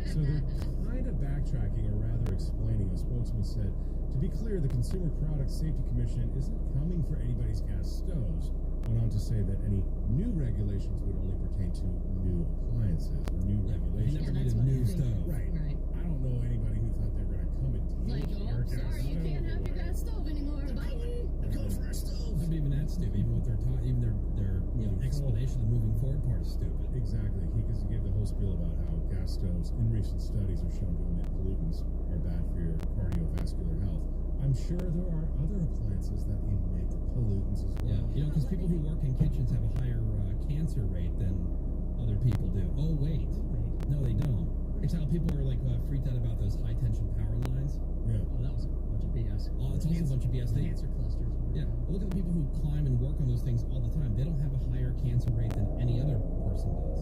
So they're kind of backtracking, or rather explaining. A spokesman said, to be clear, the Consumer Product Safety Commission isn't coming for anybody's gas stoves. Went on to say that any new regulations would only pertain to new appliances or new regulations. You never need a new stove. Right. I don't know anybody who thought they were going to come and Like, oh, sorry, you can't have your gas stove anymore. Bye. Go for our stove. Maybe even that's stupid. Even what they're taught, even their explanation of the moving forward part is stupid. Exactly. Because he gave the whole spiel about how gas stoves in recent studies are shown to emit pollutants are bad for your cardiovascular health. I'm sure there are other appliances that emit pollutants as well. Yeah, because people who work in kitchens have a higher cancer rate than other people do. Oh, wait. No, they don't. It's how people are like freaked out about those high tension power lines. Yeah. Oh, that was a bunch of BS. Oh, it's also a bunch of BS. Cancer clusters. Yeah. Well, look at the people who climb and work on those things all the time. They don't have a higher cancer rate than any other person does.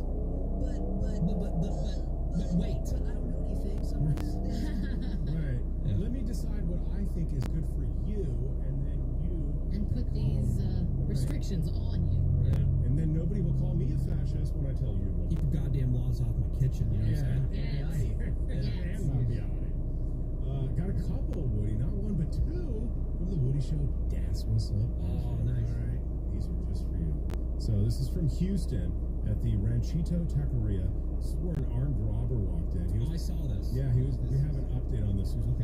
But wait. But I don't know anything, so Right. Yeah. Let me decide what I think is good for you, and then you... And put these restrictions on you. Yeah. And then nobody will call me a fascist when I tell you what. Keep your goddamn laws off my kitchen, you know what I'm saying? And Moriarty. Got a couple, Woody. Not one, but two from the Woody Show. Das, what's up? Oh, nice. All right. These are just for you. So this is from Houston at the Ranchito Taqueria. This is where an armed robber walked in. I saw this. Yeah, we have an update on this. He was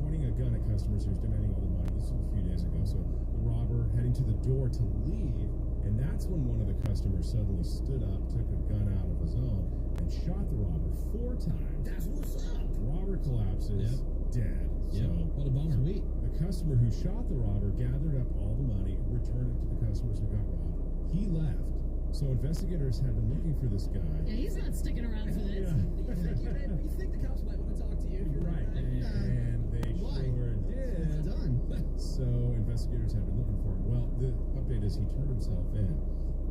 pointing a gun at customers. He was demanding all the money. This was a few days ago. So the robber heading to the door to leave, and that's when one of the customers suddenly stood up, took a gun out of his own, and shot the robber 4 times. That's what's up. The robber collapses, dead. So what a bummer. Sweet. The customer who shot the robber gathered up all the money, returned it to the customers who got robbed. He left. So investigators have been looking for this guy. Yeah, he's not sticking around for this. You think the cops might want to talk to you if you're right. And they sure did. It's done. So investigators have been looking for him. Well, the update is he turned himself in.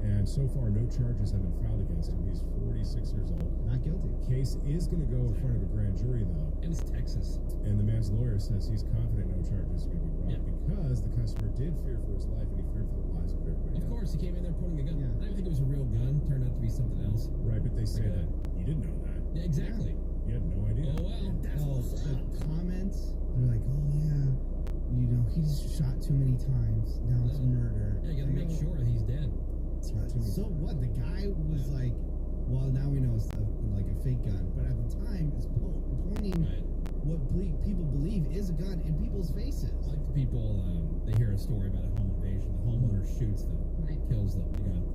And so far, no charges have been filed against him. He's 46 years old. Not guilty. Case is going to go in front of a grand jury, though. And it's Texas. And the man's lawyer says he's confident no charges are going to be brought because the customer did fear for his life and he feared for the lives of everybody. Of course, he came in there pointing a gun. I didn't think it was a real gun. Turned out to be something else. Right, but they say that you didn't know that. Yeah, exactly. You had no idea. Oh, well. The comments, they're like, oh, yeah, you know, he's shot too many times. Now it's murder. Yeah, you gotta make sure he's dead. So what? The guy was like, well, now we know it's like a fake gun, but at the time, it's pointing what people believe is a gun in people's faces. Like the people, they hear a story about a home invasion. The homeowner shoots them, kills them. The gun.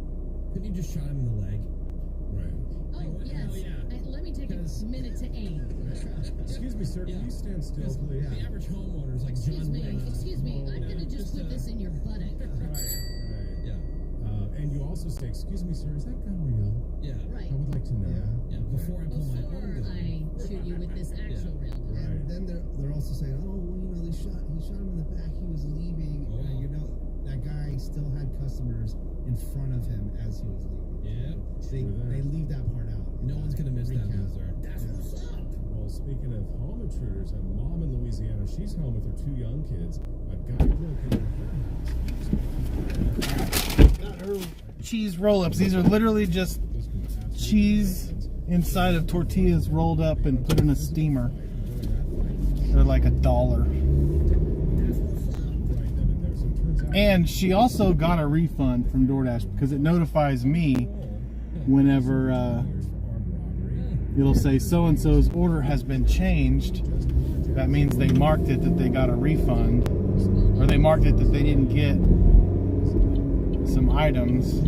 Couldn't you just shot him in the leg? Right. Oh, yes. Let me take a minute to aim. Excuse me, sir. Can you stand still, please? The average homeowner is like John Wick. Excuse me. I'm going to just put this in your buttock. Right. Yeah. And you also say, excuse me, sir, is that gun real? Yeah. Right. I would like to know. Yeah. Before I pull my own gun. I shoot you with this actual real gun. And then they're also saying, oh, well, you know, he shot him in the back. He was leaving. You know, that guy still had customers in front of him as he was leaving. Yeah. They leave that part out. No one's gonna miss that loser. That's what's up. Well, speaking of home intruders, a mom in Louisiana, she's home with her 2 young kids. A guy broke into her house. Got her cheese roll-ups. These are literally just cheese inside of tortillas rolled up and put in a steamer. They're like $1. And she also got a refund from DoorDash because it notifies me whenever it'll say so-and-so's order has been changed. That means they marked it that they got a refund, or they marked it that they didn't get some items.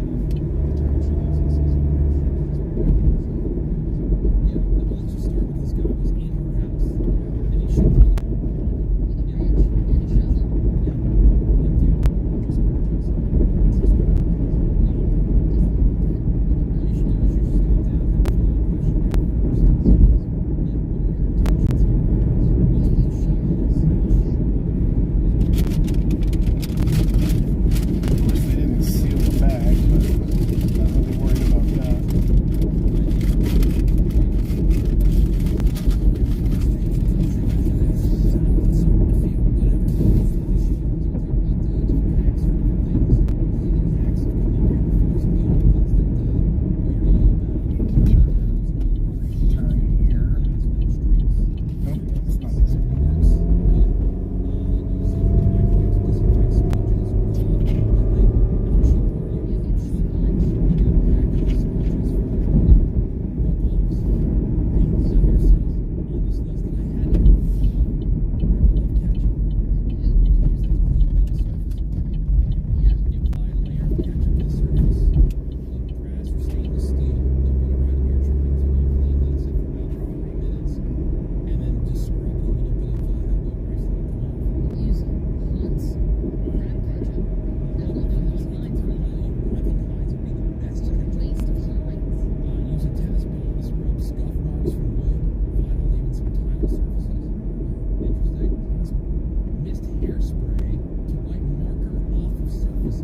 surfaces.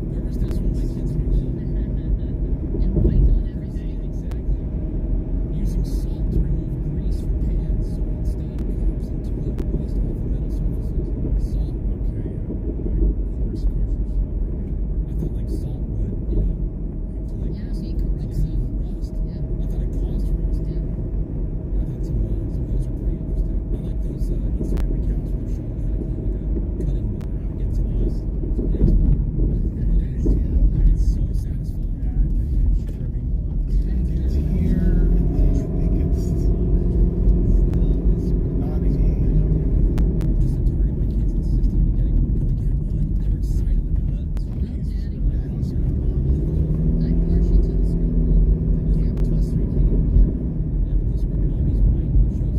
Where was this when my kids were little? And white on everything. Exactly. Using salt to remove grease from pans so it stayed cups and toilet waste off the metal surfaces. Salt. Okay, coarse kosher salt. I thought like salt would, you know, like Be corrosive. rust. I thought it caused rust. I thought some of those are pretty interesting. I like those Instagram accounts where they're showing how to clean like a cutting board out and get some of those. It's so satisfying. It's here, and then I think it's not even. Just to target my kids insisted on getting one. Can we get one? They were excited about it. I'm partial to the screen. Yeah, but this one, mommy's white and shows all the yuckiness. My screen movies are white. It's not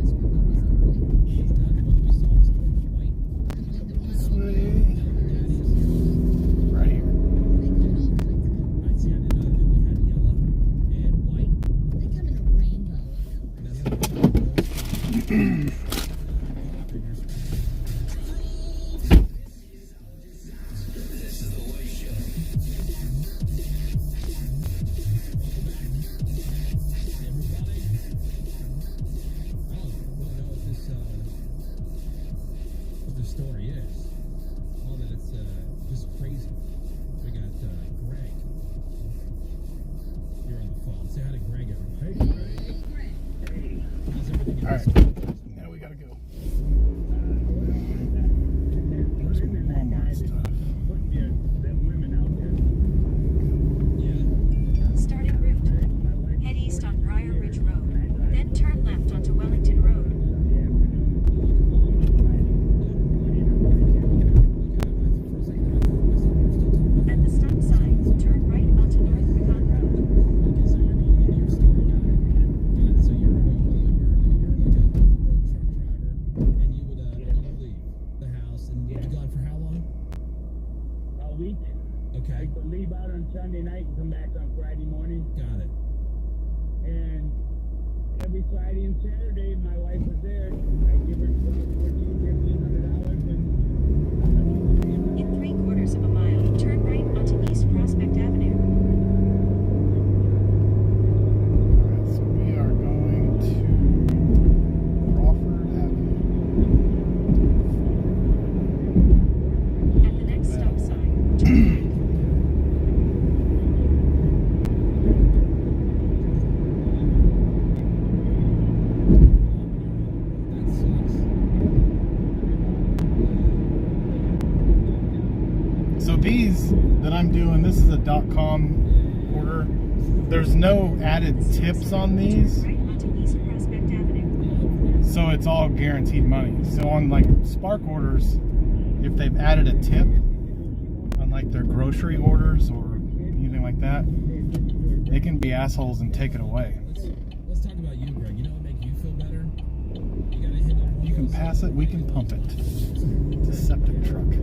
the one that we saw in the store was white. This way. Right here. I see. I didn't know that we had yellow and white. They come in a rainbow of colors. What the story is. All that it's just crazy. We got Greg. You're on the phone. Say hi to Greg, everybody. Hey, Greg. How's everything in All this? right. Now we gotta go. Where's my Walmart stuff? Starting route. Head east on Briar Ridge Road. Then turn left onto Wellington Road. At the stop sign, turn right onto North Pecan Road. Okay, so you're going into your store now. Got it. So you're like a road truck driver, and you would leave the house, and you'd be gone for how long? A week. Okay. I could leave out on Sunday night and come back on Friday morning. Got it. And every Friday and Saturday, my wife was there. I give her $1,400, $1,500, In 3/4 of a mile, turn right onto East Prospect Avenue. Alright, so we are going to Crawford Avenue. At the next stop sign, turn right. That sucks. So these that I'm doing, this is a .com order. There's no added tips on these, Right onto East Prospect Avenue. so it's all guaranteed money. So on like Spark orders, if they've added a tip on like their grocery orders or anything like that, they can be assholes and take it away. Let's talk about you, Greg. You know what make you feel better? You gotta hit up. You can pass it, we can pump it. It's a septic truck. He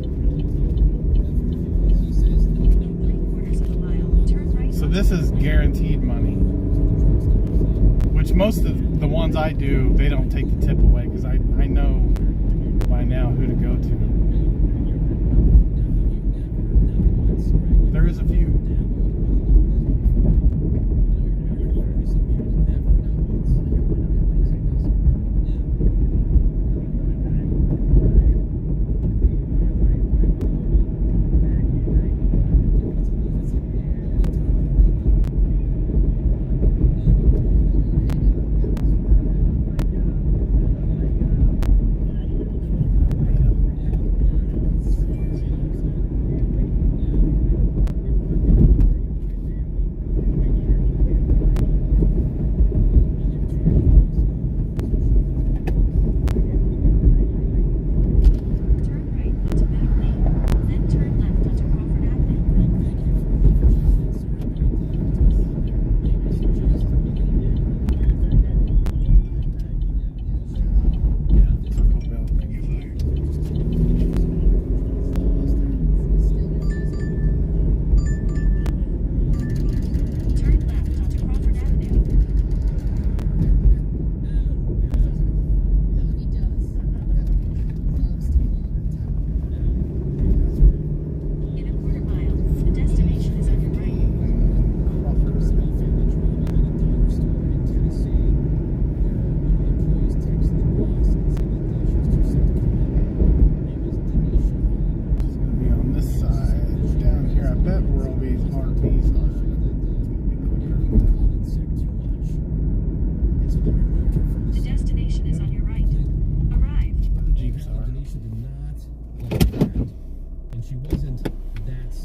says no. 3/4 of a mile, turn right. So this is guaranteed money, which most of the ones I do, they don't take the tip away because I know by now who to go to. There is a few.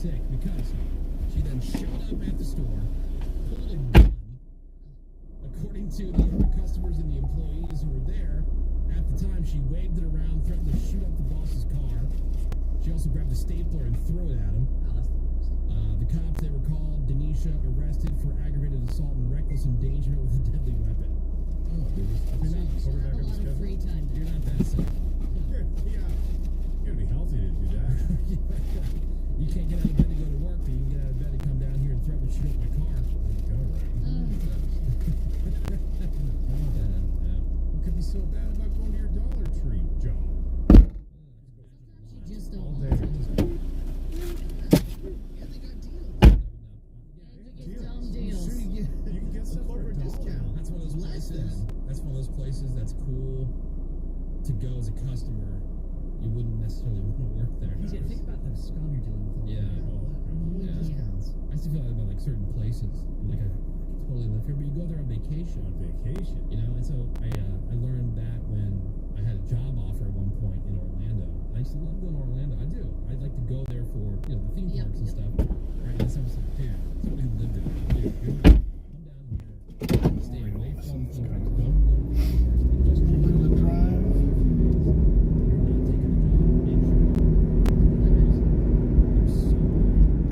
sick because she then showed up at the store, pulled a gun. According to the other customers and the employees who were there at the time, she waved it around, threatened to shoot up the boss's car. She also grabbed a stapler and threw it at him. The cops, they were called. Denisha arrested for aggravated assault and reckless endangerment with a deadly weapon. Oh, She'll have a lot of free time. You're not that sick. Yeah. You gotta be healthy to do that. You can't get out of bed to go to work, but you can get out of bed to come down here and threaten to shoot up my car. What could be so bad about going to your Dollar Tree job? You just don't All want day. to. Dumb deals. Sure, you can get stuff for a discount. That's one of those places. That's one of those places that's cool to go as a customer. You wouldn't necessarily want to work there. Yeah, think about the scum you're dealing with. Discounts. I used to feel like about like certain places. Like I totally live here, but you go there on vacation. You know, and so I learned that when I had a job offer at one point in Orlando. I used to love going to Orlando. I do. I'd like to go there for the theme parks and stuff. Right? And so I was like, dude, somebody who lived there. Dude, come down here, stay away from theme parks. Don't go to theme parks. And just When the drive.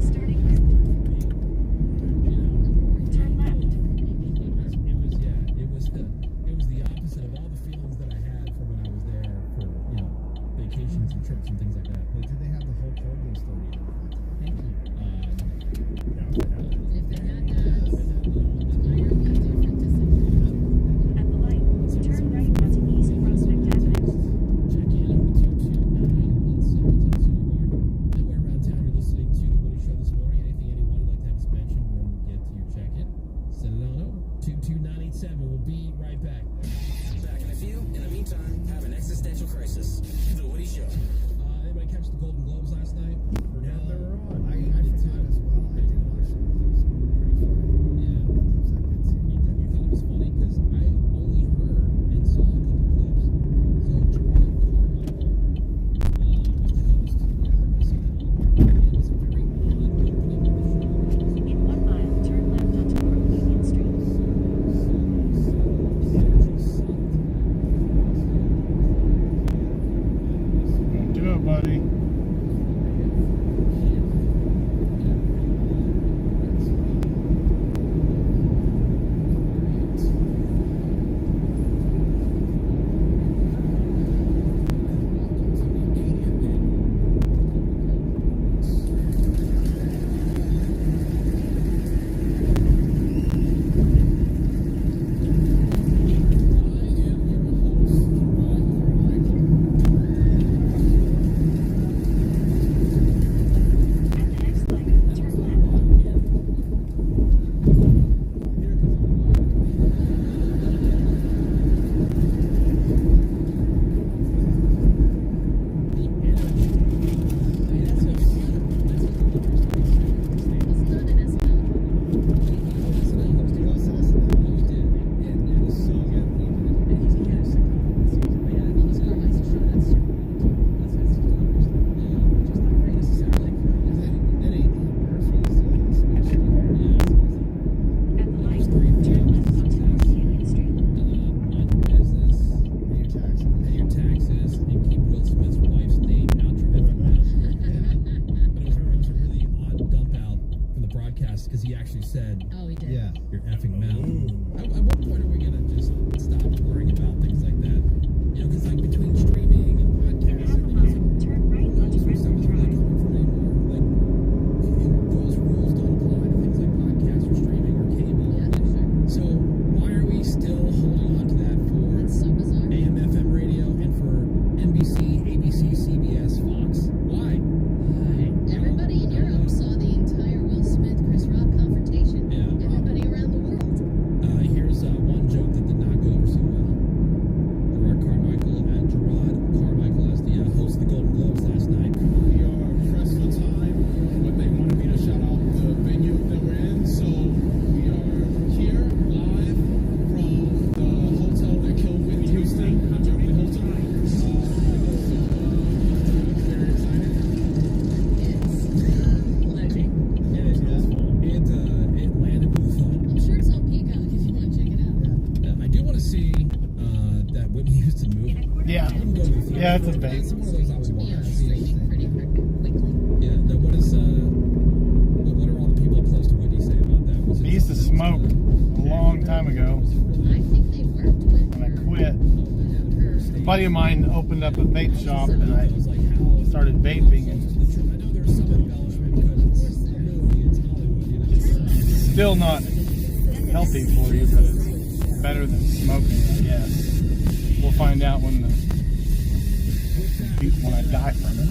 Starting with turn left. It was the opposite of all the feelings that I had from when I was there for vacations and trips and things like that. But did they have the whole Hogan story? If they had that, it's a different decision. At the light, turn right onto East Prospect Avenue. Check in on 229-8722 mark. Anywhere around town you're listening to The Woody Show this morning. Anything anyone would like to have us mention when we get to your check-in, send it on over. 22987. We'll be right back. Back in a few. In the meantime, have an existential crisis. The Woody Show. Anybody catch the Golden Globes last night? Forgot they were on. I forgot as well. I did watch them. It was pretty funny. Yeah. You thought it was funny because I only heard and saw a couple clips. So Jerome Carmichael was the host. It was a very odd opening of the show. In 1 mile, turn left onto North Union Street. Don't do it, buddy. That's a vape. That's one of those I would watch. Pretty quickly. Yeah. Now, what is what are all the people close to Whitney say about that? Was I used to smoke a long time ago. I think they worked with And I quit. A buddy of mine opened up a vape shop, and I started vaping. And it's still not healthy for you, but it's better than smoking, I guess. We'll find out when I die from it.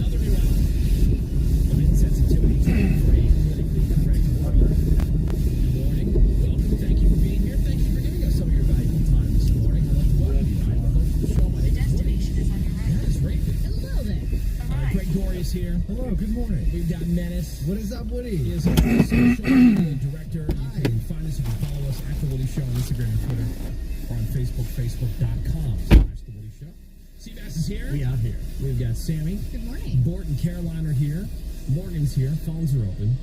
Thank you for being here. Thank you for giving us some of your valuable time this morning. I'd like to welcome you. I'd love to show my name. Destination is on your right. That is Raven. Hello there. Greg Gorey is here. Hello, good morning. We've got Menace. What is up, Woody? He is our social media director. You can find us, you can follow us at The Woody Show on Instagram and Twitter, or on Facebook, facebook.com/The Woody Show. Seabass is here. We out here. We've got Sammy. Good morning. Bort and Caroline are here. Morgan's here. Phones are open.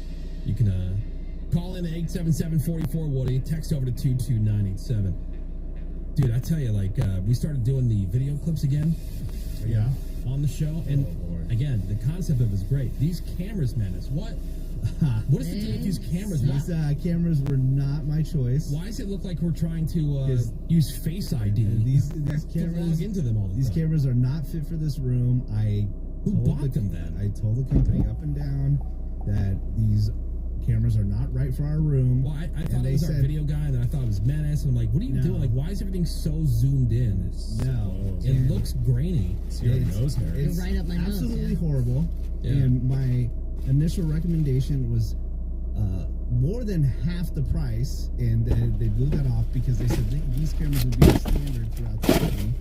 You can call in at 877-44-WOODY. Text over to 22987. Dude, I tell you, like, we started doing the video clips again. Yeah. On the show. And, again, the concept of it is great. These cameras, Menace, what is the deal with these cameras? These cameras were not my choice. Why does it look like we're trying to use Face ID? These cameras, log into them all the these time. cameras are not fit for this room. Who bought them then? I told the company up and down that these cameras are not right for our room. Well, I thought it was our video guy, and then I thought it was Menace, and I'm like, what are you doing? Like, why is everything so zoomed in? It looks grainy. It's right up my nose. Absolutely horrible. Yeah. And my initial recommendation was more than half the price, and they blew that off because they said these cameras would be standard throughout the company.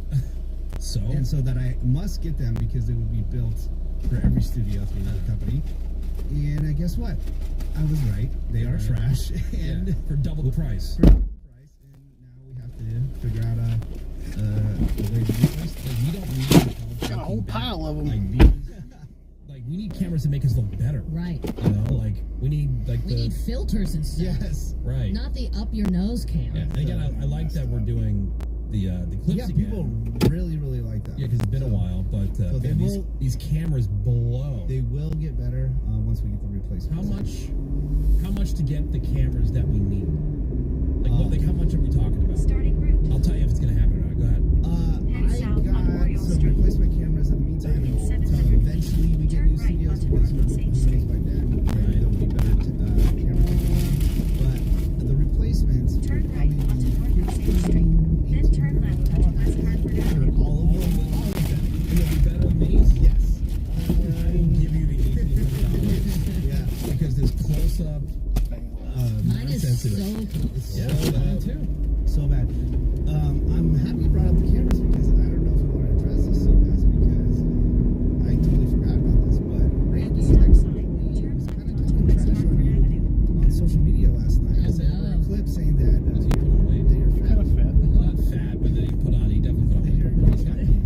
And so that I must get them because they would be built for every studio through the company. And guess what? I was right. They are trash, and for double the price. And now we have to figure out a way to do this. We don't need Got a whole pile of them. Like, we need cameras that make us look better. Right. You know, like, we need, like, We need filters and stuff. Yes. Right. Not the up your nose camera. Yeah. And again, I like that we're doing the clips Yeah, again. people really, really like that. Yeah, because it's been a while, but so they man, these cameras blow. They will get better once we get the replacement. How much to get the cameras that we need? Like, how much are we talking about? Starting route. I'll tell you if it's going to happen or not. Go ahead. I got some replacement cameras in the meantime until eventually we get new studios because who knows by then there'll be better cameras. But the replacements Turn right onto North State Street. Then turn left onto West Hartford Avenue. all of them. And they'll be better than these? Yes. I will give you the $1,800. Yeah. Because this close-up Mine is so It's Yeah, so mine bad. too. So bad. I'm happy you brought up the cameras because I don't know if you want to address this, Seabass, because I totally forgot about this. But Randy was kind of talking trash on social media last night. I said a clip saying that you're fat. Not fat, but then he put on, he definitely put on.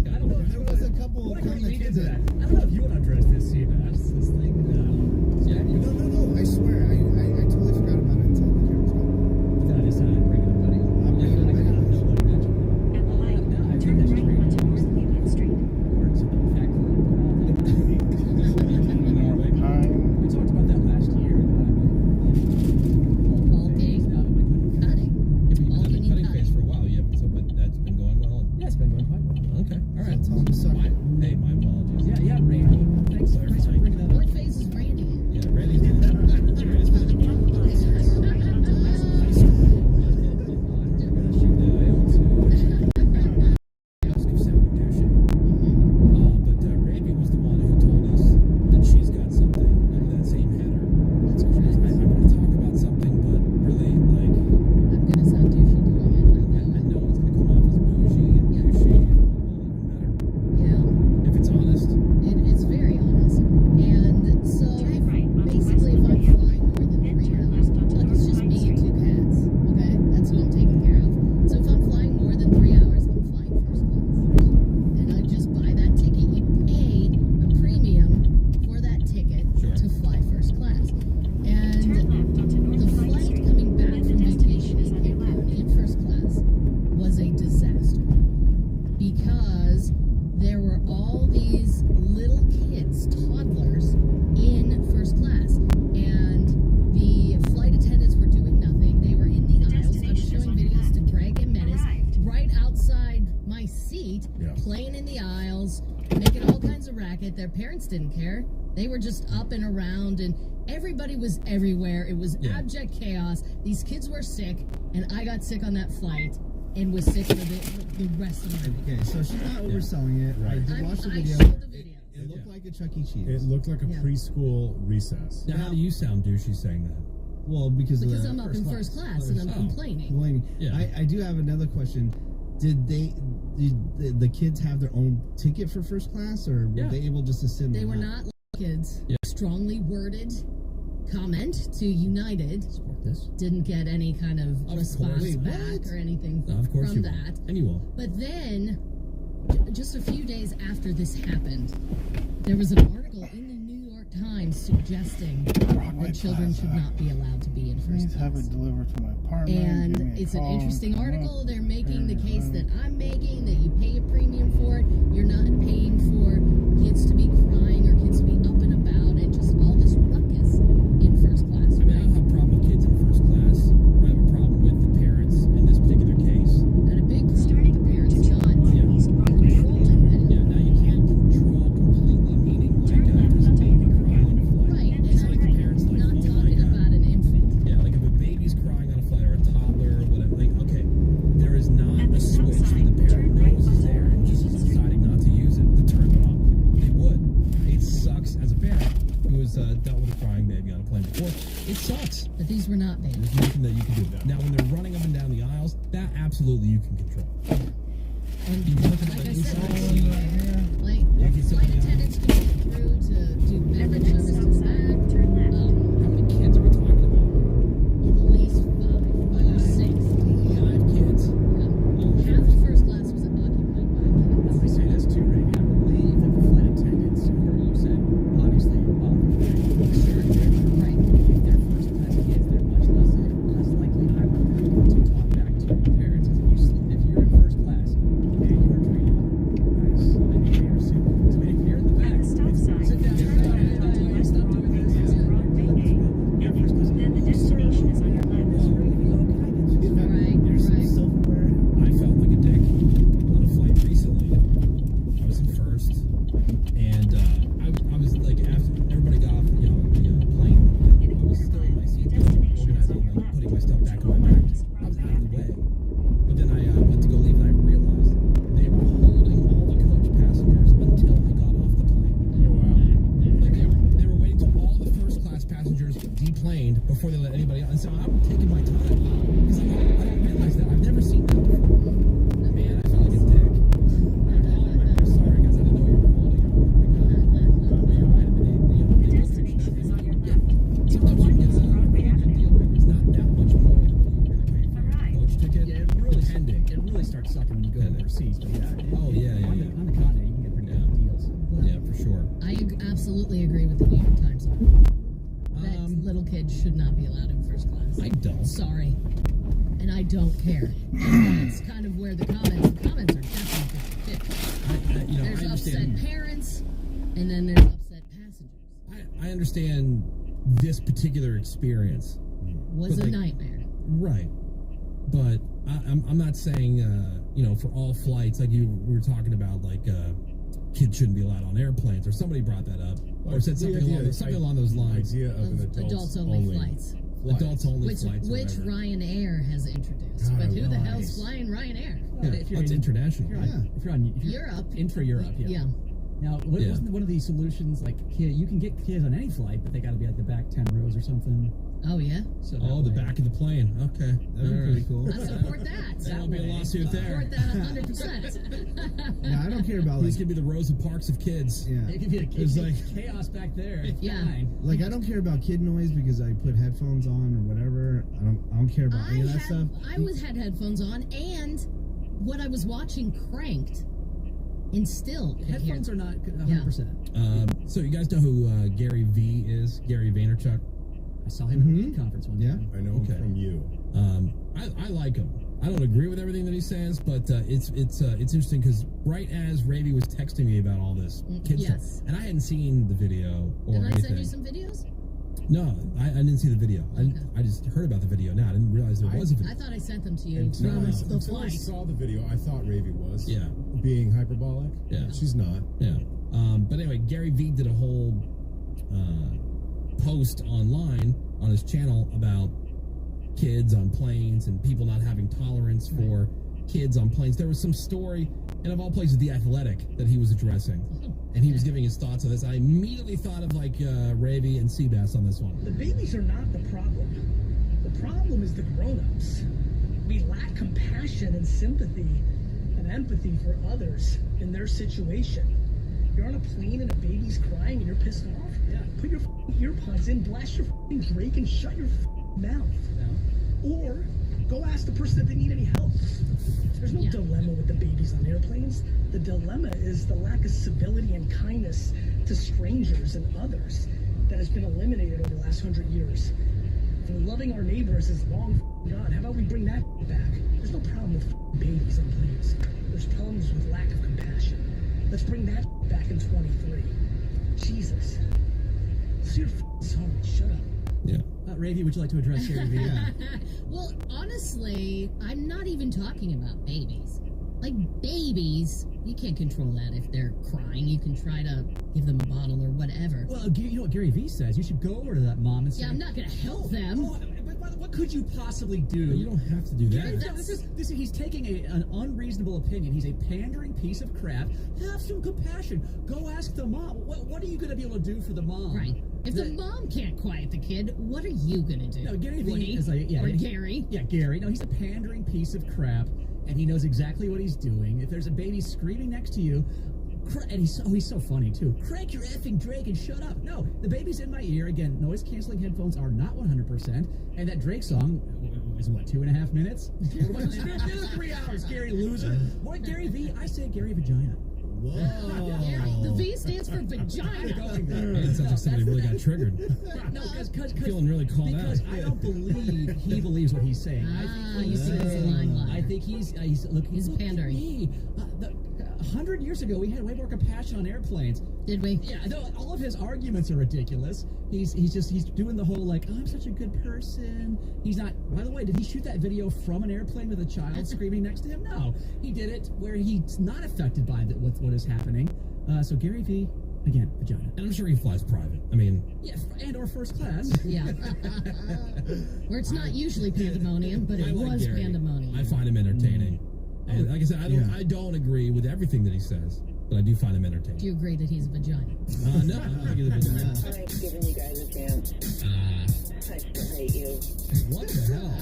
I don't know. There was a couple of comments that. I don't know if you want to address this, Seabass. This thing. Yeah, No. I swear, I totally forgot about it until the cameras got on. I just bring it up, buddy. I'm bringing it back up. At the light, turn didn't care. They were just up and around, and everybody was everywhere. It was abject chaos. These kids were sick, and I got sick on that flight and was sick for the rest of the week. Okay, so she's not overselling it. Right. I did watch the video. I showed the video. It looked like a Chuck E. Cheese. It looked like a preschool recess. Now, how do you sound douchey saying that? Well, because I'm up in first class and I'm complaining. Yeah. I do have another question. Did the kids have their own ticket for first class, or were they able just to sit in They the were lap? not kids. Strongly worded comment to United. Didn't get any kind of response back or anything Of course from you that. won't. And you won't. But then, just a few days after this happened, there was an article in the New York Times suggesting that children should not be allowed to be in first Please class. have it delivered to my apartment. Give me And a it's an call, interesting come article. up. They're making the case that I'm making, that you pay a premium for it. You're not paying for kids to be crying or kids to be up and about and just all this ruckus in first class. I mean, I don't have a problem with kids in first class. I have a problem with the parents in this particular case. And a big problem with the parents not controlling them. Yeah, now you can't control completely, meaning like there's a baby crying on a flight. Right, It's like the parents like, not oh my talking God. about an infant. Yeah, like if a baby's crying on a flight or a toddler or whatever, like, okay, there is not a switch that the parent knows is there and just deciding not to use it to turn it off. They would. It sucks as a parent who has dealt with a crying baby on a plane before. It sucks. But these were not babies. There's nothing that you can do. Now, when they're running up and down the aisles, that absolutely you can control. And You look at like the I said, inside. like flight attendants could go through to do beverage services back. How many kids are we talking about? At least 5 or 6. 5 kids. Half the first class was occupied by kids. I say this too, Ray. I believe that the flight attendants, who you said, obviously, Right. if they're first class kids, they're much less likely, I would to talk back to the parents. If you're in first class and you are treated nice and you're super, so if you're in the back, sit down. Stop doing this. You're first class. Then the destination is on your left. There's some silverware. I felt like a dick on a flight recently. I was in first, and I was like, after everybody got off, the plane, I was still in my seat, organizing, like, putting my stuff back in my bag. I was out of the way. But then I went to go leave, and I realized they were holding all the coach passengers until I got off the plane. Oh, wow. Like they were waiting till all the first class passengers deplaned before they let anybody else. And so I'm taking my time because I didn't realize that. I've never seen that before. Man, I felt like a dick. I'm sorry, guys. I didn't know you were holding it. The destination is on your left. Sometimes you can get a really good deal where it's not that much more than what you're going to pay for a coach ticket. Yeah, it really starts sucking when you go overseas. But yeah, Oh, yeah. on the continent, you can get pretty good deals. Yeah, for sure. I absolutely agree with the New York Times article. That little kids should not be allowed in first class. I don't. Sorry. And I don't care. And that's kind of where the comments are definitely 50-50. There's I upset understand. parents, and then there's upset passengers. I understand this particular experience. Was But, a like, nightmare. Right. But I'm not saying, for all flights, like we were talking about, like, kids shouldn't be allowed on airplanes, or somebody brought that up, or said something along those lines. Idea of an Adults only flights. Adults only flights. or Which whatever. Ryanair has introduced. But who the hell's flying Ryanair? Yeah, it's international. If you're on Europe. Intra-Europe, yeah. Now, wasn't one of these solutions like you can get kids on any flight, but they got to be at the back 10 rows or something? Oh yeah. So the back of the plane. Okay, That'd be pretty cool. I support that. That'll be a lawsuit there. Support that 100%. Yeah, I don't care about These could be the Rosa Parks of kids. Yeah. It could be It's like chaos back there. It's Yeah. fine. Like I don't care about kid noise because I put headphones on or whatever. I don't care about any of that stuff. I had headphones on, and what I was watching cranked, and still could hear Headphones are not 100%. So you guys know who Gary V is? Gary Vaynerchuk. I saw him in a conference one time. I know him from you. I like him. I don't agree with everything that he says, but it's interesting because right as Ravi was texting me about all this kid Yes. stuff, and I hadn't seen the video or Did I anything. send you some videos? No, I didn't see the video. I just heard about the video now. I didn't realize there was a video. I thought I sent them to you Until from the I flight. saw the video, I thought Ravi was Yeah. being hyperbolic. Yeah. She's not. Yeah. But anyway, Gary Vee did a whole post online on his channel about kids on planes and people not having tolerance for kids on planes. There was some story, and of all places, The Athletic, that he was addressing. And he was giving his thoughts on this. I immediately thought of Ravy and Seabass on this one. The babies are not the problem. The problem is the grown-ups. We lack compassion and sympathy and empathy for others in their situation. You're on a plane and a baby's crying and you're pissed off? Yeah. Put your earpods in, blast your Drake, and shut your mouth. Yeah. Or go ask the person if they need any help. There's no dilemma with the babies on airplanes. The dilemma is the lack of civility and kindness to strangers and others that has been eliminated over the last 100 years. And loving our neighbors is long gone. How about we bring that back? There's no problem with babies on planes. There's problems with lack of compassion. Let's bring that back in 23. Jesus. So you're sorry. Shut up. Yeah. Ravy, would you like to address Gary Vee? Well, honestly, I'm not even talking about babies. Like, babies, you can't control that if they're crying. You can try to give them a bottle or whatever. Well, you know what Gary Vee says? You should go over to that mom and say... Yeah, I'm not going to help them. But what could you possibly do? You don't have to do that. This is he's taking an unreasonable opinion. He's a pandering piece of crap. Have some compassion. Go ask the mom. What are you going to be able to do for the mom? Right. If the mom can't quiet the kid, what are you going to do? No, Gary Woody? Vee is like... Yeah, or Gary? Yeah, Gary. No, he's a pandering piece of crap, and he knows exactly what he's doing. If there's a baby screaming next to you... And he's so funny, too. Crank your effing Drake and shut up. No, the baby's in my ear. Again, noise-canceling headphones are not 100%. And that Drake song is, what, 2.5 minutes? 3 hours, Gary loser. What, Gary V? I say Gary Vagina. Whoa. The V stands for vagina. It sounds like somebody really got triggered. No, because feeling really called out. Because I don't believe he believes what he's saying. You see, he's a lying liar. I think he's looking. He's pandering. 100 years ago, we had way more compassion on airplanes. Did we? Yeah. No, all of his arguments are ridiculous. He's doing the whole like, oh, I'm such a good person. He's not. By the way, did he shoot that video from an airplane with a child screaming next to him? No, he did it where he's not affected by what is happening. So Gary V, again, vagina. And I'm sure he flies private. I mean, yeah, and or first class. Yeah. Where it's not usually pandemonium, but it was Gary. pandemonium. I find him entertaining. And like I said, I don't agree with everything that he says, but I do find him entertaining. Do you agree that he's a vagina? No, I don't think he's a vagina. I ain't giving you guys a chance. I still hate you. What the hell?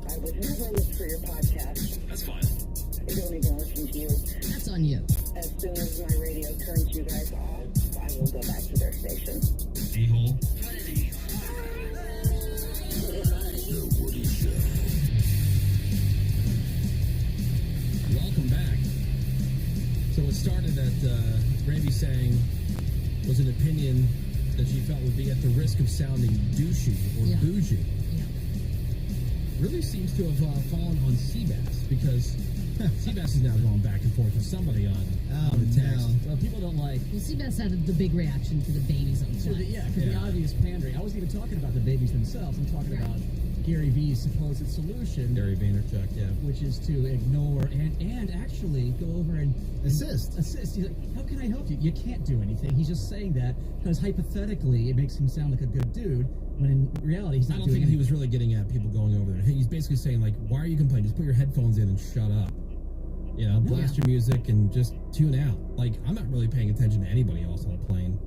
I would never look for your podcast. That's fine. I don't even listen to you. That's on you. As soon as my radio turns you guys off, I will go back to their station. A-hole. Welcome back. So what started at Ravy saying was an opinion that she felt would be at the risk of sounding douchey or bougie. Yeah. Really seems to have fallen on Seabass, because Seabass is now going back and forth with somebody on the text. Well, people don't like... Well, Seabass had the big reaction to the babies on the the obvious pandering. I wasn't even talking about the babies themselves. I'm talking about Gary V's supposed solution. Gary Vaynerchuk, yeah. Which is to ignore and actually go over and assist. He's like, how can I help you? You can't do anything. He's just saying that because hypothetically it makes him sound like a good dude, when in reality he's not doing anything. He was really getting at people going over there. He's basically saying, like, why are you complaining? Just put your headphones in and shut up. You know, blast your music and just tune out. Like, I'm not really paying attention to anybody else on a plane.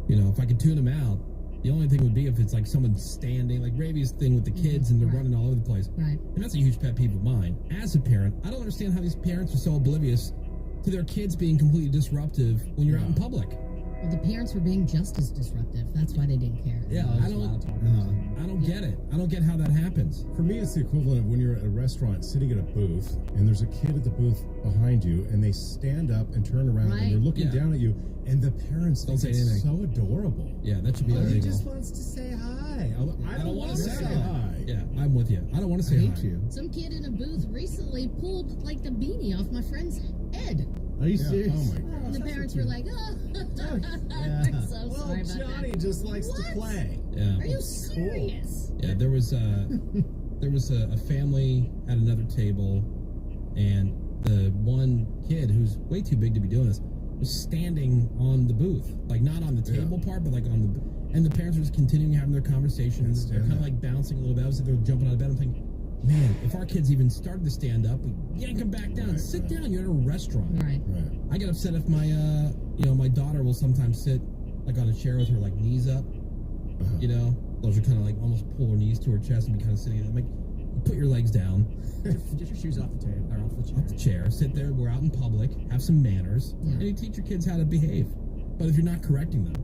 You know, if I could tune them out, the only thing would be if it's like someone standing, like Ravy's thing with the kids and they're running all over the place. Right. And that's a huge pet peeve of mine. As a parent, I don't understand how these parents are so oblivious to their kids being completely disruptive when you're out in public. Well, the parents were being just as disruptive. That's why they didn't care. Yeah, I don't get it. I don't get how that happens. For me, it's the equivalent of when you're at a restaurant sitting at a booth and there's a kid at the booth behind you and they stand up and turn around and they're looking down at you and the parents don't say it's anything. So adorable. Yeah, that should be He illegal. just wants to say hi. I don't want to say hi. Yeah, I'm with you. I don't want to say hi. you. Some kid in a booth recently pulled like the beanie off my friend's head. Are you serious? Oh my God. And the parents were like, oh, Yeah. I'm so sorry about Johnny that. just likes to play. Yeah. Are you serious? Yeah, there was a family at another table, and the one kid who's way too big to be doing this was standing on the booth, like not on the table part, but like on the. And the parents were just continuing having their conversations. They're kind of like bouncing a little bit. I was like, they're jumping out of bed. I'm thinking, man, if our kids even started to stand up, we yank them back down. Sit down. You're at a restaurant. Right. I get upset if my, my daughter will sometimes sit like on a chair with her like knees up. You know, those are kind of like almost pull her knees to her chest and be kind of sitting. I'm like, put your legs down. Get your shoes off the table or off the chair. Off the chair. Sit there. We're out in public. Have some manners, and you teach your kids how to behave. But if you're not correcting them,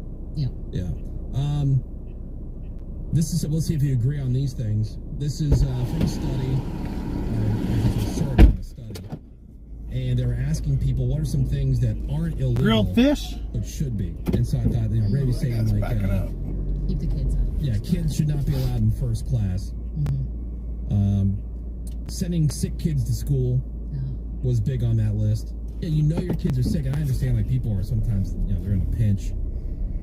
this is. We'll see if you agree on these things. This is from a study, sort of a study, and they were asking people what are some things that aren't illegal, grilled fish, but should be. And so I thought, Ray was saying like, keep the kids out. Yeah, kids should not be allowed in first class. Sending sick kids to school was big on that list. Yeah, you know your kids are sick, and I understand like people are sometimes they're in a pinch.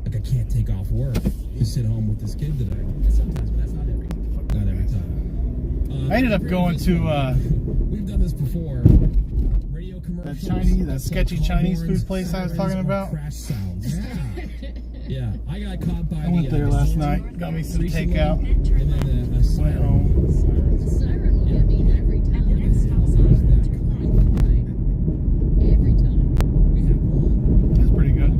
Like I can't take off work to sit home with this kid today. Sometimes, but that's not every time. Not every time. I ended up going to we've done this before. Radio commercials. That sketchy Chinese food place I was talking about. Crash sounds. Yeah, I got caught by. I went there last night. Got me some takeout. And then a went home. The siren will get me every time. Every time. We have one. That's pretty good.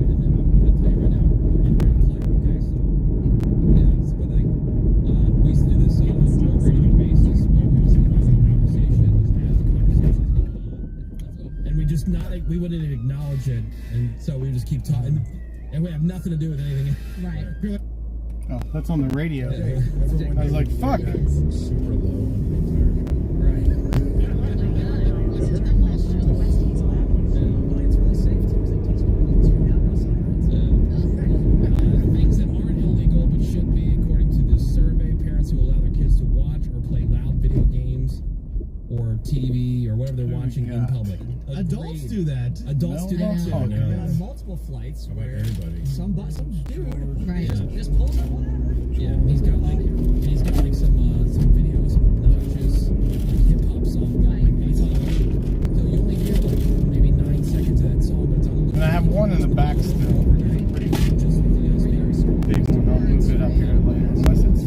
We used to do this on a regular basis. And we just we wouldn't even acknowledge it, and so we would just keep talking, and we have nothing to do with anything. Right. Oh, that's on the radio. I was like, fuck. Super low. Things that aren't illegal but should be, according to this survey, parents who allow their kids to watch or play loud video games or TV or whatever they're watching in public. Adults do that. Adults do that too. I've been on multiple flights where everybody. some dude Right. just pulls up whatever. Yeah, he's got like some videos, some obnoxious hip hop song going. And it's on, so you only hear like maybe 9 seconds of that song, but it's on. And I have one in the back still. Pretty big one. I'll move it up here later. Unless it's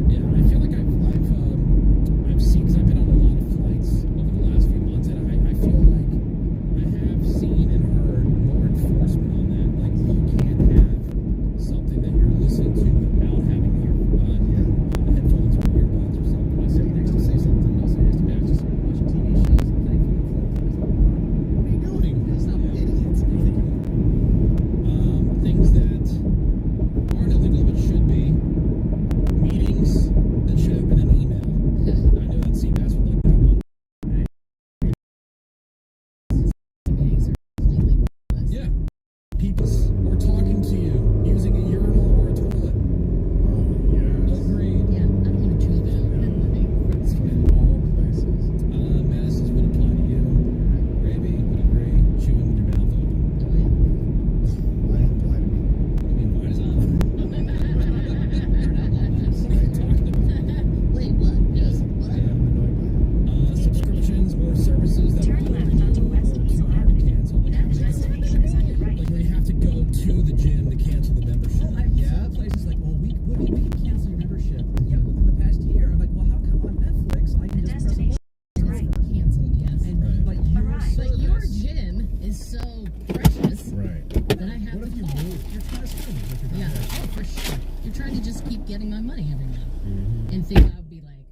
Yeah, I feel like I've seen, because I've been on a lot of flights over the last few months, and I feel like I have seen and heard more enforcement on that. Like you can't have something that you're listening to without having your headphones or earbuds or something. I sit next to say something else. I used to be just watching TV shows and thankfully. What are you doing? Stop idiots. Things that aren't illegal but should be. Meetings that should have been an email. I know that CBAS would like that one. Yeah. People or talking to you using a urinal or a toilet. Agreed. Yeah, I don't want to do that. It's in all places. Madison's would apply to you. Raby would agree. Chewing with your mouth open. Why does it apply to me? I mean, why does it apply? Wait, what? Yes. What? Subscriptions or services that Turn left onto West too hard to cancel. Like when you have to go to the gym to cancel the membership. Places like, well, we can cancel your membership. Yeah, within the past year. I'm like, well, how come on Netflix I can just press a button? Canceled, yes. But your gym is so precious Right. that I have What to if you call. move? You're trying to save if you're Yeah, doing oh, for sure. You're trying to just keep getting my money every month. And think I'll be like,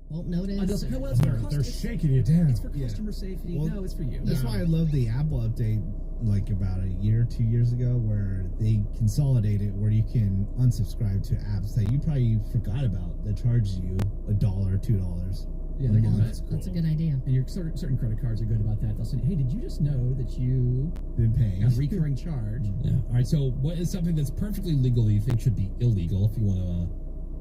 won't notice. No, well, it's for They're shaking you down. It's for customer safety. Well, No, it's for you. That's why I love the Apple update, like about a year or 2 years ago, where they consolidated where you can unsubscribe to apps that you probably forgot about that charge you $1 or $2. Yeah, a month. That's a good idea. And your certain credit cards are good about that. They'll say, hey, did you just know that you been paying a recurring charge? Yeah. All right. So, what is something that's perfectly legal that you think should be illegal? If you want to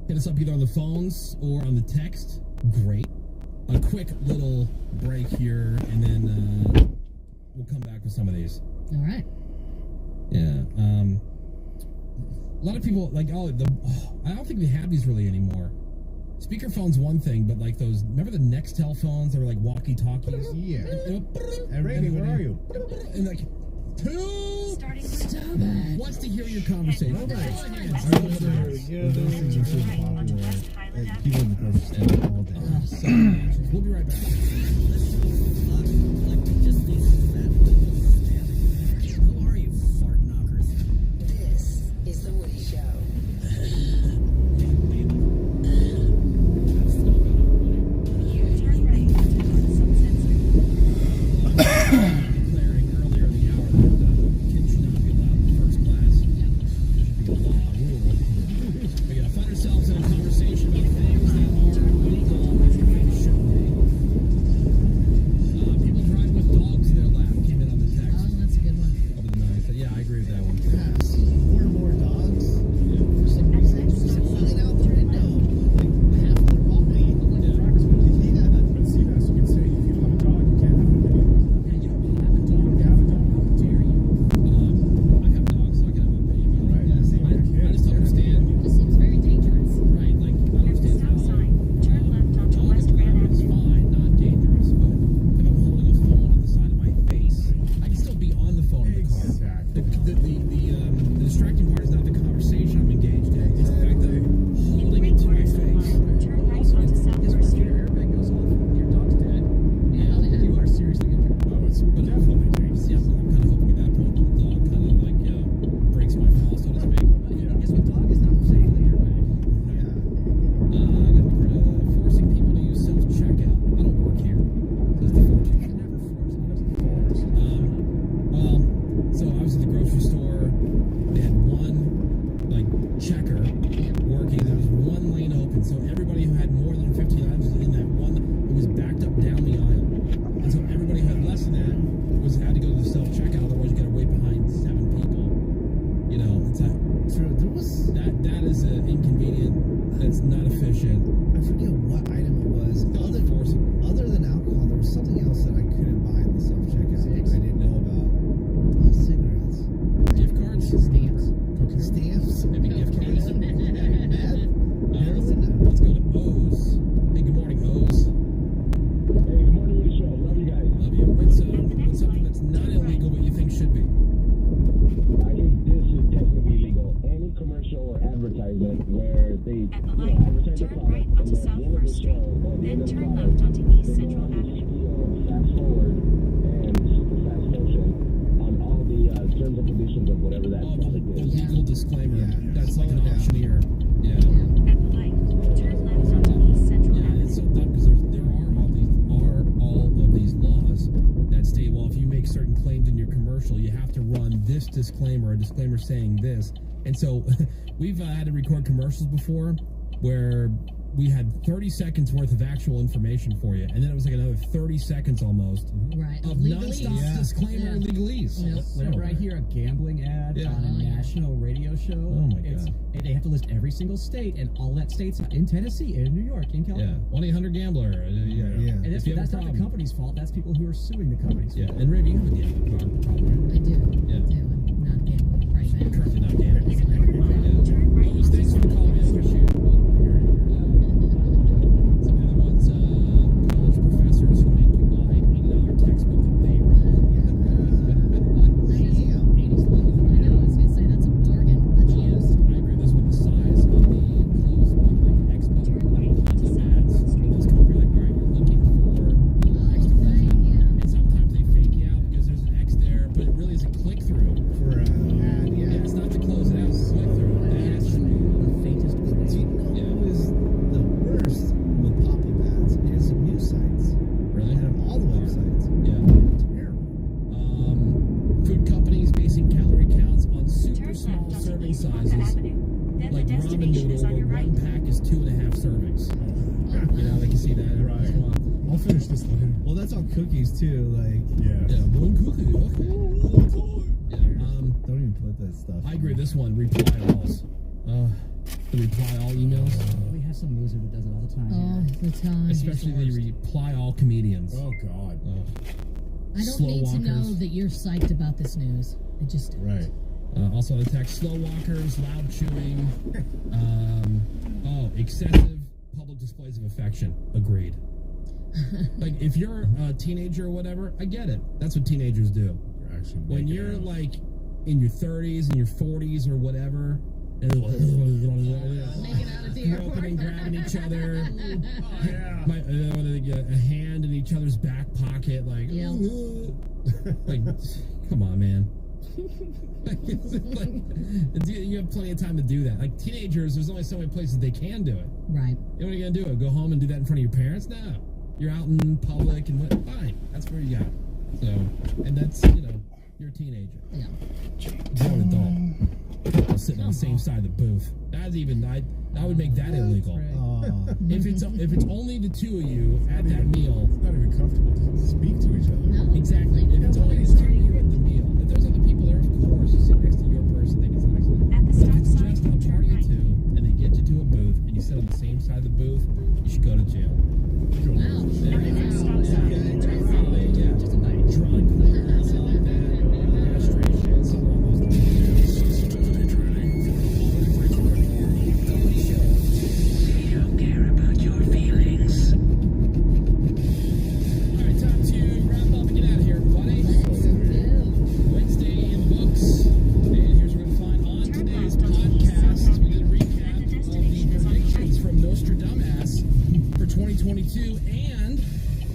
hit us up either on the phones or on the text, great. A quick little break here, and then we'll come back with some of these. All right. Yeah. A lot of people like I don't think they have these really anymore. Speakerphone's one thing, but like those, remember the Nextel phones that were like walkie-talkies? Yeah. Raven, where are you? And like, wants to hear your conversation. Those things are so popular. People in the grocery store all day. We'll be right back. Who are you, fart knockers? This is The Woody Show. Declaring earlier in the hour that kids should not be allowed in first class. There should be a law, a rule. We find ourselves in a conversation about things that are illegal and shouldn't be. People drive with dogs in their lap came in on the text. Oh, that's a good one. Over the night. Yeah, I agree with that one. Yes. More and more dogs. For some reason, just falling out the window. Like half of their body. Yeah. But see, as you can say, if you have a dog, you can't have a video. You don't have a dog. You have a dog. How dare you? I have dogs, so I can have an opinion. Right. I just don't understand. This seems very dangerous. Right, like, I don't understand how Turn left onto talking West to Grand them is Avenue. fine, not dangerous, but if I'm holding a phone at the side of my face, I can still be on the phone in the car. Exactly. The distracting part is not the conversation I'm engaged in. It's the fact that I'm holding it to my face. Turn right onto South Guess First what? Your Street. airbag goes off. Your dog's dead. Yeah. You are seriously injured. Oh, it's definitely dangerous. Yeah, I'm kind of hoping at that point that the dog kind of like breaks my fall, so to speak. Guess what? Dog is not for sale in the airbag. Forcing people to use self-checkout. I don't work here. Says the phone teacher. Never force. Well, so I was at the grocery store. They had one like checker working. There was one lane open, so everybody who had more than 15 items was in that one. It was backed up down the aisle, and so everybody who had less than that had to go to the self-checkout. Otherwise, you got to wait behind 7 people. You know, it's a, that is an inconvenient. That's not efficient. I forget what item it was. Other than alcohol, there was something else that I couldn't buy in the self-checkout. I didn't know about. Cigarettes. Gift cards, Stamps. Stamps. maybe gift cards. Heroin. Let's go to O's. Hey, good morning, O's. Hey, good morning, Woody Show. Love you guys. Love you. What's something that's not illegal but you think should be? I think this is definitely illegal. Any commercial or advertisement where they At the light, advertise a turn product right and onto at South the end of the First show Street. or the end Then of the turn product, left onto East they Central go on this Avenue. spiel, fast forward, and super fast motion on all the terms and conditions of whatever that Oh, product the is. legal disclaimer. Yeah. That's like an auctioneer. Yeah. At the light, turn left onto East Central Yeah, Avenue. it's so dumb because there are all of these laws that state, well, if you make certain claims in your commercial, you have to run this disclaimer, a disclaimer saying this. And so we've had to record commercials before where we had 30 seconds worth of actual information for you, and then it was like another 30 seconds almost Right. of nonstop disclaimer and legalese. Whenever I hear a gambling ad on a national radio show, they have to list every single state and all that states in Tennessee, in New York, in California. Yeah, 1-800-GAMBLER. And If you have that's a not the problem. company's fault. That's people who are suing the companies. Yeah, and Ravi, you have a gambling problem. I do. Yeah. I'm not gambling right now. Currently not gambling. In a quarter mile, turn right Always onto thanks for South calling me. I First appreciate it. Some of the other ones, college professors who make you buy an $80 textbook that they wrote. I know, I was going to say, that's a bargain. That's used. I agree. This one, the size of the closed book, like Xbox, Turn right onto South ads. First Street. Those come up, you're like, all right, you're looking for Xbox. And sometimes they fake you out because there's an X there, but it really is a click through. For an ad, yeah. Yeah, it's not to close it out, it's a click through. That is The faintest Do you know who is the worst with pop-up ads? Is news sites. really. They have all the websites. Yeah. Terrible. Food companies basing calorie counts on super Turn small left onto serving East Honda sizes, Avenue. Then like the ramen destination noodle, is on where your right. one pack is 2.5 servings. You know, they can see that. Right. I'll finish this later. Well, that's on cookies too. Like, Yeah, one cookie. Okay. Yeah. don't even put that stuff. I agree. This one, reply alls. The reply all emails, We have some loser that does it all the time. All the time. especially the reply all comedians. Oh, God. I don't slow need to know walkers. that you're psyched about this news. I just don't. Right. Also, the text slow walkers, loud chewing, excessive public displays of affection. Agreed. Like, if you're a teenager or whatever, I get it. That's what teenagers do. When you're, like, in your 30s and your 40s or whatever, and they're like, Making out at the airport. and grabbing each other. A hand in each other's back pocket, like, like, come on, man. You have plenty of time to do that. Like, teenagers, there's only so many places they can do it. Right. You know what are you gonna do? Go home and do that in front of your parents? No. You're out in public and fine. That's where you got it. So, and that's, you're a teenager. Yeah. You're an adult. Sitting on the same side of the booth. That's even, I would make that illegal. If it's only the two of you at that meal. It's not even comfortable to speak to each other. No. Exactly. If it's only the two of you at the meal. If there's other people there, of course, you sit next to your person, think it's an accident. But if it's just a party of two, and they get you to a booth, and you sit on the same side of the booth, you should go to jail. Wow. Just a night drunk, something like that, castration, something along those lines. We don't care about your feelings. All right, time to wrap up and get out of here, everybody. Wednesday in the books. And here's what we're going to find on today's podcast. We did a recap of the predictions from Nostradamus for 2022 and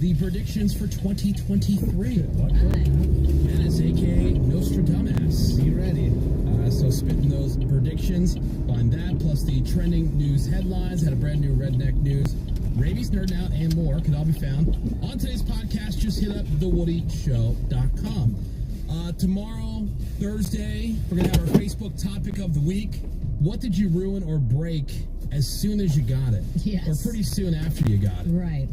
the predictions for 2023. Menace, a.k.a. Nostradamus. Be ready. So spitting those predictions, find that, plus the trending news headlines, had a brand new Redneck News, Rabies, Nerding Out, and more could all be found on today's podcast. Just hit up thewoodyshow.com. Tomorrow, Thursday, we're going to have our Facebook topic of the week. What did you ruin or break as soon as you got it? Yes. Or pretty soon after you got it. Right.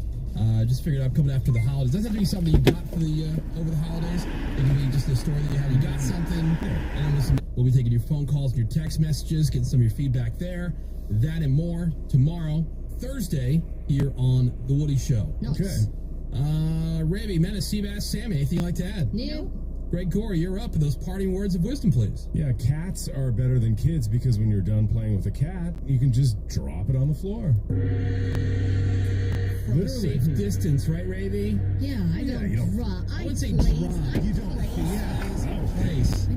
Just figured out coming after the holidays. Doesn't have to be something you got for the over the holidays. It can be just a story that you had. You got something, and we'll be taking your phone calls and your text messages, getting some of your feedback there. That and more tomorrow, Thursday, here on The Woody Show. Nice. Okay. Ravi, Menace, Seabass, Sammy, anything you'd like to add? No. Greg Gore, you're up with those parting words of wisdom, please. Yeah, cats are better than kids because when you're done playing with a cat, you can just drop it on the floor. From a safe distance, right, Ravi? Yeah, I don't draw. I would say place. draw. You don't Place.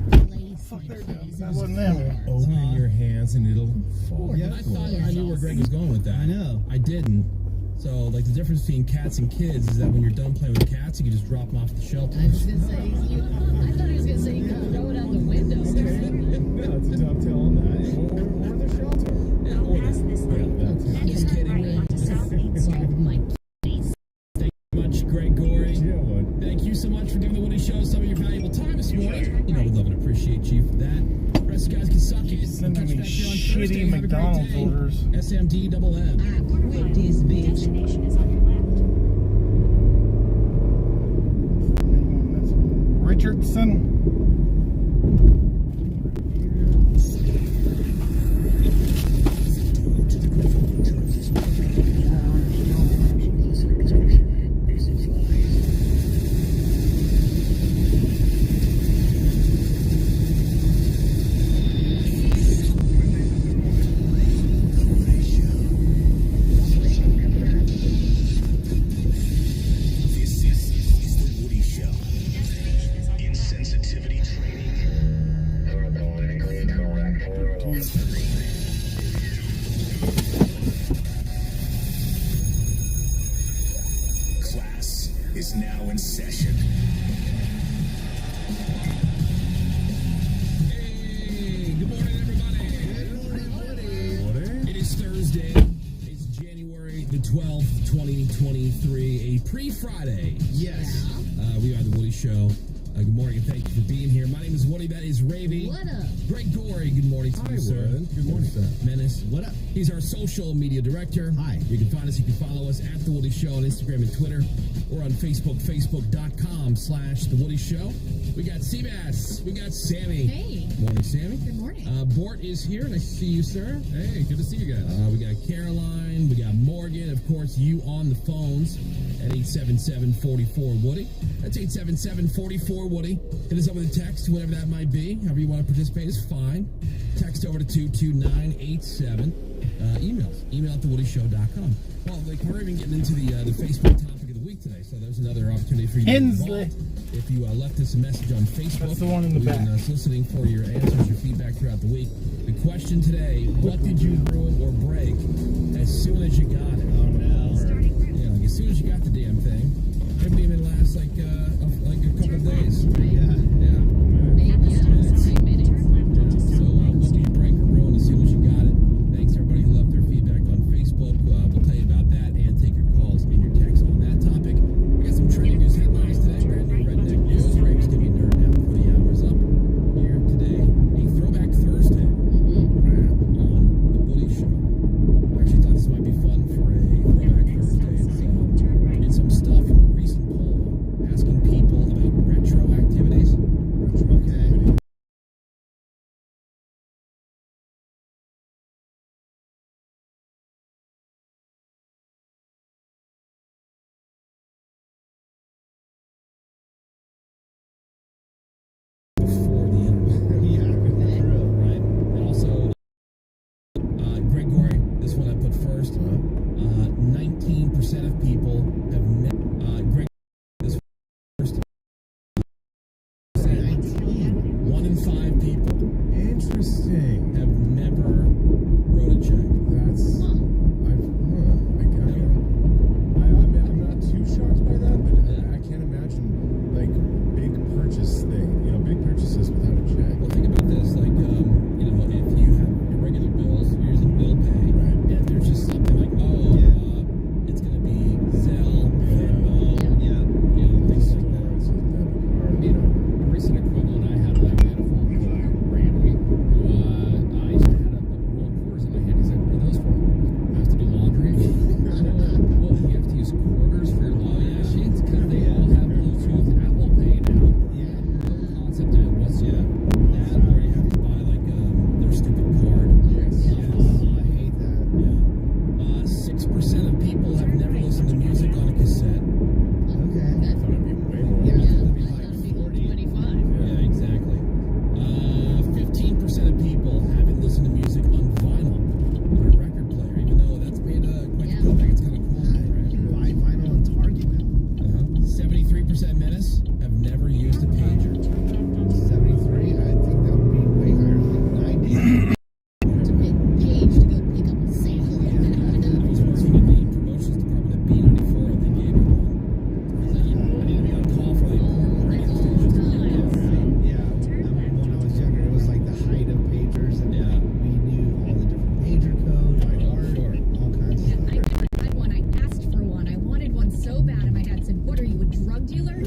That wasn't them. Open your hands and it'll fall. I thought I knew where Greg was going with that. I know. I didn't. So, like, the difference between cats and kids is that when you're done playing with cats, you can just drop them off at the shelter. I was going to say, I thought he was going to say you can throw it out the window. No, it's a dovetail on that. Or the shelter. Go past this light. Just kidding. My Thank you so much, Greg Gorey. Yeah, what? Thank you so much for giving the Woody Show some of your valuable time this morning. You know, we love and appreciate you for that. The rest of you guys can suck it. Sending me Catch back here on shitty Thursday. Have a great McDonald's day. orders. SMD double M. Quit this bitch. Destination is on your left. Richardson. Class is now in session. Hey, good morning, everybody. It is Thursday. It's January the 12th, 2023, a pre-Friday. Yes. We are The Woody Show. Good morning and thank you for being here. My name is Woody. That is Ravy. What up? Greg Gorey. Good morning to you, sir. Good morning, sir. Menace. What up? He's our social media director. Hi. You can find us. You can follow us at The Woody Show on Instagram and Twitter. Or on Facebook, facebook.com/The Woody Show. We got Seabass. We got Sammy. Hey. Morning, Sammy. Good morning. Bort is here. Nice to see you, sir. Hey, good to see you guys. We got Caroline. We got Morgan. Of course, you on the phones at 877-44-WOODY. That's 877-44-WOODY. Hit us up with a text, whatever that might be. However you want to participate is fine. Text over to 22987. Email at thewoodyshow.com. Well, like, we're even getting into the Facebook topic of the week today, so there's another opportunity for you to get involved. If you left us a message on Facebook, that's the one in the back. We've been soliciting for your answers, your feedback throughout the week. The question today, what did you ruin or break as soon as you got it? Oh, no. Yeah, like as soon as you got the damn thing. Maybe even last like a couple of days. Yeah. So what do you break or ruin as soon as you got it? Thanks everybody who left their feedback on Facebook. We'll tell you about that and take your calls and your texts on that topic. We got some trending news headlines today. Brand new Redneck News. Rave's gonna be nerd down before the hour's up. Here today, a Throwback Thursday on the Woody Show. I actually thought this might be fun for a Throwback Thursday. It's some stuff from a recent poll asking people about retro activities. Okay. This one I put first. 19% of people have Greg. This first. 1 in 5 people. Interesting. Have never wrote a check. That's. I'm not too shocked by that, but I can't imagine like big purchase thing. Big purchases without a check. Well, think about this. Like, if you have your regular bills, you're using bill pay. Right. And if there's just something like, it's going to be Zelle, Venmo, things like that. A recent equivalent I had, I had a phone call from Randy, who I used to have a roll of quarters in my hand. He's like, what are those for? I have to do laundry? Well, you have to use quarters for your laundry machines because they all have Bluetooth Apple Pay now. Yeah. The concept of it was, that, or you have to buy like their stupid card. Yes. I hate that. Yeah. 6% of people have never listened to music on a cassette. Okay. I thought it'd be way more. Yeah, It'd be like 25. Yeah, exactly. 15% of people haven't listened to music on vinyl on a record player, even though that's made quite a comeback. It's kind of cool, right? You can buy vinyl on Target now. 73% Menace have never used a pager. 73. I think that would be way higher, like 90. To make page to go pick up a sample. I was working in the promotions department at B94 and they gave me one. I need to be on call for the important radio station. Yeah. When I was younger, it was like the height of pagers, and we knew all the different pager codes by heart, all kinds of stuff. I never had one. I asked for one. I wanted one so bad, and my dad said, "What are you, a drug dealer?"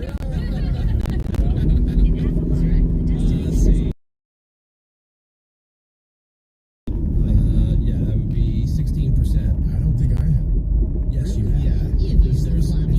Let's see. That would be 16%. I don't think I have. Yes, you have. Yeah. It's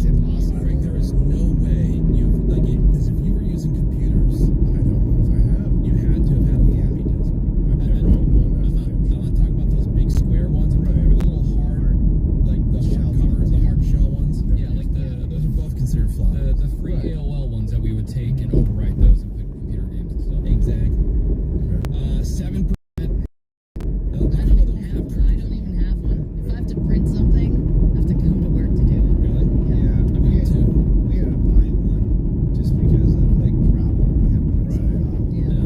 impossible. Frank, there is no way because if you were using computers, I don't know if I have. you had to have had a floppy disk. I've never owned one. I'm not talking about those big square ones. I'm talking about the little hard, like the hard covers, the hard shell ones. Yeah, like Those are both considered floppy. the free AOL ones that we would take and overwrite those and put computer games and stuff. Exactly. 7%. I don't even have one. If I have to print something, I have to come to work to do it. Really? Yeah. I mean, too. We had to buy one just because of like travel. We had to print something out. Yeah.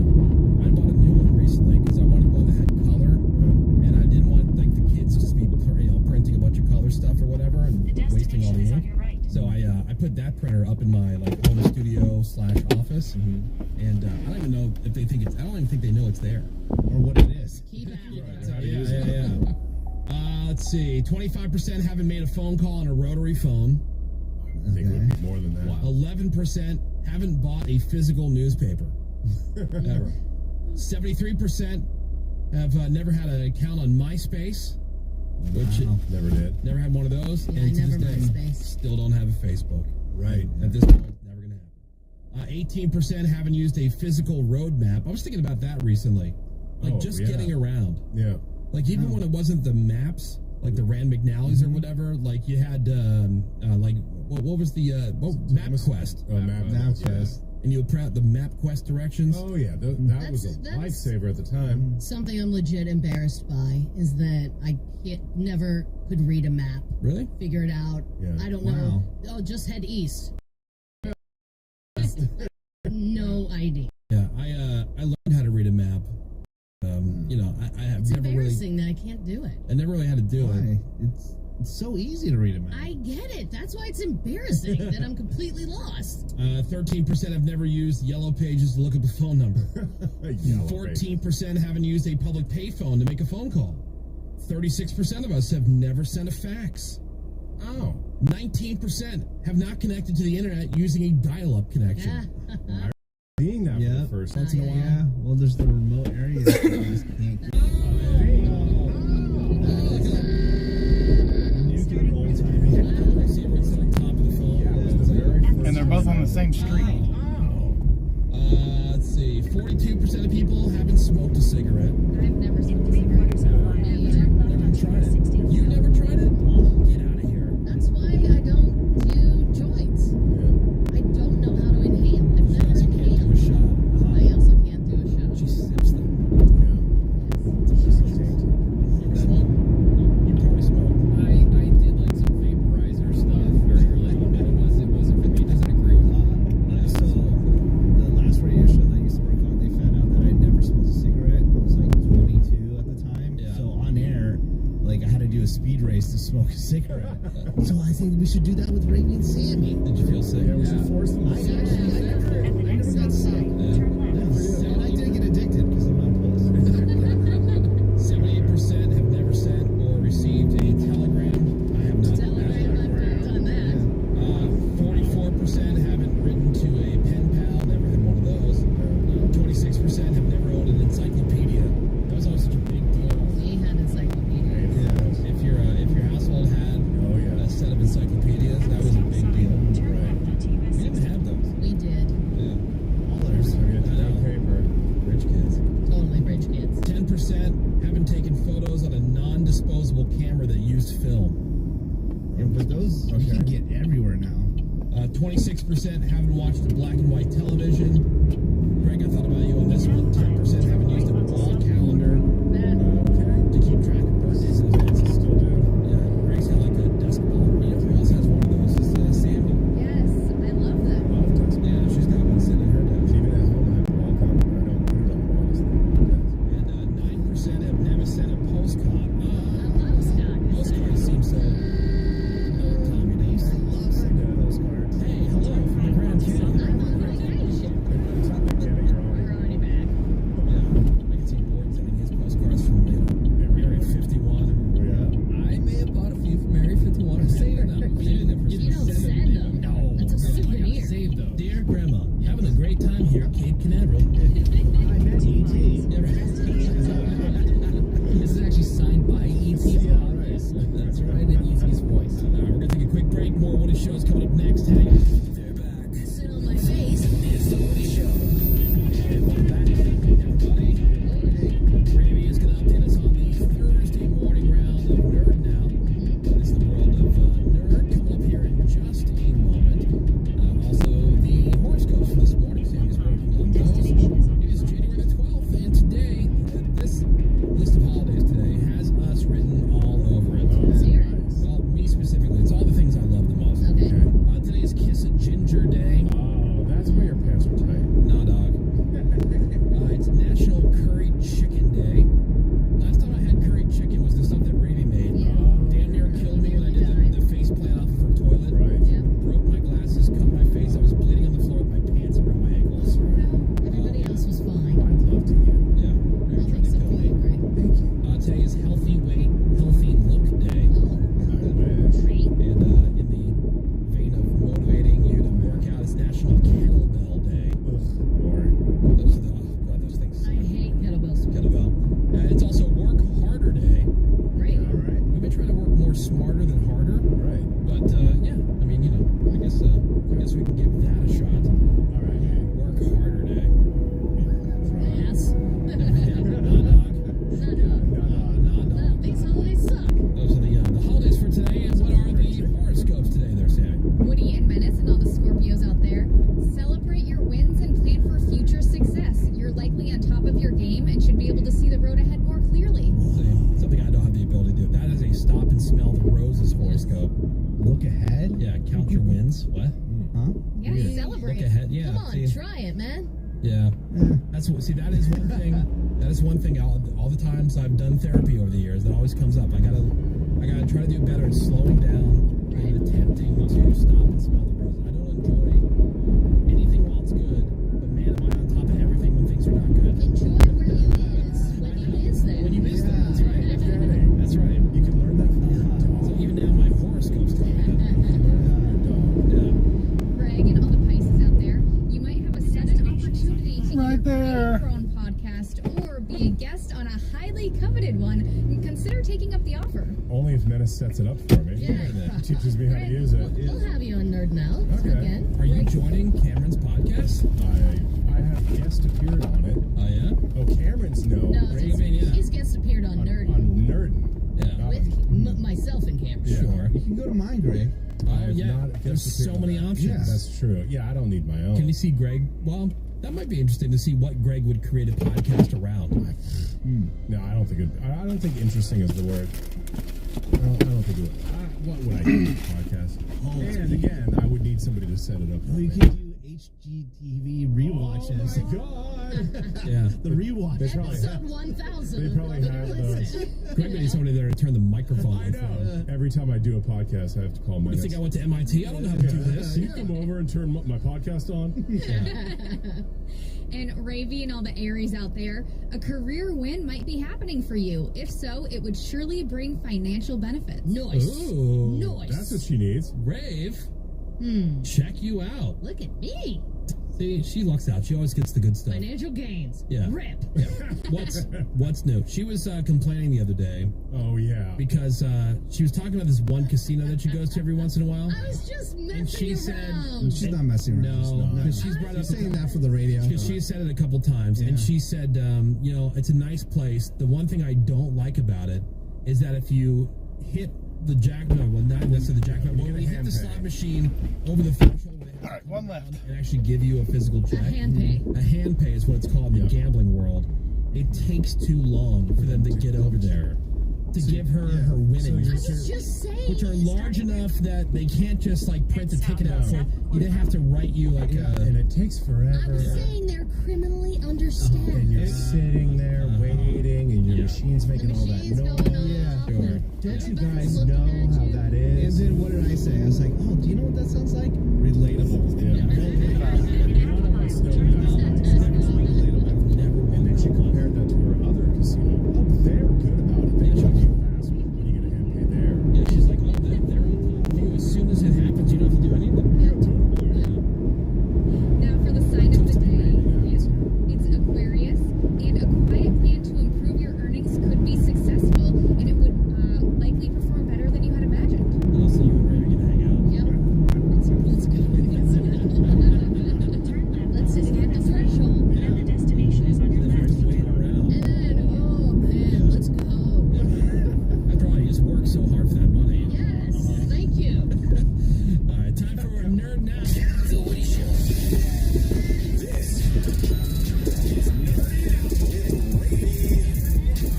I bought a new one recently because I wanted one that had color, and I didn't want like the kids just be printing a bunch of color stuff or whatever and wasting all the ink. So I put that printer up in my like home studio / office, and I don't even know if they think I don't even think they know it's there Or what it is. Keep at it. Let's see. 25% haven't made a phone call on a rotary phone. I think it would be more than that. 11% haven't bought a physical newspaper ever. 73% have never had an account on MySpace, which never did. Never had one of those, Yeah, and to never this day, MySpace. still don't have a Facebook. Right. At this point, never gonna happen. 18% haven't used a physical road map. I was thinking about that recently. Like getting around. Yeah. Like even when it wasn't the maps, like the Rand McNally's or whatever, like you had like what was the MapQuest? Oh, MapQuest. And you would print out the MapQuest directions. Oh yeah, that was a lifesaver at the time. Something I'm legit embarrassed by is that I never could read a map. Really? Figure it out. Yeah. I don't know. Oh, just head east. No idea. Yeah, I learned how to read a map. You know, I have It's never really. embarrassing that I can't do it. I never really had to do it. It's so easy to read a map. I get it. That's why it's embarrassing that I'm completely lost. 13% have never used Yellow Pages to look up a phone number. 14% haven't used a public payphone to make a phone call. 36% of us have never sent a fax. Oh. 19% have not connected to the internet using a dial-up connection. Seeing that for the first once in a while. Yeah, well, there's the remote areas that you just can't. And they're both on the same street. Let's see. 42% of people haven't smoked a cigarette. I've never smoked a cigarette. Never tried it. You never tried it? Get out of here. That's why I don't do joints. I don't know how to inhale. I've never inhaled. Do a shot. I also can't do a shot. She sips them. You probably smoked. I did like some vaporizer stuff very early on, but it wasn't for me. It doesn't agree with So the last radio show that I used to work on, they found out that I'd never smoked a cigarette. I was like 22 at the time. Yeah. So on air, like I had to do a speed race to smoke a cigarette. So I think we should do that with Ravi and Sammy. Did you feel sick? Yeah, was it forced? I never got sick. And I did get addicted because I'm on pills. 78% have never sent or received a telegram. I have not Done that. 44% haven't written to a pen pal, never had one of those. 26% have never owned an encyclopedia. That was always such a big deal. We had encyclopedia. If your household had a set of encyclopedias, that was a big deal. Right. We didn't have those. We did. Yeah. Others. I mean, it's on paper. Rich kids. Totally rich kids. 10% haven't taken photos on a non-disposable camera that used film. Yeah, but those you can get everywhere now. 26% haven't watched a black and white television. Greg, I thought about you on this one. 10% haven't used a wall calendar to keep track of birthdays and events. Still do. Yeah, Greg's got like a desk ball. You know who else has one of those? Is Sandy. Yes, I love them. Yeah, she's got one sitting in her desk. Even at home, I have a wall calendar, but I don't put it on the wall. And 9% have never sent a postcard. Postcard. Postcards seem so. Tommy does. I love sending postcards. Hey, hello from the Grand Canyon. I'm on vacation. We're already back. Yeah, I can see Gordon sending his postcards from Area 51. I may have bought a few from Area 51 and saved them. You don't send them. No. That's a souvenir. Save them. Dear Grandma, having a great time here at Cape Canaveral. I met E.T. This is actually signed by E.T. That's right in E.T.'s voice. We're going to take a quick break. More Woody Show's coming up next. Hang on. They're back. Sit on my face. It's the Woody Show. And welcome back, everybody. Gravy is going to update us on the Thursday morning round of Nerd Now. That is the world of Nerd. Coming up here in just a moment. Also, the horoscopes for this morning. Sammy's working on those. It is January the 12th, and today, this list of holidays today has us written all over it. Well, me specifically. It's all the things I love the most. Okay. Today is Kiss a Ginger Day. Oh, that's why your pants are tight. No, dog. It's National Curry Chicken Day. Last time I had curry chicken was the stuff that Ravy made. Damn near killed me when I did the face plant off of her toilet. Right. Yeah. Broke my glasses, cut my face. I was bleeding on the floor with my pants around my ankles. Everybody else was fine. I'd love to hear. Yeah. Ravy tried to Except kill for you, me. Greg. Thank you. Today is Healthy Weight, Healthy Look Day. Great. And in the vein of motivating you to work out, it's National Kettlebell Day. Boring. God, those things. I hate kettlebell swings. Kettlebell. It's also Work Harder Day. Great. All right. We've been trying to work more smarter than harder. Right. But yeah, I mean, you know, I guess we can give that a shot. All right. Work Harder Day. Yes. Yeah, horoscope. Look ahead? Yeah, count your wins. What? Huh? Yeah, Weird. celebrate. Look ahead. Yeah. Come on, see? try it, man. Yeah. That's what. See, that is one thing. That is one thing. All the times I've done therapy over the years, that always comes up. I gotta try to do better at slowing down and attempting to stop and smell the roses. I don't enjoy anything while it's good, but man, am I on top of everything when things are not good. Enjoy where you is when you is there. When you is there. That's right. That's right. You can learn that from your dog. So even now, my horoscope's telling me that. You can learn that from your dog. Greg and all the Pisces out there, you might have a sudden opportunity to Right either there. create your own podcast or be a guest on a highly coveted one, and consider taking up the offer. Only if Menace sets it up for me. Yeah. Teaches me how to use it. We'll have you on Nerd Now Okay. again. Are you joining Cameron's podcast? I have guest appeared on it. Oh yeah. Oh, Cameron's no. No, yeah. his guest appeared on Nerd On Nerdin. Yeah. with myself and Cameron. Yeah. Sure. You can go to mine, Greg. I have yeah. not guest There's so appeared many on that. options. Yeah. That's true. Yeah, I don't need my own. Can you see Greg? Well, that might be interesting to see what Greg would create a podcast around. No, I don't think interesting is the word. I don't think it would. What would I do with a podcast? And again, I would need somebody to set it up. Oh, you can do HGTV rewatches. Oh my god! Yeah. The rewatch. They probably Episode have, 1000. they probably have those. Greg needs somebody there to turn the microphone I on. know. Every time I do a podcast, I have to call my. You think I went to MIT? I don't know how to do this. Can you come over and turn my podcast on? And Ravy and all the Aries out there, a career win might be happening for you. If so, it would surely bring financial benefits. Nice. Ooh. Nice. That's what she needs. Rave, check you out. Look at me. See, she lucks out. She always gets the good stuff. Financial gains. Yeah. Rip. Yeah. What's new? She was complaining the other day Oh yeah. because she was talking about this one casino that she goes to every once in a while. I was just messing And she said, around. She's not messing around. No, because she's brought up She's saying that for the radio. Because she said it a couple times, and she said, you know, it's a nice place. The one thing I don't like about it is that if you hit the not necessarily the jackpot, when you hit the slot machine over the threshold, All right, one left. and actually give you a physical check. A hand pay. A hand pay is what it's called in the gambling world. It takes too long for them to get over there to give her her winnings, I was just saying. which are large enough that they can't just like print a ticket out for it. They have to write you like and it takes forever. I'm saying they're criminally understaffed. And you're sitting there waiting, and your machine's making all that machine's noise. going on. Sure. Don't you guys Looking know at how you. that And is? then what did I say? I was like, oh, do you know what that sounds like? Relatable. And then she compared that to her other casino. Oh, they're good about it. They check you fast when you get a hand pay there. Yeah, she's like, oh, they're on top of you. As soon as it happens, you don't have to do anything. Now for the sign of the day, it's Aquarius, and a quiet plan to improve your earnings could be successful, and it would likely perform better than you had imagined. Oh, so you and Ray are gonna hang out. Yep. Let's go. Let's just hit the threshold. And the destination is on your You have left. to wait around. And then, oh man, let's go. After all, you just work so hard for that money. Yes, thank you. All right, time for our Nerd Now. The Woody Show.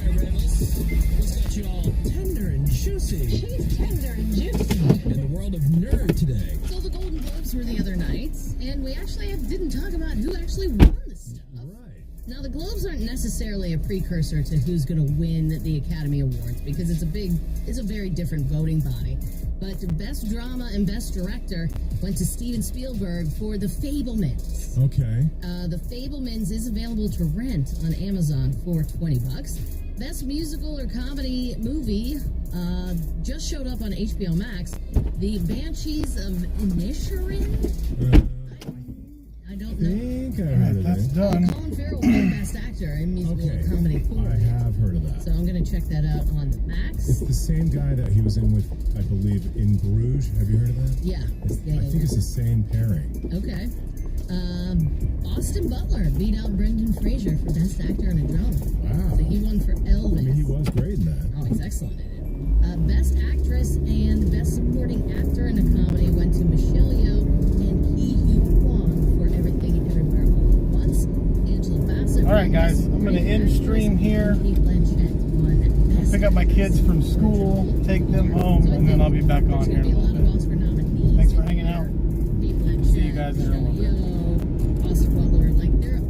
What's got you all tender and juicy She's tender and juicy. in the world of nerd today? So the Golden Globes were the other night, and we actually didn't talk about who actually won the stuff. Now, the Globes aren't necessarily a precursor to who's going to win the Academy Awards because it's a very different voting body. But Best Drama and Best Director went to Steven Spielberg for The Fabelmans. Okay. The Fabelmans is available to rent on Amazon for $20. Best Musical or Comedy Movie just showed up on HBO Max. The Banshees of Inisherin? I don't know. I think I heard of That's it. done. Colin Farrell won Best Actor in Musical or Comedy for I it. have heard of that. So I'm going to check that out on Max. It's the same guy that he was in with, I believe, in Bruges. Have you heard of that? Yeah. I think it's the same pairing. Okay. Austin Butler beat out Brendan Fraser for Best Actor in a Drama. Wow. So he won for Elvis. I mean, he was great in that. Oh, he's excellent in it. Best Actress and Best Supporting Actor in a Comedy went to Michelle Yeoh and Ki Hu Kwan for Everything Everywhere All at Once. Angela Bassett. All right, guys, I'm going to end stream here. Kate Blanchett won Best pick up my kids from school, take them home, and then I'll be back on here in a little bit. Thanks for hanging out. See you guys in a little bit. Austin Butler, like they're